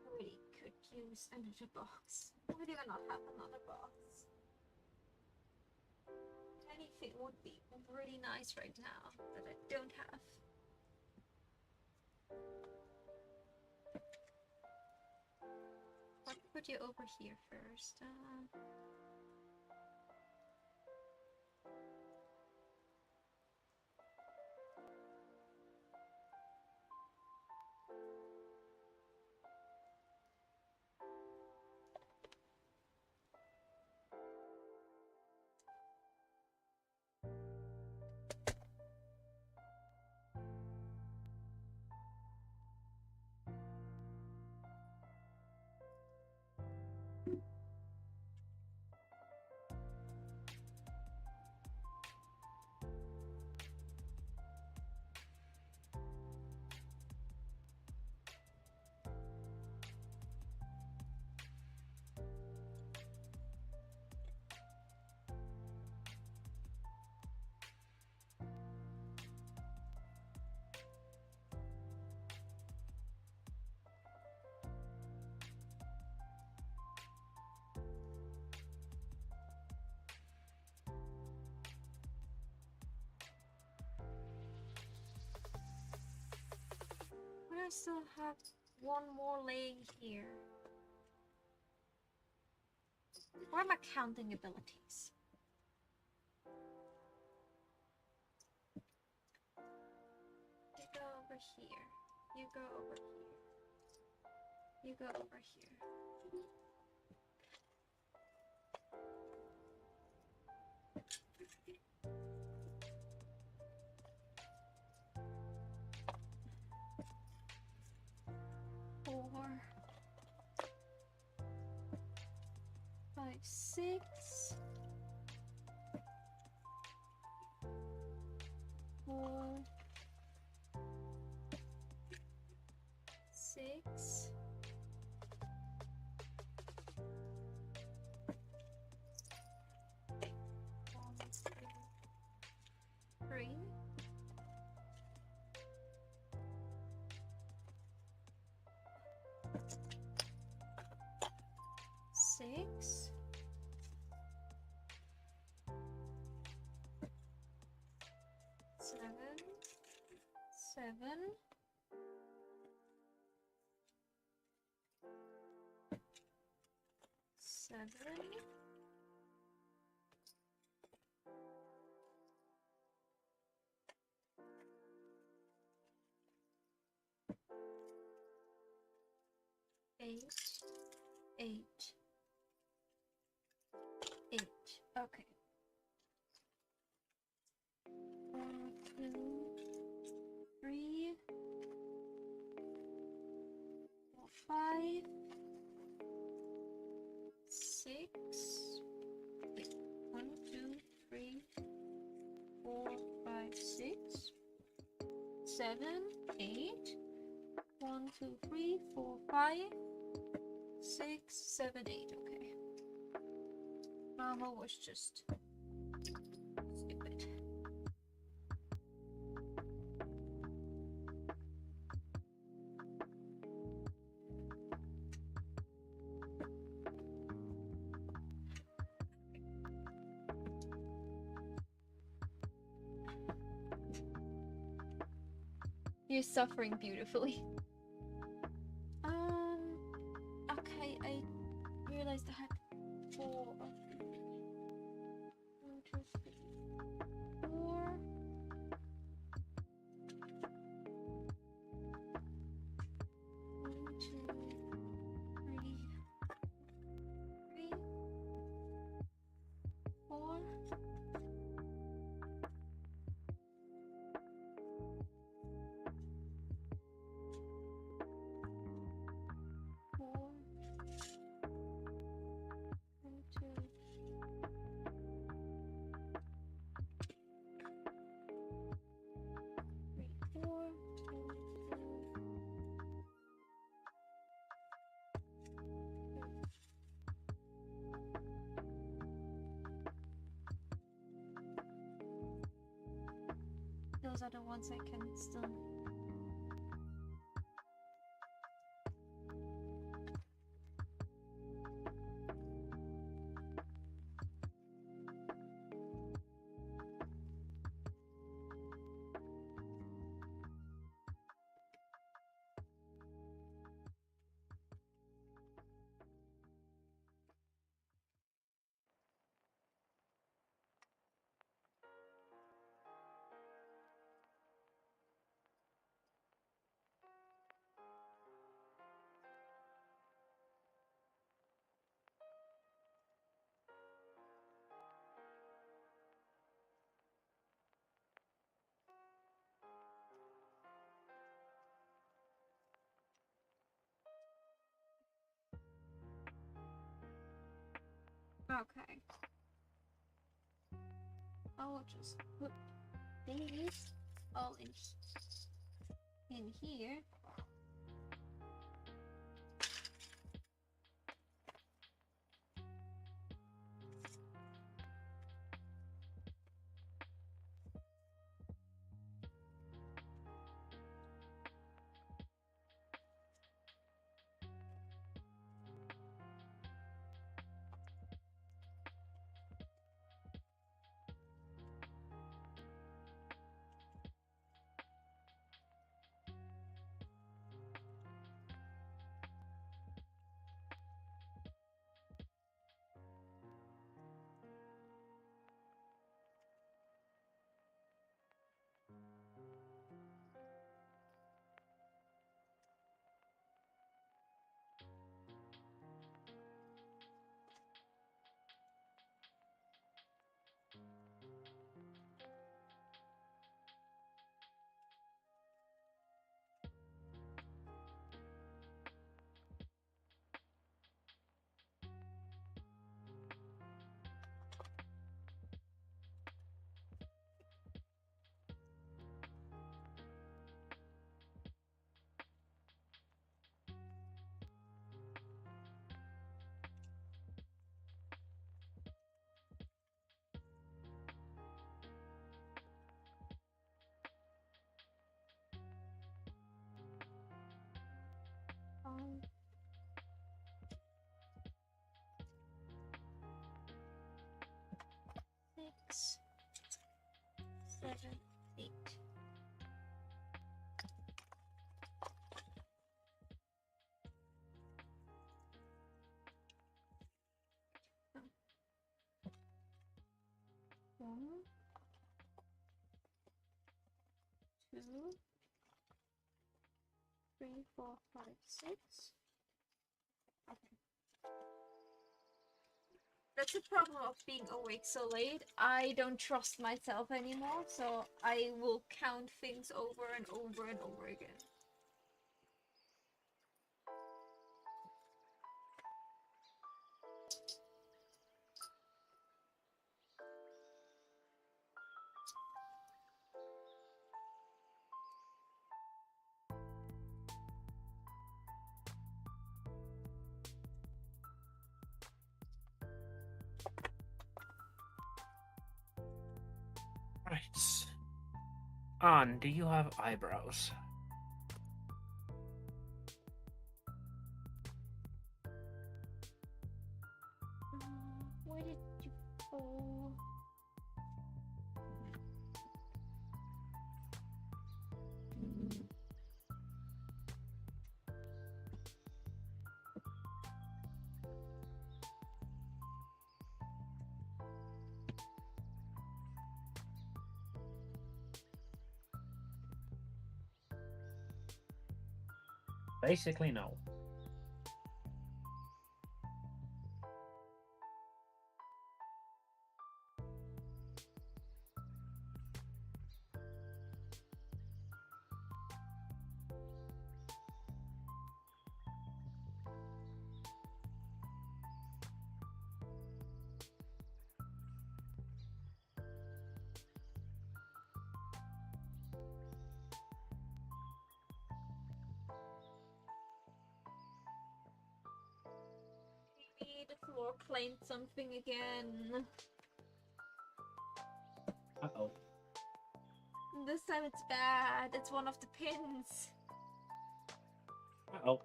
Really could use another box. Why do I not have another box? Anything would be really nice right now that I don't have. I'll put you over here first. But I still have one more laying here. What are my counting abilities? You go over here. You go over here. You go over here. 4, 5, 6, 4, 6. 1, 2, 3. 6. 7. 7. 8. 7. 8. 8. 8. Okay. 1, 2, 3, 4, 5, 6. Wait. 1, 2, 3, 4, 5, 6, 7, 8. 1, 2, 3, 4, 5, 6, 7, 8. Okay. Mama was just stupid. You're suffering beautifully. Okay, I realized I had 4 of these. 1, 2, 3, 4. 1, 2, 3, 3, 4. 4. 1, 2, 3, 4. 1, 2. Those are the ones I can still. Okay. I will just put these all in here. Um, 6, 7, 8. 2, 3, 4, 5, 6. Okay. That's the problem of being awake so late. I don't trust myself anymore, so I will count things over and over and over again. Right. Anne, do you have eyebrows? Where did you go? Basically, no. Maybe the floor claimed something again. Uh-oh. This time it's bad. It's one of the pins. Uh-oh.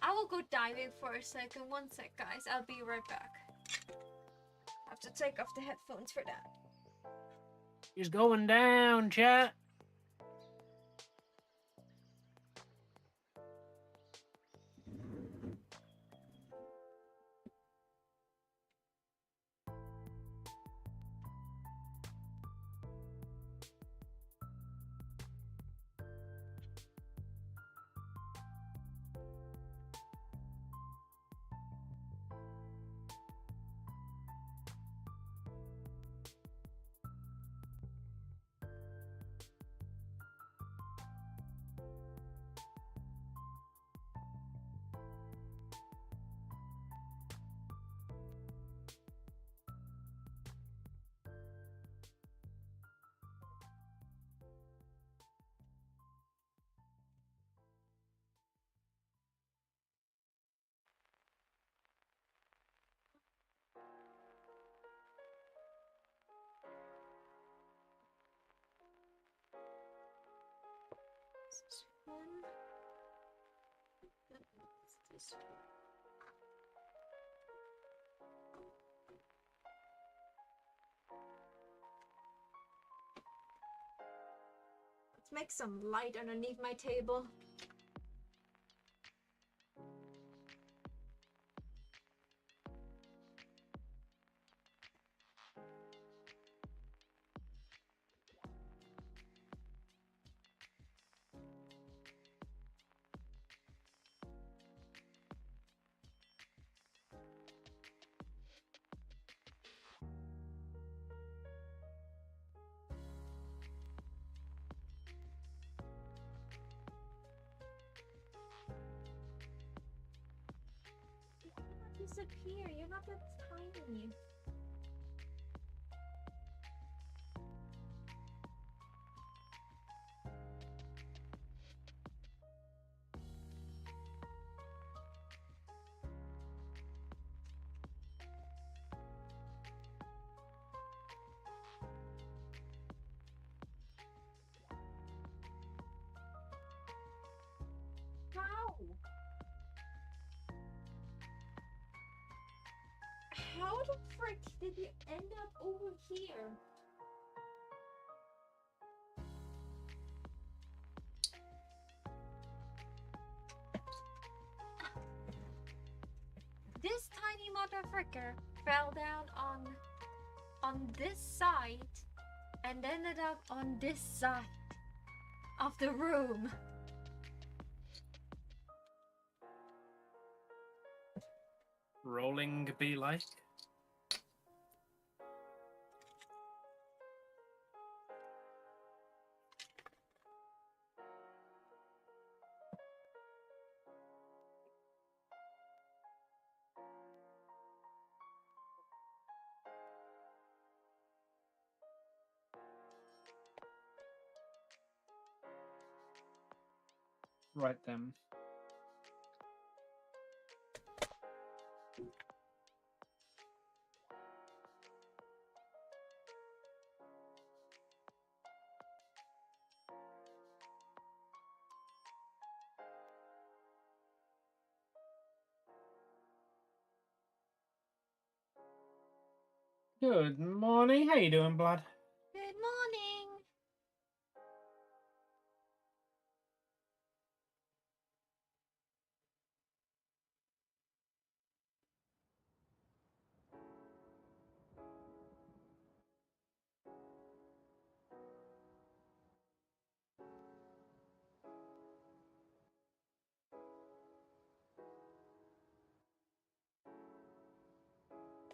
I will go diving for a second. One sec, guys. I'll be right back. I have to take off the headphones for that. He's going down, chat. This one. This one. Let's make some light underneath my table. Disappear. You're not that tiny. How? How the frick did you end up over here? This tiny motherfricker fell down on this side and ended up on this side of the room. Rolling be like. Right then. Good morning. How you doing, Blood? Good morning.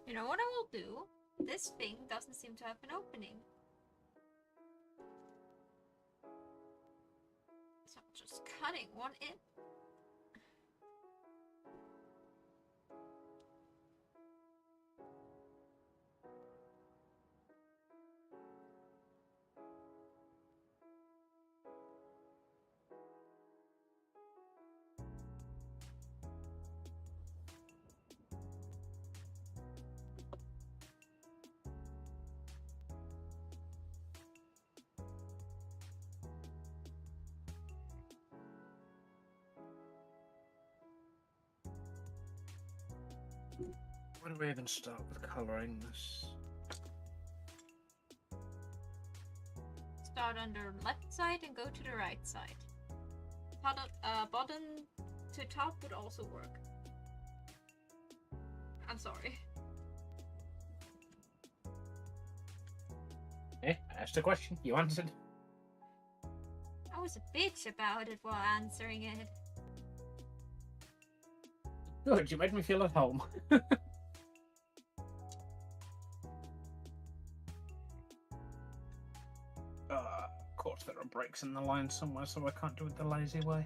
You know what I will do? This thing doesn't seem to have an opening. So I'm just cutting one in. Where do we even start with coloring this? Start on the left side and go to the right side. Bottom to top would also work. I'm sorry. I asked a question. You answered. I was a bitch about it while answering it. Good. You made me feel at home. Of course, there are breaks in the line somewhere, so I can't do it the lazy way.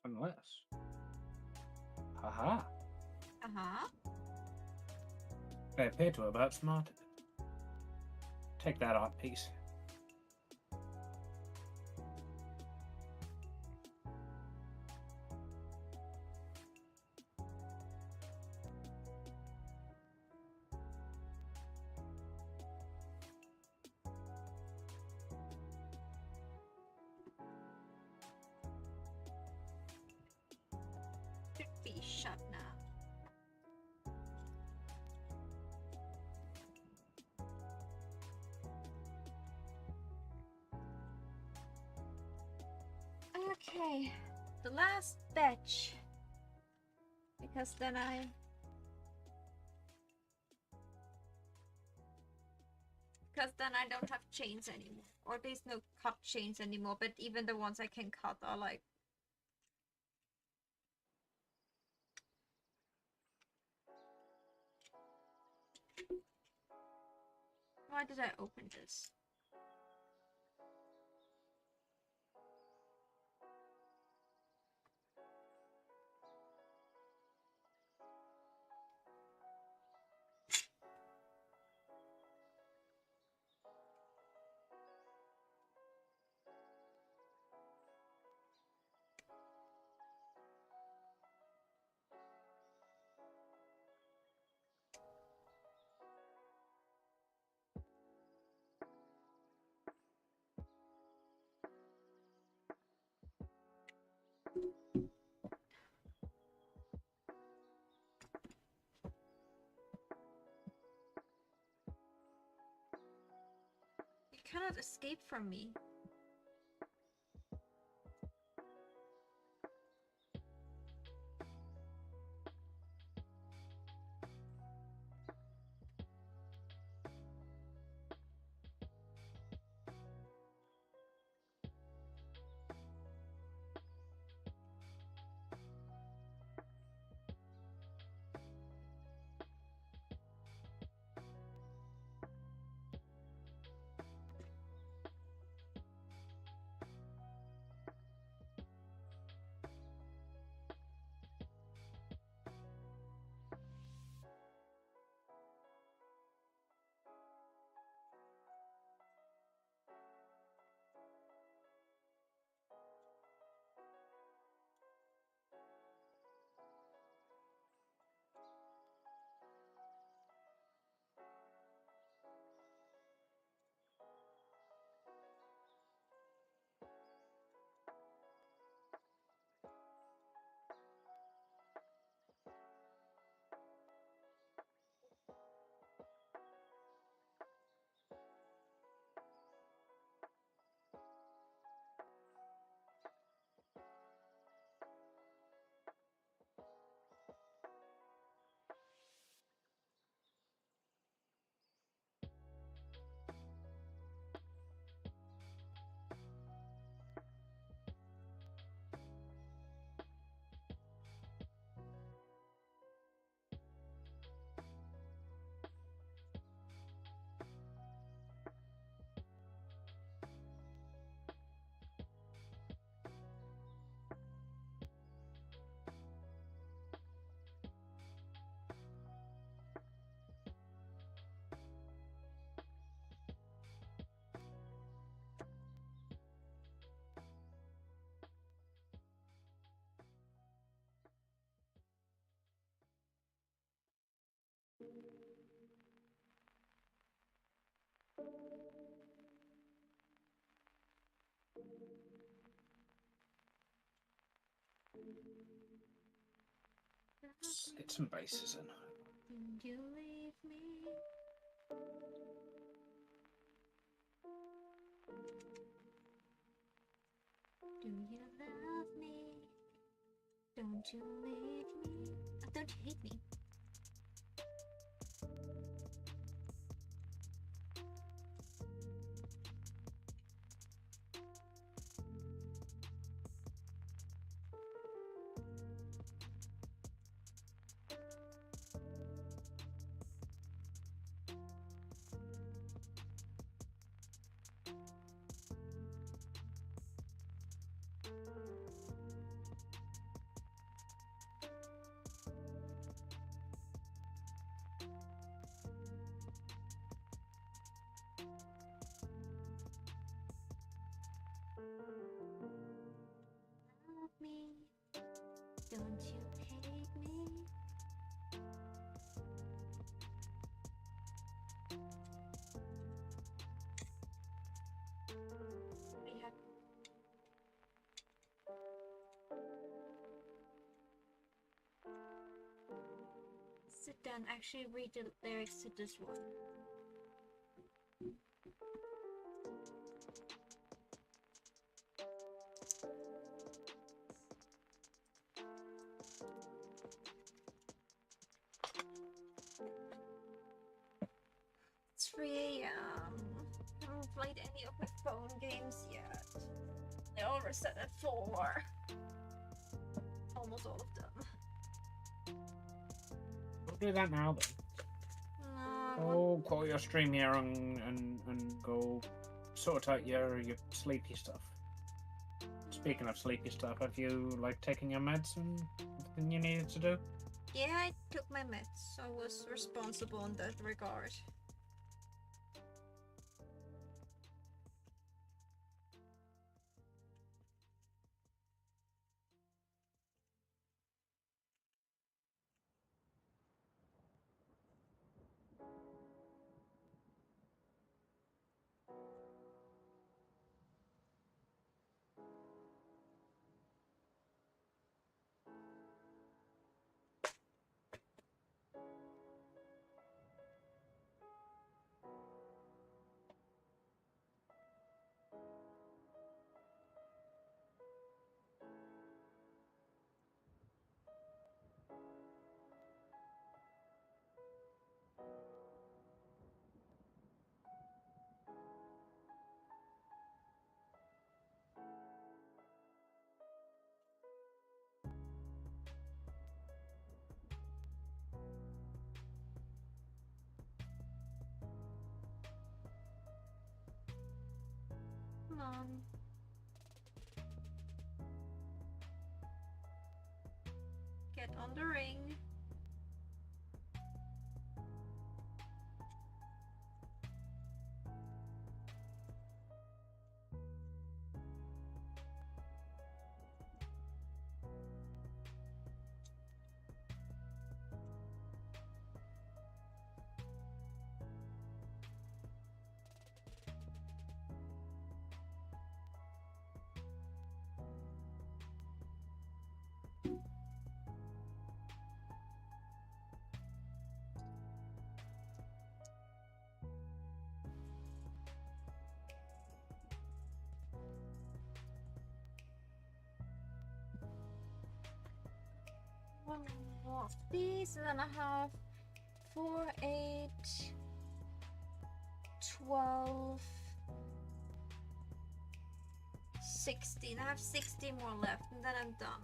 Unless. Haha. Uh-huh. They appear to have outsmarted. Take that art piece. Should be shut now. Okay, the last batch. Because then I don't have chains anymore. Or there's no cut chains anymore, but even the ones I can cut are like... Why did I open this? You cannot escape from me. Let's get some bases in. Did you leave me? Do you love me? Don't you leave me? Oh, don't you hate me? Love me? Don't you hate me? We have sit down, actually read the lyrics to this one. It's 3 a.m. I haven't played any of my phone games yet. They all reset at 4. Almost all of them. We'll do that now then. No, I want- Call your stream here and go sort out your sleepy stuff. Speaking of sleepy stuff, have you like taken your meds and everything you needed to do? Yeah, I took my meds. I was responsible in that regard. Get on the ring. One more of these, and then I have 4, 8, 12, 16. I have 60 more left, and then I'm done.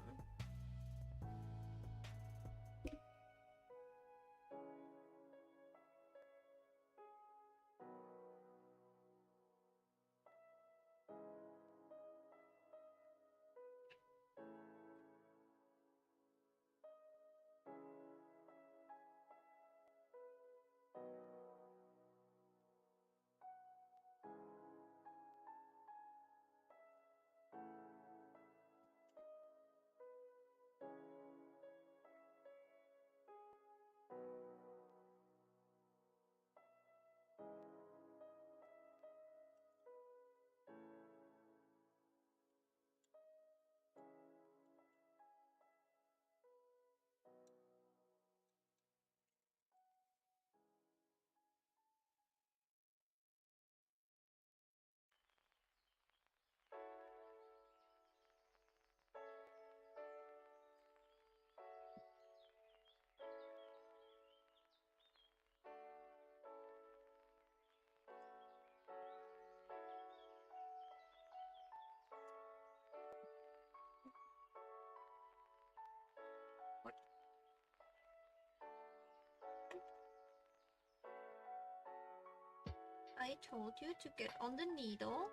I told you to get on the needle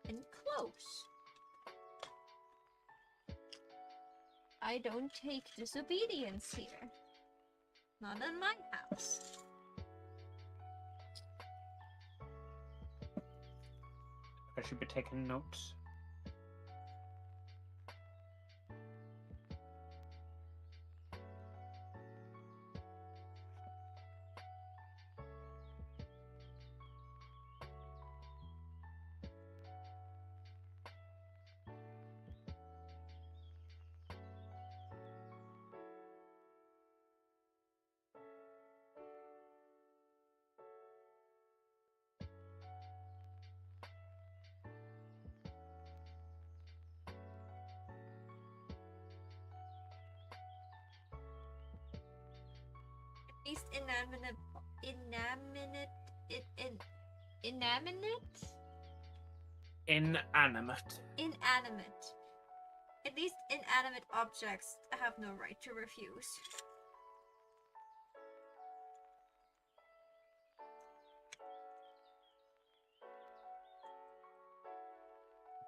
and close. I don't take disobedience here. Not in my house. I should be taking notes. At least inanimate, inanimate. At least inanimate objects have no right to refuse.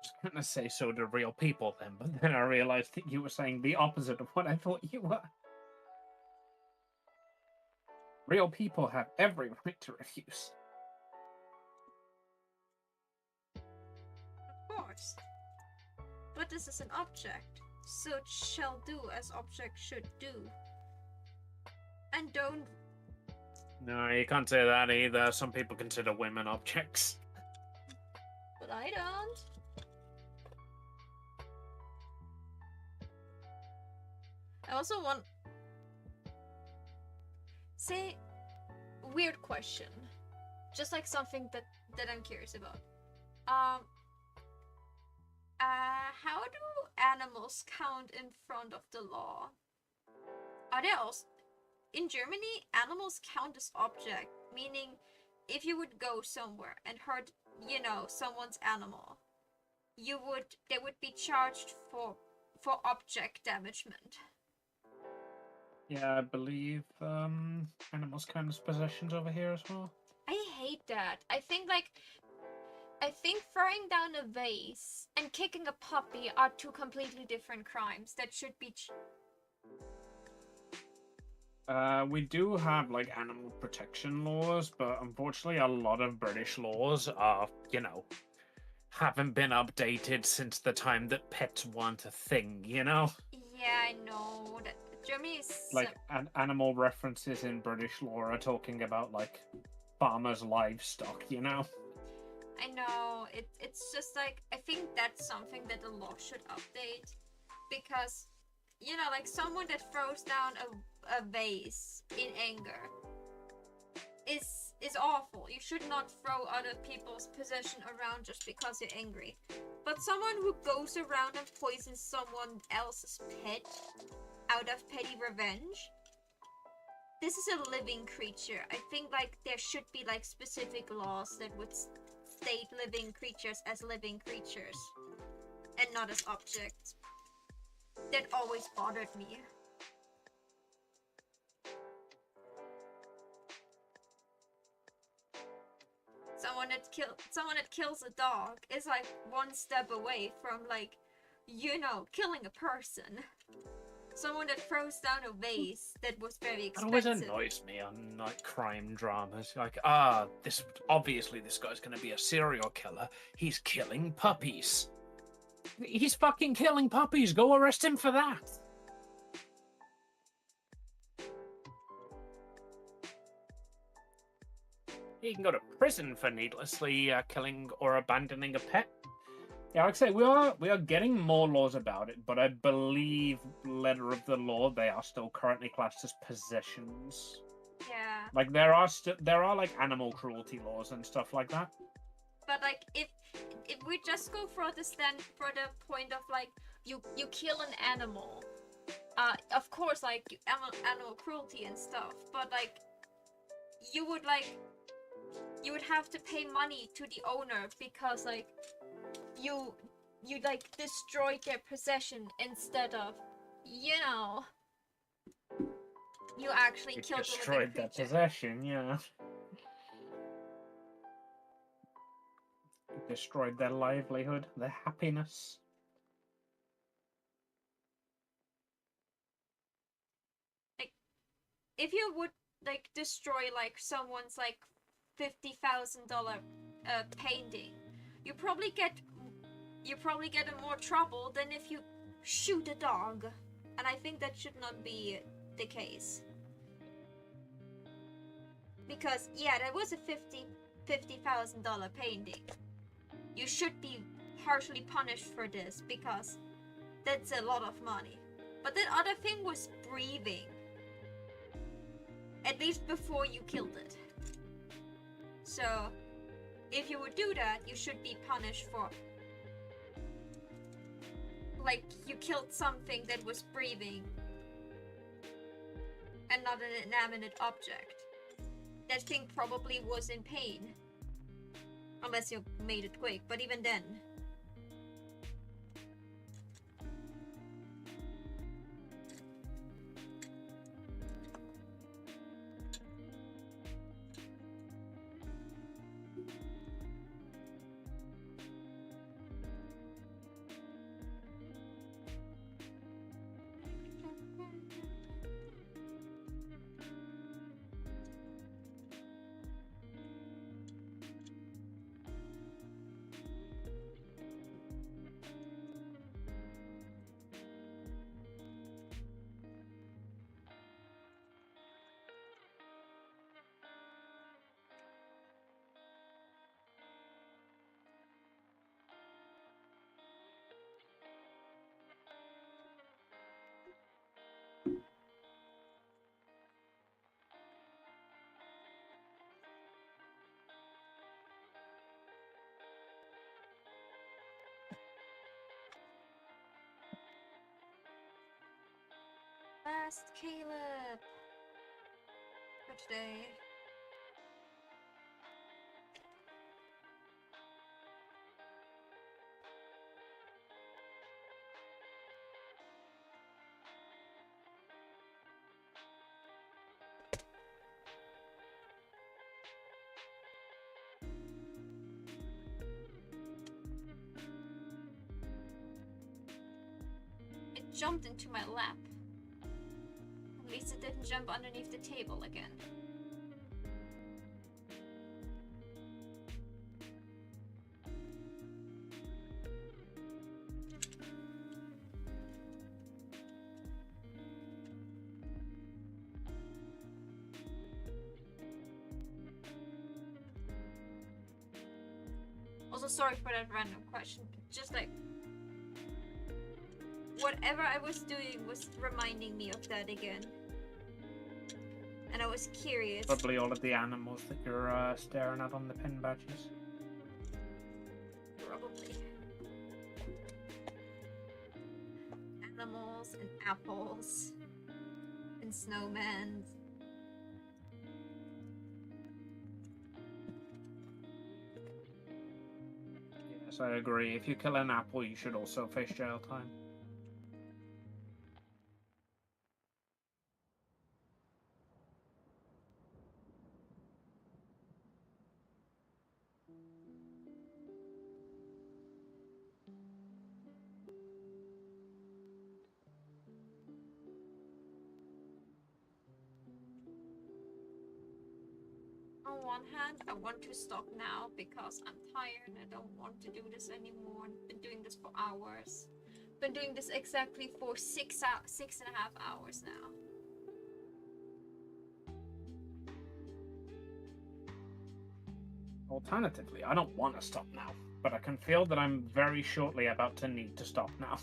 I was gonna say so do real people then, but then I realized that you were saying the opposite of what I thought you were. Real people have every right to refuse. Of course. But this is an object, so it shall do as object should do. And don't. No, you can't say that either. Some people consider women objects. But I don't. I also want. Say, weird question. Just like something that I'm curious about. How do animals count in front of the law? Are they also in Germany? Animals count as object, meaning if you would go somewhere and hurt, someone's animal, they would be charged for object damagement. Yeah, I believe animals count as possessions over here as well. I hate that. I think throwing down a vase and kicking a puppy are two completely different crimes that should be We do have like animal protection laws, but unfortunately, a lot of British laws are, haven't been updated since the time that pets weren't a thing. Yeah, I know that Germany is Like animal references in British law are talking about like farmers' livestock. I know it's just like I think that's something that the law should update because like someone that throws down a vase in anger is awful. You should not throw other people's possession around just because you're angry. But someone who goes around and poisons someone else's pet out of petty revenge, this is a living creature. I think like there should be like specific laws that would state living creatures as living creatures and not as objects. That always bothered me. Someone that kills a dog is like one step away from like killing a person. Someone that throws down a vase that was very It expensive. always annoys me on like crime dramas. Like, this guy's gonna be a serial killer. He's killing puppies. He's fucking killing puppies. Go arrest him for that. He can go to prison for needlessly killing or abandoning a pet. Yeah, like I say, we are getting more laws about it, but I believe letter of the law they are still currently classed as possessions. Yeah. Like there are like animal cruelty laws and stuff like that. But like if we just go for the point of like you kill an animal, of course like animal cruelty and stuff, but like you would have to pay money to the owner because like you like destroyed their possession instead of you actually killed Destroyed the living their creature. possession, yeah. Destroyed their livelihood, their happiness. Like if you would like destroy like someone's like $50,000 painting, you probably get in more trouble than if you shoot a dog, and I think that should not be the case. Because yeah, that was a $50,000 painting. You should be harshly punished for this because that's a lot of money. But that other thing was breathing. At least before you killed it. So, if you would do that, you should be punished for like you killed something that was breathing and not an inanimate object. That thing probably was in pain. Unless you made it quick, but even then. Last Caleb for today. It jumped into my lap. At least least it didn't jump underneath the table again. Also, sorry for that random question. Just like whatever I was doing was reminding me of that again. And I was curious. Probably all of the animals that you're staring at on the pin badges. Probably. Animals and apples and snowmen. Yes, I agree. If you kill an apple, you should also face jail time. On one hand, I want to stop now because I'm tired and I don't want to do this anymore. I've been doing this for hours. Been doing this exactly for 6.5 hours now. Alternatively, I don't want to stop now, but I can feel that I'm very shortly about to need to stop now.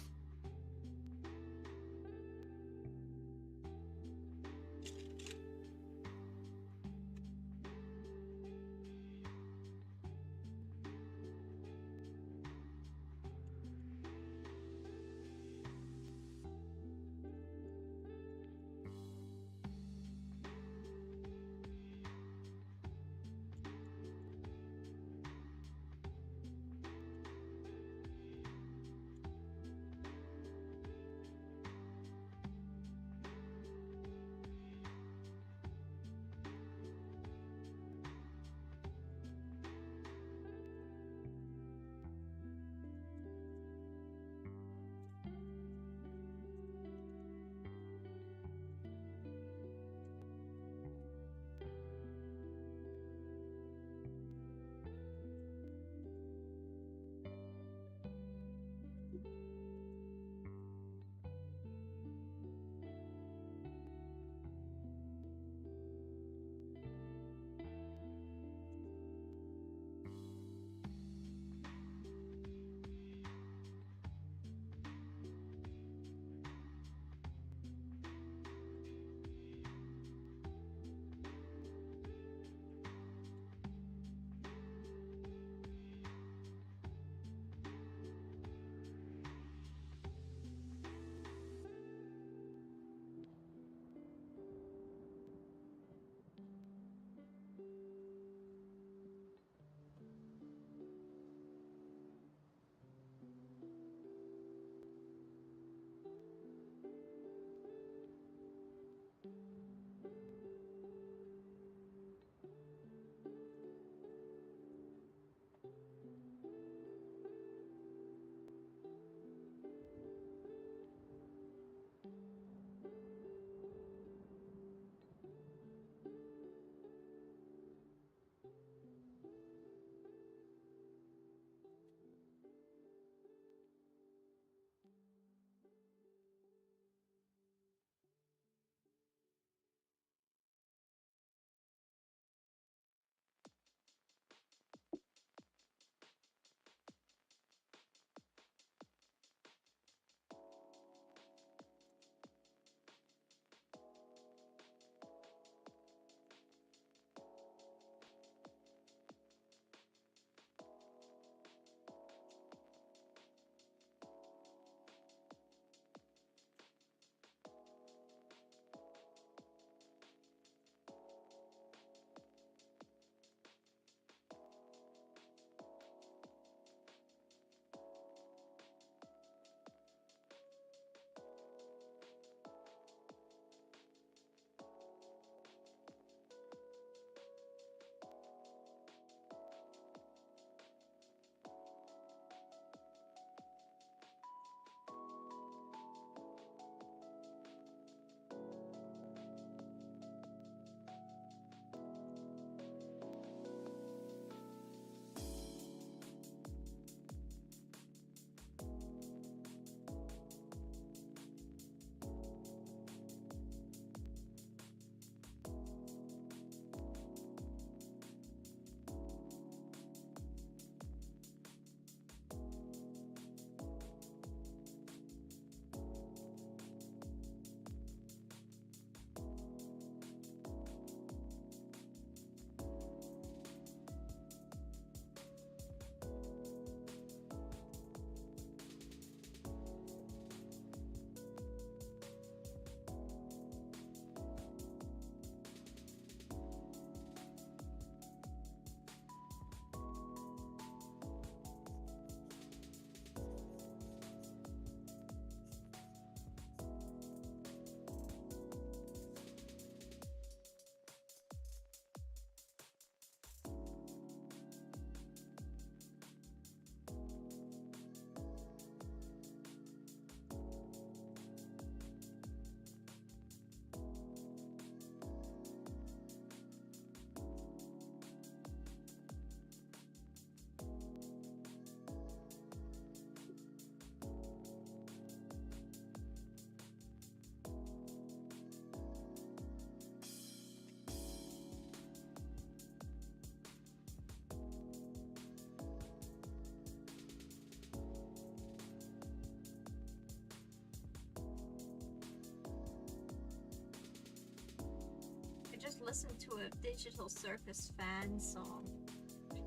listen to a Digital Circus fan song.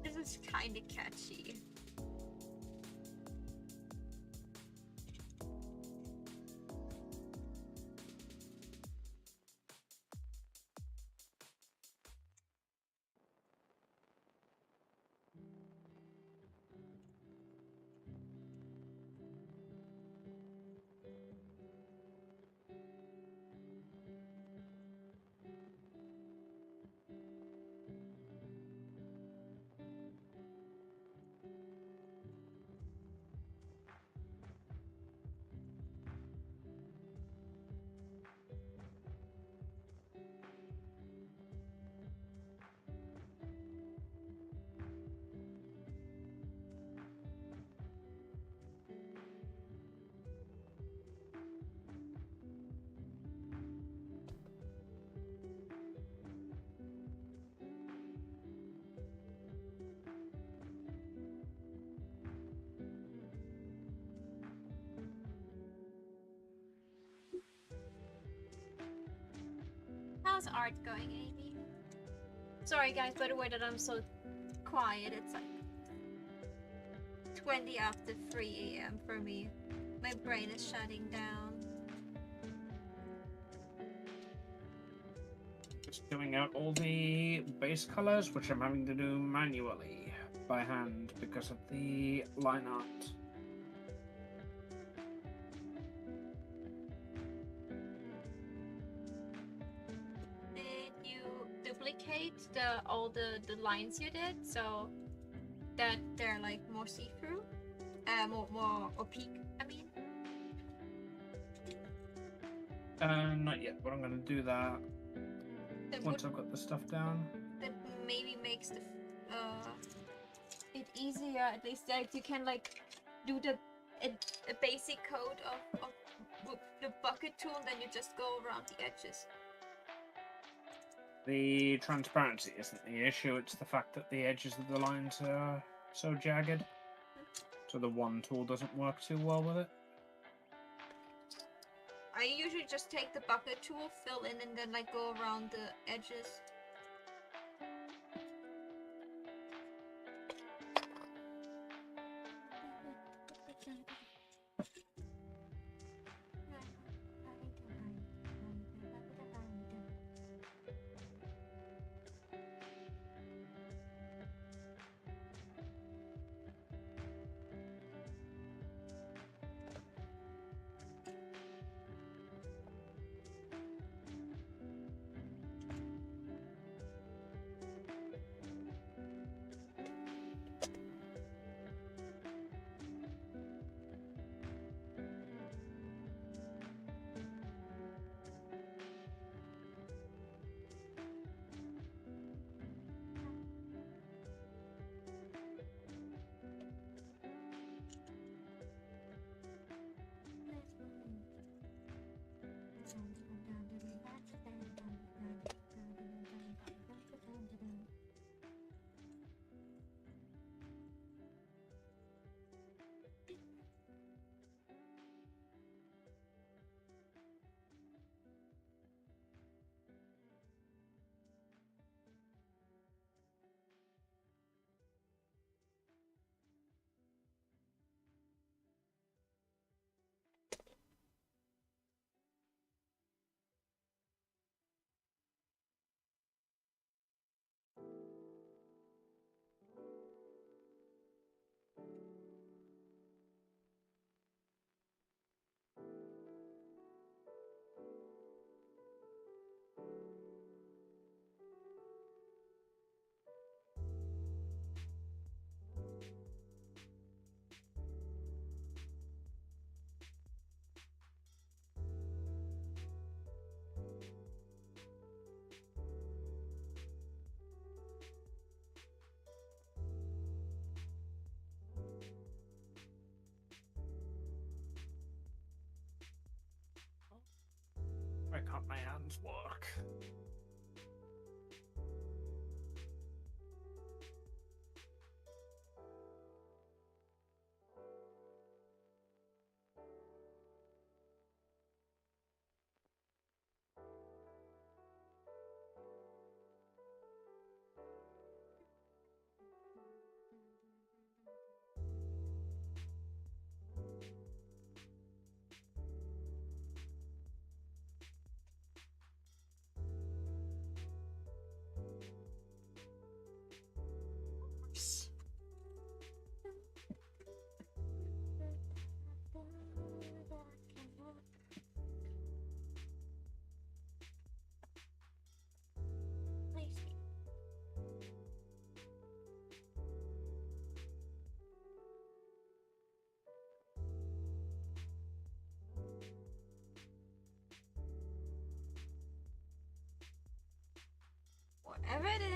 This is kinda catchy. How's art going, Amy? Sorry guys, by the way that I'm so quiet. It's like 20 after 3 a.m. for me. My brain is shutting down. Just doing out all the base colors, which I'm having to do manually by hand because of the line art. Did you duplicate all the lines you did so that they're like more see-through? More opaque, I mean? Not yet, but I'm going to do that That once would, I've got the stuff down. that maybe makes the it easier. At least like you can like do a basic code of the bucket tool, and then you just go around the edges. The transparency isn't the issue, it's the fact that the edges of the lines are so jagged. So the one tool doesn't work too well with it. I usually just take the bucket tool, fill in, and then like go around the edges.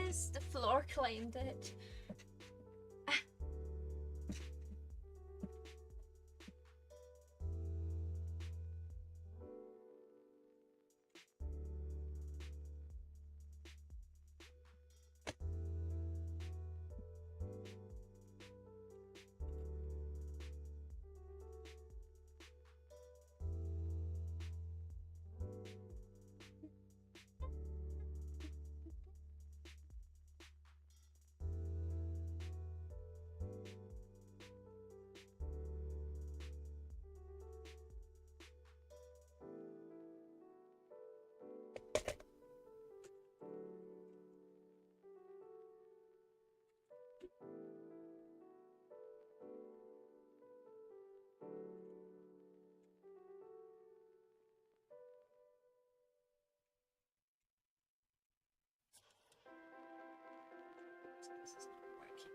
because the floor claimed it. This is not working.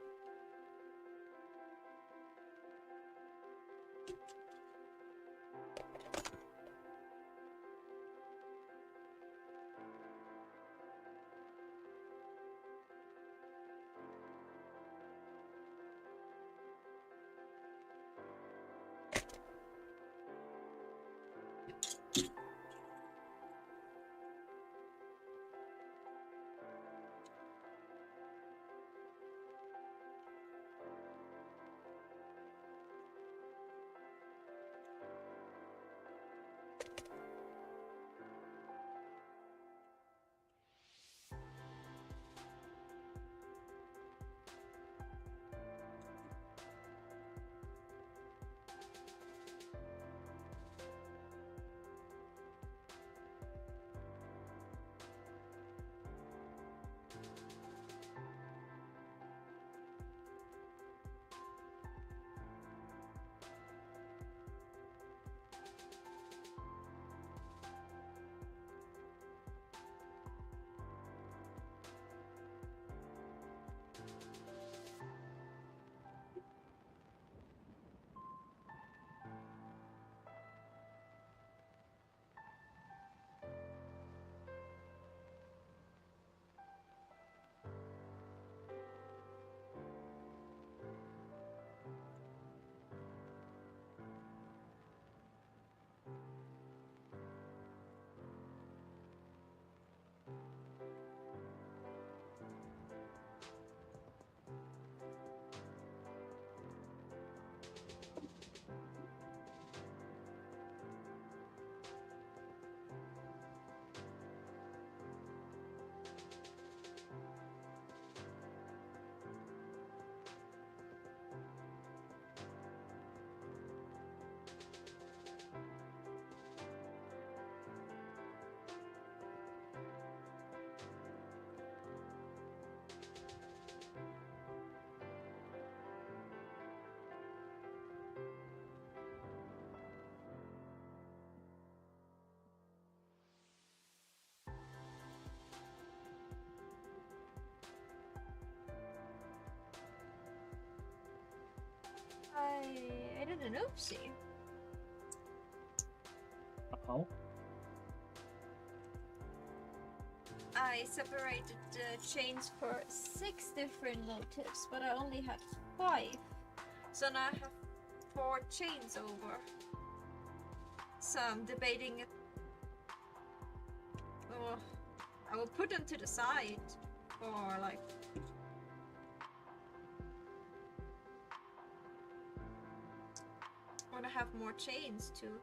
I did an oopsie. Oh. I separated the chains for 6 different motifs, but I only had 5. So now I have 4 chains over. So I'm debating it. Oh, I will put them to the side for like. I want to have more chains too.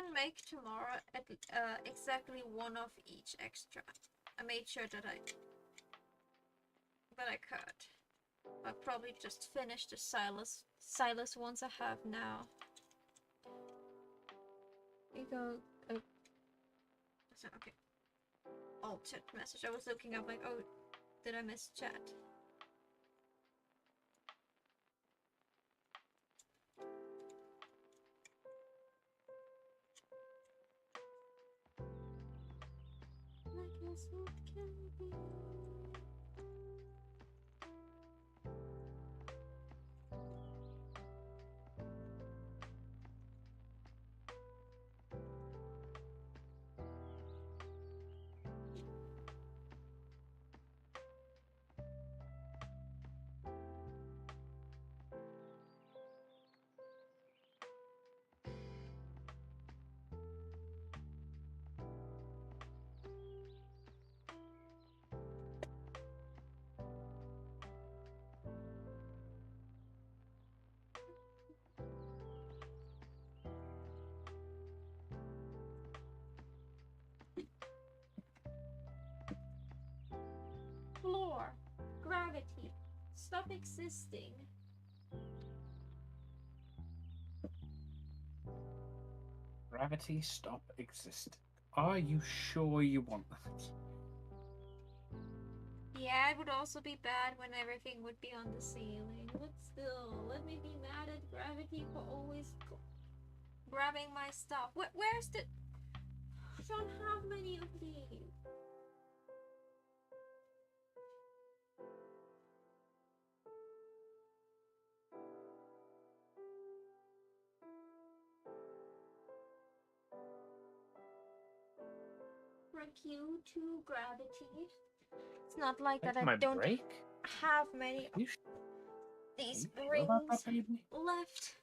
can make tomorrow at exactly one of each extra. I made sure that I could. I'll probably just finish the Silas ones I have now. You go. Okay. Oh, chat message. I was looking up like, oh, did I miss chat? I guess it can be. Floor. Gravity. Stop existing. Gravity stop existing. Are you sure you want that? Yeah, it would also be bad when everything would be on the ceiling. But still, let me be mad at gravity for always grabbing my stuff. Where's the... I don't have many of these. Thank you to gravity. It's not like that Take I my don't break? have many of You these sure about rings that, baby? left.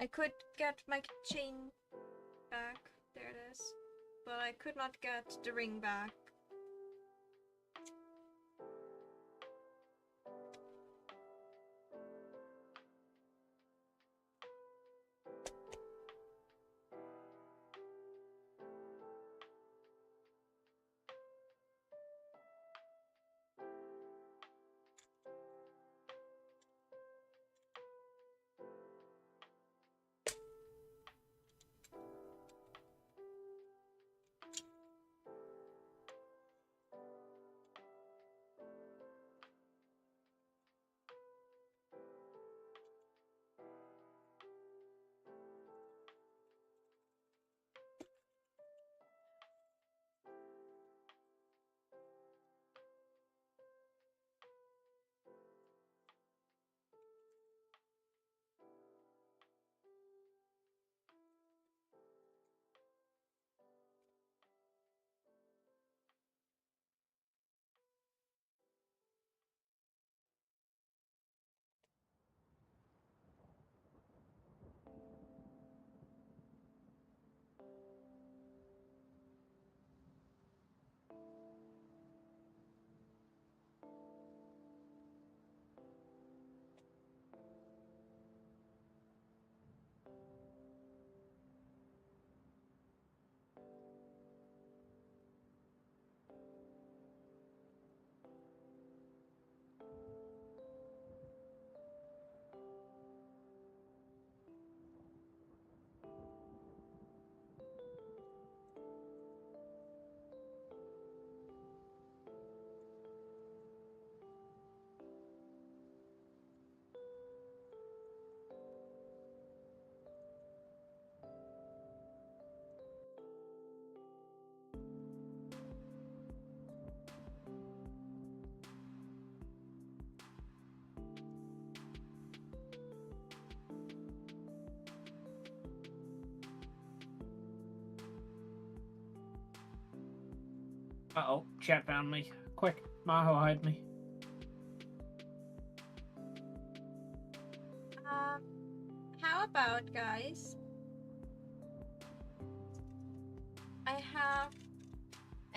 I could get my chain back. There it is. But I could not get the ring back. Uh-oh, chat found me. Quick, Maho, hide me. How about, guys? I have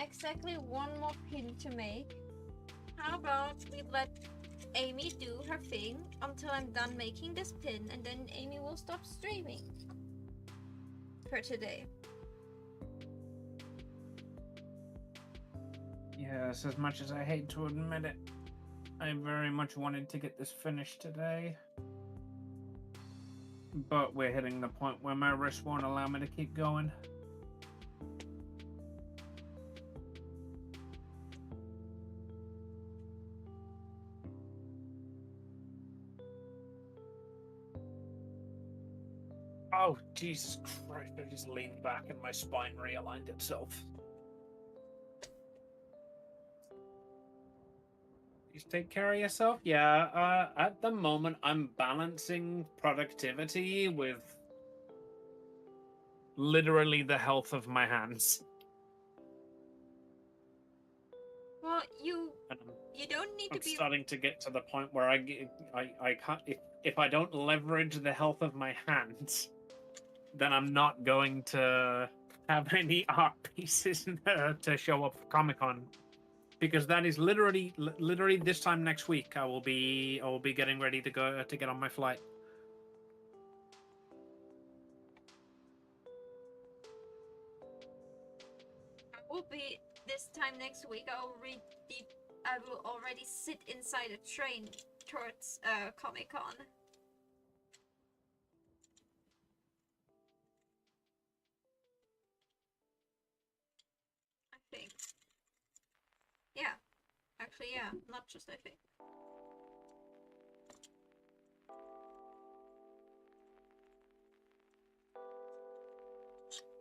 exactly one more pin to make. How about we let Amy do her thing until I'm done making this pin, and then Amy will stop streaming for today. Yes, as much as I hate to admit it, I very much wanted to get this finished today. But we're hitting the point where my wrist won't allow me to keep going. Oh, Jesus Christ, I just leaned back and my spine realigned itself. Please take care of yourself. Yeah, at the moment, I'm balancing productivity with literally the health of my hands. Well, you And don't need I'm to be. starting to get to the point where I can't. If I don't leverage the health of my hands, then I'm not going to have any art pieces to show up for Comic-Con. Because that is literally this time next week. I will be getting ready to go to get on my flight. I will be this time next week. I will already sit inside a train towards Comic-Con. I think. Yeah. Actually, yeah. Not just I think.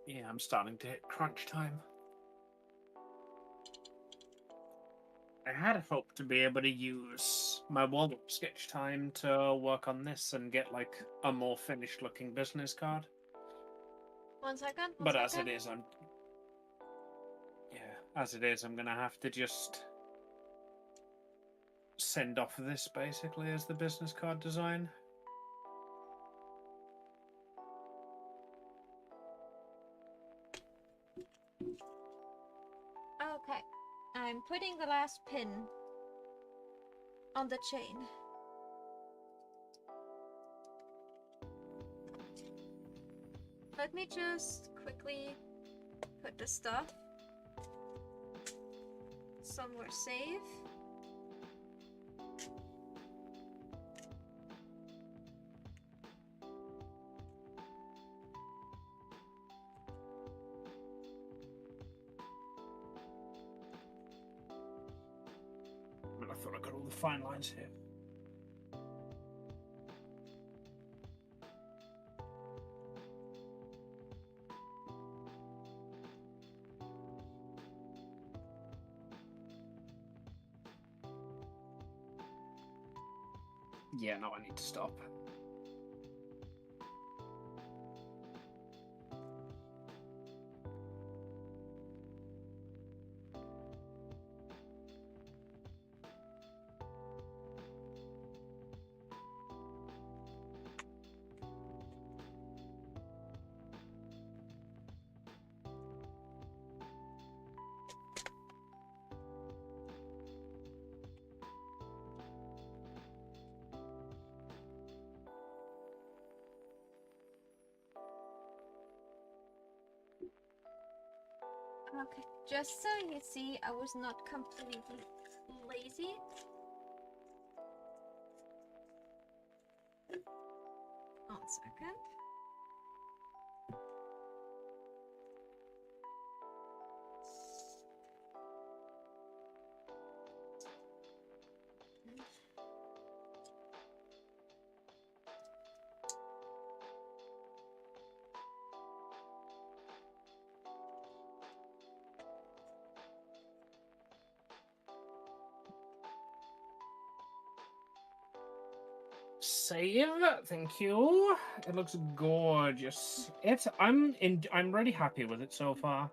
Yeah, I'm starting to hit crunch time. I had hoped to be able to use my Waldorf sketch time to work on this and get like a more finished looking business card. 1 second. But as it is, I'm gonna have to just send off this basically as the business card design. Okay. I'm putting the last pin on the chain. Let me just quickly put the stuff somewhere safe. I thought I got all the fine lines here. Yeah, no, I need to stop. Okay, just so you see, I was not completely lazy. One second. Save, thank you. It looks gorgeous. I'm really happy with it so far.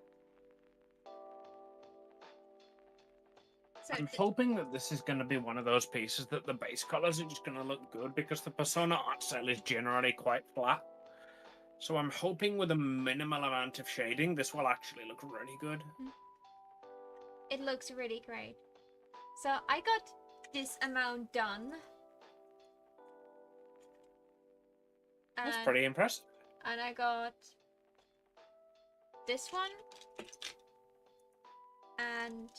So I'm hoping that this is going to be one of those pieces that the base colors are just going to look good because the Persona art style is generally quite flat. So I'm hoping with a minimal amount of shading, this will actually look really good. it looks really great. So I got this amount done. That's And- pretty impressive. And I got this one and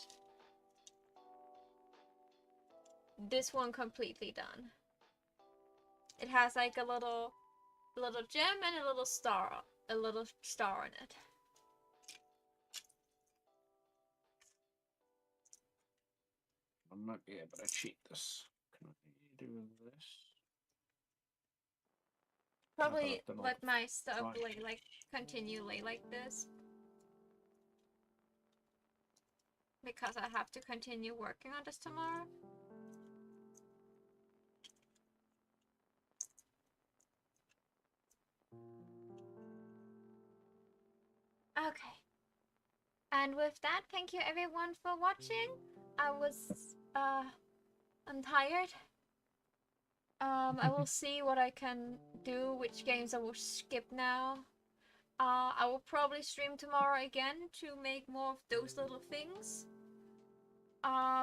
this one completely done. It has like a little gem and a little star on it. I'm not able to cheat this. Can I do this? Probably don't know let what my stuff fine. lay like continue lay like this. Because I have to continue working on this tomorrow. Okay. And with that, thank you everyone for watching. I'm tired. I will see what I can do, which games I will skip now. I will probably stream tomorrow again to make more of those little things.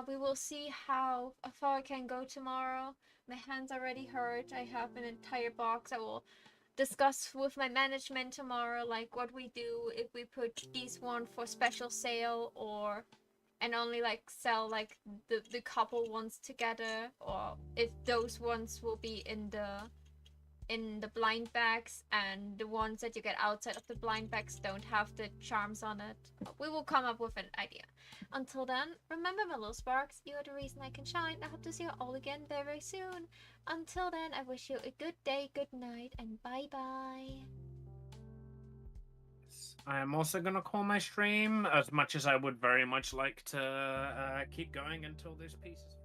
We will see how far I can go tomorrow. My hands already hurt. I have an entire box. I will discuss with my management tomorrow, like what we do if we put these one for special sale and only like sell like the couple ones together, or if those ones will be in the blind bags and the ones that you get outside of the blind bags don't have the charms on it. We will come up with an idea. Until then, remember my little sparks, you are the reason I can shine. I hope to see you all again very, very soon. Until then, I wish you a good day, good night, and bye bye. I am also going to call my stream, as much as I would very much like to keep going until this piece is